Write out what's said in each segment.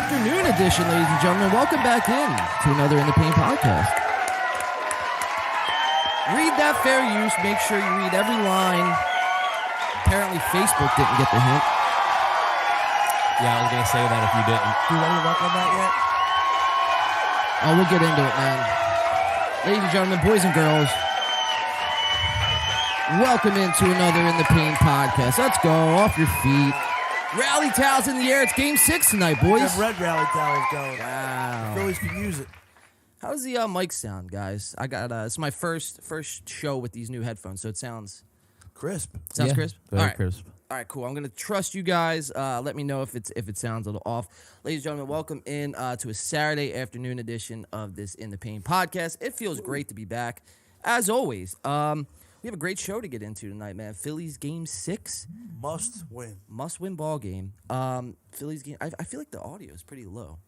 afternoon edition, ladies and gentlemen. Welcome back in to another In the Pain podcast. Read that fair use. Make sure you read every line. Apparently, Facebook didn't get the hint. Yeah, I was going to say that if you didn't. You ready to work on that yet? Oh, we'll get into it, man. Ladies and gentlemen, boys and girls, welcome into another In the Pain podcast. Let's go. Off your feet. Rally towels in the air. It's game 6 tonight, boys. Them red rally towels going. Wow. The Phillies can use it. How does the mic sound, guys? I got it's my first show with these new headphones, so it sounds Crisp. crisp. Very All right. crisp. All right, cool. I'm gonna trust you guys. Let me know if it sounds a little off. Ladies and gentlemen, welcome in to a Saturday afternoon edition of this In the Pain podcast. It feels great to be back, as always. We have a great show to get into tonight, man. Phillies game 6, Must win ball game. Phillies game. I feel like the audio is pretty low,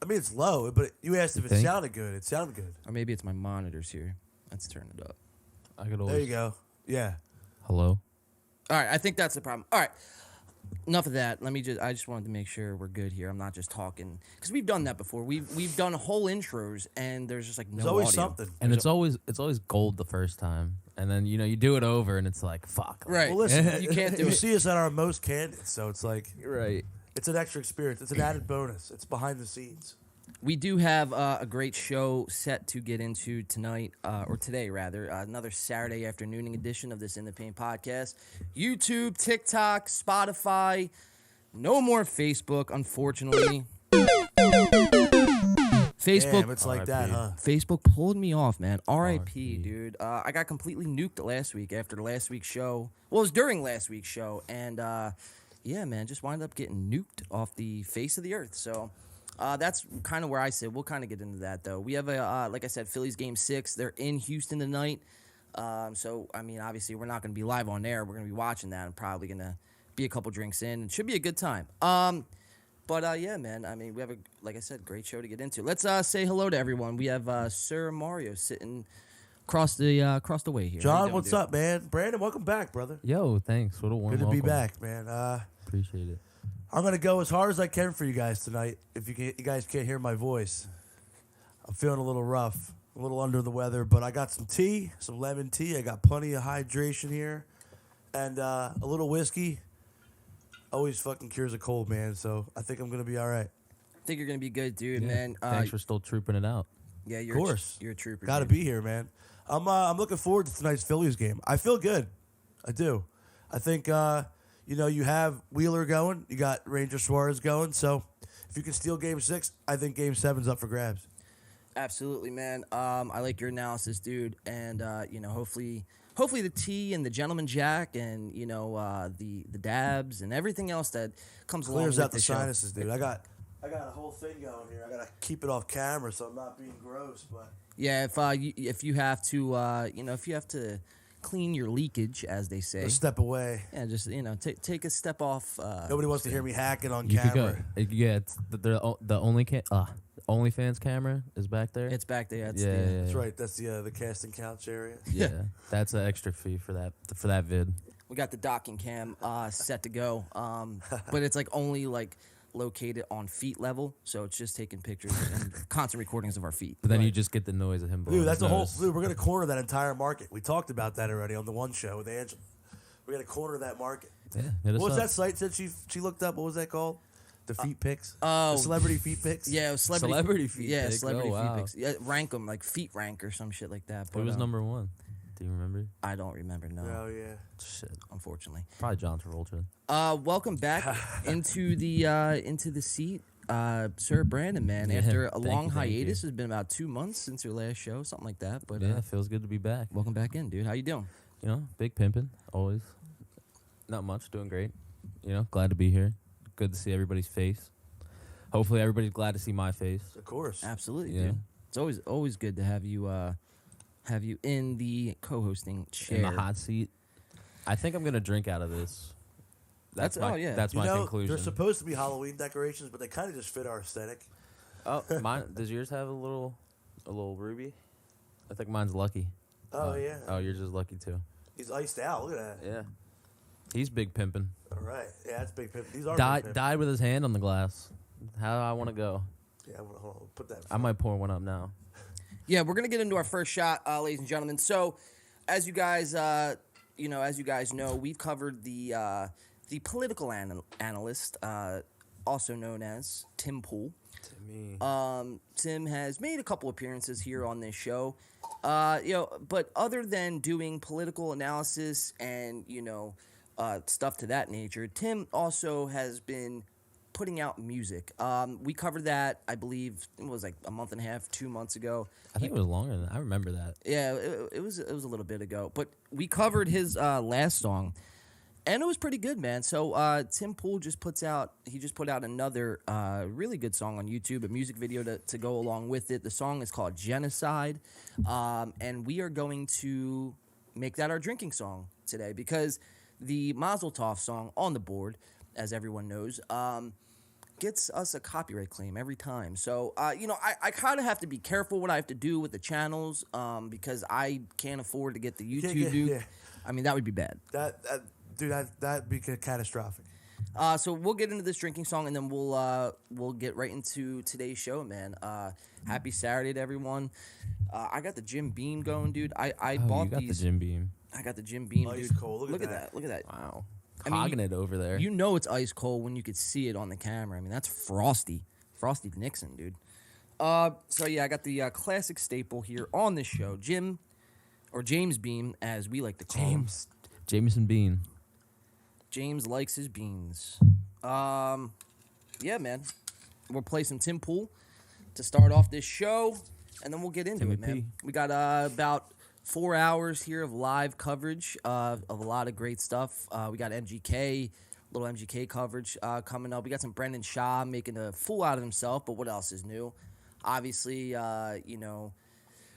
I mean, it's low, but you asked if it think? sounded good. It sounded good. or maybe it's my monitors here. Let's turn it up. I could always. There you go. Yeah. Hello? All right, I think that's the problem. All right, enough of that. I just wanted to make sure we're good here. I'm not just talking because we've done that before. We've done whole intros and there's just like no There's always audio. something. And it's always gold the first time. And then, you do it over and it's like, fuck. Right. Well, listen, You can't do you it. see us at our most candid, so it's like Right. it's an extra experience. It's an added bonus. It's behind the scenes. We do have a great show set to get into tonight, or today rather. Another Saturday afternoon edition of this In the Pain podcast. YouTube, TikTok, Spotify. No more Facebook, unfortunately. Facebook. Damn, it's like that, huh? Facebook pulled me off, man. R.I.P., R.I.P. dude. I got completely nuked last week after last week's show. Well, it was during last week's show. And, yeah, man, just wound up getting nuked off the face of the earth. So that's kind of where I sit. We'll kind of get into that, though. We have, like I said, Phillies game 6. They're in Houston tonight. So, I mean, obviously, we're not going to be live on air. We're going to be watching that and probably going to be a couple drinks in. It should be a good time. But yeah, man, I mean, we have like I said, great show to get into. Let's say hello to everyone. We have Sir Mario sitting across the way here. How you John, doing, what's dude? up, man? Brandon, welcome back, brother. Yo, thanks. What a warm Good to be welcome. back, man. Appreciate it. I'm gonna go as hard as I can for you guys tonight. If you guys can't hear my voice, I'm feeling a little rough, a little under the weather. But I got some tea, some lemon tea. I got plenty of hydration here, and a little whiskey. Always fucking cures a cold, man. So I think I'm gonna be all right. I think you're gonna be good, dude, Yeah. man. Thanks for still trooping it out. Yeah, Of course, you're a trooper. Got to dude. be here, man. I'm looking forward to tonight's Phillies game. I feel good. I do. I think you have Wheeler going. You got Ranger Suarez going. So if you can steal Game 6, I think Game 7's up for grabs. Absolutely, man. I like your analysis, dude, and hopefully the tea and the gentleman jack and the dabs and everything else that comes along Clears with out the show. sinuses, dude. I got a whole thing going here. I gotta keep it off camera so I'm not being gross. But Yeah, if you have to if you have to clean your leakage, as they say, a step away. yeah, just take a step off. Nobody wants to hear me hacking on You could go. camera. Yeah, it's the only OnlyFans camera is back there. It's back there. It's yeah. That's right. That's the casting couch area. Yeah. That's an extra fee for that vid. We got the docking cam set to go, but it's only located on feet level, so it's just taking pictures and constant recordings of our feet. But then you Right. just get the noise of him blowing Dude, that's his a whole. nose. Dude, we're gonna corner that entire market. We talked about that already on the one show with Angela. We're gonna corner that market. Yeah, hit us What was up. that site that she looked up? What was that called? The feet pics. oh. The celebrity feet pics. Yeah, it was Celebrity feet Yeah, pics? celebrity Oh, wow. feet pics. Yeah, rank them like feet rank or some shit like that. But Who was number one? Do you remember? I don't remember. No, Oh yeah. Shit. unfortunately. Probably John Travolta. Welcome back into the seat, Sir Brandon, man. Yeah, After a thank long you, thank you. hiatus, it's been about 2 months since your last show, something like that. But Yeah, it feels good to be back. welcome back in, dude. How you doing? Big pimping, always. Not much, doing great. Glad to be here. Good to see everybody's face. Hopefully everybody's glad to see my face. Of course. Absolutely, Yeah. dude. It's always good to have you in the co-hosting chair. In the hot seat. I think I'm gonna drink out of this. That's my yeah. my conclusion. They're supposed to be Halloween decorations, but they kind of just fit our aesthetic. Oh, mine. Does yours have a little ruby? I think mine's lucky. Oh yeah. Oh, yours is lucky too. He's iced out. Look at that. Yeah. He's big pimping. All right. Yeah, that's big pimp. These are big Died pimp. died with his hand on the glass. How do I want to go? Yeah, hold on. Put that. I might pour one up now. Yeah, we're gonna get into our first shot, ladies and gentlemen. So, as you guys, know, we've covered the political analyst, also known as Tim Pool. Tim has made a couple appearances here on this show. But other than doing political analysis and stuff to that nature, Tim also has been putting out music. We covered that, I believe, it was like a month and a half, 2 months ago. I think it was longer than that. I remember that. Yeah, it was a little bit ago. But we covered his last song, and it was pretty good, man. So Tim Pool just put out another really good song on YouTube, a music video to go along with it. The song is called Genocide, and we are going to make that our drinking song today because the Mazel Tov song on the board, as everyone knows, gets us a copyright claim every time. So, I kind of have to be careful what I have to do with the channels because I can't afford to get the YouTube dude. Yeah. I mean, that would be bad. That'd be catastrophic. So we'll get into this drinking song, and then we'll get right into today's show, man. Happy Saturday to everyone. I got the Jim Beam going, dude. I bought you got these. the Jim Beam. I got the Jim Beam, Ice dude. cold. Look at that. Look at that. Wow. I mean, Hogging it over there. You know it's ice cold when you could see it on the camera. I mean, that's Frosty Nixon, dude. So yeah, I got the classic staple here on this show, James Beam, as we like to call him. Jameson Bean. James likes his beans. Yeah, man. We'll play some Tim Pool to start off this show, and then we'll get into it, man. We got about 4 hours here of live coverage of a lot of great stuff. We got little MGK coverage coming up. We got some Brendan Schaub making a fool out of himself, but what else is new? Obviously,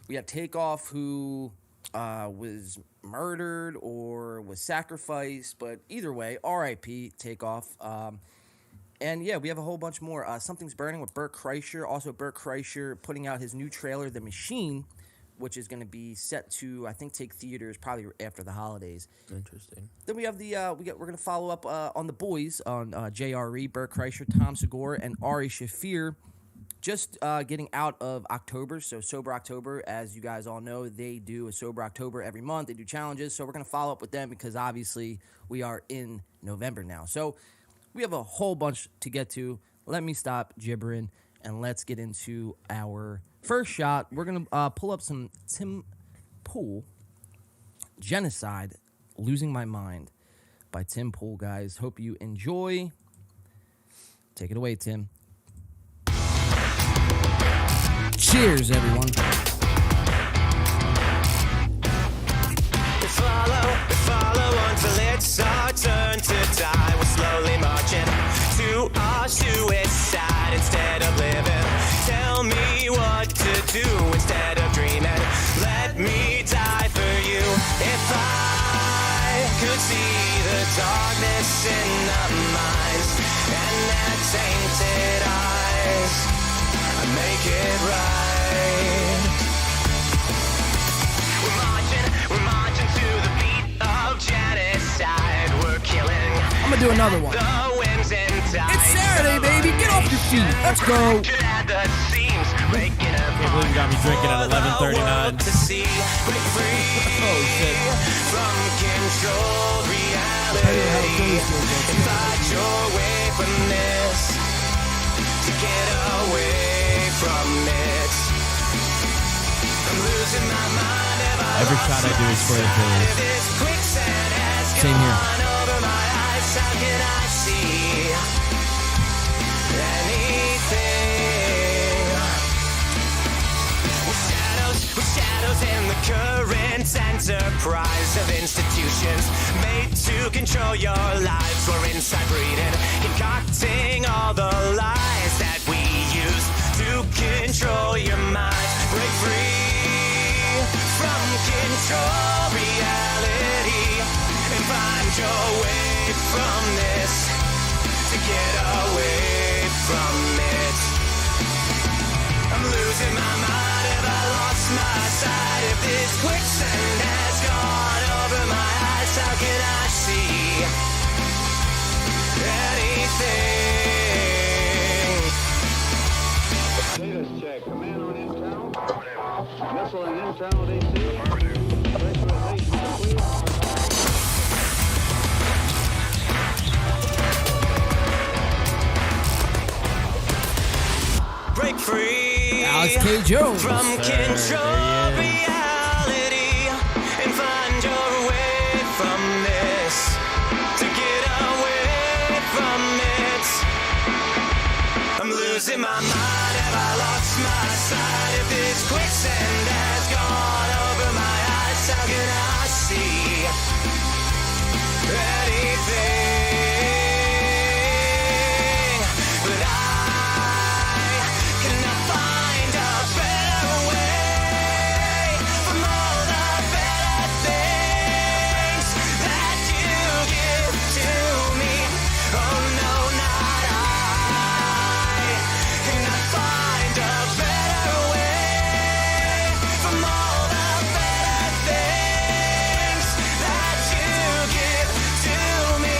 we have Takeoff, who was murdered or was sacrificed, but either way, R.I.P. Takeoff. And yeah, we have a whole bunch more. Something's Burning with Burr Kreischer. Also, Burr Kreischer putting out his new trailer, The Machine, which is going to be set to, I think, take theaters probably after the holidays. Interesting. Then we have we're going to follow up on the boys on JRE, Burr Kreischer, Tom Segura, and Ari Shafir. Just getting out of October, so Sober October, as you guys all know, they do a Sober October every month. They do challenges, so we're going to follow up with them because obviously we are in November now. So we have a whole bunch to get to. Let me stop gibbering, and let's get into our first shot. We're going to pull up some Tim Pool, Genocide, Losing My Mind by Tim Pool, guys. Hope you enjoy. Take it away, Tim. Cheers, everyone. We follow until it's our turn to die. We're slowly marching to our suicide instead of living. Tell me what to do instead of dreaming. Let me die for you. If I could see the darkness in our minds and their tainted eyes, I'd make it right. We're marching to the beat of genocide. We're killing. I'm gonna do another one. The winds and tides. It's Saturday, baby. Get off your feet. Let's go. At the seams, making a Can't believe you got me drinking at 11:39. to see. Break free Oh, shit. from control reality. And fight your way from this. To get away from it. I'm losing my mind. Every shot I do is for the playlist. Same here. Over my eyes, how can I see anything? We're shadows in the current enterprise of institutions made to control your lives. We're inside breeding, concocting all the lies that we use to control your mind. Break free from control reality and find your way from this. To get away from it, I'm losing my mind. Have I lost my sight? If this quicksand has gone over my eyes, how can I see anything? command on internal. Missile and internal DC. Pressurization complete. Break free Alex K. Jones. from control reality and find your way from this. To get away from it, I'm losing my mind. Have I lost my sight? If this quicksand has gone over my eyes, how can I see anything? But I cannot find a better way from all the better things that you give to me. Oh no, not I cannot find a better way from all the better things that you give to me.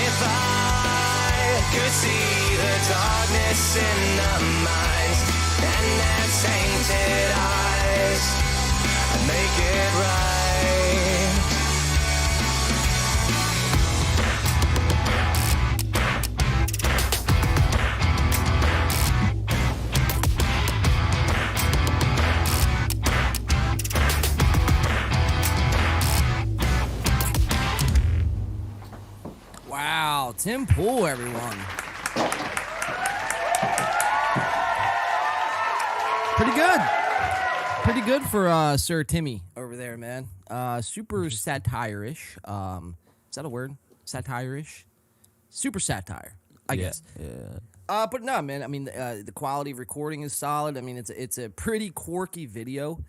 If I could see the darkness in the minds and their tainted eyes, I'd make it right. Wow, Tim Pool, everyone. Pretty good. Pretty good for Sir Timmy over there, man. Super satire-ish. Is that a word? Satire-ish? Super satire, I guess. Yeah. But no, man. I mean, the quality of recording is solid. I mean, it's a pretty quirky video,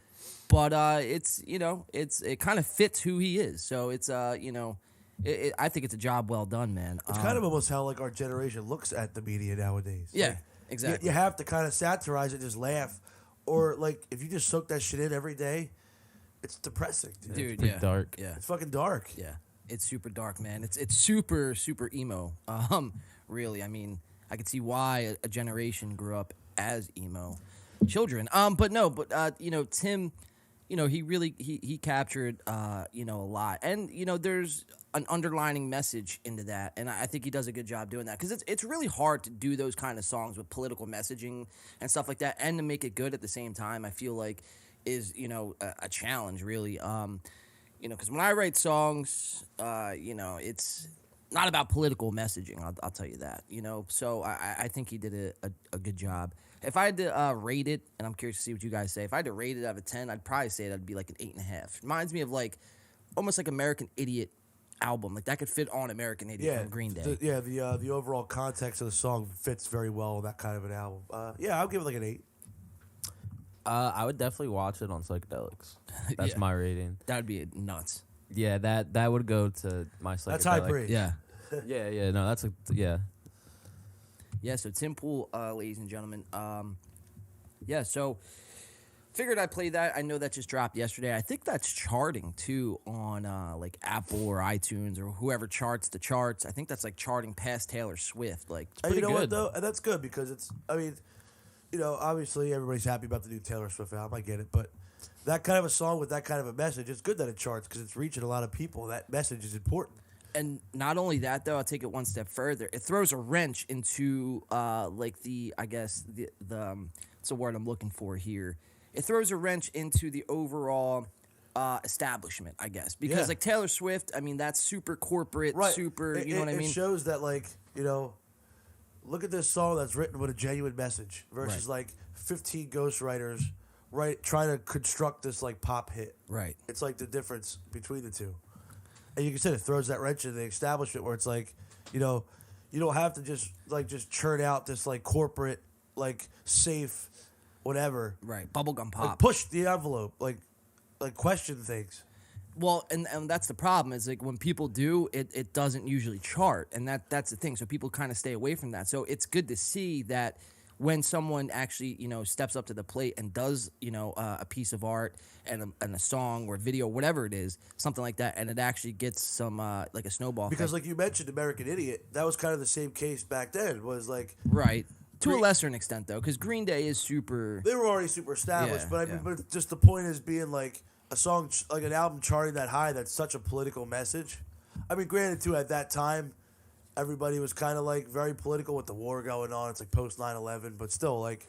but it kind of fits who he is. So it's I think it's a job well done, man. It's kind of almost how like our generation looks at the media nowadays. Yeah, Like, exactly. You have to kind of satirize it, just laugh, or like if you just soak that shit in every day, it's depressing, dude. Dude, pretty yeah, dark. Yeah, It's fucking dark. yeah. It's super dark, man. It's super emo. Really. I mean, I could see why a generation grew up as emo children. But Tim, he really he captured a lot, and there's an underlining message into that, and I think he does a good job doing that, because it's really hard to do those kind of songs with political messaging and stuff like that, and to make it good at the same time. I feel like is a challenge, really. Because when I write songs, it's not about political messaging. I'll tell you that. So I think he did a good job. If I had to rate it, and I'm curious to see what you guys say, if I had to rate it out of 10, I'd probably say that'd be like an 8.5. Reminds me of like almost like American Idiot album. Like that could fit on American Idiot from Green Day. The overall context of the song fits very well with that kind of an album. I'll give it like an 8. I would definitely watch it on psychedelics. That's Yeah. my rating. That would be nuts. Yeah, that would go to my psychedelic. That's high praise. Yeah. Yeah. No, that's yeah. Yeah, so Tim Pool, ladies and gentlemen. So figured I'd play that. I know that just dropped yesterday. I think that's charting, too, on like Apple or iTunes or whoever charts the charts. I think that's like charting past Taylor Swift. Like, it's And pretty you know what, good. though? And that's good because obviously everybody's happy about the new Taylor Swift album. I get it. But that kind of a song with that kind of a message, it's good that it charts because it's reaching a lot of people. That message is important. And not only that, though, I'll take it one step further. It throws a wrench into, what's the word I'm looking for here? It throws a wrench into the overall establishment, I guess. Because, Yeah. like, Taylor Swift, I mean, that's super corporate, super, you know what I mean? It shows that, like, look at this song that's written with a genuine message versus, Right. like, 15 ghostwriters trying to construct this, like, pop hit. Right. It's, like, the difference between the two. And you can say it throws that wrench into the establishment where it's like, you don't have to just churn out this like corporate, like safe, whatever. Right. Bubblegum pop. Like push the envelope, like question things. Well, and that's the problem is like when people do, it doesn't usually chart, and that's the thing. So people kind of stay away from that. So it's good to see that when someone actually steps up to the plate and does a piece of art and a song or video, whatever it is, something like that, and it actually gets some like a snowball Because effect. like you mentioned, American Idiot, that was kind of the same case back then. Was like Right. To a lesser extent, though, because Green Day is super. They were already super established, Yeah, but I mean, yeah. but just the point is being like a song, like an album charting that high. That's such a political message. I mean, granted, too, at that time, everybody was kind of like very political with the war going on. It's like post 9/11, but still, like,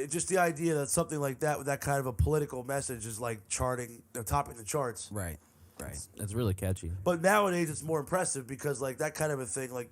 just the idea that something like that with that kind of a political message is like charting, topping the charts. Right. Right. It's really catchy. But nowadays, it's more impressive because like that kind of a thing, like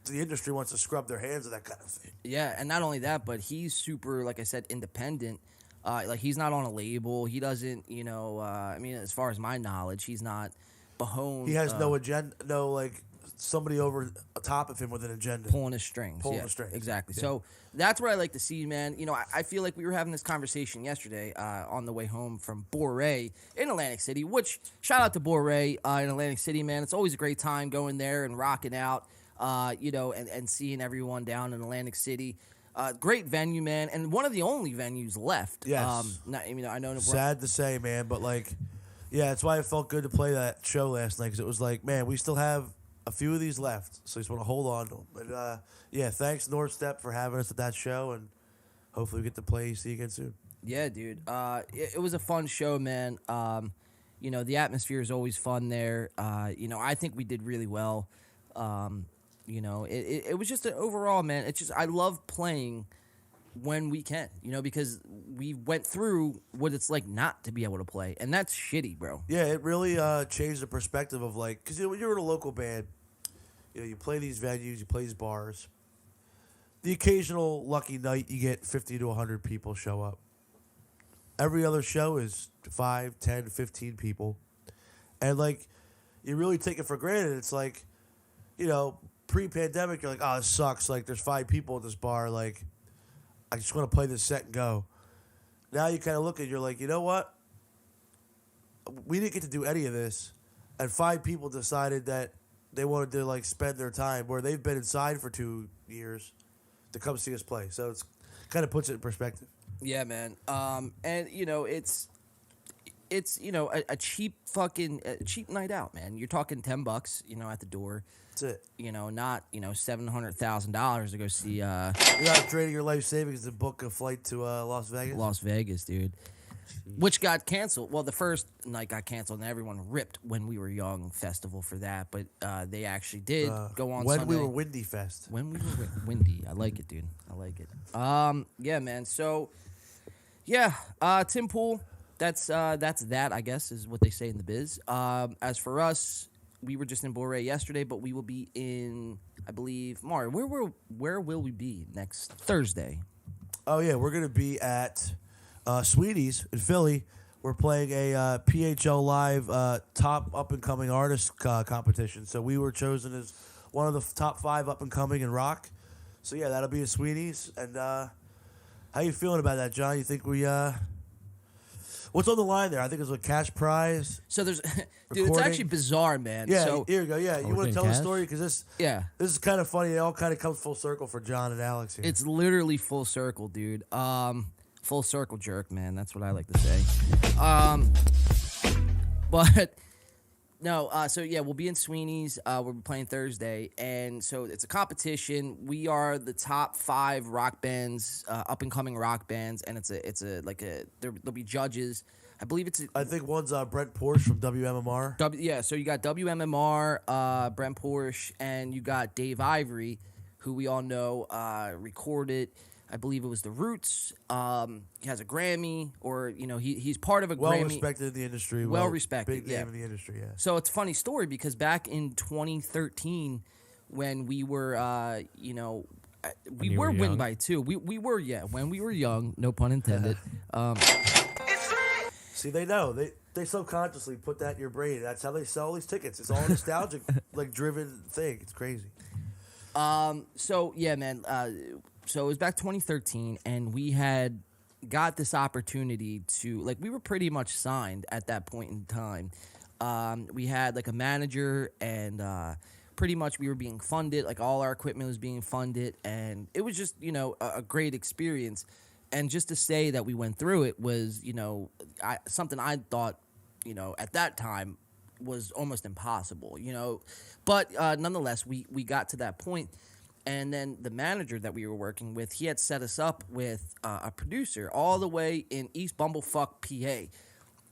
the industry wants to scrub their hands of that kind of thing. Yeah, and not only that, but he's super, like I said, independent. Like he's not on a label. He doesn't, I mean, as far as my knowledge, he's not beholden. He has no agenda, no like somebody over top of him with an agenda. Pulling his strings. Pulling Yeah, the strings. Exactly. Yeah. So that's what I like to see, man. I feel like we were having this conversation yesterday on the way home from Burr in Atlantic City, which, shout out to Burr in Atlantic City, man. It's always a great time going there and rocking out, and seeing everyone down in Atlantic City. Great venue, man, and one of the only venues left. Yes. I know. Sad to say, man, but like, yeah, that's why it felt good to play that show last night because it was like, man, we still have a few of these left, so just want to hold on to them. But yeah, thanks North Step for having us at that show, and hopefully we get to play see you again soon. Yeah, dude. It was a fun show, man. The atmosphere is always fun there. I think we did really well. It was just an overall, man. It's just I love playing when we can, because we went through what it's like not to be able to play, and that's shitty, bro. Yeah, it really changed the perspective of like, because when you're in a local band, you play these venues, you play these bars. The occasional lucky night, you get 50 to 100 people show up. Every other show is 5, 10, 15 people. And, like, you really take it for granted. It's like, pre-pandemic, you're like, oh, this sucks. Like, there's 5 people at this bar. Like, I just want to play this set and go. Now you kind of look and you're like, you know what? We didn't get to do any of this. And 5 people decided that they wanted to, like, spend their time where they've been inside for 2 years to come see us play. So it's kind of puts it in perspective. Yeah, man. And it's a cheap cheap night out, man. You're talking $10, at the door. That's it. Not $700,000 to go see You're not draining your life savings to book a flight to Las Vegas. Las Vegas, dude. Which got canceled. Well, the first night got canceled, and everyone ripped When We Were Young festival for that. But they actually did go on when Sunday. we were Windy Fest. When we were windy. I like it, dude. I like it. Yeah, man. So, yeah, Tim Pool. That's that, I guess, is what they say in the biz. As for us, we were just in Burr yesterday, but we will be in, I believe, Mario. Where will we be next Thursday? Oh yeah, we're gonna be at Sweeties in Philly. We're playing a PHL Live top up and coming artist competition. So we were chosen as one of the top 5 up and coming in rock. So yeah, that'll be at Sweeties. And how you feeling about that, John? You think we what's on the line there? I think it's a cash prize. So there's, dude, it's Recording. actually bizarre, man. Yeah, So, here you go. Yeah, you want to getting tell the cash? story because this yeah. is kind of funny. It all kind of comes full circle for John and Alex here. It's literally full circle, dude. Full circle jerk, man. That's what I like to say. But no. So yeah, we'll be in Sweeney's. We'll be playing Thursday, and so it's a competition. We are the top 5 rock bands, up and coming rock bands, and there'll be judges. I believe I think one's Brent Porsche from WMMR. So you got WMMR, Brent Porsche, and you got Dave Ivory, who we all know recorded. I believe it was The Roots. He has a Grammy, or he's part of a Well Grammy. respected in the industry. Well respected, Big name yeah. in the industry. Yeah. So it's a funny story because back in 2013, when we were, we you were were win young? by 2. We were, when we were young, no pun intended. See, they know. They subconsciously put that in your brain. That's how they sell these tickets. It's all nostalgic, like driven thing. It's crazy. So yeah, man. So it was back 2013, and we had got this opportunity to, we were pretty much signed at that point in time. We had like a manager, and pretty much we were being funded. Like all our equipment was being funded, and it was just a great experience. And just to say that we went through it was something I thought at that time was almost impossible. But nonetheless, we got to that point. And then the manager that we were working with, he had set us up with a producer all the way in East Bumblefuck, PA.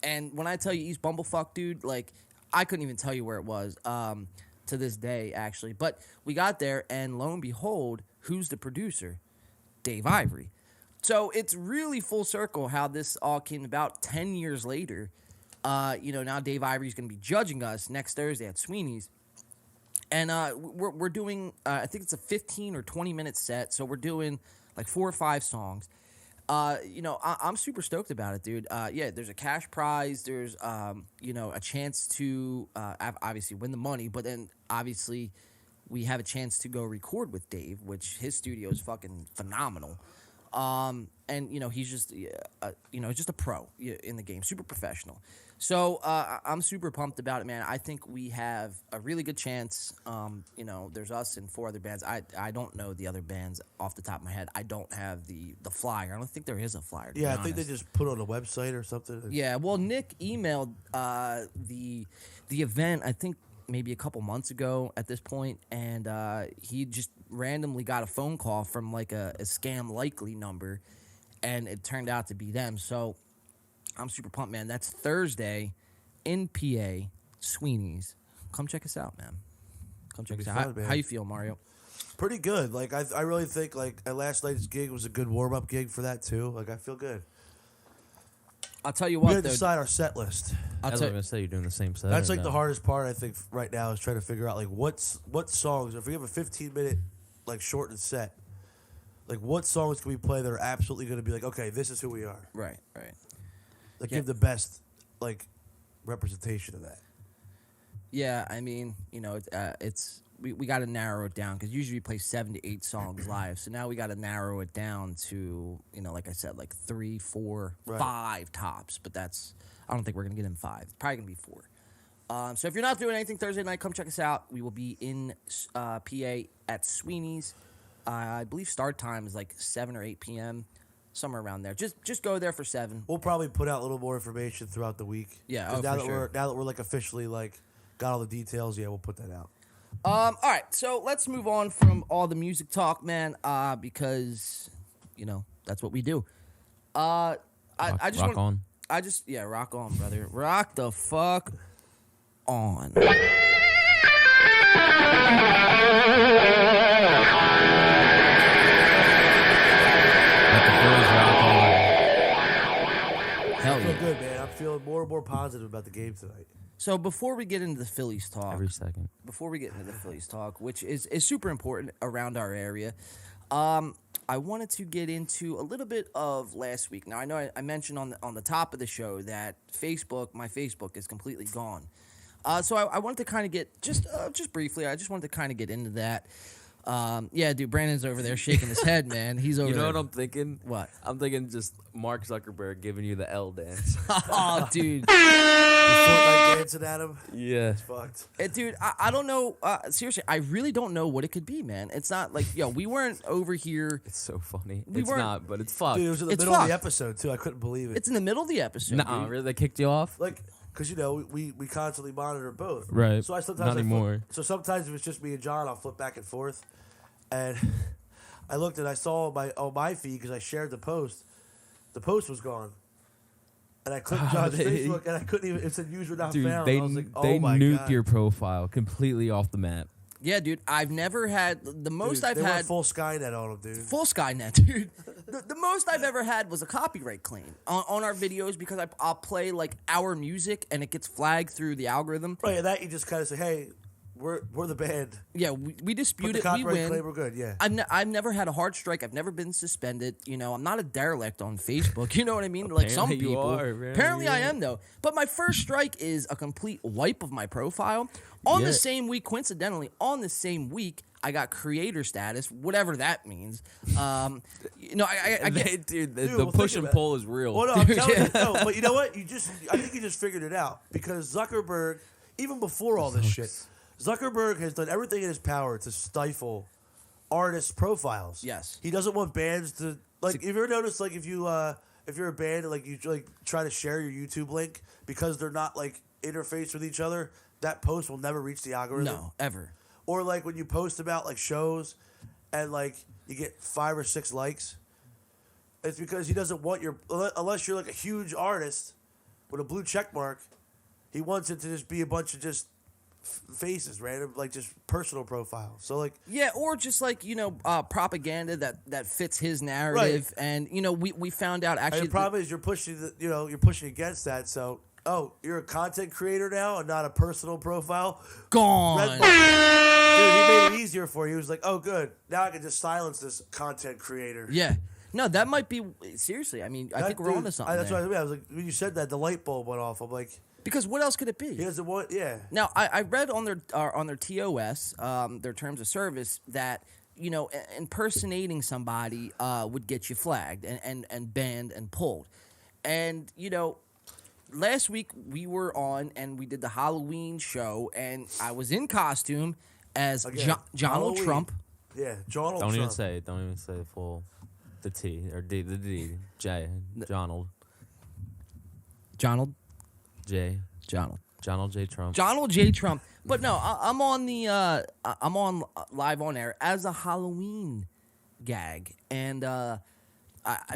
And when I tell you East Bumblefuck, dude, like, I couldn't even tell you where it was to this day, actually. But we got there, and lo and behold, who's the producer? Dave Ivory. So it's really full circle how this all came about 10 years later. Now Dave Ivory's going to be judging us next Thursday at Sweeney's. And we're doing, I think it's a 15 or 20-minute set. So we're doing like 4 or 5 songs. I'm super stoked about it, dude. There's a cash prize. There's, a chance to obviously win the money. But then, obviously, we have a chance to go record with Dave, which his studio is fucking phenomenal. He's just, just a pro in the game, super professional. So I'm super pumped about it, man. I think we have a really good chance. There's us and 4 other bands. I don't know the other bands off the top of my head. I don't have the flyer. I don't think there is a flyer. Yeah, I think they just put it on a website or something. Yeah, well, Nick emailed the event, I think, maybe a couple months ago at this point, and he just randomly got a phone call from like a scam likely number, and it turned out to be them. So I'm super pumped, man. That's Thursday in PA, Sweeney's. Come check us out, man. Come check us out. How you feel, Mario? Pretty good. Like I really think like last night's gig was a good warm up gig for that too. Like I feel good. I'll tell you We what, gotta decide our set list. I was going to say you're doing the same set. That's like the hardest part I think right now is trying to figure out like what songs. If we have a 15-minute like shortened set, like what songs can we play that are absolutely going to be like, okay, this is who we are. Right. Like give the best like representation of that. Yeah, I mean, it's we got to narrow it down because usually we play 7 to 8 songs live. So now we got to narrow it down to, like I said, like 3, 4, 5 tops. But I don't think we're gonna get in 5. It's probably gonna be 4. So if you're not doing anything Thursday night, come check us out. We will be in PA at Sweeney's. I believe start time is like 7 or 8 p.m. Somewhere around there. Just go there for 7. We'll probably put out a little more information throughout the week. Yeah, now for that we're like officially like got all the details, we'll put that out. All right, so let's move on from all the music talk, man, because that's what we do. Rock on, brother. Rock the fuck on. I feel good, man. I'm feeling more and more positive about the game tonight. So before we get into the Phillies talk, which is super important around our area, I wanted to get into a little bit of last week. Now I know I mentioned on the top of the show that my Facebook is completely gone. So I wanted to kind of get just briefly. I just wanted to kind of get into that. Dude, Brandon's over there shaking his head, man. He's over. You know there. what I'm thinking? What? I'm thinking just Mark Zuckerberg giving you the L dance. Oh, dude. Fortnite dancing at him. Yeah. It's fucked. Dude, I don't know. Seriously, I really don't know what it could be, man. It's not like, we weren't over here. It's so funny. We It's weren't- not, but it's fucked. Dude, it was in the It's middle of fucked. the episode too. I couldn't believe it. It's in the middle of the episode. Nuh-uh, dude. really? They kicked you off? Like, because we constantly monitor both. Right. So Not anymore. So sometimes if it's just me and John, I'll flip back and forth. And I looked and I saw on my feed because I shared the post. The post was gone. And I clicked John's Facebook and I couldn't even. It said user not Dude, found. they I was like, oh they my nuked God. your profile completely off the map. Yeah, dude. I've never had the most Dude, I've they went had. full Skynet on them, dude. Full Skynet, dude. The most I've ever had was a copyright claim on our videos because I'll play like our music and it gets flagged through the algorithm. Right, and that you just kind of say, hey, we're the band. Yeah, we Put dispute the it, we copyright win. claim, we're good. Yeah. I've never had a hard strike. I've never been suspended. I'm not a derelict on Facebook. You know what I mean? Like some Apparently you people. are, man. Apparently I Yeah. am though. But my first strike is a complete wipe of my profile. On the Yeah. same week, coincidentally, on the same week, I got creator status, whatever that means. I get. Dude, Dude, the well, push think and about pull is real. Well, no, I'm Dude, telling yeah. you, no, but you know what? I think you just figured it out because Zuckerberg, even before all this shit, Zuckerberg has done everything in his power to stifle artists' profiles. Yes. He doesn't want bands to like. If you ever noticed, like if you're a band and like you like try to share your YouTube link because they're not like interfaced with each other, that post will never reach the algorithm. No, ever. Or like when you post about like shows and like you get 5 or 6 likes, it's because he doesn't want your unless you're like a huge artist with a blue check mark. He wants it to just be a bunch of just faces, random, like just personal profiles. So like, yeah, or just like propaganda that fits his narrative, Right. and we found out and actually the problem is you're pushing you're pushing against that. So you're a content creator now and not a personal profile. gone. Dude, he made it easier for you. He was like, oh, good. Now I can just silence this content creator. Yeah, no, that might be seriously. I mean, I think we're onto something. That's there. what I mean. I was like, when you said that, the light bulb went off. I'm like, Because what else could it be? he doesn't want, yeah. Now, I read on their TOS, their terms of service, that impersonating somebody would get you flagged and banned and pulled. And last week we were on and we did the Halloween show, and I was in costume as Again, Donald Halloween. Trump. Yeah, Donald Don't Trump. even say it. Don't even say the T or D, the D, J, Donald Donald J, Donald J. Trump. Donald J. Trump. But no, I'm on I'm on live on air as a Halloween gag, and I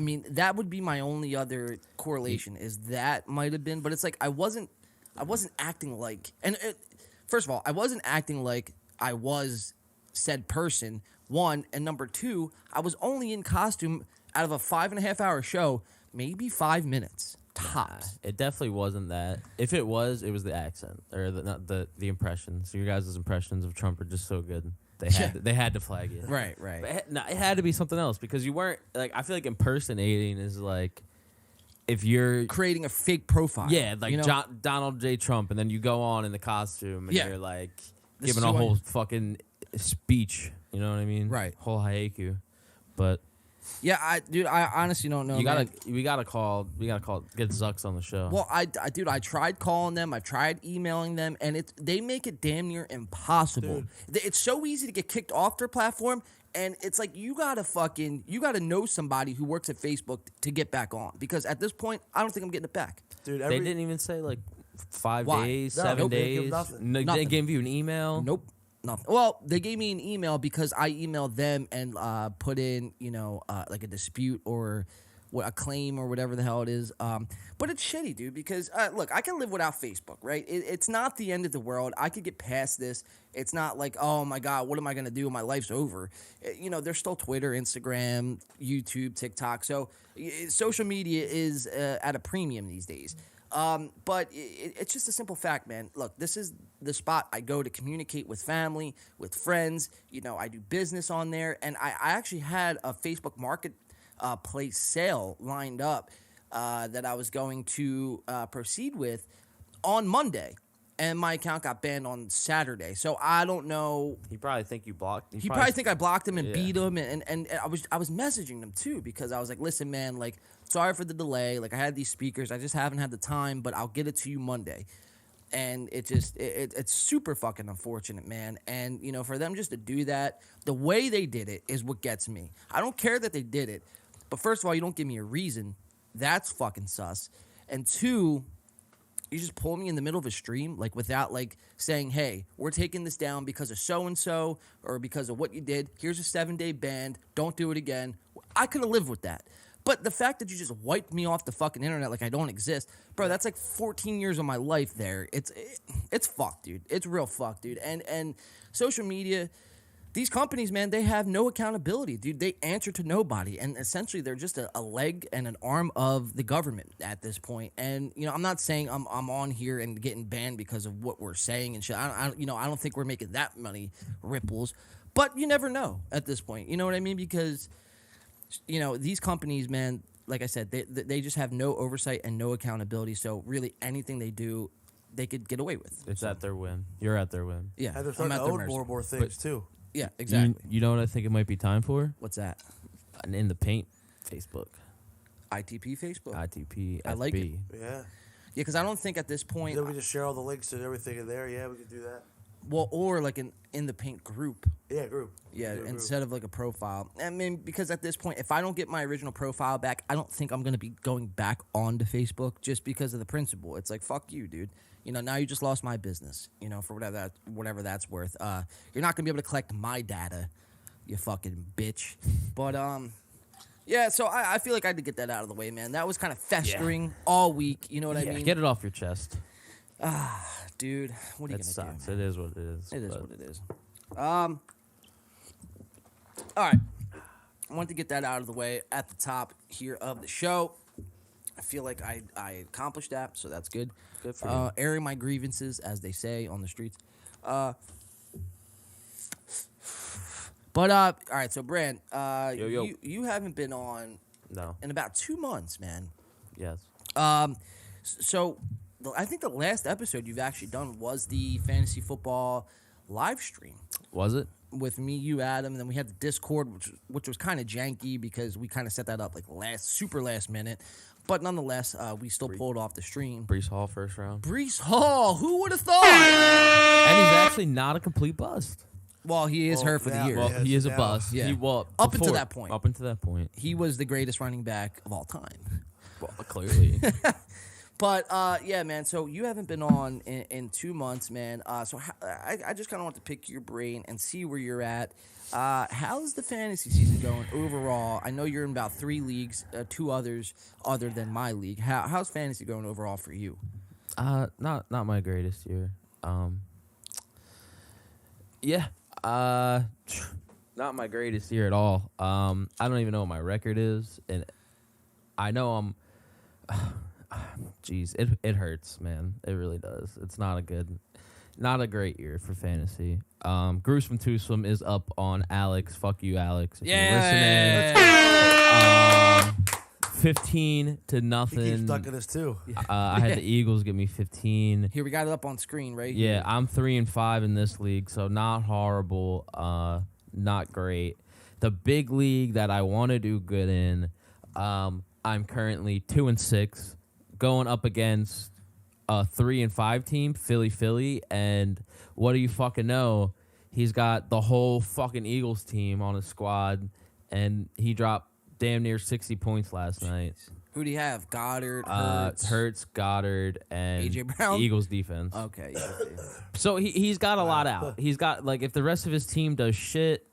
mean that would be my only other correlation is that might have been, but it's like I wasn't acting like, and first of all, I wasn't acting like I was said person. One, and number two, I was only in costume out of a 5.5 hour show, maybe 5 minutes tops. It definitely wasn't that. If it was the accent or not the impressions. Your guys' impressions of Trump are just so good. They had to flag you. Right. But it had to be something else because you weren't like. I feel like impersonating is like if you're Creating a fake profile. yeah, like Donald J. Trump, and then you go on in the costume and Yeah. you're like This giving is a who I whole am. fucking speech. You know what I mean? Right. Whole haiku, but. Yeah, I honestly don't know. We man. gotta call get Zucks on the show. Well, I tried calling them. I tried emailing them, and they make it damn near impossible. It's so easy to get kicked off their platform, and it's like you gotta know somebody who works at Facebook to get back on. Because at this point, I don't think I'm getting it back. Dude, they didn't even say like 5 Why? days, No, 7 nope, they didn't give days. nothing. No, Nothing. they gave you an email. Nope. Nothing. Well, they gave me an email because I emailed them and put in, like a dispute or a claim or whatever the hell it is. But it's shitty, dude, because, look, I can live without Facebook, right? It's not the end of the world. I could get past this. It's not like, oh, my God, what am I going to do? My life's over. There's still Twitter, Instagram, YouTube, TikTok. So social media is at a premium these days. But it's just a simple fact, man. Look, this is the spot I go to communicate with family, with friends. I do business on there. And I actually had a Facebook marketplace sale lined up that I was going to proceed with on Monday. And my account got banned on Saturday. So I don't know. He probably think you blocked. He probably think I blocked him and Yeah. beat him, and I was messaging them too because I was like, listen, man, like, sorry for the delay. Like, I had these speakers, I just haven't had the time, but I'll get it to you Monday. And it's super fucking unfortunate, man. And for them just to do that, the way they did it is what gets me. I don't care that they did it, but first of all, you don't give me a reason. That's fucking sus. And two, you just pull me in the middle of a stream, like without like saying, hey, we're taking this down because of so-and-so or because of what you did. Here's a 7-day ban. Don't do it again. I could have lived with that. But the fact that you just wiped me off the fucking internet like I don't exist, bro, that's like 14 years of my life there. It's fucked, dude. It's real fucked, dude. And social media, these companies, man, they have no accountability, dude. They answer to nobody, and essentially they're just a leg and an arm of the government at this point. And I'm not saying I'm on here and getting banned because of what we're saying and shit. I don't think we're making that many ripples, but you never know at this point. You know what I mean? Because these companies, man, like I said, they just have no oversight and no accountability. So really, anything they do, they could get away with. It's at their whim. You're at their whim. Yeah, And they're I'm starting at to their own mercy. more and more things, too. Yeah, exactly. You know what I think it might be time for? What's that? An In the Paint Facebook. ITP Facebook. ITP. I like it. Yeah. Yeah, because I don't think at this point, Then we just share all the links and everything in there. Yeah, we could do that. well, or like an in the paint group. Yeah, group. Yeah, Do a group. instead of like a profile. I mean, because at this point, if I don't get my original profile back, I don't think I'm gonna be going back onto Facebook just because of the principle. It's like, fuck you, dude. Now you just lost my business. For whatever that's worth. You're not gonna be able to collect my data you fucking bitch. But yeah. So I feel like I had to get that out of the way, man. That was kind of festering all week. You know what I mean? Get it off your chest. Dude. What are you It gonna sucks. do? It is what it is. It is but- what it is. All right. I wanted to get that out of the way at the top here of the show. I feel like I accomplished that, so that's good. Good for you. Airing my grievances, as they say on the streets. But all right. So, Brand, yo. you haven't been on No. in about 2 months, man. Yes. So I think the last episode you've actually done was the fantasy football live stream Was it? with me, you, Adam, and then we had the Discord, which was kind of janky because we kind of set that up like super last minute. But nonetheless, we still pulled off the stream. Brees Hall first round. Brees Hall, who would have thought? And he's actually not a complete bust. Well, he is hurt for the year. Well, Yes, he is a now. bust. Yeah. Up until that point. Up until that point. He was the greatest running back of all time. Well, clearly. But yeah, man. So you haven't been on in 2 months, man. So I just kind of want to pick your brain and see where you're at. How's the fantasy season going overall? I know you're in about 3 leagues, 2 others other than my league. How's fantasy going overall for you? Not my greatest year. Yeah. Not my greatest year at all. I don't even know what my record is, and I know I'm. Jeez, it hurts, man. It really does. It's not a great year for fantasy. Gruesome Twosome is up on Alex. Fuck you, Alex. If you're listening. 15 to nothing. He keeps ducking us too. I had the Eagles give me 15. Here we got it up on screen, right? Yeah, here. I'm 3-5 in this league, so not horrible, not great. The big league that I want to do good in, I'm currently 2-6, going up against a 3-5 team, Philly, and what do you fucking know? He's got the whole fucking Eagles team on his squad, and he dropped damn near 60 points last night. Who do you have? Goddard, Hurts, Goddard, and A.J. Brown? Eagles defense. Okay. Yeah, So he's got a lot out. He's got, like, if the rest of his team does shit,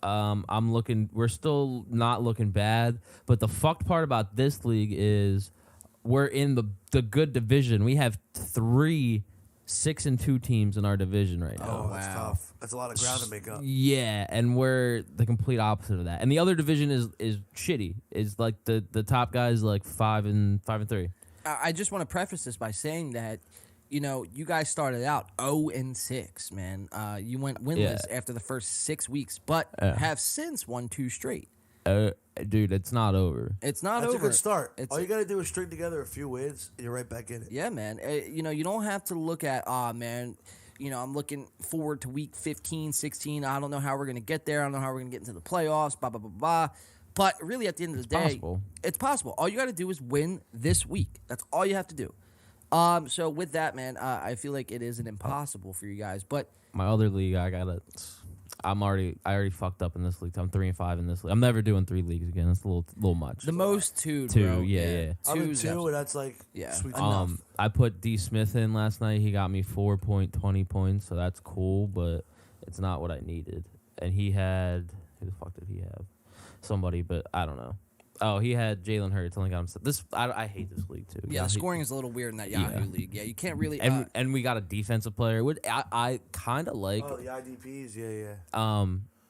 we're still not looking bad. But the fucked part about this league is we're in the good division. We have 3 6-2 teams in our division right now. Oh, that's tough. That's a lot of ground to make up. Yeah, and we're the complete opposite of that. And the other division is shitty. Is like the top guys like 5-3. I just want to preface this by saying that, you know, you guys started out 0-6, man. You went winless after the first 6 weeks, but have since won 2 straight. Dude, it's not over. It's not That's over. a good start. It's All you got to do is string together a few wins, and you're right back in it. Yeah, man. You know, you don't have to look at, man, you know, I'm looking forward to week 15, 16. I don't know how we're going to get there. I don't know how we're going to get into the playoffs, blah, blah, blah, blah. But really, at the end of the day, possible. It's possible. All you got to do is win this week. That's all you have to do. So with that, man, I feel like it isn't impossible for you guys. But My other league, I already fucked up in this league. I'm 3-5 in this league. I'm never doing 3 leagues again. It's a little much. the most 2, Two, bro. yeah. I'm in Two's 2, and that's like Yeah. sweet Enough. enough. I put D Smith in last night. He got me 4.20 points, so that's cool, but it's not what I needed. And he had, who the fuck did he have? Somebody, but I don't know. Oh, he had Jalen Hurts. Only got him. I hate this league too. Yeah, the scoring is a little weird in that Yahoo league. Yeah, you can't really. And we got a defensive player, which I kind of like. Oh, the IDPs, yeah.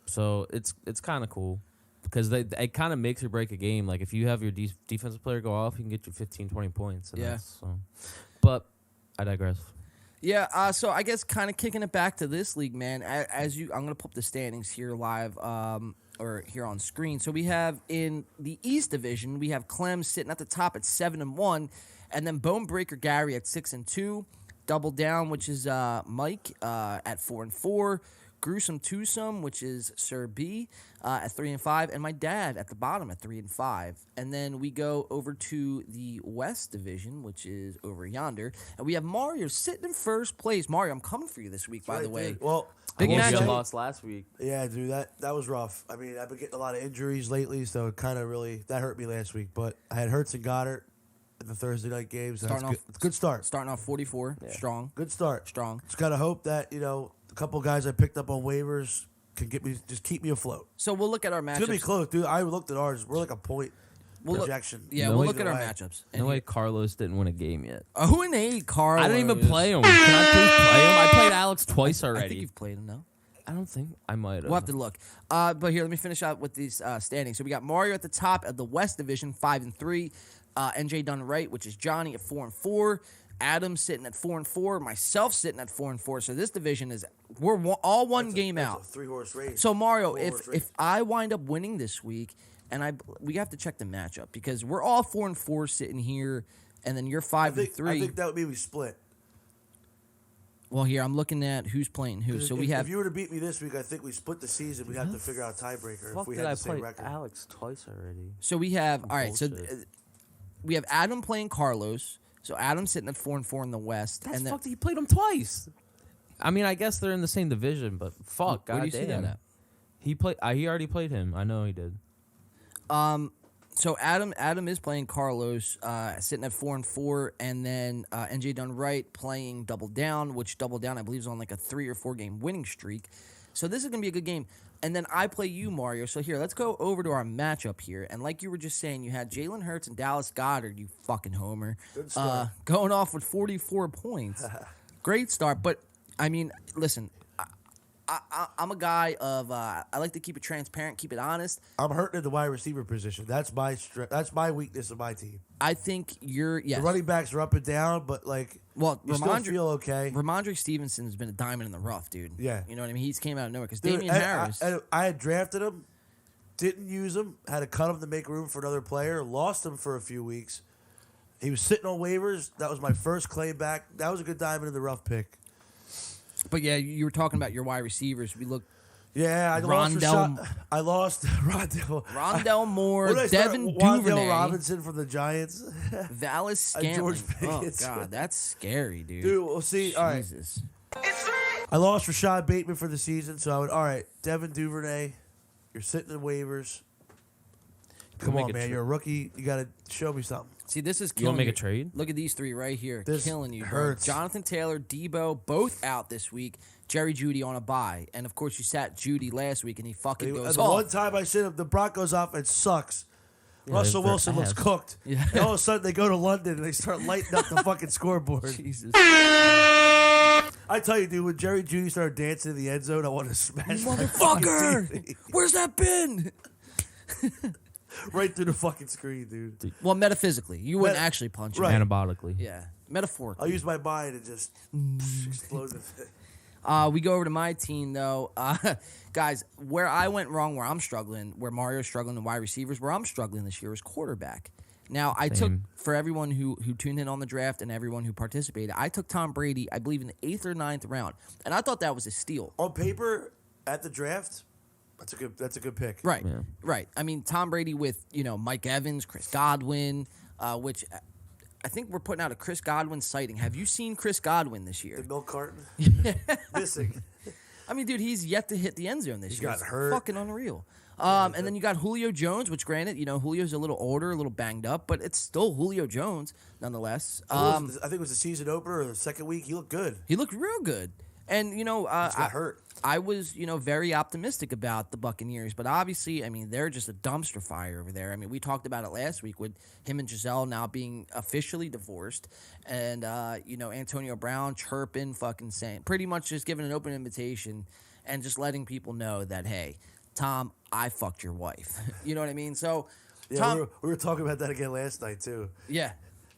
So it's kind of cool because it kind of makes or break a game. Like if you have your defensive player go off, he can get you 15, 20 points. And Yeah. But I digress. Yeah, so I guess kind of kicking it back to this league, man. I'm gonna put up the standings here live, or here on screen. So we have in the East Division, we have Clem sitting at the top at 7-1, and then Bonebreaker Gary at 6-2, Double Down, which is Mike at 4-4. Gruesome Twosome, which is Sir B, at 3-5, and my dad at the bottom at 3-5. And then we go over to the West Division, which is over yonder, and we have Mario sitting in first place. Mario, I'm coming for you this week, by the way. Dude. Well, Big I will matchup. say- lost last week. Yeah, dude, that was rough. I mean, I've been getting a lot of injuries lately, so it kind of really that hurt me last week. But I had Hurts and Goddard in the Thursday night games. So Starting good. off- It's a good start. Starting off 44, strong. Good start. Strong. Just gotta hope that a couple guys I picked up on waivers can just keep me afloat. So we'll look at our It's gonna be matchups. close, dude. I looked at ours. We're like a point projection. Yeah, No we'll way look at our away. matchups. No way Carlos didn't win a game yet. Who in A, Carlos? I didn't even play him. Can I please play him? I played Alex twice I already. think you've played him, no? I don't think I might have. We'll have to look. But here, let me finish out with these standings. So we got Mario at the top of the West Division, 5-3. NJ Dunn right, which is Johnny at 4-4. Adam sitting at 4-4. Myself sitting at 4-4. So this division is all one game That's out. a 3-horse race. So Mario, Four-horse race. if I wind up winning this week, and we have to check the matchup because we're all 4-4 sitting here, and then you're 5-3. I think that would be we split. Well, here I'm looking at who's playing who. So we have. If you were to beat me this week, I think we split the season. We'd have to figure out a tiebreaker if we had the same record. Alex twice already? So we have. All right. So Bullshit. we have Adam playing Carlos. So Adam's sitting at 4-4 in the West, That's and then fucked. He played him twice. I mean, I guess they're in the same division, but fuck, where do you see goddamn. that at? He played. He already played him. I know he did. So Adam is playing Carlos, sitting at 4-4, and then NJ Dunn Right playing Double Down, which Double Down I believe is on like a 3 or 4 game winning streak. So this is gonna be a good game. And then I play you, Mario. So here, let's go over to our matchup here. And like you were just saying, you had Jalen Hurts and Dallas Goedert, you fucking homer, Good start. going off with 44 points. Great start, but I mean, listen. I'm a guy of I like to keep it transparent, keep it honest. I'm hurting at the wide receiver position. That's my weakness of my team. I think you're The running backs are up and down, but like you still feel okay. Ramondre Stevenson's been a diamond in the rough, dude. Yeah. You know what I mean? He's came out of nowhere because Dude, Damian Harris. I had drafted him, didn't use him, had to cut him to make room for another player, lost him for a few weeks. He was sitting on waivers. That was my first claim back. That was a good diamond in the rough pick. But yeah, you were talking about your wide receivers. We look Yeah, I lost Rondell. Rondell Moore, What did I start? Devin Wan'Dale Duvernay, Robinson from the Giants. Vallis George Scantling. Oh Pickens. God, that's scary, dude. Dude, we'll see. All right. Jesus. I lost Rashad Bateman for the season, so I went, all right, Devin Duvernay, you're sitting in waivers. Come make on, a man. You're a rookie. You got to show me something. See, this is You killing want to make you. a trade? Look at these three right here, This killing you, bro. hurts. Jonathan Taylor, Debo, both out this week. Jerry Jeudy on a bye, and of course you sat Jeudy last week, and he fucking goes The off. one time I sit up, the Broncos off, it sucks. Russell they're Wilson looks ass. cooked. Yeah. And all of a sudden, they go to London and they start lighting up the fucking scoreboard. Jesus. I tell you, dude, when Jerry Jeudy started dancing in the end zone, I want to smash my fucking Motherfucker! TV. Where's that been? right through the fucking screen, dude. Well, metaphysically, you wouldn't Meta- actually punch him. Right. Anabolically. Yeah, metaphorically. I'll use my mind and just explode the thing. We go over to my team, though. Guys, where I went wrong, where I'm struggling, where Mario's struggling in wide receivers, where I'm struggling this year is quarterback. Now, I took, Same. for everyone who tuned in on the draft and everyone who participated, I took Tom Brady, I believe, in the 8th or 9th round. And I thought that was a steal. On paper, at the draft, that's a good pick. Right, Yeah. right. I mean, Tom Brady with, Mike Evans, Chris Godwin, which I think we're putting out a Chris Godwin sighting. Have you seen Chris Godwin this The year? milk carton missing. I mean, dude, he's yet to hit the end zone this He's year. got It's hurt. fucking unreal. And then you got Julio Jones, which granted, Julio's a little older, a little banged up, but it's still Julio Jones nonetheless. I think it was the season opener or the second week. He looked good. He looked real good. And, He just got hurt. I was, very optimistic about the Buccaneers, but obviously, I mean, they're just a dumpster fire over there. I mean, we talked about it last week with him and Giselle now being officially divorced, and Antonio Brown chirping, fucking saying, pretty much just giving an open invitation and just letting people know that, hey, Tom, I fucked your wife. You know what I mean? So, Yeah, Tom, we were talking about that again last night too. yeah.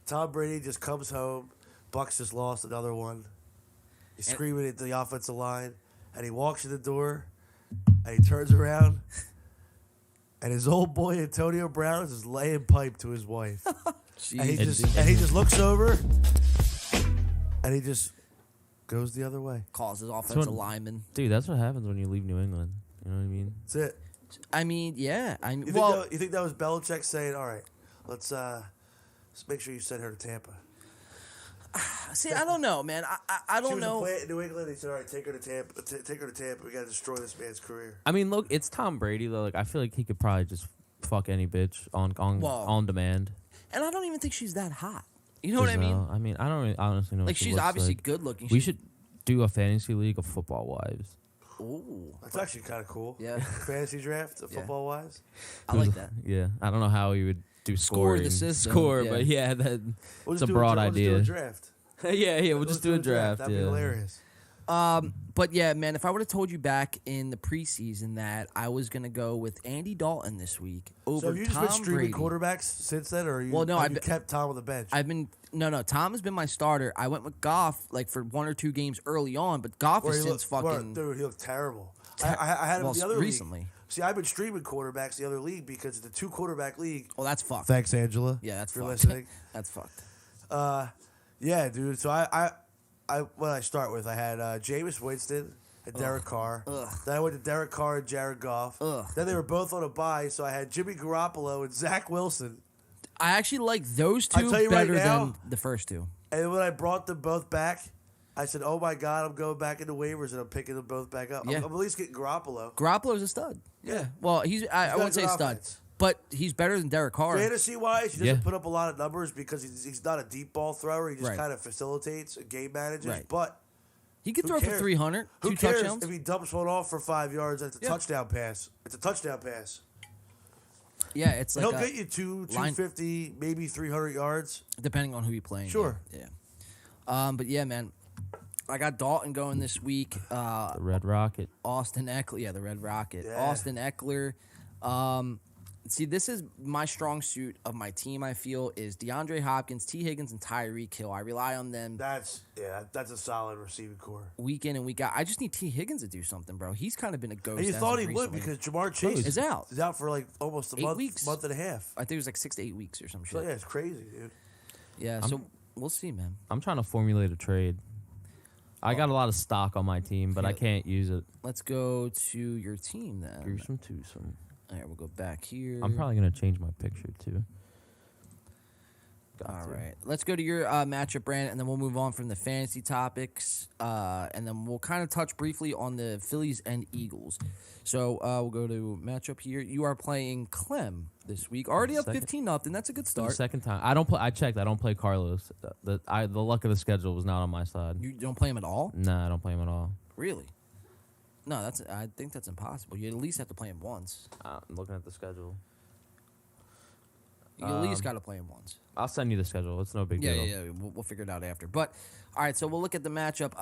Tom Brady just comes home. Bucks just lost another one. He's screaming at the offensive line, and he walks in the door, and he turns around, and his old boy Antonio Brown is just laying pipe to his wife, and he just looks over, and he just goes the other way. Calls his offensive what- lineman. Dude, that's what happens when you leave New England. You know what I mean? That's it. I mean, yeah. I mean, You well, think that was Belichick saying, "All right, let's make sure you send her to Tampa." see, I don't know, man. I She don't was know. a play in New England. He said, "All right, take her to Tampa. Take her to Tampa. We got to destroy this man's career." I mean, look, it's Tom Brady though. Like, I feel like he could probably just fuck any bitch on Well, on demand. And I don't even think she's that hot. You know what I mean? I don't really honestly know. Like, what she she's looks obviously like. good looking. We should do a fantasy league of football wives. Ooh. That's actually kind of cool. Yeah. Fantasy draft, football wise. I like that. Yeah, I don't know how he would do Score the scoring. system, Score, yeah. but yeah, that We'll it's just a do broad we'll idea. Just do a draft. yeah, we'll just do a draft. That'd be Yeah. hilarious. But yeah, man, if I would have told you back in the preseason that I was gonna go with Andy Dalton this week over So have you just Tom been streaming Brady, quarterbacks since then, or Well, no, have I've you been- kept Tom on the bench? no. Tom has been my starter. I went with Goff like for 1 or 2 games early on, but Goff Or has he since looked- fucking dude, he looked terrible. I had him well, in the other recently. league. See, I've been streaming quarterbacks in the other league because it's a 2 quarterback league. Well, that's fucked. Thanks, Angela. Yeah, that's for fucked. listening. That's fucked. Yeah, dude. So I what did I start with? I had Jameis Winston and Derek Carr. Ugh. Then I went to Derek Carr and Jared Goff. Ugh. Then they were both on a bye, so I had Jimmy Garoppolo and Zach Wilson. I actually like those I two tell you right better now- than the first two. And when I brought them both back, I said, "Oh my God, I'm going back into waivers and I'm picking them both back up. Yeah. I'm at least getting Garoppolo." Garoppolo's a stud. Yeah. Well, I got wouldn't say good stud, offense. but he's better than Derek Carr. Fantasy wise, he doesn't Yeah. put up a lot of numbers because he's not a deep ball thrower. He just Right. kind of facilitates and game manages. Right. But He could who throw for cares? 300, who 2 cares touchdowns. if he dumps one off for 5 yards? That's a Yeah. touchdown pass. It's a touchdown pass. Yeah, it's like He'll a- get you 250, maybe 300 yards. depending on who you're playing. Sure. Yeah. But yeah, man, I got Dalton going this week. The Red Rocket. Austin Eckler, yeah, the Red Rocket. Yeah. Austin Eckler. See, this is my strong suit of my team. I feel is DeAndre Hopkins, T. Higgins, and Tyreek Hill. I rely on them That's a solid receiving core. week in and week out. I just need T. Higgins to do something, bro. He's kind of been a ghost. And you as thought of he would recently. because Jamar Chase Is out. He's out for like almost a 8 weeks. month and a half. I think it was like 6 to 8 weeks or some shit. So yeah, it's crazy, dude. Yeah, so we'll see, man. I'm trying to formulate a trade. I got a lot of stock on my team, but I can't use it. Let's go to your team then. Gruesome twosome. All right, we'll go back here. I'm probably gonna change my picture too. All right, let's go to your matchup, Brandon, and then we'll move on from the fantasy topics, and then we'll kind of touch briefly on the Phillies and Eagles. So we'll go to matchup here. You are playing Clem this week, already up Second. 15-0. That's a good The start. second time, I don't play. I checked. I don't play Carlos. The luck of the schedule was not on my side. You don't play him at all, Nah, I don't play him at all. really? No, I think that's impossible. You at least have to play him once. I'm looking at the schedule. You at least got to play him once. I'll send you the schedule. It's no big Yeah, deal. yeah, yeah. We'll figure it out after. But all right, so we'll look at the matchup.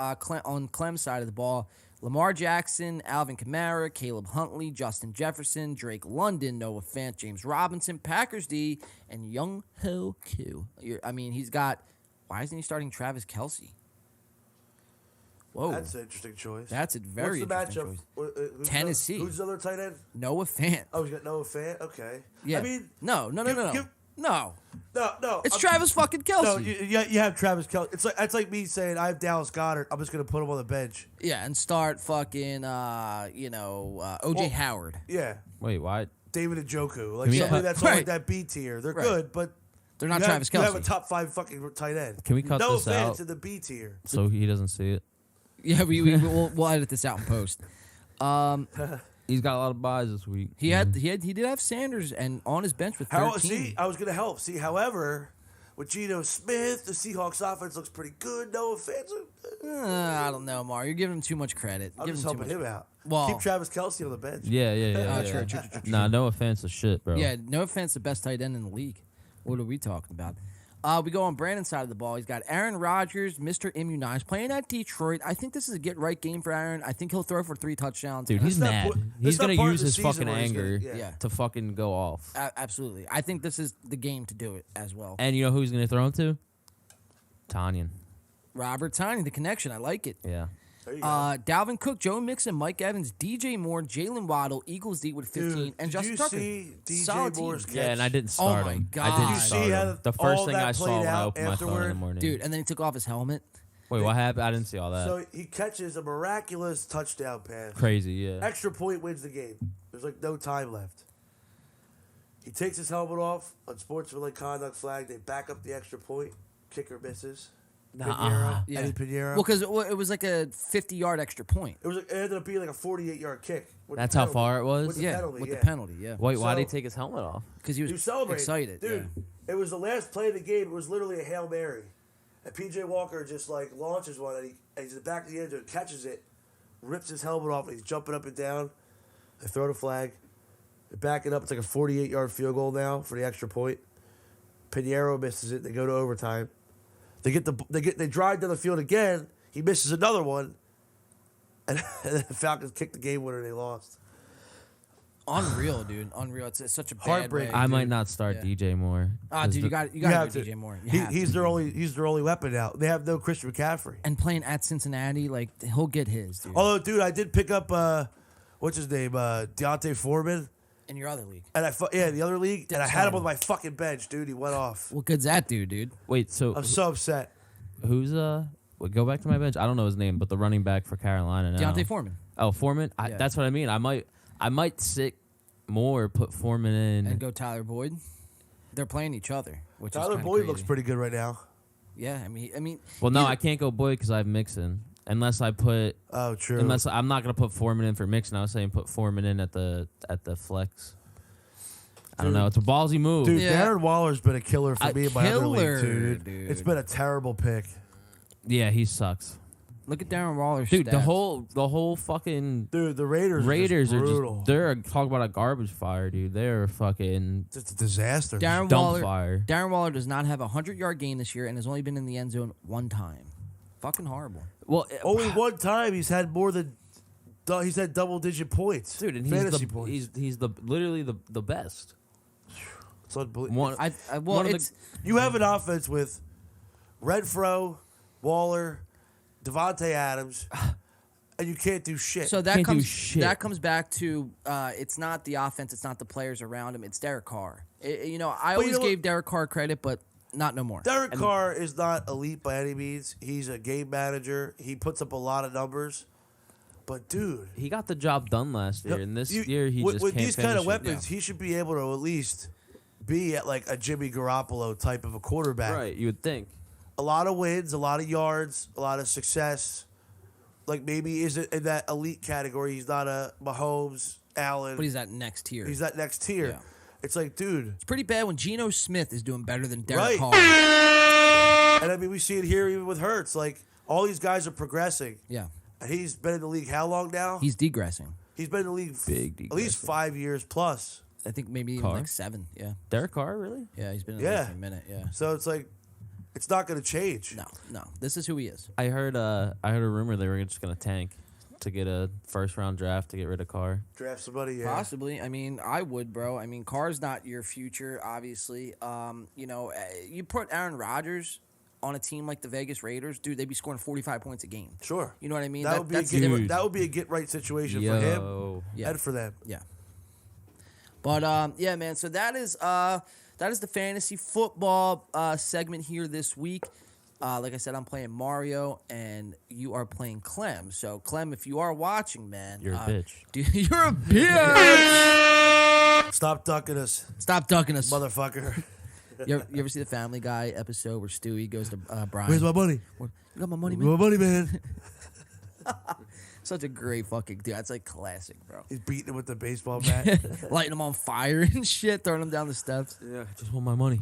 On Clem's side of the ball, Lamar Jackson, Alvin Kamara, Caleb Huntley, Justin Jefferson, Drake London, Noah Fant, James Robinson, Packers D, and Young Ho Q. He's got. Why isn't he starting Travis Kelce? Whoa, That's an interesting choice. that's a very What's the interesting matchup? choice. Who's Tennessee. Who's the other tight end? Noah Fant. Oh, he's got Noah Fant. Okay. Yeah. I mean, no. No. no. It's Travis fucking Kelce. No, you have Travis Kelce. It's like me saying I have Dallas Goddard. I'm just gonna put him on the bench. Yeah, and start fucking OJ Howard. Yeah, Wait, why? David Njoku, like Can we somebody cut- that's on like Right. that B tier. They're Right. good, but They're not you have, Travis You have a Kelce. top 5 fucking tight end. Can we cut no this offense out to the B tier. so he doesn't see it? Yeah, we'll edit this out in post. He's got a lot of buys this week. He did have Sanders and on his bench with 13. See, I was gonna help. See, however, with Geno Smith, the Seahawks offense looks pretty good. No offense. I don't know, Mar. You're giving him too much credit. I'm Give just him too helping much him out. Well- Keep Travis Kelce on the bench. Yeah. True. Nah, no offense to shit, bro. Yeah, no offense, the best tight end in the league. What are we talking about? We go on Brandon's side of the ball. He's got Aaron Rodgers, Mr. Immunized, playing at Detroit. I think this is a get-right game for Aaron. I think he'll throw for 3 touchdowns. Dude, he's That's not mad. part- He's that's not gonna part of use the his season fucking where he's anger gonna- Yeah. to fucking go off. Absolutely. I think this is the game to do it as well. And you know who he's gonna throw him to? Tanyan. Robert Tiny, the connection. I like it. Yeah. There you go. Dalvin Cook, Joe Mixon, Mike Evans, DJ Moore, Jalen Waddle, Eagles D with 15, Dude, and did Justin you Tucker. see DJ Solid team. Moore's catch? Yeah, and I didn't start my him. God. I didn't Did you start see him. how The all first thing that I saw played when I out opened my phone in the afterward? morning. Dude, and then he took off his helmet. Wait, what happened? I didn't see all that. So he catches a miraculous touchdown pass. Crazy, yeah. Extra point wins the game. There's like no time left. He takes his helmet off on sportsmanlike conduct flag. They back up the extra point. Kicker misses. Pinheiro, Yeah. Eddie Pinheiro. Well, because it was like a 50-yard extra point. it ended up being like a 48-yard kick. with the That's how penalty. far it was? With the Yeah, penalty, with yeah. the penalty, yeah. Wait, why did he So- take his helmet off? Because he He was was celebrating. excited. Dude, Yeah. it was the last play of the game. It was literally a Hail Mary. And P.J. Walker just like launches one, and he's in the back of the end zone, catches it rips his helmet off. He's jumping up and down. They throw the flag. They back it up. It's like a 48-yard field goal now for the extra point. Pinheiro misses it. They go to overtime. They drive down the field again. He misses another one, and the Falcons kick the game winner. And they lost. Unreal, dude. Unreal. It's such a bad Heartbreaking. way. I might not start DJ Moore. Ah, dude, you got to have go to. DJ Moore. He's their only weapon now. They have no Christian McCaffrey. And playing at Cincinnati, like he'll get his, dude. Although, dude, I did pick up what's his name, Deontay Foreman, In your other league. and the other league, and I had him on my fucking bench, dude. He went off. What good's that dude? Wait, so I'm so upset. who's go back to my bench. I don't know his name, but the running back for Carolina now. Deontay Foreman. Oh, Foreman. Yeah. That's what I mean. I might sit Moore, put Foreman in. And go Tyler Boyd. They're playing each other, which is Tyler kinda Boyd crazy. looks pretty good right now. Yeah, I mean. Well, no, either- I can't go Boyd because I have Mixon. Unless I put. Oh, true. Unless I'm not gonna put Foreman in for Mixon. I was saying put Foreman in at the flex. I don't know. It's a ballsy move. Dude, Yeah. Darren Waller's been a killer for A me in my other league killer, too, dude. dude. It's been a terrible pick. Yeah, he sucks. Look at Darren Waller's Dude, stats. the whole fucking Dude, the Raiders are brutal. just they're talking about a garbage fire, dude. They're fucking It's a disaster. Darren dump Waller. fire. Darren Waller does not have a 100-yard game this year and has only been in the end zone one time. Fucking horrible. Well, Only one time he's had more than he's had double-digit points. dude, and fantasy points. he's literally the best. It's unbelievable. One, Well, one of it's You have an offense with Renfro, Waller, Devontae Adams, and you can't do shit. so that Can't do comes shit. that comes back to it's not the offense, it's not the players around him, it's Derek Carr. I always know what? gave Derek Carr credit, but not no more. Derek Carr is not elite by any means. He's a game manager. He puts up a lot of numbers. But, dude, he got the job done last year, and this year he with, just with can't these kind of finish it. weapons, he should be able to at least be at like a Jimmy Garoppolo type of a quarterback. Right, you would think. A lot of wins, a lot of yards, a lot of success. Like maybe is it in that elite category? He's not a Mahomes, Allen. But he's that next tier. He's that next tier. Yeah. It's like, dude. It's pretty bad when Geno Smith is doing better than Derek Right. Carr. And I mean, we see it here even with Hurts. Like all these guys are progressing. Yeah. And he's been in the league how long now? He's degressing. He's been in the league Big at least 5 years plus. I think maybe even Carr? like 7. Yeah. Derek Carr, really? Yeah, he's been in the Yeah. league for a minute. Yeah. So it's like, it's not going to change. No. This is who he is. I heard a rumor they were just gonna tank to get a first-round draft to get rid of Carr. Draft somebody, yeah. Possibly. I mean, I would, bro. I mean, Carr's not your future, obviously. You put Aaron Rodgers on a team like the Vegas Raiders, dude, they'd be scoring 45 points a game. Sure. You know what I mean? That would be a that's get, different. that would be a get right situation for him Yeah. and for them. Yeah. But yeah, man. So that is the fantasy football segment here this week. Like I said, I'm playing Mario, and you are playing Clem. So Clem, if you are watching, man, You're a bitch. Dude, you're a bitch. Stop ducking us, Stop ducking us, motherfucker. You ever see the Family Guy episode where Stewie goes to Brian? Where's my money? You got my money, Where's man? my money, man? Such a great fucking dude. That's like classic, bro. He's beating him with the baseball bat. Lighting him on fire and shit, throwing him down the steps. Yeah, just want my money.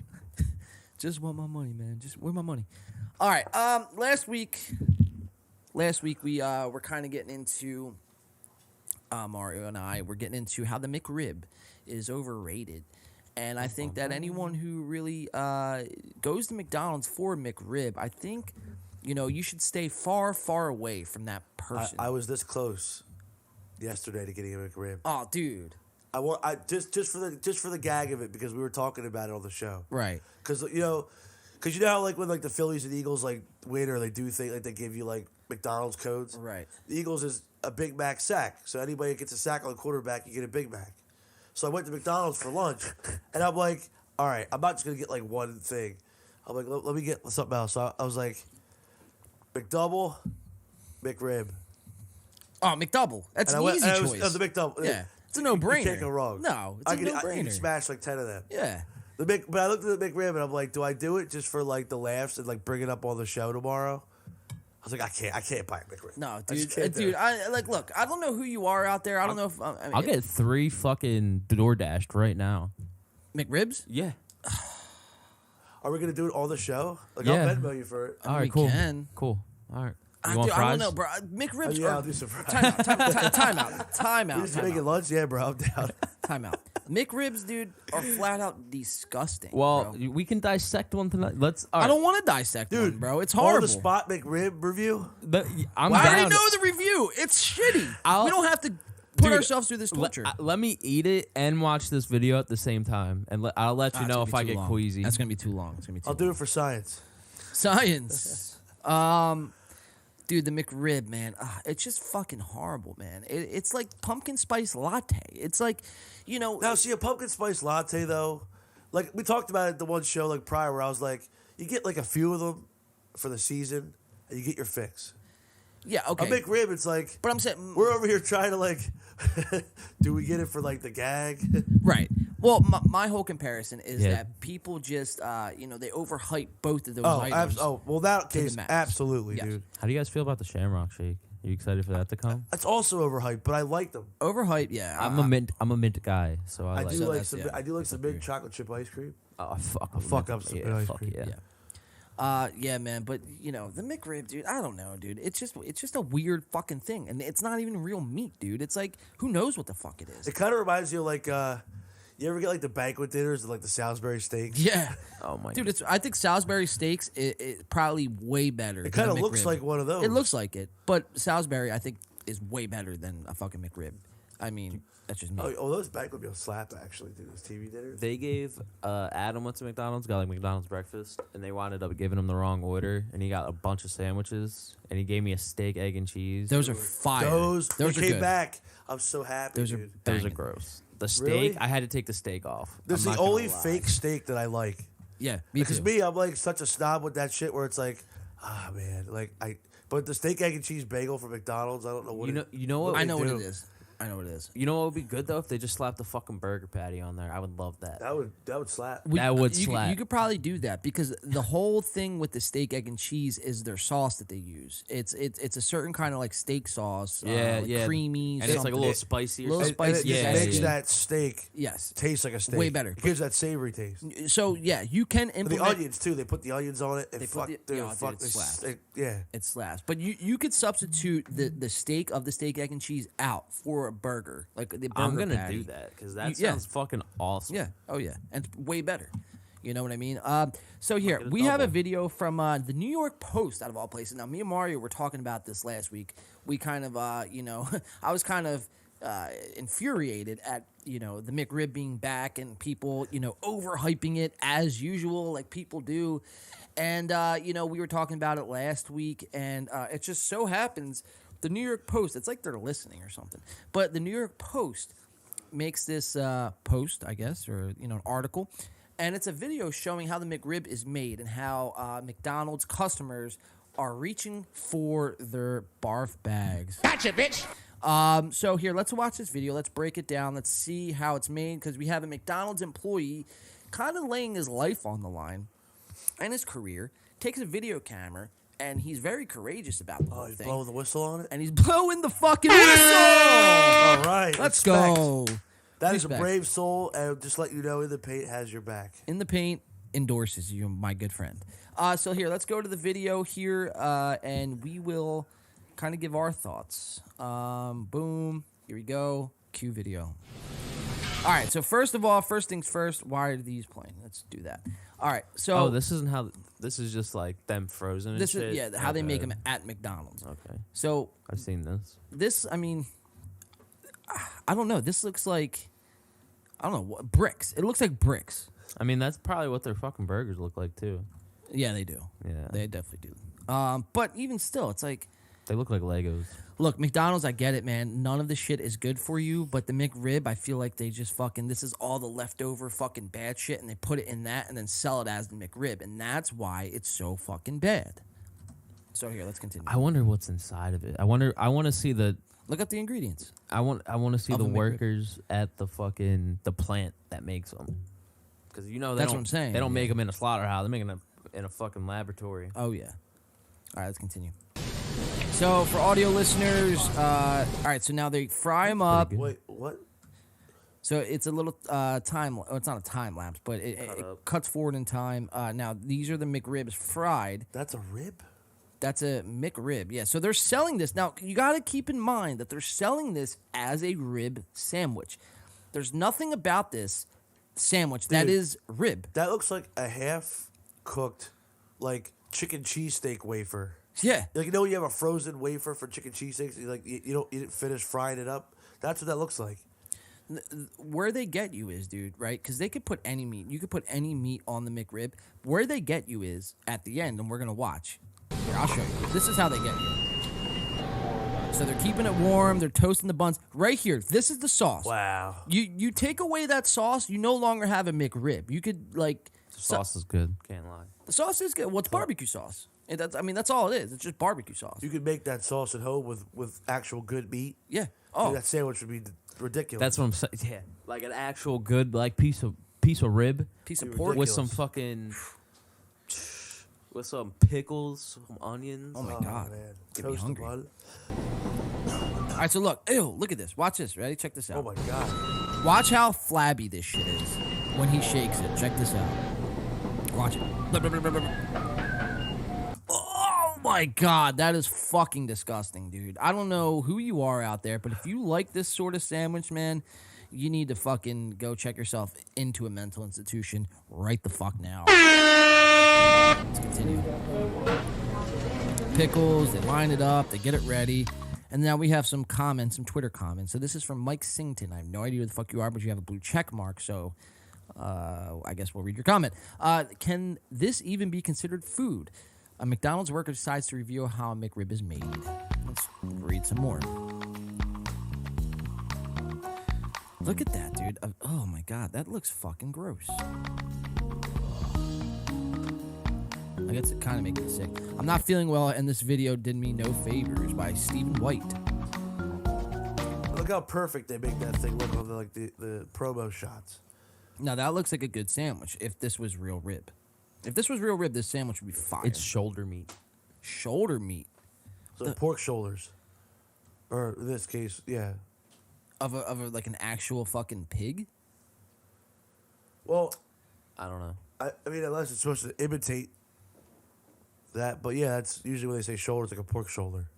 Just want my money, man. Just where my money. All right. Last week we were kind of getting into Mario and I were getting into how the McRib is overrated, and I think that anyone who really goes to McDonald's for McRib, I think you should stay far, far away from that person. I was this close yesterday to getting a McRib. Oh, dude. I just for the gag of it because we were talking about it on the show. Right. Because you know how like when like the Phillies and Eagles like win or they do things like they give you like McDonald's codes. Right. The Eagles is a Big Mac sack, so anybody that gets a sack on the quarterback, you get a Big Mac. So I went to McDonald's for lunch, and I'm like, all right, I'm not just gonna get like one thing. I'm like, let me get something else. So I was like, McDouble, McRib. Oh, McDouble. That's And an easy it choice. was the McDouble. Yeah. It's a no-brainer. You can't go wrong. No, it's a I can no-brainer. smash like 10 of them. Yeah. But I looked at the McRib and I'm like, do I do it just for like the laughs and like bring it up on the show tomorrow? I was like, I can't buy a McRib. No, I just dude. can't do Dude, it. look, I don't know who you are out there. I don't know if I'll get 3 fucking DoorDashed right now. McRibs. Yeah. Are we gonna do it on the show? Like Yeah. I'll Venmo you for it. All right, we cool. can. Cool. All right. You want Dude, I fries? don't know, bro. McRibs Yeah, are... I'll do some fries. Time You just out. making lunch? Yeah, bro. I'm down. Time out. McRibs, dude, are flat out disgusting. Well, bro. we can dissect one tonight. Let's. I don't want to dissect one, Dude, bro. It's On horrible. the spot McRib review. I'm I down. already know the review. It's shitty. I'll- We don't have to put Dude, ourselves through this torture. Let me eat it and watch this video at the same time, and I'll let you It's know gonna if be I too get long. queasy. That's gonna be too long. It's gonna be too I'll do it for science. Science. Dude, the McRib, man, it's just fucking horrible, man. It's like pumpkin spice latte. It's like, you know. Now, see, a pumpkin spice latte, though, like we talked about it at the one show like prior where I was like, you get like a few of them for the season and you get your fix. Yeah, okay. A McRib, it's like, But I'm saying, we're over here trying to like, do we get it for like the gag? right. Well, my whole comparison is Yeah. that people just, they overhype both of those Oh, items. well, that to the case, max. absolutely, Yes. dude. How do you guys feel about the Shamrock Shake? Are you excited for that to come? That's also overhyped, but I like them. Overhype, yeah. I'm a mint guy, so I I like. do so like that's- some. yeah. I do like some big chocolate chip ice cream. Oh, fuck. fuck up some yeah, ice fuck cream. yeah. Yeah, man, but the McRib, dude, I don't know, dude. It's just a weird fucking thing, and it's not even real meat, dude. It's like, who knows what the fuck it is? It kind of reminds you of like, you ever get like the banquet dinners of like the Salisbury steaks? Yeah, Oh my. dude. I think Salisbury steaks is probably way better. It kind of than a looks McRib. like one of those. It looks like it, but Salisbury, I think, is way better than a fucking McRib. I mean, that's just me. Those banquet meals slap actually, dude. Those TV dinners. They gave Adam went to McDonald's, got like McDonald's breakfast, and they wound up giving him the wrong order, and he got a bunch of sandwiches, and he gave me a steak, egg, and cheese. Those are fire. Those are came good. back. I'm so happy, Those are dude. Those are banging. gross. The steak, Really? I had to take the steak off. This is I'm the not gonna only lie. fake steak that I like. Yeah, me Because too. me, I'm like such a snob with that shit where it's like, man, but the steak, egg, and cheese bagel from McDonald's, I don't know what. You know what? I know what do. it is. I know what it is. You know what would be good though if they just slapped the fucking burger patty on there. I would love that. That would slap. That would you slap. You could probably do that because the whole thing with the steak, egg, and cheese is their sauce that they use. It's a certain kind of like steak sauce. Yeah, like yeah. creamy. and it's like a something. little spicy. Or Little something. And it spicy, just yeah, makes yeah. that steak Yes. taste like a steak. Way better. It gives that savory taste. So yeah, you can The implement. onions too. They put the onions on it. And They put fuck, the- dude, yeah, dude, fuck it this slaps. steak. Yeah. It slaps, but you could substitute the steak of the steak, egg, and cheese out for a burger, like the burger I'm gonna patty. do that because that Yeah. sounds fucking awesome. Yeah. Oh yeah, and it's way better. You know what I mean? So here get a we have a double. video from the New York Post, out of all places. Now, me and Mario were talking about this last week. We kind of, I was kind of infuriated at the McRib being back and people overhyping it as usual, like people do. And we were talking about it last week, and it just so happens the New York Post. It's like they're listening or something, but the New York Post makes this post, I guess, or an article, and it's a video showing how the McRib is made and how McDonald's customers are reaching for their barf bags. Gotcha, bitch. So here, let's watch this video. Let's break it down. Let's see how it's made because we have a McDonald's employee kind of laying his life on the line and his career. Takes a video camera and he's very courageous about the whole He's thing. blowing the whistle on it. And he's blowing the fucking whistle. All right. Let's respect. go. That is a Respect. brave soul, and just let you know, In the Paint has your back. In the Paint endorses you, my good friend. So here, let's go to the video here, and we will kind of give our thoughts. Boom. Here we go. Cue video. All right. So first of all, first things first. Why are these playing? Let's do that. All right. So Oh, this isn't how. This is just like them frozen. And this shit? is how they make Okay. them at McDonald's. Okay, So I've seen this. this, I mean, I don't know. This looks like I don't know what bricks. It looks like bricks. I mean, that's probably what their fucking burgers look like too. Yeah, they do. Yeah, They definitely do. But even still, it's like. they look like Legos. Look, McDonald's, I get it, man. None of the shit is good for you, but the McRib, I feel like they just fucking, this is all the leftover fucking bad shit, and they put it in that and then sell it as the McRib, and that's why it's so fucking bad. So here, let's continue. I wonder what's inside of it. I want to see the. Look up the ingredients. I want to see Of the a McRib. workers at the plant that makes them. Because they That's what don't- I'm saying, They don't yeah. make them in a slaughterhouse. They're making them in a fucking laboratory. Oh, yeah. All right, let's continue. So for audio listeners, all right, so now they fry them up. Wait, what? So it's a little time. Oh, it's not a time lapse, but it cuts forward in time. Now these are the McRibs fried. That's a rib? That's a McRib. Yeah, so they're selling this. Now, you got to keep in mind that they're selling this as a rib sandwich. There's nothing about this sandwich that is rib. That looks like a half-cooked, like, chicken cheesesteak wafer. Yeah. Like, you know when you have a frozen wafer for chicken cheesesteaks? You didn't finish frying it up? That's what that looks like. Where they get you is, dude, right? Because they could put any meat. You could put any meat on the McRib. Where they get you is at the end, and we're going to watch. Here, I'll show you. This is how they get you. So they're keeping it warm. They're toasting the buns. Right here, this is the sauce. Wow. You take away that sauce, you no longer have a McRib. You could, like... The sauce is good. Can't lie. The sauce is good. Well, it's barbecue sauce. That's all it is. It's just barbecue sauce. You could make that sauce at home with actual good meat. Yeah. Oh. Dude, that sandwich would be ridiculous. That's what I'm saying. Yeah, like an actual good like piece of rib, Piece of Ridiculous. pork. with some fucking with some pickles, some onions. Oh, my God. man. Get me Toast the hungry. bun. All right, so look. Ew, look at this. Watch this. Ready? Check this out. Oh, my God. Watch how flabby this shit is when he shakes it. Check this out. Watch it. Oh my God, that is fucking disgusting, dude. I don't know who you are out there, but if you like this sort of sandwich, man, you need to fucking go check yourself into a mental institution right the fuck now. Let's continue. Pickles, they line it up, they get it ready. And now we have some comments, some Twitter comments. So this is from Mike Sington. I have no idea who the fuck you are, but you have a blue check mark, so I guess we'll read your comment. Can this even be considered food? A McDonald's worker decides to reveal how a McRib is made. Let's read some more. Look at that, dude. Oh my God, that looks fucking gross. I guess it kind of makes me sick. I'm not feeling well, and this video did me no favors by Stephen White. Look how perfect they make that thing look on the promo shots. Now, that looks like a good sandwich if this was real rib. If this was real rib, this sandwich would be fire. It's shoulder meat. Shoulder meat. So pork shoulders. Or in this case, yeah. Of a like an actual fucking pig? Well, I don't know. I mean, unless it's supposed to imitate that. But yeah, that's usually when they say shoulder, it's like a pork shoulder.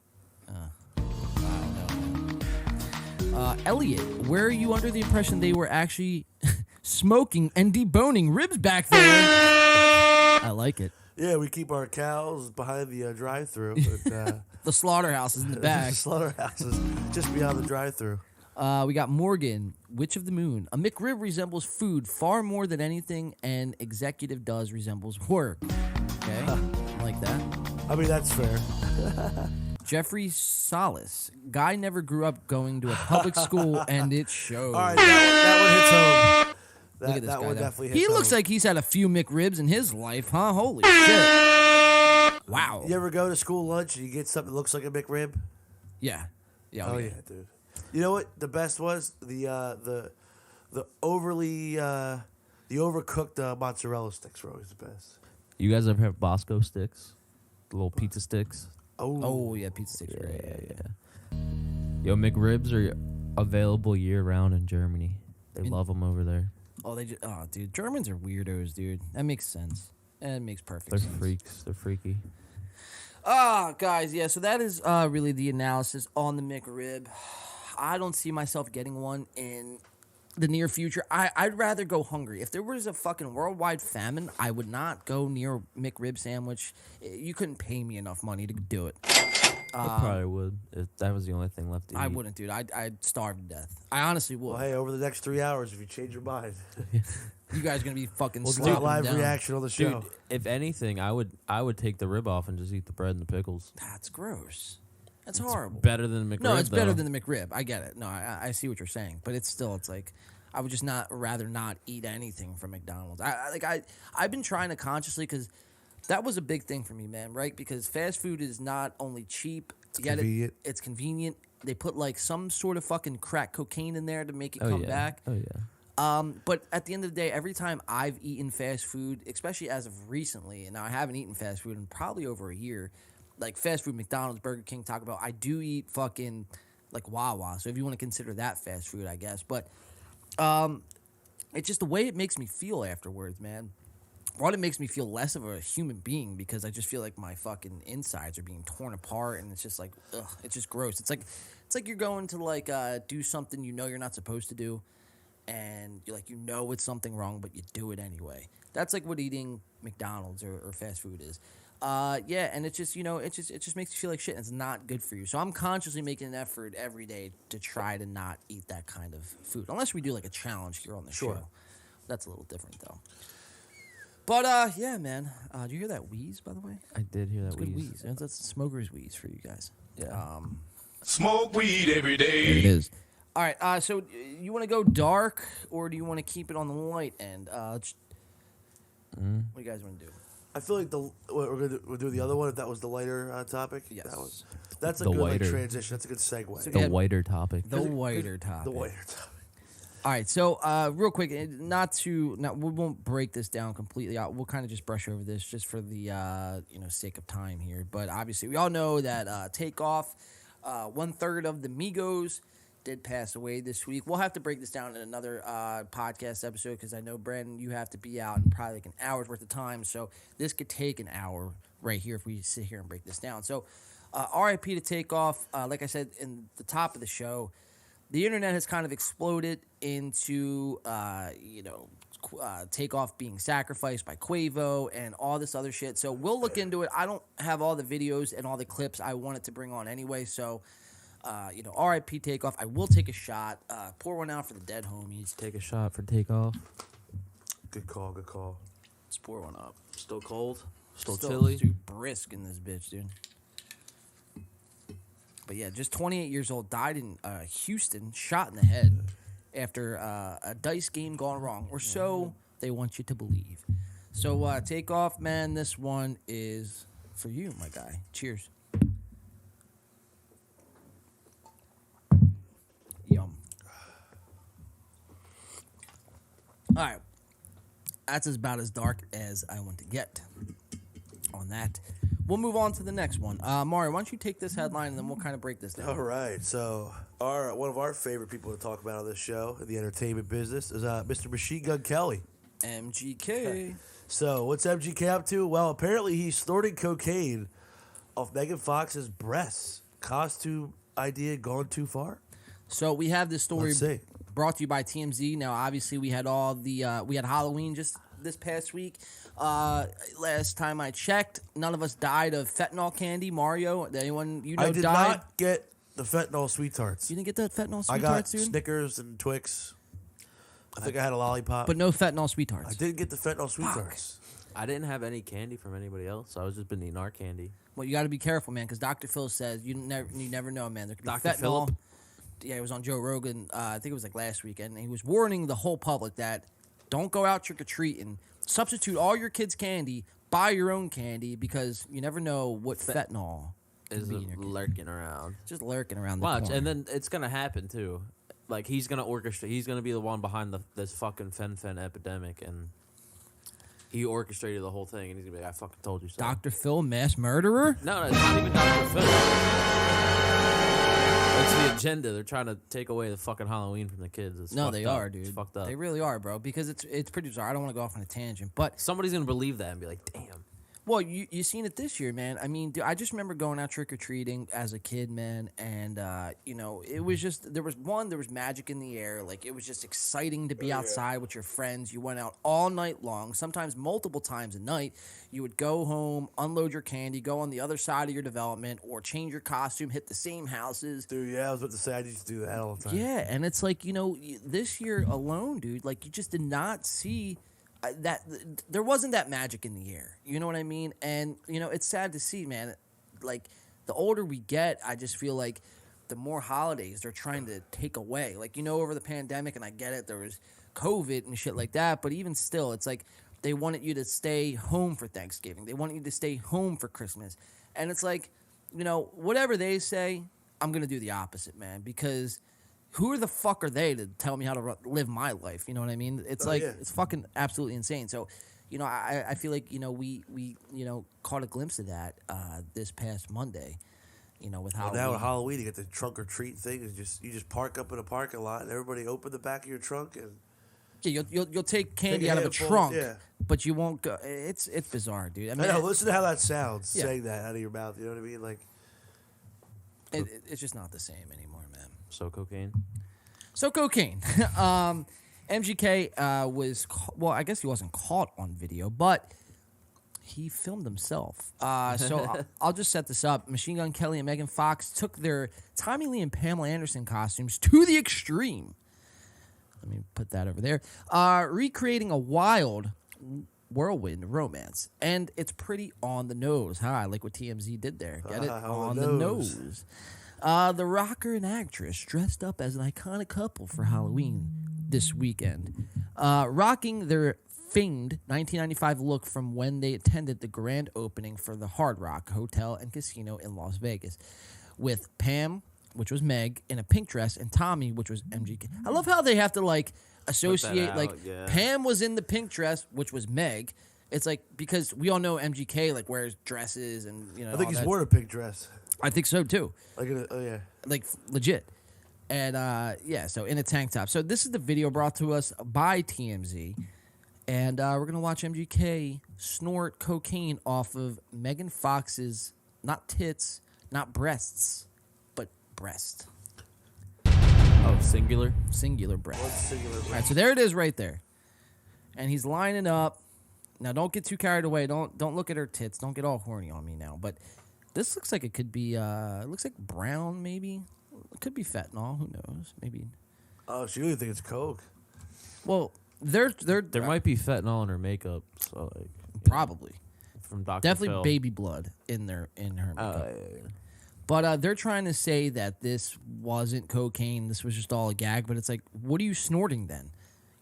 Elliot, where are you under the impression they were actually smoking and deboning ribs back there? I like it. Yeah, we keep our cows behind the drive-thru. But, The slaughterhouse is in the back. slaughterhouses just beyond the drive-thru. We got Morgan, Witch of the Moon. A McRib resembles food far more than anything an executive does resembles work. Okay, I like that. I mean, that's fair. Jeffrey Solace. Guy never grew up going to a public school, and it shows. All right, that one hits home. Look at this that guy. one though. definitely hits He looks home. like he's had a few McRibs in his life, huh? Holy shit. Wow. You ever go to school lunch and you get something that looks like a McRib? Yeah. Yeah. Oh yeah, dude. You know what the best was? The overly the overcooked mozzarella sticks were always the best. You guys ever have Bosco sticks? The little pizza sticks? Oh, yeah, pizza sticks. Yeah. Yo, McRibs are available year-round in Germany. They love them over there. Oh, dude, Germans are weirdos, dude. That makes sense. That makes perfect They're sense. freaks. They're freaky. Guys, yeah, so that is really the analysis on the McRib. I don't see myself getting one in the near future. I'd rather go hungry. If there was a fucking worldwide famine, I would not go near McRib sandwich. You couldn't pay me enough money to do it. I probably would if that was the only thing left to eat. I wouldn't, dude. I'd starve to death. I honestly would. Well, hey, over the next 3 hours, if you change your mind, You guys are gonna be fucking we'll do a slapping live them down. reaction on the show. Dude, if anything, I would take the rib off and just eat the bread and the pickles. That's gross. That's horrible. Better than McRib. No, it's better though. than the McRib. I get it. No, I see what you're saying, but it's like I would just rather not eat anything from McDonald's. I've been trying to consciously, because that was a big thing for me, man. Right? Because fast food is not only cheap, convenient. It's convenient. They put like some sort of fucking crack cocaine in there to make it come back. Oh yeah. But at the end of the day, every time I've eaten fast food, especially as of recently, and now I haven't eaten fast food in probably over a year, like fast food, McDonald's, Burger King, Taco Bell, I do eat fucking like Wawa. So if you want to consider that fast food, I guess. But it's just the way it makes me feel afterwards, man. one, it makes me feel less of a human being because I just feel like my fucking insides are being torn apart, and it's just like, ugh, it's just gross. It's like you're going to like do something you know you're not supposed to do, and you're like, you know it's something wrong, but you do it anyway. That's like what eating McDonald's or fast food is. Yeah, and it's just, you know, it just makes you feel like shit, and it's not good for you. So I'm consciously making an effort every day to try to not eat that kind of food, unless we do like a challenge here on the show. That's a little different though. But yeah, man. Do you hear that wheeze, by the way? I did hear that It's good wheeze. wheeze. That's smoker's wheeze for you guys. Yeah. Smoke weed every There day. it is. All right. So you want to go dark, or do you want to keep it on the light end? What do you guys want to do? I feel like we'll do the other one if that was the lighter topic. Yes. That's a The good like, whiter. transition. That's a good segue. So The Yeah. whiter topic. The whiter topic. The whiter topic. All right, so real quick, we won't break this down completely. We'll kind of just brush over this just for the sake of time here. But obviously, we all know that Takeoff, 1/3 of the Migos, did pass away this week. We'll have to break this down in another podcast episode because I know, Brandon, you have to be out in probably like an hour's worth of time. So this could take an hour right here if we sit here and break this down. So RIP to Takeoff. Like I said in the top of the show, the internet has kind of exploded into, Takeoff being sacrificed by Quavo and all this other shit. So we'll look into it. I don't have all the videos and all the clips I wanted to bring on anyway. So, RIP Takeoff. I will take a shot. Pour one out for the dead homies. Take a shot for Takeoff. Good call. Good call. Let's pour one up. Still cold. Still Still chilly. too brisk in this bitch, dude. But yeah, just 28 years old, died in Houston, shot in the head after a dice game gone wrong, or so they want you to believe. So Takeoff, man, this one is for you, my guy. Cheers. Yum. All right. That's about as dark as I want to get on that. We'll move on to the next one. Mario, why don't you take this headline and then we'll kind of break this down. All right. So one of our favorite people to talk about on this show in the entertainment business is Mr. Machine Gun Kelly. MGK. So what's MGK up to? Well, apparently he's snorting cocaine off Megan Fox's breasts. Costume idea gone too far? So we have this story Let's see. brought to you by TMZ. Now, obviously, we had all the we had Halloween just this past week. Last time I checked, none of us died of fentanyl candy. Mario, anyone you know I did died? not get the fentanyl sweet tarts. You didn't get the fentanyl I sweet got tarts, dude? Snickers and Twix. I think I had a lollipop. But no fentanyl sweet I tarts. didn't get the fentanyl sweet tarts. I didn't have any candy from anybody else, so I was just been eating our candy. Well, you got to be careful, man, because Dr. Phil says you never know, man. There could be Dr. fentanyl. Phillip? Yeah, it was on Joe Rogan. I think it was like last weekend. And he was warning the whole public that don't go out trick or treating. Substitute all your kids' candy. Buy your own candy because you never know what fentanyl Is could be in your candy. lurking around. Just lurking around the Watch, corner. and then it's gonna happen too. Like he's gonna orchestrate. He's gonna be the one behind this fucking fen epidemic, and he orchestrated the whole thing. And he's gonna be like, "I fucking told you so." Dr. Phil, mass murderer? No, it's not even Dr. Phil. It's the agenda. They're trying to take away the fucking Halloween from the kids. It's No, fucked they up. are, dude. It's fucked up. They really are, bro. Because it's pretty bizarre. I don't want to go off on a tangent, but Somebody's gonna believe that and be like, "Damn." well, you seen it this year, man. I mean, dude, I just remember going out trick or treating as a kid, man, and it was just there was magic in the air. Like it was just exciting to be outside with your friends. You went out all night long, sometimes multiple times a night. You would go home, unload your candy, go on the other side of your development, or change your costume, hit the same houses. Dude, yeah, I was about to say I used to do that all the time. Yeah, and it's like, this year alone, dude, like you just did not see that there wasn't that magic in the air. You know what I mean? And, it's sad to see, man. Like, the older we get, I just feel like the more holidays they're trying to take away. Like, over the pandemic, and I get it, there was COVID and shit like that, but even still, it's like they wanted you to stay home for Thanksgiving. They wanted you to stay home for Christmas. And it's like, whatever they say, I'm going to do the opposite, man, because who the fuck are they to tell me how to live my life? You know what I mean? It's it's fucking absolutely insane. So, I feel like, we caught a glimpse of that this past Monday, with Well, Halloween. now with Halloween, you get the trunk or treat thing. You just park up in a parking lot and everybody open the back of your trunk and Yeah, you'll take candy Take a out of a handful, trunk, yeah. but you won't go. It's bizarre, dude. I I mean, know. Listen to how that sounds, Yeah. saying that out of your mouth. You know what I mean? Like, it's just not the same anymore, man. So cocaine. So cocaine. MGK was well. I guess he wasn't caught on video, but he filmed himself. So I'll just set this up. Machine Gun Kelly and Megan Fox took their Tommy Lee and Pamela Anderson costumes to the extreme. Let me put that over there. Recreating a wild whirlwind romance, and it's pretty on the nose. Huh? I like what TMZ did there. Get it on the nose. The rocker and actress dressed up as an iconic couple for Halloween this weekend, rocking their famed 1995 look from when they attended the grand opening for the Hard Rock Hotel and Casino in Las Vegas, with Pam, which was Meg, in a pink dress, and Tommy, which was MGK. I love how they have to like associate out, like yeah. Pam was in the pink dress, which was Meg. It's like because we all know MGK like wears dresses and I all think he's that. worn a pink dress. I think so too. Like, oh yeah. Like legit. And yeah, so in a tank top. So this is the video brought to us by TMZ. And we're going to watch MGK snort cocaine off of Megan Fox's, not tits, not breasts, but breast. Oh, singular. Singular breast. What's singular? All right, so there it is right there. And he's lining up. Now, don't get too carried away. Don't look at her tits. Don't get all horny on me now. It looks like it could be, it looks like brown maybe. It could be fentanyl. Who knows? Maybe. Oh, she really thinks it's coke. Well, There might be fentanyl in her makeup. So like probably. from Dr. Definitely Phil. baby blood in her makeup. Yeah. But they're trying to say that this wasn't cocaine. This was just all a gag. But it's like, what are you snorting then?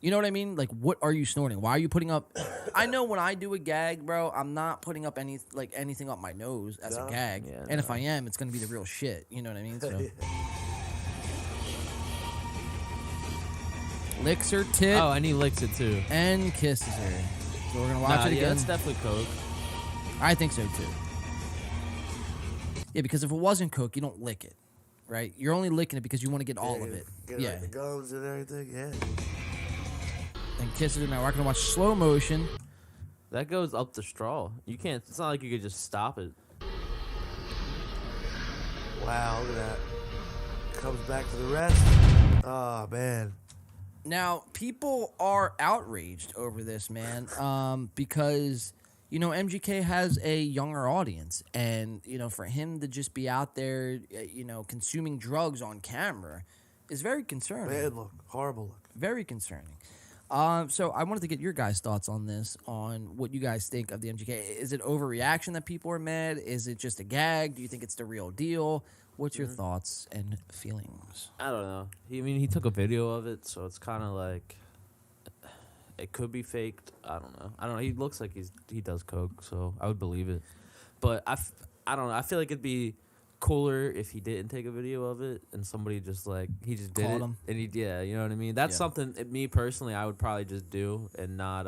You know what I mean? Like, what are you snorting? Why are you putting up? I know when I do a gag, bro, I'm not putting up anything up my nose as a gag. Yeah, and if I am, it's gonna be the real shit. You know what I mean? So. Licks her tit Oh, and he licks it too. and kisses her. So we're gonna watch it Yeah, again. that's definitely coke. I think so too. Yeah, because if it wasn't coke, you don't lick it, right? You're only licking it because you want to get all of it. Get Yeah, like the gums and everything. Yeah. and kisses it. Now we're gonna watch slow motion. That goes up the straw. You can't. It's not like you could just stop it. Wow, look at that. Comes back to the rest. Oh man. Now people are outraged over this, man, because MGK has a younger audience, and for him to just be out there, consuming drugs on camera, is very concerning. Bad look. Horrible look. Very concerning. So I wanted to get your guys' thoughts on this, on what you guys think of the MGK. Is it overreaction that people are mad? Is it just a gag? Do you think it's the real deal? What's your thoughts and feelings? I don't know. He took a video of it, so it's kind of like it could be faked. I don't know. He looks like he does coke, so I would believe it. But I don't know. I feel like it'd be cooler if he didn't take a video of it and somebody just he just did Called it him. and you know what I mean. That's something me personally I would probably just do and not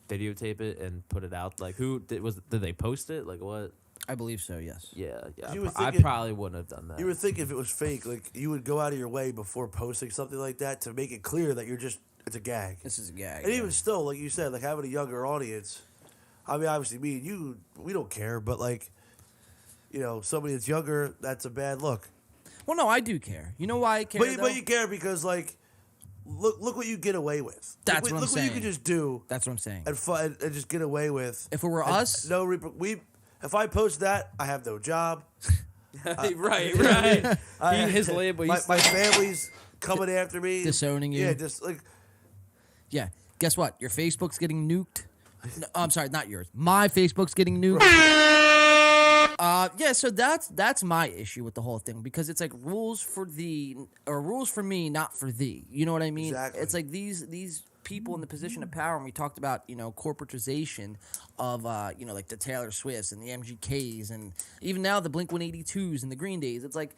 videotape it and put it out. Like did they post it? Like what? I believe so, yes. Yeah. You would I think probably wouldn't have done that. You would think if it was fake, like you would go out of your way before posting something like that to make it clear that it's a gag. This is a gag. And even still, like you said, like having a younger audience. I mean, obviously, me and you, we don't care, but somebody that's younger, that's a bad look. Well, no, I do care. You know why I care? But you care because look what you get away with. That's look what I'm what saying. you can just do. That's what I'm saying. And just get away with. If it were And us, if I post that, I have no job. right. His label. My family's coming after me, disowning you. Yeah, just like Yeah. Guess what? Your Facebook's getting nuked. No, I'm sorry, not yours. My Facebook's getting nuked. Yeah, so that's my issue with the whole thing, because it's like rules for me, not for thee. You know what I mean? Exactly. It's like these people in the position of power, and we talked about corporatization of like the Taylor Swifts and the MGKs, and even now the Blink-182s and the Green Days. It's like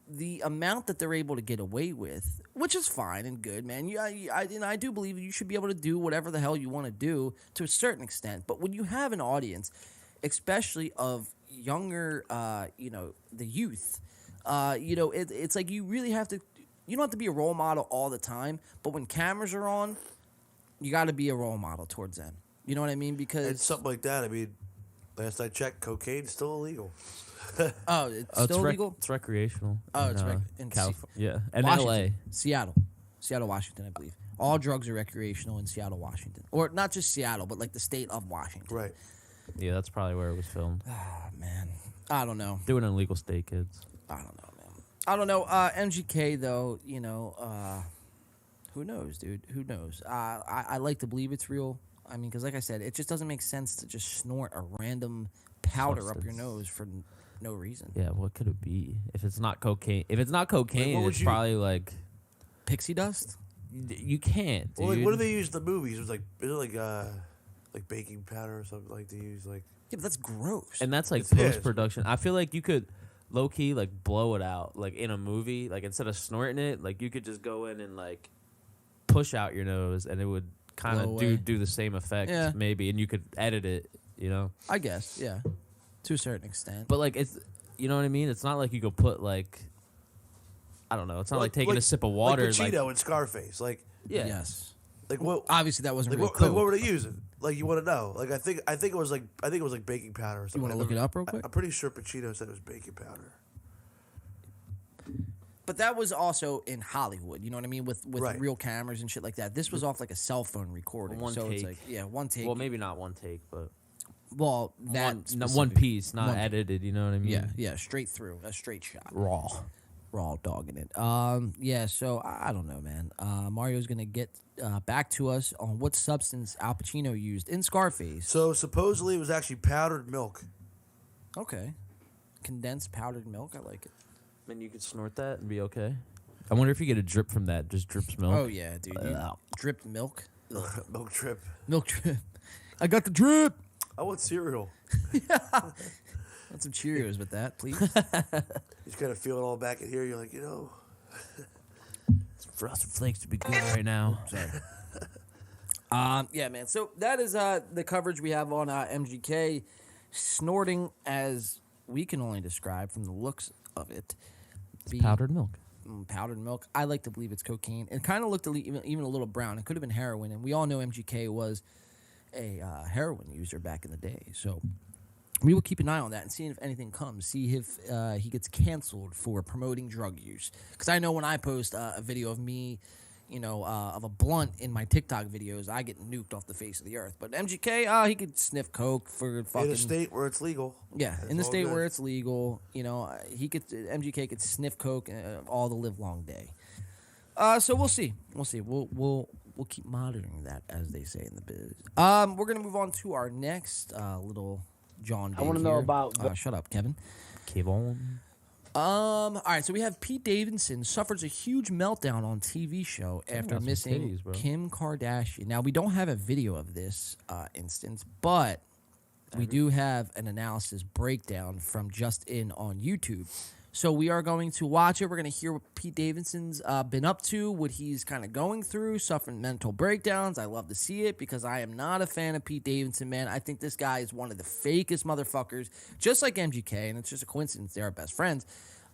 the amount that they're able to get away with, which is fine and good, man. I do believe you should be able to do whatever the hell you want to do to a certain extent. But when you have an audience, especially of younger, the youth, it's like you really have to you don't have to be a role model all the time, but when cameras are on, you got to be a role model towards them. You know what I mean? Because And something like that. I mean, last I checked, cocaine's still illegal. oh, it's still legal. It's recreational. Oh, it's in California. Yeah, and Washington, LA. Seattle, Washington, I believe. All drugs are recreational in Seattle, Washington, or not just Seattle, but like the state of Washington. Right. Yeah, that's probably where it was filmed. Oh man, I don't know. Doing illegal state, kids. I don't know, man. I don't know. MGK though, you know, who knows, dude? Who knows? I like to believe it's real. I mean, because like I said, it just doesn't make sense to just snort a random powder up your nose for no reason. Yeah, what could it be? If it's not cocaine, it's probably like pixie dust. You can't, dude. Well, like, what do they use in the movies? Is it like baking powder or something like they use like? Yeah, but that's gross. And that's like post production. I feel like you could low key like blow it out like in a movie. Like instead of snorting it, like you could just go in and like push out your nose, and it would kind of do the same effect, maybe. And you could edit it, you know. I guess, yeah, to a certain extent. But like it's, you know what I mean. It's not like you could put like, I don't know. It's not like taking a sip of water. Like Pacino and Scarface, like yes. Like what? Obviously, that wasn't like real what, coke. like what were they using? Like you want to know? Like I think it was like baking powder or something. You want to look it up real quick? I'm pretty sure Pacino said it was baking powder. But that was also in Hollywood, you know what I mean, with Right. real cameras and shit like that. This was off like a cell phone recording, One so take. it's like one take. Well, maybe not one take, but Well, that one piece, not one piece. edited. You know what I mean? Yeah, straight through, a straight shot, Raw. dogging it. Yeah. So I don't know, man. Mario's gonna get back to us on what substance Al Pacino used in Scarface. So supposedly it was actually powdered milk. Okay, condensed powdered milk. I like it. And you could snort that and be okay. I wonder if you get a drip from that. Just drips milk. Oh yeah, dude. Dripped milk. Milk drip. Milk drip. I got the drip. I want cereal. Want some Cheerios with that, please. You just kind of feel it all back in here. You're like, some Frosted Flakes to be good right now. Yeah, man. So that is the coverage we have on MGK. Snorting, as we can only describe from the looks of it, Powdered milk. Powdered milk. I like to believe it's cocaine. It kind of looked even a little brown. It could have been heroin, and we all know MGK was a heroin user back in the day. So we will keep an eye on that and see if anything comes. See if he gets canceled for promoting drug use. Because I know when I post a video of me, of a blunt in my TikTok videos, I get nuked off the face of the earth. But MGK, he could sniff coke for fucking... in a state where it's legal. Yeah, That's in the all state good. where it's legal, MGK could sniff coke all the live long day. So we'll see. We'll keep monitoring that, as they say in the biz. We're gonna move on to our next little John Dig. I want to know about. Shut up, Kevin. Kevin. All right, so we have Pete Davidson suffers a huge meltdown on TV show after got some missing titties, bro. Kim Kardashian. Now, we don't have a video of this instance, but we do have an analysis breakdown from Just In on YouTube. So we are going to watch it. We're going to hear what Pete Davidson's been up to, what he's kind of going through, suffering mental breakdowns. I love to see it because I am not a fan of Pete Davidson, man. I think this guy is one of the fakest motherfuckers, just like MGK, and it's just a coincidence they are best friends.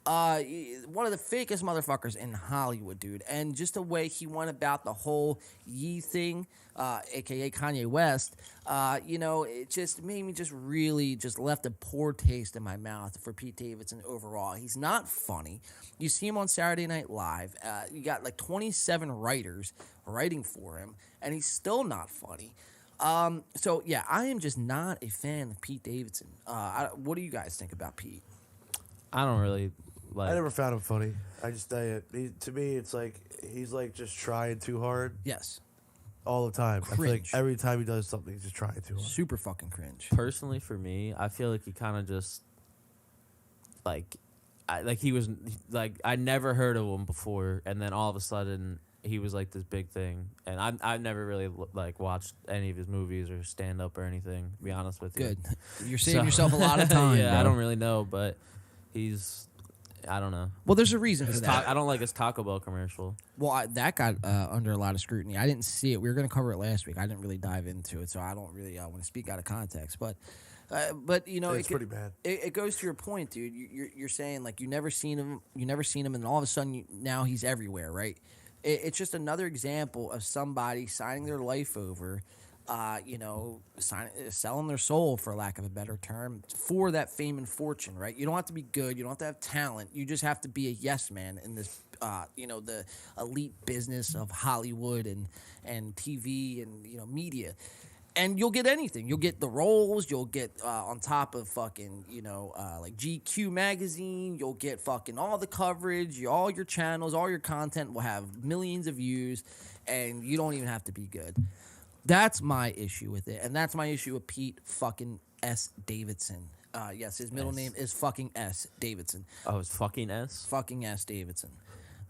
One of the fakest motherfuckers in Hollywood, dude. And just the way he went about the whole Yee thing, a.k.a. Kanye West, it just made me just really just left a poor taste in my mouth for Pete Davidson overall. He's not funny. You see him on Saturday Night Live. You got like 27 writers writing for him, and he's still not funny. So, yeah, I am just not a fan of Pete Davidson. What do you guys think about Pete? I don't really like. I never found him funny. I just tell you, to me, it's like he's like just trying too hard Yes. all the time. I feel like Cringe. every time he does something, he's just trying too hard. Super fucking cringe. Personally, for me, I feel like he kind of just he was like I never heard of him before, and then all of a sudden he was like this big thing, and I never really like watched any of his movies or stand up or anything. To be honest with you, Good. You're saving yourself a lot of time. Yeah, bro. I don't really know, but I don't know. Well, there's a reason for that. I don't like his Taco Bell commercial. Well, that got under a lot of scrutiny. I didn't see it. We were going to cover it last week. I didn't really dive into it, so I don't really want to speak out of context. But But you know, It's pretty bad. It goes to your point, dude. You're saying like you never seen him, and all of a sudden now he's everywhere, right? It's just another example of somebody signing their life over, selling their soul, for lack of a better term, for that fame and fortune, right? You don't have to be good, you don't have to have talent, you just have to be a yes man in this, the elite business of Hollywood and TV and media. And you'll get anything. You'll get the roles. You'll get on top of fucking, like GQ magazine. You'll get fucking all the coverage. All your channels, all your content will have millions of views, and you don't even have to be good. That's my issue with it, and that's my issue with Pete fucking S. Davidson. Yes, his middle name is fucking S. Davidson. Oh, it's fucking S? Fucking S. Davidson.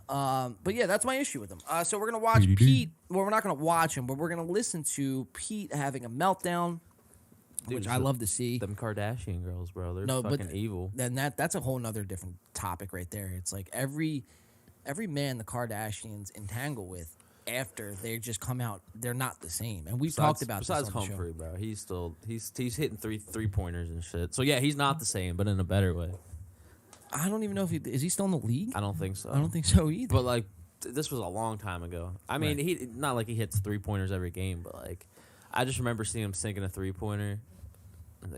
But yeah, that's my issue with him. So we're going to watch Pete. Well, we're not going to watch him, but we're going to listen to Pete having a meltdown, which I love to see. Them Kardashian girls, bro. They're fucking evil. Then that's a whole nother different topic right there. It's like every man the Kardashians entangle with, after they just come out, they're not the same. And we've talked about this on the Humphrey, show. bro. He's still he's hitting three pointers and shit. So yeah, he's not the same, but in a better way. I don't even know if is he still in the league? I don't think so. I don't think so either. But like, this was a long time ago. I mean, Right. he not like he hits 3-pointers every game, but like, I just remember seeing him sinking a 3-pointer.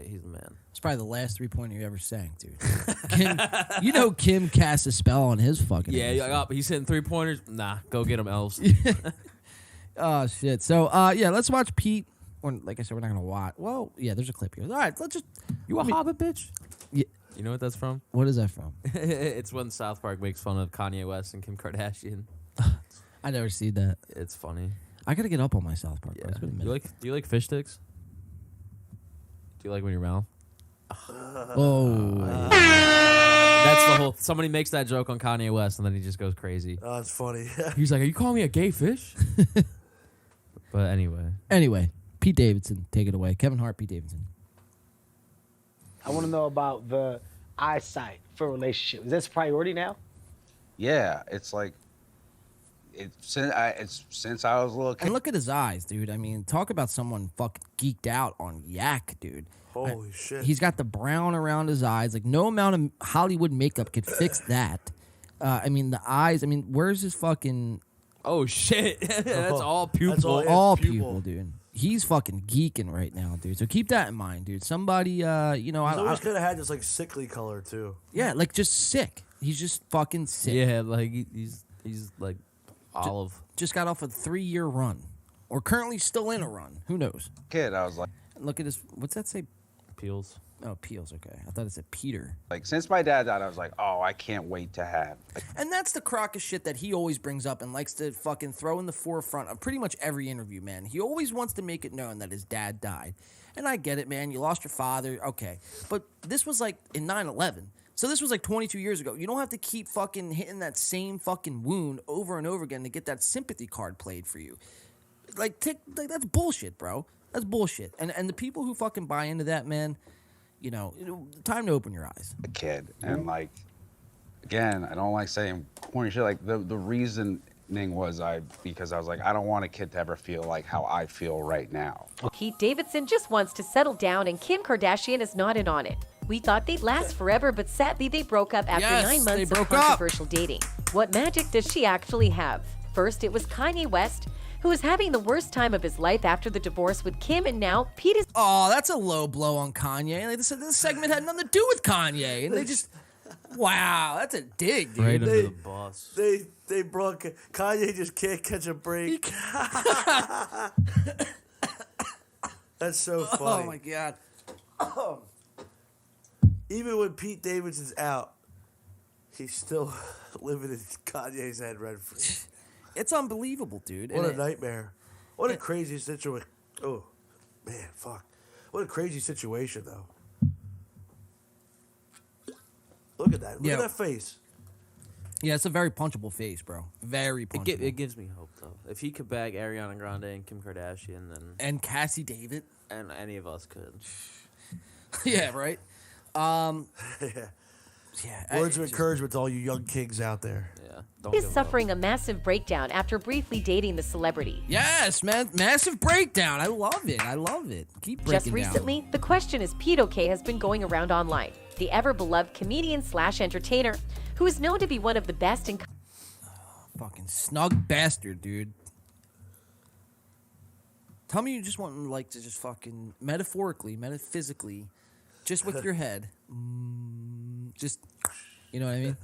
He's the man. It's probably the last 3-pointer you ever sang, dude. Kim cast a spell on his fucking Yeah, ass. you're like, oh, but he's hitting 3-pointers. Nah, go get him, elves. Oh shit. So yeah, let's watch Pete. Or, like I said, we're not gonna watch. Well, yeah, there's a clip here. All right, let's just. You a hobbit, bitch? Yeah. You know what that's from? What is that from? It's when South Park makes fun of Kanye West and Kim Kardashian. I never see that. It's funny. I gotta get up on my South Park. Yeah. Bro. It's been a Do minute. you like fish sticks? Do you like when your mouth? Oh. That's the whole. Somebody makes that joke on Kanye West, and then he just goes crazy. Oh, it's funny. He's like, "Are you calling me a gay fish?" But Anyway, Pete Davidson, take it away. Kevin Hart, Pete Davidson. I want to know about the eyesight for a relationship. Is this a priority now? Yeah, it's like since I was a little kid. And look at his eyes, dude. I mean, talk about someone fucking geeked out on yak, dude. Holy shit. He's got the brown around his eyes. Like, no amount of Hollywood makeup could fix that. I mean, the eyes. I mean, where's his fucking... oh shit, that's all pupil. That's all- all pupil. pupil, dude. He's fucking geeking right now, dude. So keep that in mind, dude. Somebody, He's always could have had this like sickly color too. yeah, like just sick. He's just fucking sick. Yeah, like he's like olive. Just got off a 3-year run, or currently still in a run. Who knows? Kid, I was Look at his. What's that say? Peels. Oh, Peels. Okay, I thought it said Peter. like, since my dad died, I was like, oh, I can't wait to have. Like, And that's the crock of shit that he always brings up and likes to fucking throw in the forefront of pretty much every interview, man. He always wants to make it known that his dad died. And I get it, man. You lost your father. Okay. But this was like in 9/11. So this was like 22 years ago. You don't have to keep fucking hitting that same fucking wound over and over again to get that sympathy card played for you. Like that's bullshit, bro. That's bullshit. And the people who fucking buy into that, man, time to open your eyes. a kid, and like, again, I don't like saying corny shit. Like the reasoning was because I was like, I don't want a kid to ever feel like how I feel right now. Pete Davidson just wants to settle down, and Kim Kardashian is not in on it. We thought they'd last forever, but sadly they broke up after Yes, 9 they months of broke up. controversial dating. What magic does she actually have? First, it was Kanye West, who is having the worst time of his life after the divorce with Kim, and now Pete is... Oh, that's a low blow on Kanye. Like, this segment had nothing to do with Kanye, and they just, wow, that's a dig, dude. Right under They- the bus. They brought Kanye just can't catch a break. That's so funny. Oh my god. Even when Pete Davidson's out, he's still living in Kanye's head rent free. It's unbelievable, dude. What And a nightmare. What a crazy situation. Oh, man, fuck. What a crazy situation, though. Look at that. Look Yeah. at that face. Yeah, it's a very punchable face, bro. Very punchable. It gives me hope though. If he could bag Ariana Grande and Kim Kardashian, then And Cassie David. and any of us could. Yeah, right. Yeah. Yeah, Words of encouragement to all you young kings out there. Yeah. Don't He's give up. suffering a massive breakdown after briefly dating the celebrity. Yes, man, massive breakdown. I love it. I love it. Keep breaking Just down. recently, the question is Pete OK has been going around online. The ever-beloved comedian/entertainer, who is known to be one of the best in Fucking snug bastard, dude. Tell me you just want like to just fucking metaphorically, metaphysically, just with your head, just, you know what I mean?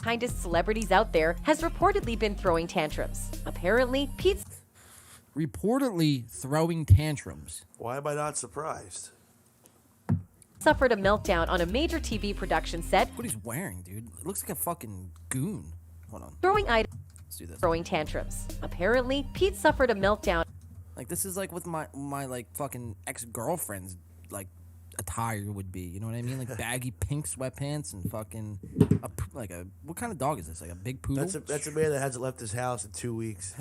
kindest celebrities out there, has reportedly been throwing tantrums. Apparently, Pete's Reportedly throwing tantrums. Why am I not surprised? suffered a meltdown on a major TV production set, What he's wearing, dude? It looks like a fucking goon. Hold on, throwing items, let's do this. throwing tantrums. Apparently, Pete suffered a meltdown Like this is like what my like fucking ex-girlfriend's like attire would be. You know what I mean? Like baggy pink sweatpants and fucking like a what kind of dog is this? Like a big poodle? That's a man that hasn't left his house in 2 weeks.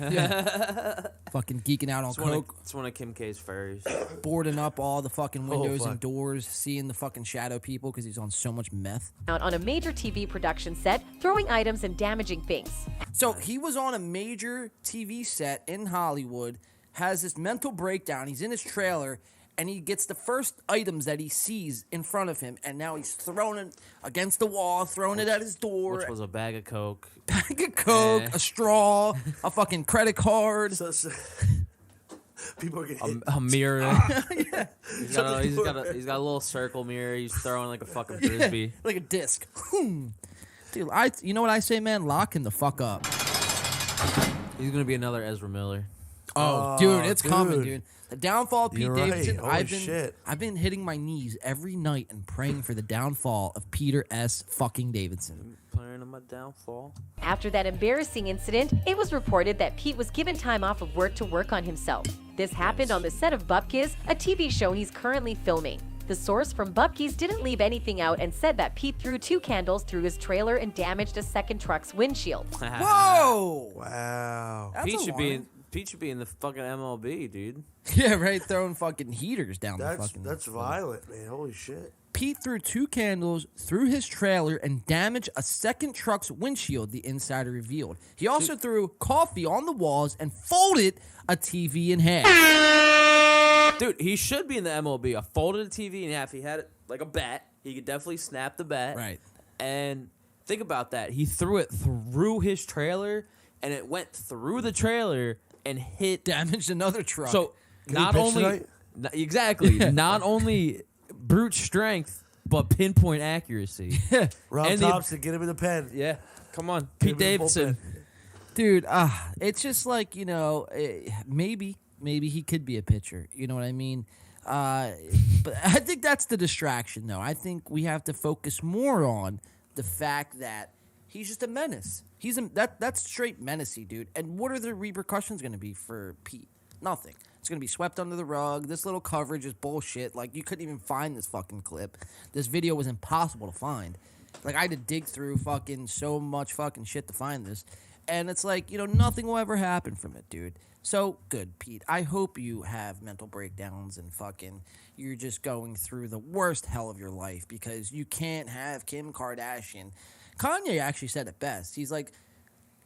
Fucking geeking out on coke, It's one of Kim K's furries. boarding up all the fucking windows fuck. and doors, seeing the fucking shadow people because he's on so much meth. on a major TV production set, throwing items and damaging things. So he was on a major TV set in Hollywood, has this mental breakdown. He's in his trailer, and he gets the first items that he sees in front of him, and now he's throwing it against the wall, throwing it at his door. Which was a bag of Coke. Bag of Coke, Eh. a straw, a fucking credit card. So people are getting hit. A mirror. He's got a little circle mirror. He's throwing like a fucking frisbee. Like a disc. Dude, you know what I say, man? Lock him the fuck up. He's gonna be another Ezra Miller. Oh, dude, it's dude. coming, dude. The downfall of Pete You're right. Davidson. Holy shit. I've been hitting my knees every night and praying for the downfall of Peter S. fucking Davidson. Planning on my downfall. After that embarrassing incident, it was reported that Pete was given time off of work to work on himself. This happened on the set of Bupkis, a TV show he's currently filming. The source from Bupkis didn't leave anything out and said that Pete threw 2 candles through his trailer and damaged a second truck's windshield. Whoa! Wow. That's Pete alarming. should be in the fucking MLB, dude. Yeah, right. Throwing fucking heaters down the fucking. That's violent, man. Holy shit. Pete threw 2 candles through his trailer and damaged a second truck's windshield, the insider revealed. He also threw coffee on the walls and folded a TV in half. Dude, he should be in the MLB. I folded a TV in half. He had it like a bat. He could definitely snap the bat. Right. And think about that. He threw it through his trailer, and it went through the trailer and hit. Damaged another truck. So Can not we pitch only tonight? exactly, not only brute strength, but pinpoint accuracy. Rob And the- Thompson, get him in the pen. Yeah, come on, Get him Pete in the Davidson. bullpen. dude, it's just like, you know, maybe he could be a pitcher. You know what I mean? But I think that's the distraction, though. I think we have to focus more on the fact that he's just a menace. That's straight menacey, dude. And what are the repercussions going to be for Pete? Nothing. It's going to be swept under the rug. This little coverage is bullshit. Like, you couldn't even find this fucking clip. This video was impossible to find. Like, I had to dig through fucking so much fucking shit to find this. And it's like, you know, nothing will ever happen from it, dude. So, good, Pete. I hope you have mental breakdowns and fucking you're just going through the worst hell of your life because you can't have Kim Kardashian. Kanye actually said it best. He's like,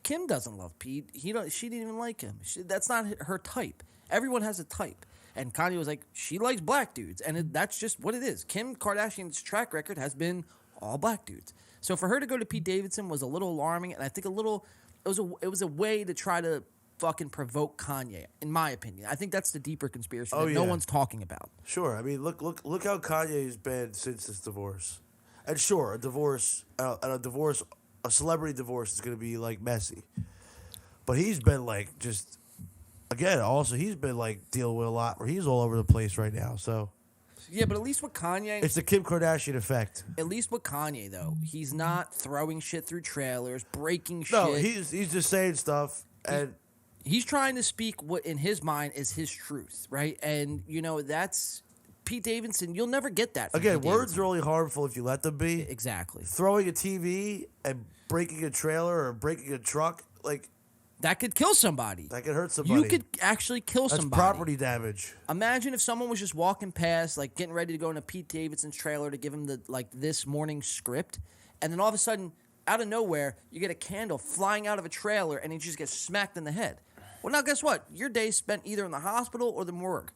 Kim doesn't love Pete. She didn't even like him. That's not her type. Everyone has a type. And Kanye was like, she likes black dudes. And that's just what it is. Kim Kardashian's track record has been all black dudes. So for her to go to Pete Davidson was a little alarming. And I think it was a way to try to fucking provoke Kanye, in my opinion. I think that's the deeper conspiracy that no one's talking about. Sure. I mean, look how Kanye's been since this divorce. And sure, a celebrity divorce is going to be like messy. But he's been like just, again, also he's been like dealing with a lot where he's all over the place right now. So Yeah, but at least with Kanye, it's the Kim Kardashian effect. at least with Kanye though, he's not throwing shit through trailers, breaking shit. No, he's just saying stuff and He's trying to speak what in his mind is his truth, right? And you know that's Pete Davidson. You'll never get that. From again, Pete words Davidson. are only harmful if you let them be. Exactly. Throwing a TV and breaking a trailer or breaking a truck, like That could kill somebody. That could hurt somebody. You could actually kill That's somebody. property damage. Imagine if someone was just walking past, like getting ready to go into Pete Davidson's trailer to give him the this morning script, and then all of a sudden, out of nowhere, you get a candle flying out of a trailer, and he just gets smacked in the head. Well, now guess what? Your day's spent either in the hospital or the morgue.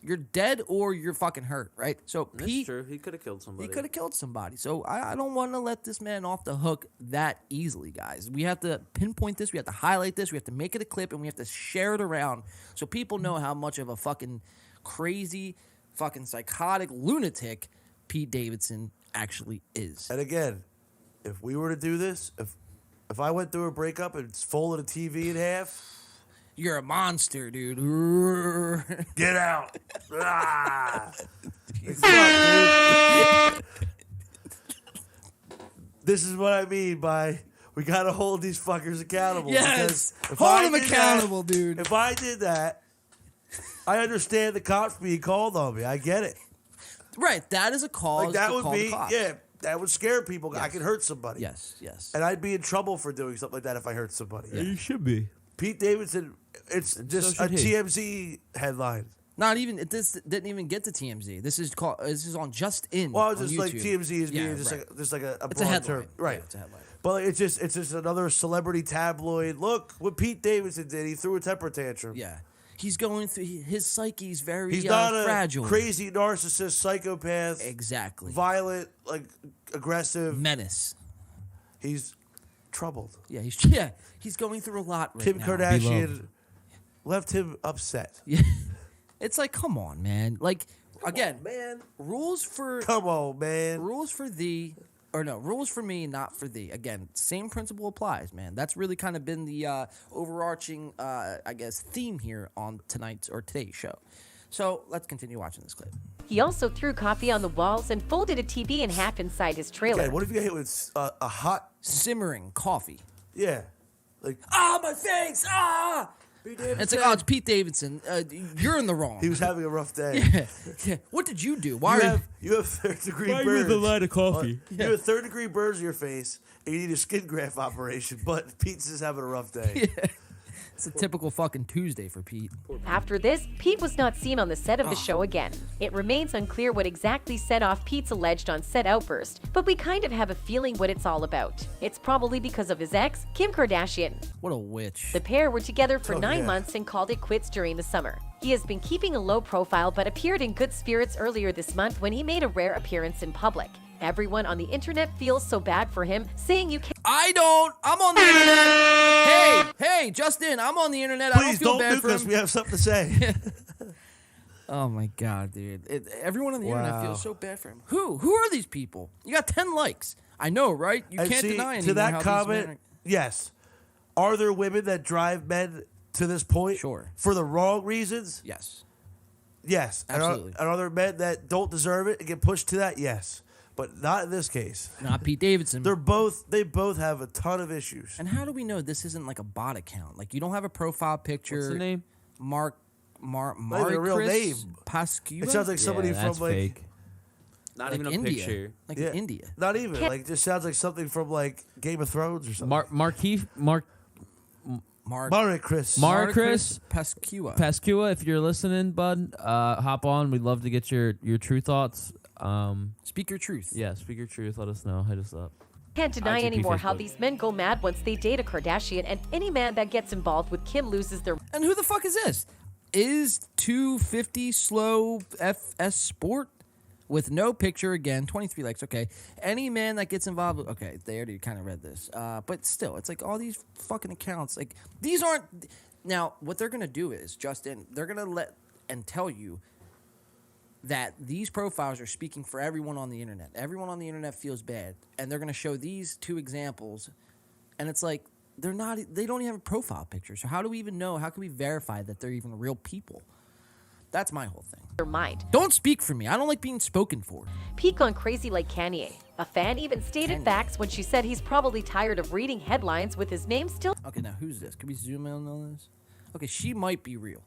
You're dead or you're fucking hurt, right? So That's Pete, true. He could have killed somebody. he could have killed somebody. So I don't want to let this man off the hook that easily, guys. We have to pinpoint this. We have to highlight this. We have to make it a clip, and we have to share it around so people know how much of a fucking crazy, fucking psychotic lunatic Pete Davidson actually is. And again, if we were to do this, if I went through a breakup and folded a TV in half, You're a monster, dude. get out. Ah. Like, fuck, dude. This is what I mean by we gotta hold these fuckers accountable. Yes, because if hold I them did accountable, that, dude. If I did that, I understand the cops being called on me. I get it. Right, that is a cause. Like that to would call be, the cops. yeah, that would scare people. Yes. I could hurt somebody. Yes, yes. And I'd be in trouble for doing something like that if I hurt somebody. You should be. Pete Davidson, it's just a should he. TMZ headline. Not even this didn't even get to TMZ. This is called. This is on Just In. Well, on it's just like YouTube. TMZ is being Yeah, just right. like a It's a broad headline. term, right? Yeah, it's a headline. But it's just another celebrity tabloid. Look what Pete Davidson did. He threw a temper tantrum. Yeah, he's going through his psyche's very He's not a fragile. crazy narcissist, psychopath, Exactly. violent, like aggressive. Menace. He's troubled. Yeah, he's going through a lot right Kim now. Kardashian left him upset. Yeah. It's like, come on, man. Like, again, man. rules for Come on, man. rules for thee, or no, rules for me, not for thee. Again, same principle applies, man. That's really kind of been the overarching, I guess, theme here on tonight's or today's show. So let's continue watching this clip. He also threw coffee on the walls and folded a TV in half inside his trailer. Okay, what if you get hit with a hot? Simmering coffee. Yeah, like Ah, my face! Ah! It's like, oh, it's Pete Davidson. You're in the wrong. he was having a rough day. Yeah. What did you do? Why You have third degree burns. of coffee? You have third degree burns in your face, and you need a skin graft operation. But Pete's just having a rough day. It's a typical fucking Tuesday for Pete. After this, Pete was not seen on the set of the show again. It remains unclear what exactly set off Pete's alleged on-set outburst, but we kind of have a feeling what it's all about. It's probably because of his ex, Kim Kardashian. What a witch. The pair were together for 9 yeah. months and called it quits during the summer. He has been keeping a low profile but appeared in good spirits earlier this month when he made a rare appearance in public. Everyone on the internet feels so bad for him, saying you can't. I don't. I'm on the internet. Hey, Justin, I'm on the internet. I don't Please feel don't bad nuke for us. him. We have something to say. Oh my god, dude! Everyone on the internet Wow. feels so bad for him. Who are these people? You got 10 likes. I know, right? You And can't see, deny to anymore that how comment. these men Yes, are there women that drive men to this point? Sure. For the wrong reasons. Yes. Yes. Absolutely. And are there men that don't deserve it and get pushed to that? Yes. But not in this case. Not Pete Davidson. They both have a ton of issues. And how do we know this isn't like a bot account? Like, you don't have a profile picture. What's the name? Not even a real name. Pascua? It sounds like somebody from that's like fake. Not like even a India. picture. Like yeah, in India. Not even like just sounds like something from like Game of Thrones or something. Chris. Chris Pascua. Pascua, if you're listening, bud, hop on. We'd love to get your true thoughts. Speak your truth. Yeah, speak your truth. Let us know. Hit us up. Can't deny IGP anymore how Facebook. these men go mad once they date a Kardashian, and any man that gets involved with Kim loses their. And who the fuck is this? Is 250 slow FS Sport with no picture again, 23 likes. Okay, any man that gets involved with, okay, they already kind of read this, but still, it's like all these fucking accounts. Like, these aren't. Now, what they're gonna do is, Justin, they're gonna let and tell you that these profiles are speaking for everyone on the internet. Everyone on the internet feels bad, and they're gonna show these two examples, and it's like they don't even have a profile picture. So how do we even know? How can we verify that they're even real people? That's my whole thing. Their mind. Don't speak for me. I don't like being spoken for. Pete gone crazy like Kanye. A fan even stated facts when she said he's probably tired of reading headlines with his name still. Okay, now who's this? Can we zoom in on this? Okay, she might be real.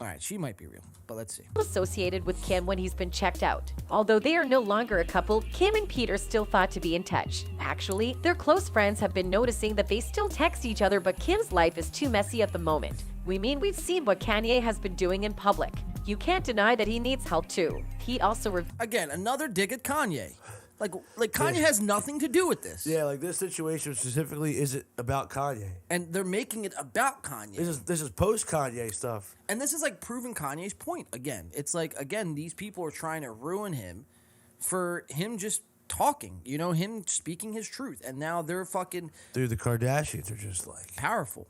All right, she might be real, but let's see. associated with Kim when he's been checked out. Although they are no longer a couple, Kim and Pete are still thought to be in touch. Actually, their close friends have been noticing that they still text each other, but Kim's life is too messy at the moment. We've seen what Kanye has been doing in public. You can't deny that he needs help too. Pete also Again, another dig at Kanye. Like Kanye has nothing to do with this. Yeah, like this situation specifically isn't about Kanye. And they're making it about Kanye. This is post Kanye stuff. And this is like proving Kanye's point again. It's like, again, these people are trying to ruin him for him just talking, him speaking his truth. And now they're fucking... Dude, the Kardashians are just like... Powerful.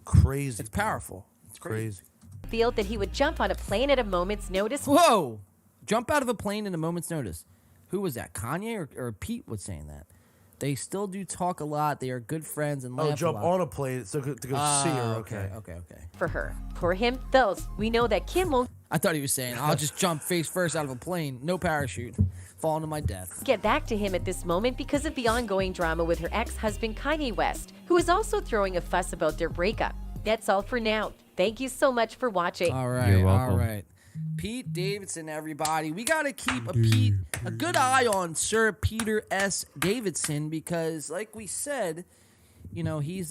Crazy. It's powerful. It's crazy. revealed that he would jump on a plane at a moment's notice. Whoa! Jump out of a plane in a moment's notice. Who was that? Kanye or Pete was saying that. They still do talk a lot. They are good friends and laugh a lot. Jump on a plane to go see her. Okay. For her. For him, those. We know that Kim won't I thought he was saying, I'll just jump face first out of a plane, no parachute, falling to my death. get back to him at this moment because of the ongoing drama with her ex-husband Kanye West, who is also throwing a fuss about their breakup. That's all for now. Thank you so much for watching. All right, You're welcome. all right. Pete Davidson, everybody. We got to keep a good eye on Sir Peter S. Davidson because, like we said, he's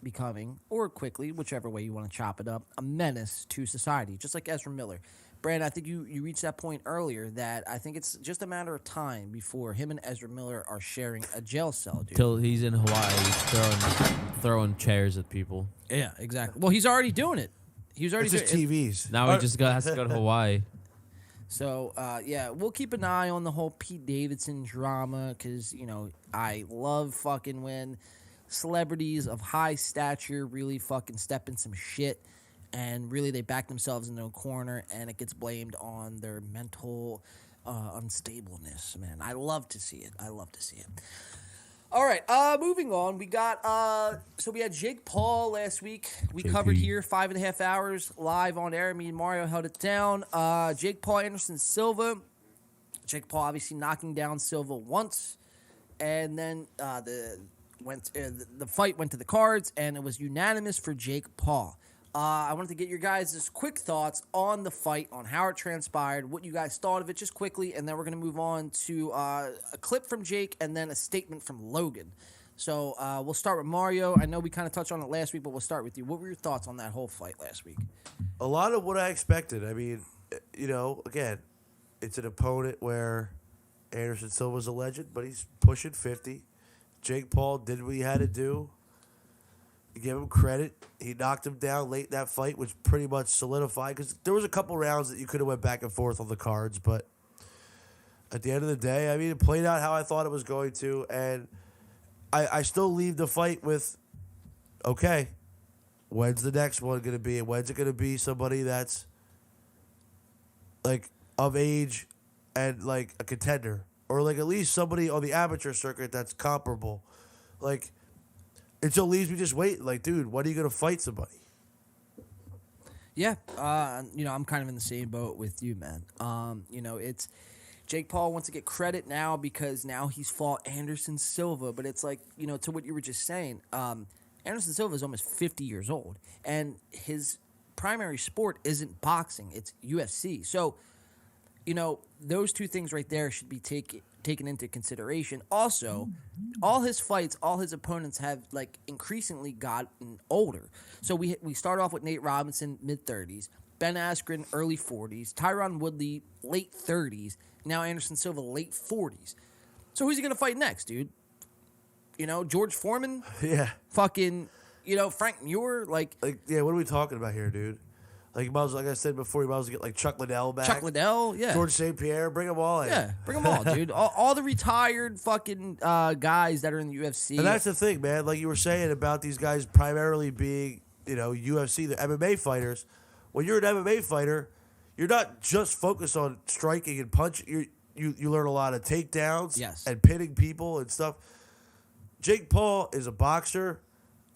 becoming, or quickly, whichever way you want to chop it up, a menace to society, just like Ezra Miller. Brandon, I think you reached that point earlier that I think it's just a matter of time before him and Ezra Miller are sharing a jail cell, dude. Till he's in Hawaii throwing chairs at people. Yeah, exactly. Well, he's already doing it. He was already It's just TVs. Now he just has to go to Hawaii. So, we'll keep an eye on the whole Pete Davidson drama because, I love fucking when celebrities of high stature really fucking step in some shit and really they back themselves into a corner and it gets blamed on their mental unstableness, man. I love to see it. All right, moving on. We got, so we had Jake Paul last week. We covered here 5.5 hours live on air. Me and Mario held it down. Jake Paul, Anderson Silva. Jake Paul obviously knocking down Silva once. And then the fight went to the cards, and it was unanimous for Jake Paul. I wanted to get your guys' quick thoughts on the fight, on how it transpired, what you guys thought of it just quickly, and then we're going to move on to a clip from Jake and then a statement from Logan. So we'll start with Mario. I know we kind of touched on it last week, but we'll start with you. What were your thoughts on that whole fight last week? A lot of what I expected. I mean, again, it's an opponent where Anderson Silva's a legend, but he's pushing 50. Jake Paul did what he had to do. Give him credit. He knocked him down late in that fight, which pretty much solidified. Because there was a couple rounds that you could have went back and forth on the cards, but at the end of the day, I mean, it played out how I thought it was going to, and I still leave the fight with, okay, when's the next one going to be? And when's it going to be somebody that's like of age and like a contender, or like at least somebody on the amateur circuit that's comparable, like. Until leaves me just wait. Like, dude, when are you going to fight somebody? Yeah, I'm kind of in the same boat with you, man. It's Jake Paul wants to get credit now because now he's fought Anderson Silva, but it's like, to what you were just saying, Anderson Silva is almost 50 years old, and his primary sport isn't boxing, it's UFC. So, those two things right there should be taken into consideration. Also, all his fights, all his opponents have like increasingly gotten older. So we start off with Nate Robinson, mid-30s, Ben Askren, early 40s, Tyron Woodley, late 30s, now Anderson Silva, late 40s. So who's he gonna fight next, dude? George Foreman? Yeah. Fucking, Frank Muir? Like, yeah, what are we talking about here, dude? Like, like I said before, you might as well get like Chuck Liddell back. Chuck Liddell, yeah. George St. Pierre, bring them all in. Yeah, bring them all, dude. All the retired fucking guys that are in the UFC. And that's the thing, man. Like you were saying about these guys primarily being, UFC, the MMA fighters. When you're an MMA fighter, you're not just focused on striking and punching. You learn a lot of takedowns and pinning people and stuff. Jake Paul is a boxer,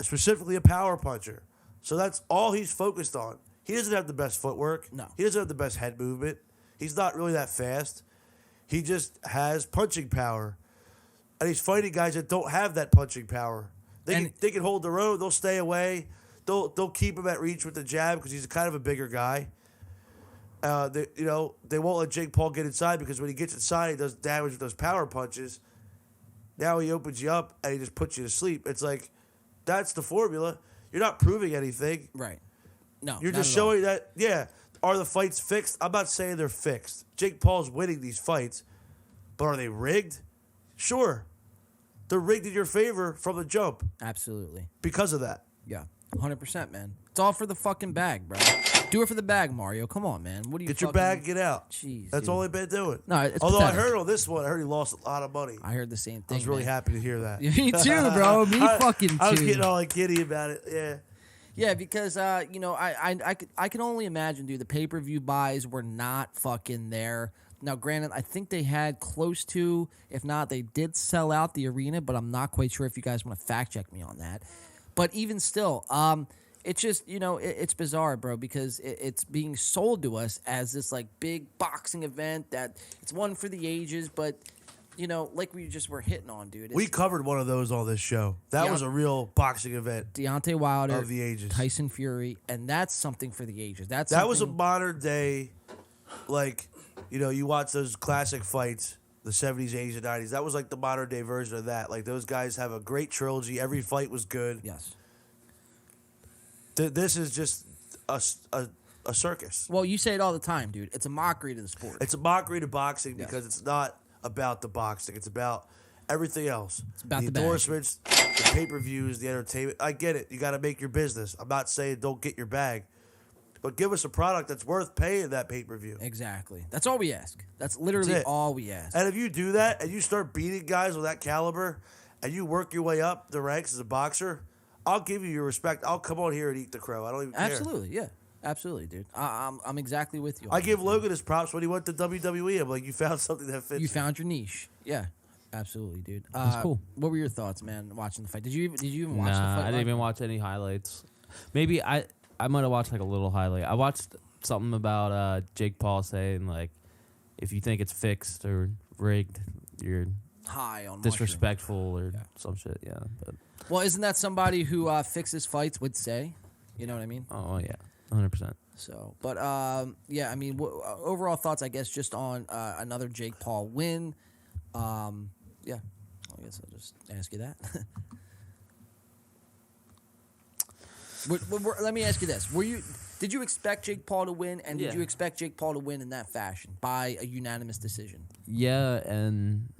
specifically a power puncher. So that's all he's focused on. He doesn't have the best footwork. No. He doesn't have the best head movement. He's not really that fast. He just has punching power. And he's fighting guys that don't have that punching power. They can hold their own. They'll stay away. they'll keep him at reach with the jab because he's kind of a bigger guy. They won't let Jake Paul get inside because when he gets inside, he does damage with those power punches. Now he opens you up and he just puts you to sleep. It's like, that's the formula. You're not proving anything. Right. No. You're not just at all. showing that, are the fights fixed? I'm not saying they're fixed. Jake Paul's winning these fights, but are they rigged? Sure. They're rigged in your favor from the jump Absolutely. because of that. Yeah. 100%, man. It's all for the fucking bag, bro. Do it for the bag, Mario. Come on, man. What do you Get your bag and get out. Jeez, That's dude. all they've been doing. No, it's Although pathetic. I heard on this one, he lost a lot of money. I heard the same thing. I was really man. happy to hear that. Me too, bro. Me fucking too. I was getting all like giddy about it. Yeah. Yeah, because I can only imagine, dude. The pay-per-view buys were not fucking there. Now, granted, I think they had close to, if not, they did sell out the arena, but I'm not quite sure if you guys want to fact check me on that. But even still, it's just, it's bizarre, bro, because it's being sold to us as this like big boxing event that it's one for the ages, but like we just were hitting on, dude. We covered one of those on this show. That was a real boxing event. Deontay Wilder of the ages. Tyson Fury, and that's something for the ages. That was a modern day, like, you watch those classic fights, the 70s, 80s, and 90s. That was like the modern day version of that. Like, those guys have a great trilogy. Every fight was good. Yes. This is just a circus. Well, you say it all the time, dude. It's a mockery to the sport. It's a mockery to boxing because it's not about the boxing. It's about everything else. It's about the endorsements, the pay-per-views, the entertainment. I get it. You got to make your business. I'm not saying don't get your bag. But give us a product that's worth paying that pay-per-view. Exactly. That's all we ask. That's literally all we ask. And if you do that and you start beating guys with that caliber and you work your way up the ranks as a boxer, I'll give you your respect. I'll come on here and eat the crow. I don't even care. Absolutely, yeah. Absolutely, dude. I'm exactly with you. I give Logan his props when he went to WWE. I'm like, you found something that fits. You found your niche. Yeah. Absolutely, dude. That's cool. What were your thoughts, man, watching the fight? Did you even watch the fight? I didn't even watch any highlights. Maybe I might have watched like a little highlight. I watched something about Jake Paul saying like, if you think it's fixed or rigged, you're high on disrespectful or some shit. Yeah. But well, isn't that somebody who fixes fights would say? You know what I mean? oh yeah, 100%. So, but yeah, I mean, overall thoughts, I guess, just on another Jake Paul win. Yeah, I guess I'll just ask you that. Let me ask you this: did you expect Jake Paul to win, and did you expect Jake Paul to win in that fashion by a unanimous decision? Yeah, and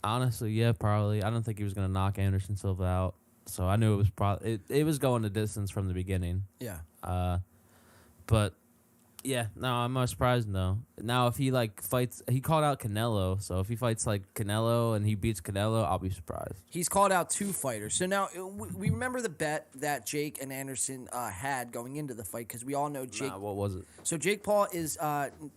honestly, yeah, probably. I don't think he was gonna knock Anderson Silva out, so I knew it was probably it was going the distance from the beginning. Yeah. But yeah, no, I'm not surprised though. Now if he like fights, he called out Canelo, so if he fights like Canelo and he beats Canelo, I'll be surprised. He's called out two fighters. So now we remember the bet that Jake and Anderson had going into the fight because we all know Jake. What was it? So Jake Paul is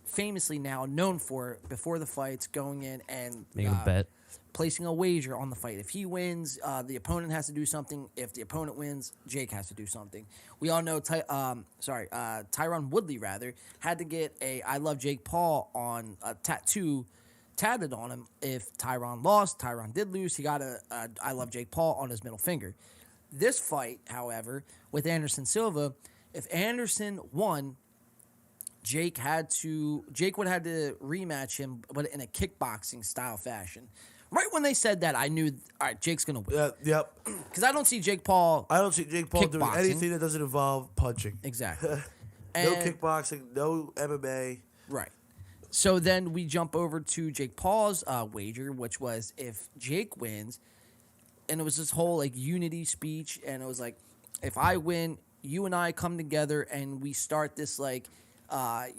famously now known for before the fights going in and making a bet, placing a wager on the fight. If he wins, the opponent has to do something. If the opponent wins, Jake has to do something. We all know Tyron Woodley had to get a I love Jake Paul on a tattoo tatted on him. If Tyron lost, Tyron did lose, he got a I love Jake Paul on his middle finger. This fight, however, with Anderson Silva, if Anderson won, Jake would have had to rematch him, but in a kickboxing style fashion. Right when they said that, I knew, all right, Jake's going to win. Yep. Because I don't see Jake Paul doing anything that doesn't involve punching. Exactly. No kickboxing, no MMA. Right. So then we jump over to Jake Paul's wager, which was if Jake wins, and it was this whole like unity speech, and it was like, if I win, you and I come together and we start this like, I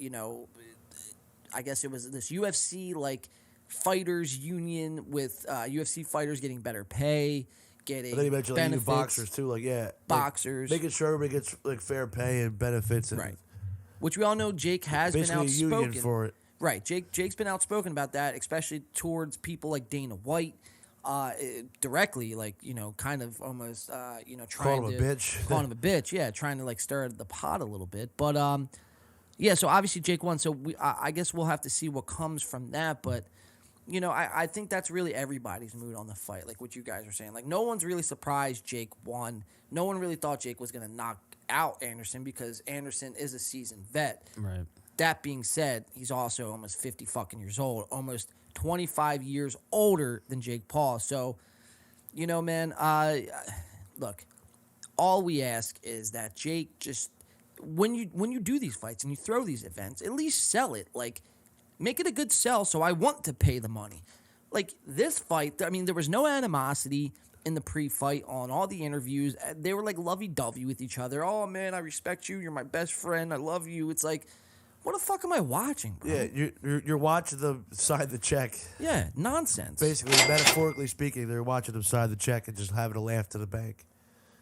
guess it was this UFC like fighters union with UFC fighters getting better pay, getting But then you mentioned like, even boxers too, boxers, making sure everybody gets like fair pay and benefits, and right? Which we all know Jake has been basically outspoken a union for it. Right, Jake's been outspoken about that, especially towards people like Dana White, directly, like kind of almost trying call him a bitch, calling him a bitch, yeah, trying to like stir the pot a little bit, but yeah, so obviously Jake won, so I guess we'll have to see what comes from that, but you know, I think that's really everybody's mood on the fight, like what you guys are saying. Like, no one's really surprised Jake won. No one really thought Jake was going to knock out Anderson because Anderson is a seasoned vet. Right. That being said, he's also almost 50 fucking years old, almost 25 years older than Jake Paul. So, you know, man, look, all we ask is that Jake just, when you do these fights and you throw these events, at least sell it. Like, make it a good sell so I want to pay the money. Like, this fight, I mean, there was no animosity in the pre-fight on all the interviews. They were, like, lovey-dovey with each other. Oh, man, I respect you. You're my best friend. I love you. It's like, what the fuck am I watching, bro? Yeah, you're watching them sign the check. Yeah, nonsense. Basically, metaphorically speaking, they're watching them sign the check and just having a laugh to the bank.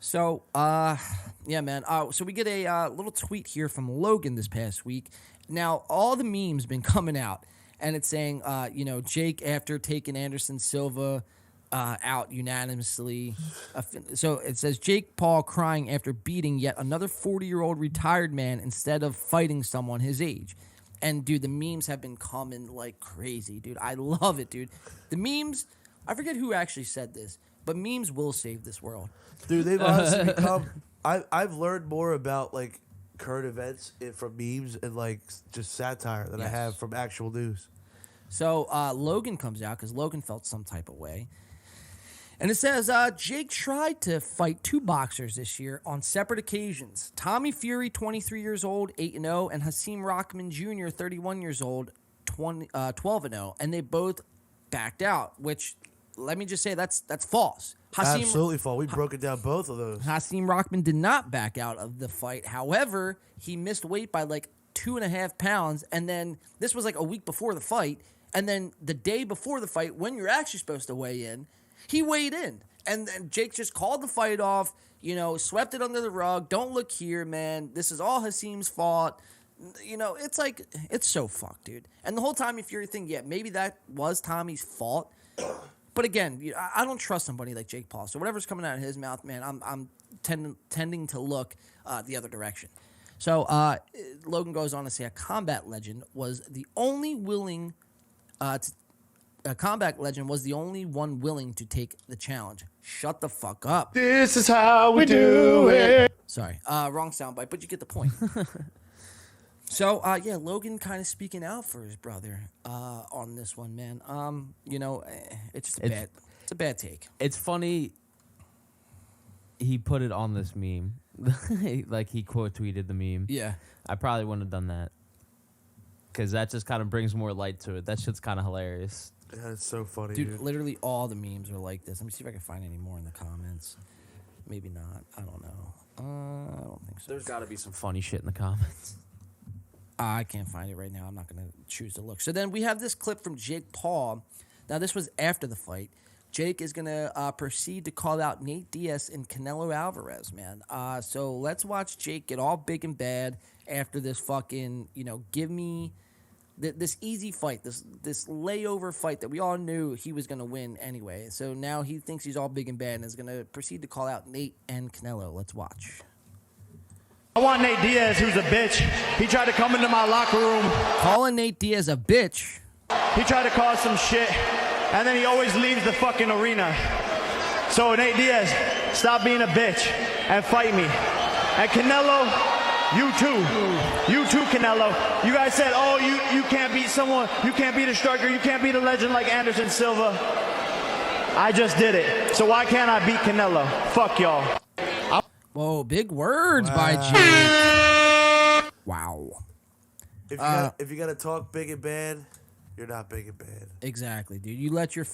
So, yeah, man. So we get a little tweet here from Logan this past week. Now, all the memes been coming out, and it's saying, you know, Jake after taking Anderson Silva out unanimously. So it says Jake Paul crying after beating yet another 40-year-old retired man instead of fighting someone his age. And, dude, the memes have been coming like crazy, dude. I love it, dude. The memes, I forget who actually said this, but memes will save this world. Dude, they've honestly become... I've learned more about, like, current events from memes and, like, just satire than I have from actual news. So Logan comes out because Logan felt some type of way. And it says, Jake tried to fight two boxers this year on separate occasions. Tommy Fury, 23 years old, 8-0, and Hasim Rahman Jr., 31 years old, 12-0. And they both backed out, which, let me just say, that's false. Absolutely false. We broke it down, both of those. Hasim Rahman did not back out of the fight. However, he missed weight by like 2.5 pounds. And then this was like a week before the fight. And then the day before the fight, when you're actually supposed to weigh in, he weighed in. And then Jake just called the fight off, you know, swept it under the rug. Don't look here, man. This is all Hasim's fault. You know, it's like, it's so fucked, dude. And the whole time, if you're thinking, yeah, maybe that was Tommy's fault. But again, I don't trust somebody like Jake Paul. So whatever's coming out of his mouth, man, I'm tending to look the other direction. So Logan goes on to say a combat legend was the only willing a combat legend was the only one willing to take the challenge. Shut the fuck up. This is how we do it. Sorry, wrong soundbite, but you get the point. So, yeah, Logan kind of speaking out for his brother on this one, man. You know, it's a bad take. It's funny. He put it on this meme, like he quote tweeted the meme. Yeah, I probably wouldn't have done that because that just kind of brings more light to it. That shit's kind of hilarious. Yeah, it's so funny, dude. Literally all the memes are like this. Let me see if I can find any more in the comments. Maybe not. I don't know. I don't think so. There's got to be some funny shit in the comments. I can't find it right now. I'm not going to choose to look. So then we have this clip from Jake Paul. Now, this was after the fight. Jake is going to proceed to call out Nate Diaz and Canelo Alvarez, man. So let's watch Jake get all big and bad after this fucking, you know, give me this easy fight, this layover fight that we all knew he was going to win anyway. So now he thinks he's all big and bad and is going to proceed to call out Nate and Canelo. Let's watch. I want Nate Diaz, who's a bitch. He tried to come into my locker room. Calling Nate Diaz a bitch. He tried to cause some shit, and then he always leaves the fucking arena. So Nate Diaz, stop being a bitch and fight me. And Canelo, you too. You too, Canelo. You guys said, oh, you can't beat someone. You can't beat a striker. You can't beat a legend like Anderson Silva. I just did it. So why can't I beat Canelo? Fuck y'all. Whoa, big words by Jake. Wow. If you gotta talk big and bad, you're not big and bad. Exactly, dude. You let your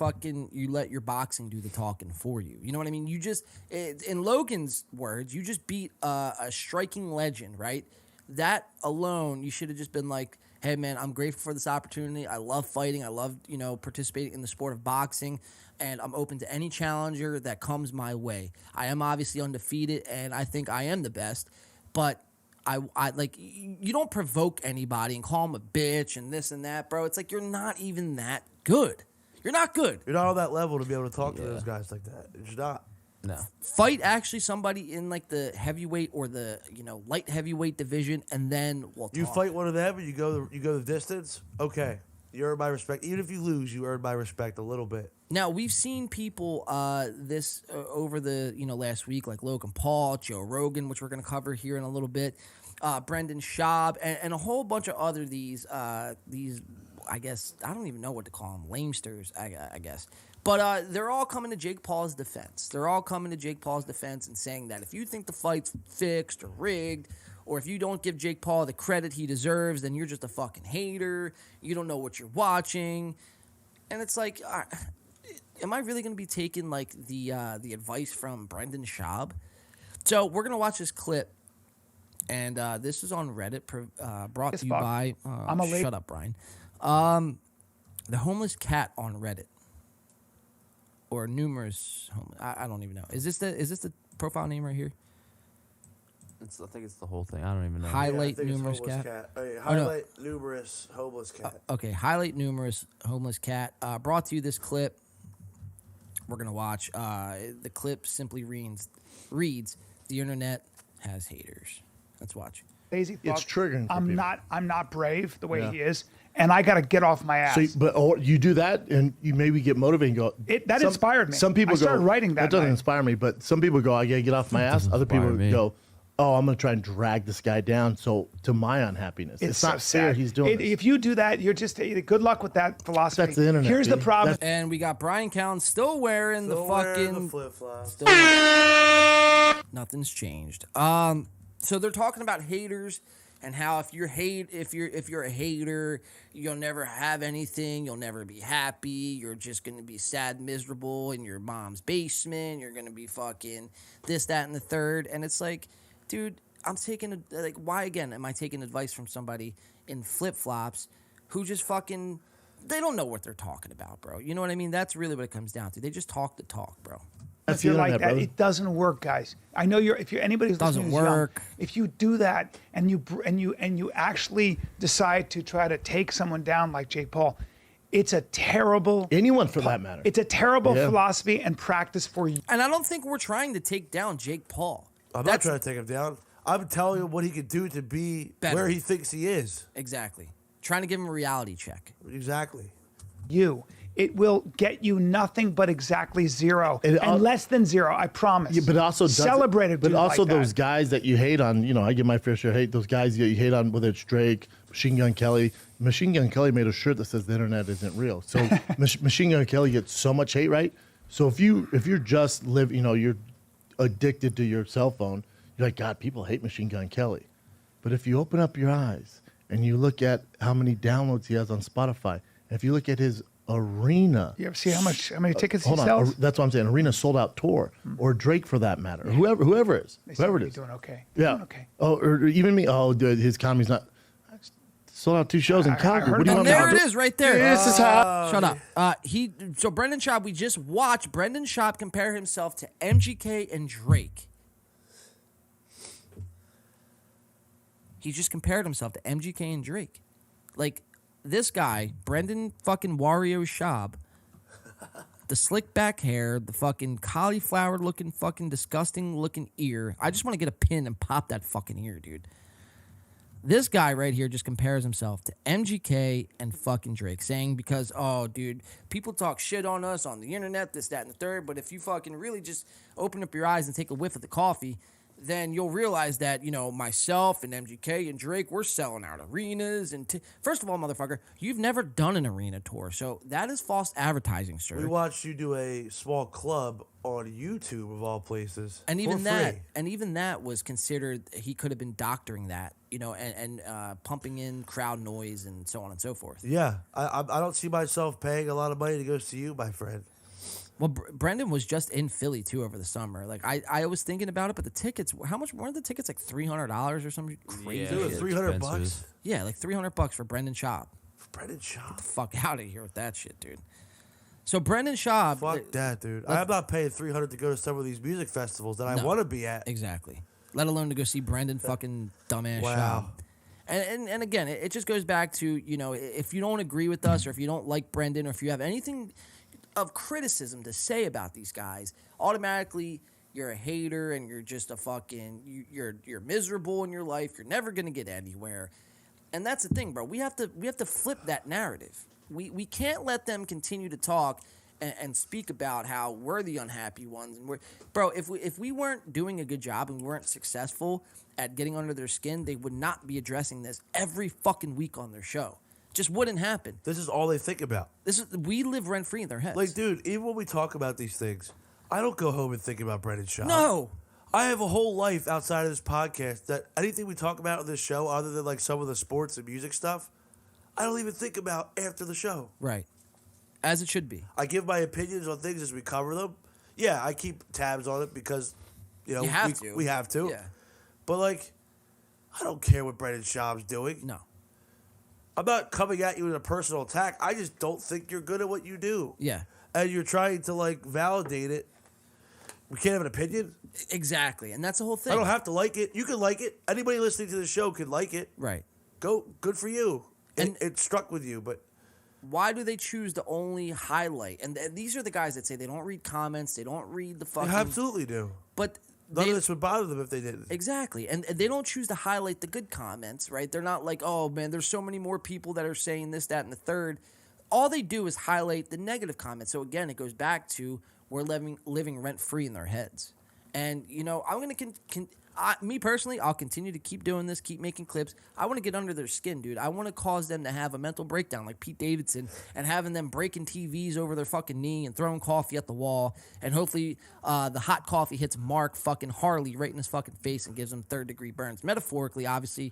boxing do the talking for you. You know what I mean? You just, in Logan's words, you just beat a striking legend, right? That alone, you should have just been like, hey, man, I'm grateful for this opportunity. I love fighting. I love, you know, participating in the sport of boxing. And I'm open to any challenger that comes my way. I am obviously undefeated, and I think I am the best. But I like, you don't provoke anybody and call them a bitch and this and that, bro. It's like you're not even that good. You're not good. You're not on that level to be able to talk to those guys like that. You're just not. No. Fight actually somebody in like the heavyweight or the, you know, light heavyweight division, and then we'll talk. You fight one of them and you go the distance. Okay. You earn my respect. Even if you lose, you earn my respect a little bit. Now we've seen people over the last week, like Logan Paul, Joe Rogan, which we're going to cover here in a little bit, Brendan Schaub, and a whole bunch of other these I guess I don't even know what to call them, lamesters, I guess. But they're all coming to Jake Paul's defense. They're all coming to Jake Paul's defense and saying that if you think the fight's fixed or rigged, or if you don't give Jake Paul the credit he deserves, then you're just a fucking hater. You don't know what you're watching. And it's like, am I really going to be taking like the advice from Brendan Schaub? So we're going to watch this clip. And this is on Reddit, brought to you by... shut up, Brian. The homeless cat on Reddit. Or numerous homeless... I don't even know. Is this the profile name right here? I think it's the whole thing. I don't even know. Highlight numerous cat. Highlight numerous homeless cat. Okay, highlight numerous homeless cat. Brought to you this clip. We're gonna watch. The clip simply reads, "The internet has haters." Let's watch. Lazy fuck. It's triggering for people. I'm not brave the way he is, and I got to get off my ass. So, you do that, and you maybe get motivated and go. That inspired me. Some people I started writing that. That doesn't inspire me, but some people go, I gotta get off my ass. Other people go, oh, I'm gonna try and drag this guy down. So to my unhappiness, it's not so fair. sad. He's doing this. If you do that, you're just good luck with that philosophy. That's the internet. Here's the problem. And we got Brian Cowan still wearing the fucking flip-flops. Nothing's changed. So they're talking about haters and how if you're a hater, you'll never have anything, you'll never be happy, you're just gonna be sad, miserable in your mom's basement, you're gonna be fucking this, that, and the third. And it's like, dude, why again am I taking advice from somebody in flip-flops who just fucking, they don't know what they're talking about, bro. You know what I mean? That's really what it comes down to. They just talk the talk, bro. If you're like that, it doesn't work, guys. I know anybody who's listening who's young, if you do that and you actually decide to try to take someone down like Jake Paul, it's a terrible anyone for that matter. It's a terrible philosophy and practice for you. And I don't think we're trying to take down Jake Paul. I'm not trying to take him down. I'm telling him what he could do to be better, where he thinks he is. Exactly. Trying to give him a reality check. Exactly. It will get you nothing but exactly zero and less than zero. I promise. Yeah, but also celebrated. But also like those guys that you hate on. I get my fair share of hate. Those guys that you hate on, whether it's Drake, Machine Gun Kelly. Machine Gun Kelly made a shirt that says the internet isn't real. So Machine Gun Kelly gets so much hate, right? So if you're just you're addicted to your cell phone. You're like, God, people hate Machine Gun Kelly. But if you open up your eyes and you look at how many downloads he has on Spotify, and if you look at his arena. You ever see how many tickets he sells? That's what I'm saying. Arena sold out tour, or Drake for that matter, or whoever it is, whoever it is. Doing okay. Yeah. Doing okay. Oh, or even me. Oh, dude, his economy's not. Sold out 2 shows in Calgary. What do you want there me to it do? is, right there. This is how. Shut up. So Brendan Schaub, we just watched Brendan Schaub compare himself to MGK and Drake. He just compared himself to MGK and Drake. Like, this guy, Brendan fucking Wario Schaub, the slick back hair, the fucking cauliflower looking fucking disgusting looking ear. I just want to get a pin and pop that fucking ear, dude. This guy right here just compares himself to MGK and fucking Drake, saying because, oh, dude, people talk shit on us on the internet, this, that, and the third, but if you fucking really just open up your eyes and take a whiff of the coffee, then you'll realize that, myself and MGK and Drake, we're selling out arenas. And first of all, motherfucker, you've never done an arena tour, so that is false advertising, sir. We watched you do a small club on YouTube, of all places, and even free. that was considered. He could have been doctoring that, and pumping in crowd noise and so on and so forth. Yeah, I don't see myself paying a lot of money to go see you, my friend. Well, Brendan was just in Philly too over the summer. Like I was thinking about it, but the tickets, how much were the tickets? Like $300 or something crazy. Yeah, $300. Yeah, like $300 for Brendan Schaub. Brendan Schaub. Get the fuck out of here with that shit, dude. So Brendan Schaub. Fuck that, dude. I'm not paying $300 to go to some of these music festivals that I want to be at. Exactly. Let alone to go see Brendan fucking dumbass Schaub. And again, it just goes back to, if you don't agree with us or if you don't like Brendan or if you have anything of criticism to say about these guys, automatically you're a hater and you're just a fucking you're miserable in your life. You're never gonna get anywhere, and that's the thing, bro. We have to flip that narrative. We can't let them continue to talk and speak about how we're the unhappy ones. And bro, if we weren't doing a good job and we weren't successful at getting under their skin, they would not be addressing this every fucking week on their show. Just wouldn't happen. This is all they think about. We live rent free in their heads. Like, dude, even when we talk about these things, I don't go home and think about Brendan Schaub. No. I have a whole life outside of this podcast that anything we talk about on this show, other than like some of the sports and music stuff, I don't even think about after the show. Right. As it should be. I give my opinions on things as we cover them. Yeah, I keep tabs on it because, you know, we have to. Yeah. But, like, I don't care what Brendan Schaub's doing. No. I'm not coming at you in a personal attack. I just don't think you're good at what you do. Yeah. And you're trying to, like, validate it. We can't have an opinion? Exactly. And that's the whole thing. I don't have to like it. You can like it. Anybody listening to the show can like it. Right. Good for you. And it struck with you, but why do they choose to only highlight? And these are the guys that say they don't read comments, they don't read the fucking... They absolutely do. But none of this would bother them if they didn't. Exactly. And they don't choose to highlight the good comments, right? They're not like, oh, man, there's so many more people that are saying this, that, and the third. All they do is highlight the negative comments. So, again, it goes back to we're living rent-free in their heads. And, you know, I'm going to... me personally, I'll continue to keep doing this, keep making clips. I want to get under their skin, dude. I want to cause them to have a mental breakdown like Pete Davidson and having them breaking TVs over their fucking knee and throwing coffee at the wall. And hopefully the hot coffee hits Mark fucking Harley right in his fucking face and gives him third-degree burns. Metaphorically, obviously,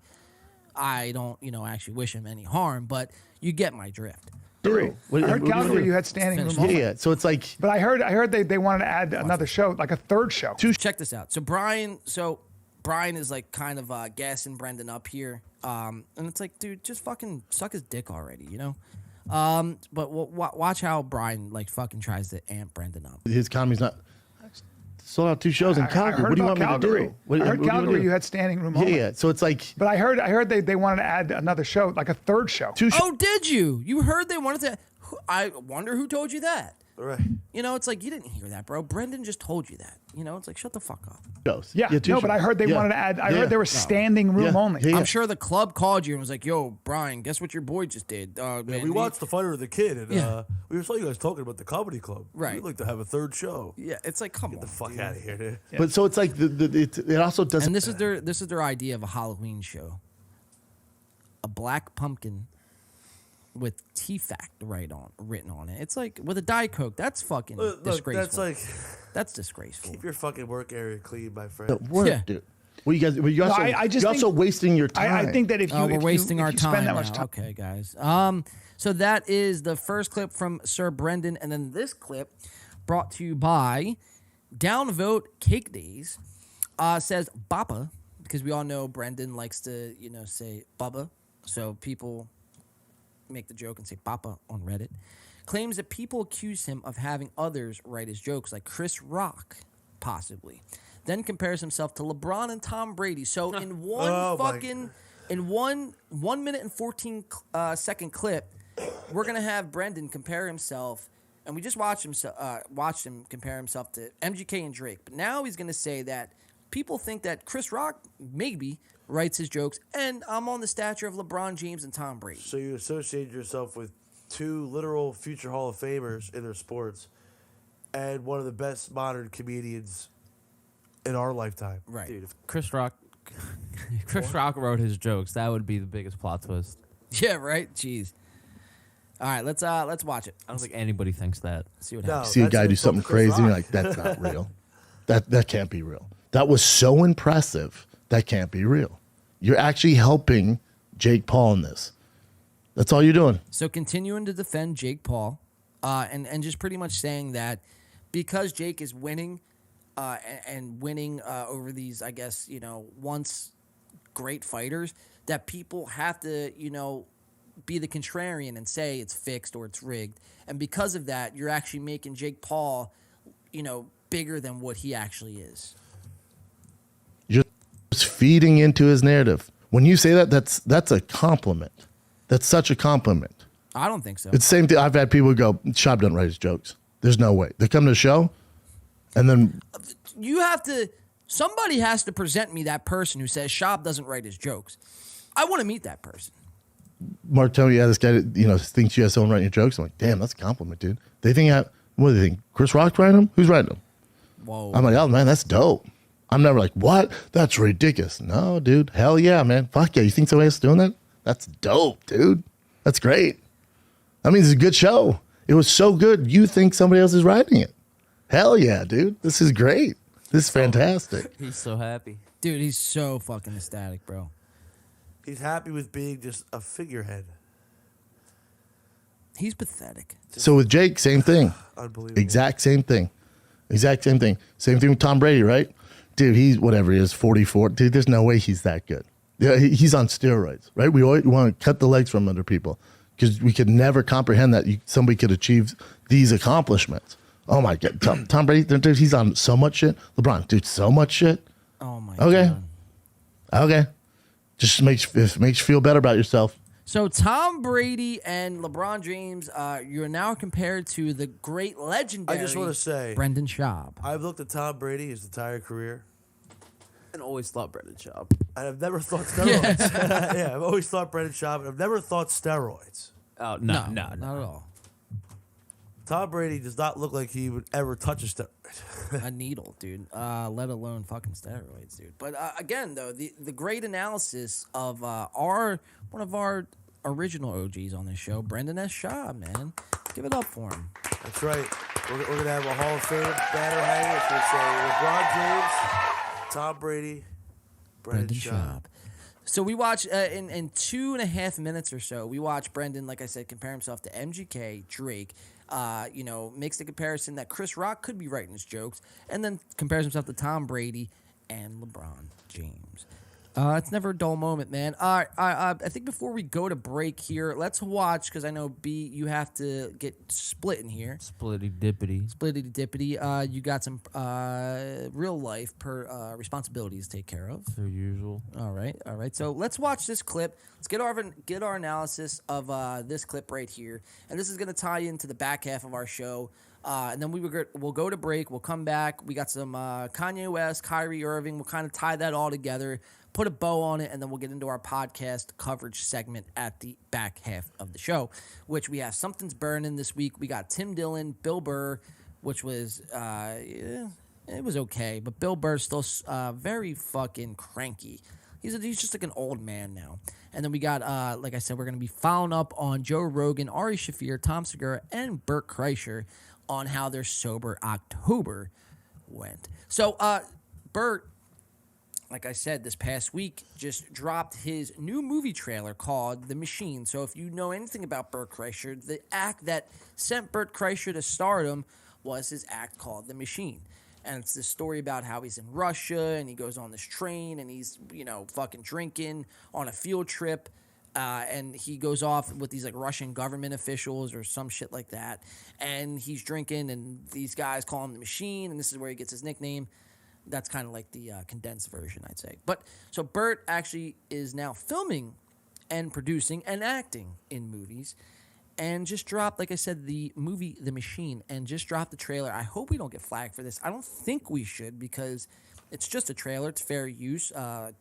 I don't, actually wish him any harm, but you get my drift. I heard Calgary you had standing room only. Yeah, so it's like... But I heard they wanted to add another show, like a third show. Check this out. So Brian is like kind of gassing Brendan up here. And it's like, dude, just fucking suck his dick already, you know? But watch how Brian like fucking tries to amp Brendan up. His comedy's not... Sold out 2 shows in Calgary. What do you want me to do? I heard Calgary you had standing room only. Yeah, so it's like... But I heard they wanted to add another show, like a third show. Oh, did you? You heard they wanted to... I wonder who told you that. Right. It's like, you didn't hear that, bro. Brendan just told you that. It's like, shut the fuck up. Yeah, no, but I heard they wanted to add... I heard they were standing room only. I'm sure the club called you and was like, yo, Brian, guess what your boy just did? Man, we watched The Fighter of the Kid, and we saw you guys talking about the comedy club. Right. We'd like to have a third show. Yeah, it's like, come Get on. the fuck out of here, dude. Yeah. But so it's like, it also doesn't... And this is their idea of a Halloween show. A black pumpkin with T-Fact written on it. It's like with a Diet Coke. That's fucking disgraceful. That's disgraceful. Keep your fucking work area clean, my friend. Dude. Well, you guys, you're also wasting your time. I think that if we're wasting our time spend that now. much time. Okay, guys. So that is the first clip from Sir Brendan, and then this clip brought to you by Downvote Cake Days. Says Baba, because we all know Brendan likes to say Bubba, so people make the joke and say Papa on Reddit, claims that people accuse him of having others write his jokes, like Chris Rock, possibly. Then compares himself to LeBron and Tom Brady. So in one 1 minute and 14 second clip, we're gonna have Brendan compare himself, and we just watched him compare himself to MGK and Drake. But now he's gonna say that people think that Chris Rock maybe writes his jokes, and I'm on the stature of LeBron James and Tom Brady. So you associate yourself with 2 literal future Hall of Famers in their sports and one of the best modern comedians in our lifetime. Right. Dude, Chris Rock wrote his jokes. That would be the biggest plot twist. Yeah, right? Jeez. All right, let's watch it. I don't think anybody thinks that. See what happens. See a guy do something crazy, and you're like, that's not real. That can't be real. That was so impressive. That can't be real. You're actually helping Jake Paul in this. That's all you're doing. So continuing to defend Jake Paul, and just pretty much saying that because Jake is winning, and winning over these, I guess, once great fighters, that people have to, be the contrarian and say it's fixed or it's rigged. And because of that, you're actually making Jake Paul, bigger than what he actually is. Just feeding into his narrative. When you say that, that's a compliment. That's such a compliment. I don't think so. It's the same thing. I've had people go, Schaub doesn't write his jokes. There's no way. They come to the show, and then... Somebody has to present me that person who says Schaub doesn't write his jokes. I want to meet that person. Mark told me, yeah, this guy, thinks you have someone writing your jokes. I'm like, damn, that's a compliment, dude. They think what do they think? Chris Rock's writing them? Who's writing them? Whoa. I'm like, oh man, that's dope. I'm never like, what? That's ridiculous. No, dude. Hell yeah, man. Fuck yeah. You think somebody else is doing that? That's dope, dude. That's great. That means it's a good show. It was so good. You think somebody else is writing it? Hell yeah, dude. This is great. This is fantastic. He's so happy. Dude, he's so fucking ecstatic, bro. He's happy with being just a figurehead. He's pathetic. So with Jake, same thing. Unbelievable. Exact same thing. Same thing with Tom Brady, right? Dude, he's whatever he is, 44. Dude, there's no way he's that good. Yeah, he's on steroids, right? We always want to cut the legs from under people because we could never comprehend that somebody could achieve these accomplishments. Oh my God, Tom Brady, dude, he's on so much shit. LeBron, dude, so much shit. Oh my God. Okay, just makes you feel better about yourself. So Tom Brady and LeBron James, you're now compared to the great legendary. I just want to say, Brendan Schaub. I've looked at Tom Brady his entire career, and always thought Brendan Schaub. And I've never thought steroids. Yeah, I've always thought Brendan Schaub, and I've never thought steroids. Oh no, not at all. Tom Brady does not look like he would ever touch a steroid. A needle, dude. Let alone fucking steroids, dude. But again, though, the great analysis of one of our original OGs on this show, Brendan S. Schaub, man. Give it up for him. That's right. We're going to have a Hall of Fame banner hanging. It's going to say LeBron James, Tom Brady, Brendan Schaub. So we watch in 2.5 minutes or so, we watch Brendan, like I said, compare himself to MGK, Drake, makes the comparison that Chris Rock could be writing his jokes, and then compares himself to Tom Brady and LeBron James. It's never a dull moment, man. I think before we go to break here, let's watch, because I know, B, you have to get split in here. Splitty dippity. You got some real life responsibilities to take care of. Per usual. All right. So let's watch this clip. Let's get our analysis of this clip right here. And this is going to tie into the back half of our show. And then we'll go to break. We'll come back. We got some Kanye West, Kyrie Irving. We'll kind of tie that all together, put a bow on it, and then we'll get into our podcast coverage segment at the back half of the show, which we have Something's Burning this week. We got Tim Dillon, Bill Burr, which was, it was okay, but Bill Burr's still very fucking cranky. He's just like an old man now. And then we got, like I said, we're going to be following up on Joe Rogan, Ari Shaffir, Tom Segura, and Burt Kreischer on how their sober October went. So, Burt, like I said, this past week just dropped his new movie trailer called The Machine. So if you know anything about Burt Kreischer, the act that sent Burt Kreischer to stardom was his act called The Machine. And it's this story about how he's in Russia and he goes on this train and he's, fucking drinking on a field trip. And he goes off with these like Russian government officials or some shit like that. And he's drinking and these guys call him The Machine. And this is where he gets his nickname. That's kind of like the condensed version, I'd say. But so Burt actually is now filming and producing and acting in movies. And just dropped, like I said, the movie The Machine, and just dropped the trailer. I hope we don't get flagged for this. I don't think we should, because it's just a trailer. It's fair use.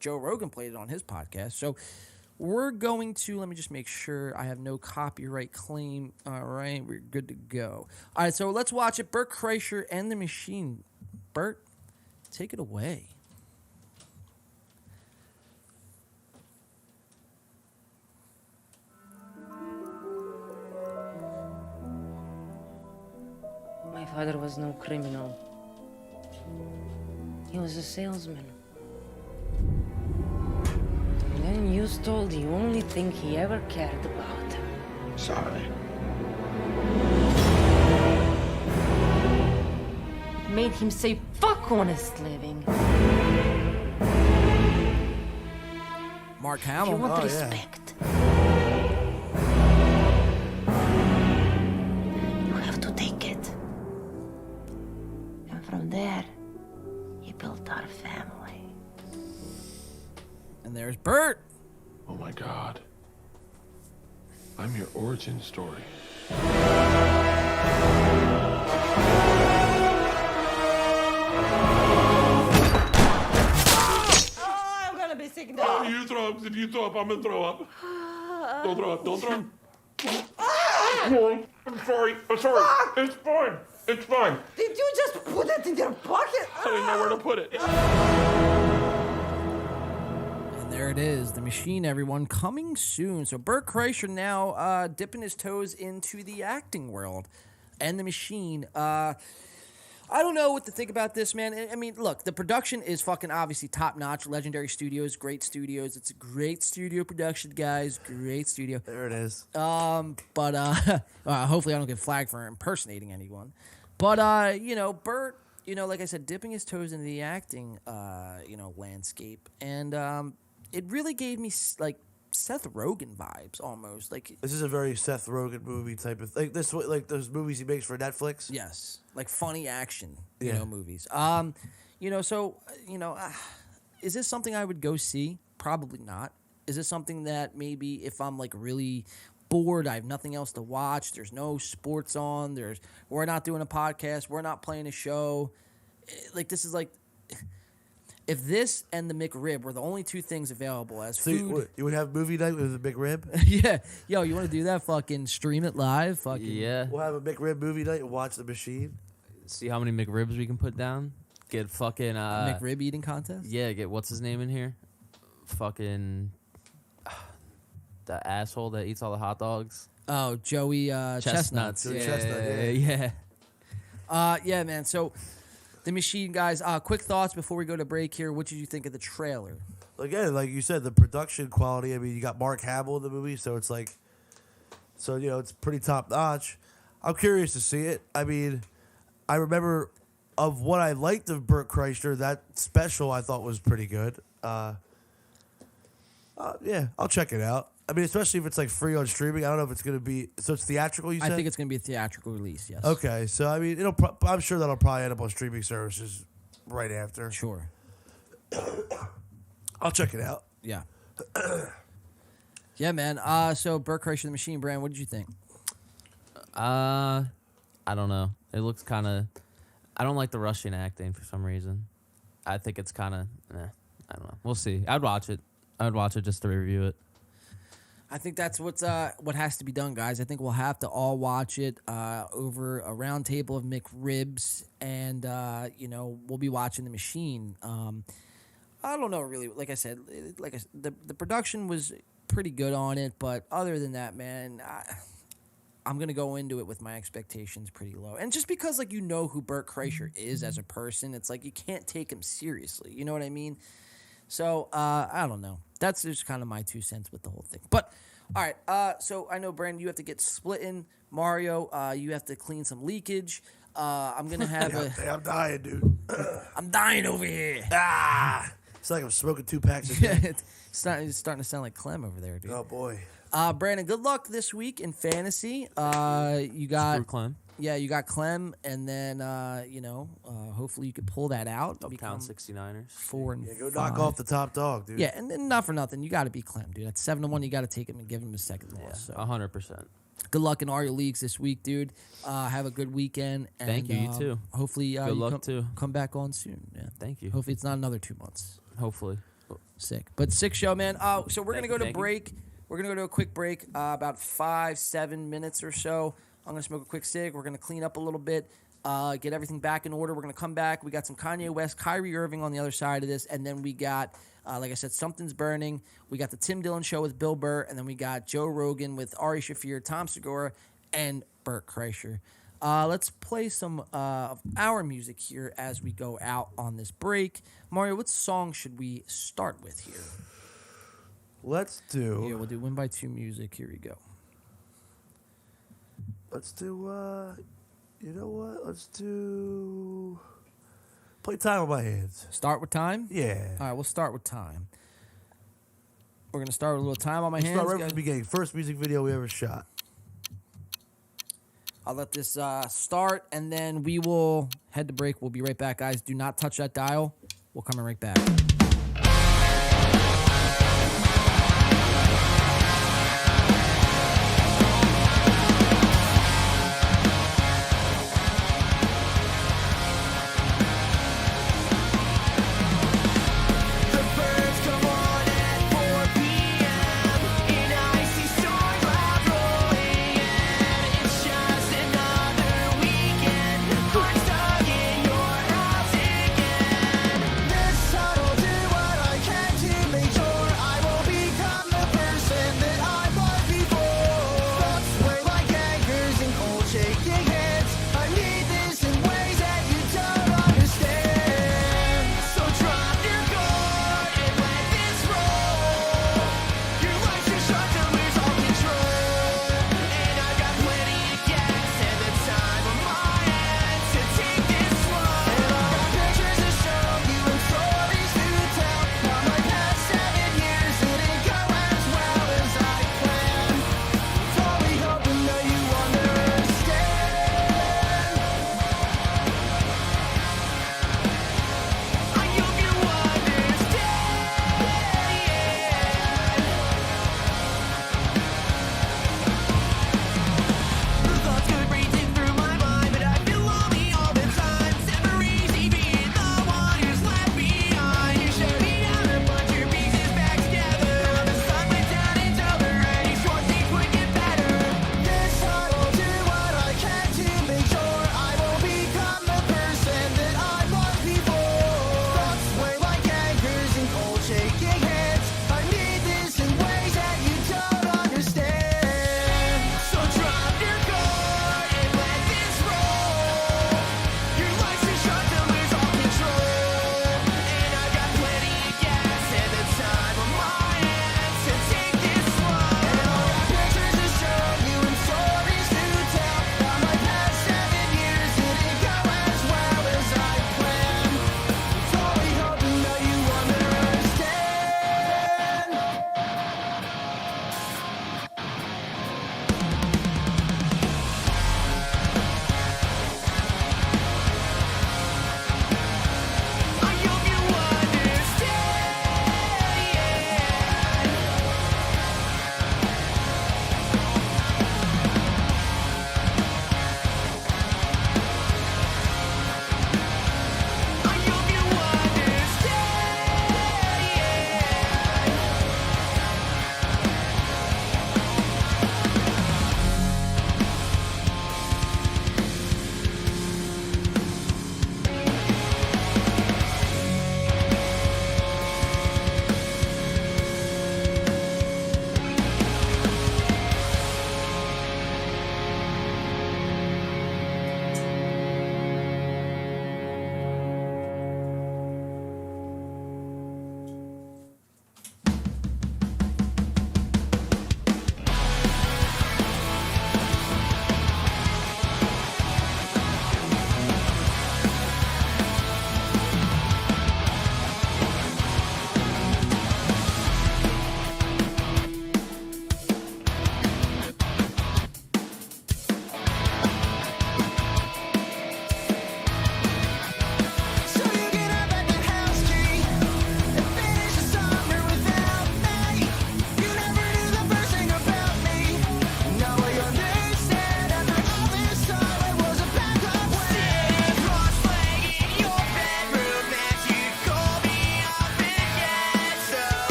Joe Rogan played it on his podcast. So we're going to, let me just make sure I have no copyright claim. All right, we're good to go. All right, so let's watch it. Burt Kreischer and The Machine. Burt, take it away. My father was no criminal. He was a salesman. And then you stole the only thing he ever cared about. Sorry. It made him say, fuck honest living. Mark Hamill. You want respect. You have to take it. And from there, he built our family. And there's Burt. Oh my God. I'm your origin story. I'm gonna be sick now. You throw up, if you throw up, I'm gonna throw up. Don't throw up. Don't throw up. I'm sorry. I'm sorry. It's fine. It's fine. Did you just put it in your pocket? I didn't know where to put it. And there it is, the machine, everyone, coming soon. So Burr Kreischer now dipping his toes into the acting world. And the machine, I don't know what to think about this, man. I mean, look, the production is fucking obviously top-notch. Legendary Studios, great studios. It's a great studio production, guys. Great studio. There it is. But hopefully I don't get flagged for impersonating anyone. But, you know, Bert, you know, like I said, dipping his toes into the acting, you know, landscape. And it really gave me, like, Seth Rogen vibes almost. Like, this is a very Seth Rogen movie type of thing. This, like those movies he makes for Netflix. Yes, like funny action, you Yeah. know, movies. You know, so you know, is this something I would go see? Probably not. Is this something that maybe if I'm like really bored, I have nothing else to watch. There's no sports on. We're not doing a podcast. We're not playing a show. Like this is like. If this and the McRib were the only two things available as So food, you would have movie night with a McRib? yeah, yo, you want to do that? Fucking stream it live. Fucking Yeah. We'll have a McRib movie night and watch the machine. See how many McRibs we can put down. Get fucking McRib eating contest. Yeah, get what's his name in here? Fucking the asshole that eats all the hot dogs. Oh, Joey Chestnuts. Joey Yeah, Chestnut, yeah. Yeah, man. So the machine, guys. Quick thoughts before we go to break here. What did you think of the trailer? Again, like you said, the production quality. I mean, you got Mark Hamill in the movie, so it's like, so you know, it's pretty top notch. I'm curious to see it. I mean, I remember of what I liked of Burr Kreischer, that special I thought was pretty good. Yeah, I'll check it out. I mean, especially if it's like free on streaming. I don't know if it's going to be. So it's theatrical. You said? I think it's going to be a theatrical release. Yes. Okay, so I mean, I'm sure that'll probably end up on streaming services right after. Sure. I'll check it out. Yeah. Yeah, man. So Burr Kreischer, the Machine Brand. What did you think? I don't know. It looks kind of. I don't like the Russian acting for some reason. I think it's kind of. I don't know. We'll see. I'd watch it. I'd watch it just to review it. I think that's what has to be done, guys. I think we'll have to all watch it over a round table of McRibs, and you know, we'll be watching the Machine. I don't know, really. Like I said, the production was pretty good on it, but other than that, man, I'm gonna go into it with my expectations pretty low. And just because, like, you know who Burr Kreischer is as a person, it's like you can't take him seriously. You know what I mean? So I don't know. That's just kind of my 2 cents with the whole thing. But all right. So I know, Brandon, you have to get splitting. Mario, you have to clean some leakage. I'm gonna have I'm dying, dude. I'm dying over here. It's like I'm smoking 2 packs a day. It's starting to sound like Clem over there, dude. Oh boy. Brandon, good luck this week in fantasy. You got Screw Clem. Yeah, you got Clem, and then you know, hopefully you could pull that out. Uptown 69ers. 4 and Go 5. knock off the top dog, dude. Yeah, and then not for nothing, you got to beat Clem, dude. At 7-1, you got to take him and give him a second loss. So 100%. good luck in all your leagues this week, dude. Have a good weekend. And, Thank you. You too. Hopefully, good luck too. Come back on soon. Yeah, thank you. Hopefully, it's not another 2 months. Hopefully. Sick, but sick show, man. So we're gonna go to thank you. break. We're gonna go to a quick break, about 5-7 minutes or so. I'm gonna smoke a quick cig. We're gonna clean up a little bit, get everything back in order. We're gonna come back. We got some Kanye West, Kyrie Irving on the other side of this, and then we got, like I said, Something's Burning. We got the Tim Dillon Show with Bill Burr, and then we got Joe Rogan with Ari Shaffir, Tom Segura, and Burr Kreischer. Let's play some of our music here as we go out on this break. Mario, what song should we start with here? Let's do. Yeah, we'll do Win by 2 music. Here we go. Let's do. You know what? Let's do. Play Time on My Hands. Start with Time? Yeah. All right, we'll start with Time. We're going to start with a little Time on My Let's Hands. start right from the beginning. First music video we ever shot. I'll let this start, and then we will head to break. We'll be right back, guys. Do not touch that dial. We'll come right back. The birds come on at 4 p.m. in icy storm.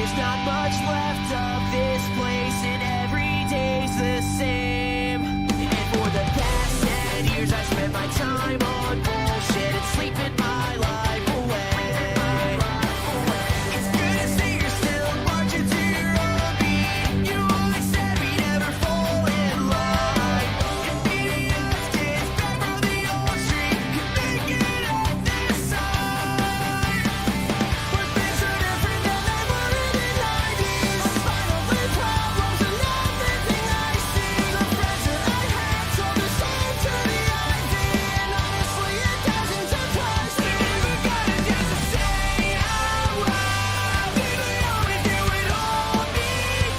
there's not much left of this place, and every day's the same. And for the past 10 years I spent my time on bullshit and sleeping my life away. It's good to see you're still marching to your own beat. You always said we never fall in line. And beating us kids back from the old street could make it up this side. But things are different than they were in the 90s. My spinal fluid problems and everything I see. The friends that I had told the same to the IV, and honestly it doesn't surprise me. We never got a chance to say out loud. Maybe all we do it all me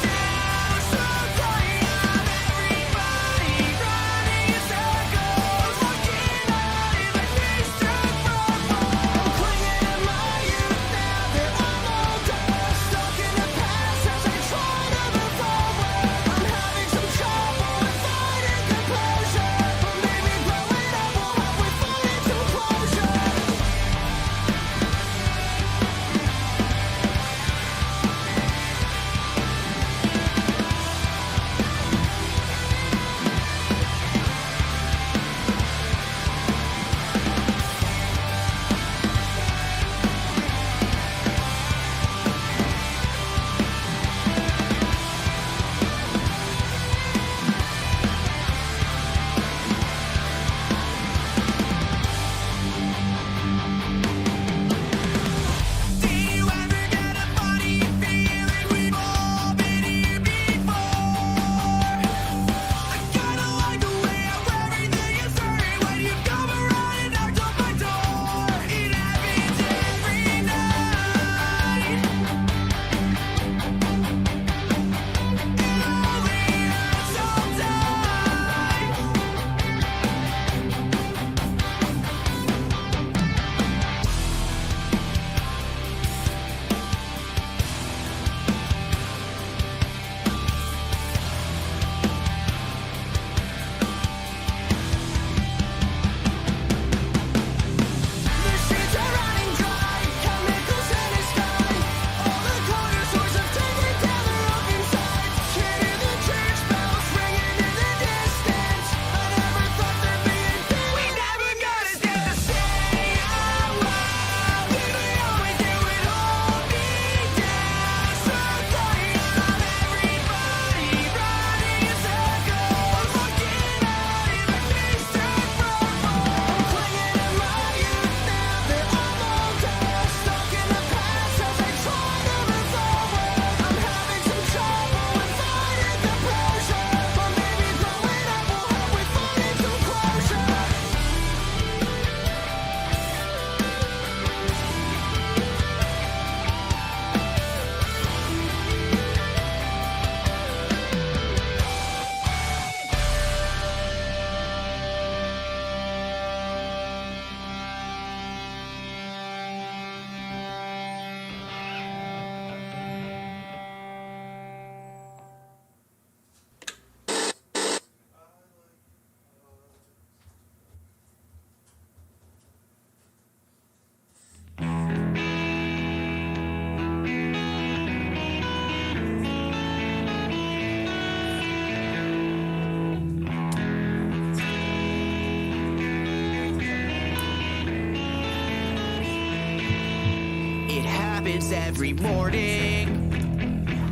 down. So tired of everybody running in circles, looking out in my face through I'm clinging to my youth now that I'm older, stuck in the past as I try to move forward. I'm having some trouble with finding composure, but maybe growing up will help with finding some closure. Do you ever get a funny feeling we've all been here before? I kinda like the way how everything is hurry when you come around and knock on my door. It happens every night. It only hurts all time. The streets are running dry, chemicals in the sky. All the corner stores have taken down their open signs. Can't hear the church bells ringing in the distance. I never thought there'd be a day we never got a chance to say out loud. Maybe all we do it all me down. So tired of everybody running in circles, looking out in my face through I'm clinging to my youth now that I'm older, stuck in the past as I try to move forward. I'm having some trouble with finding composure, but maybe growing up will help with finding some closure. It happens every morning.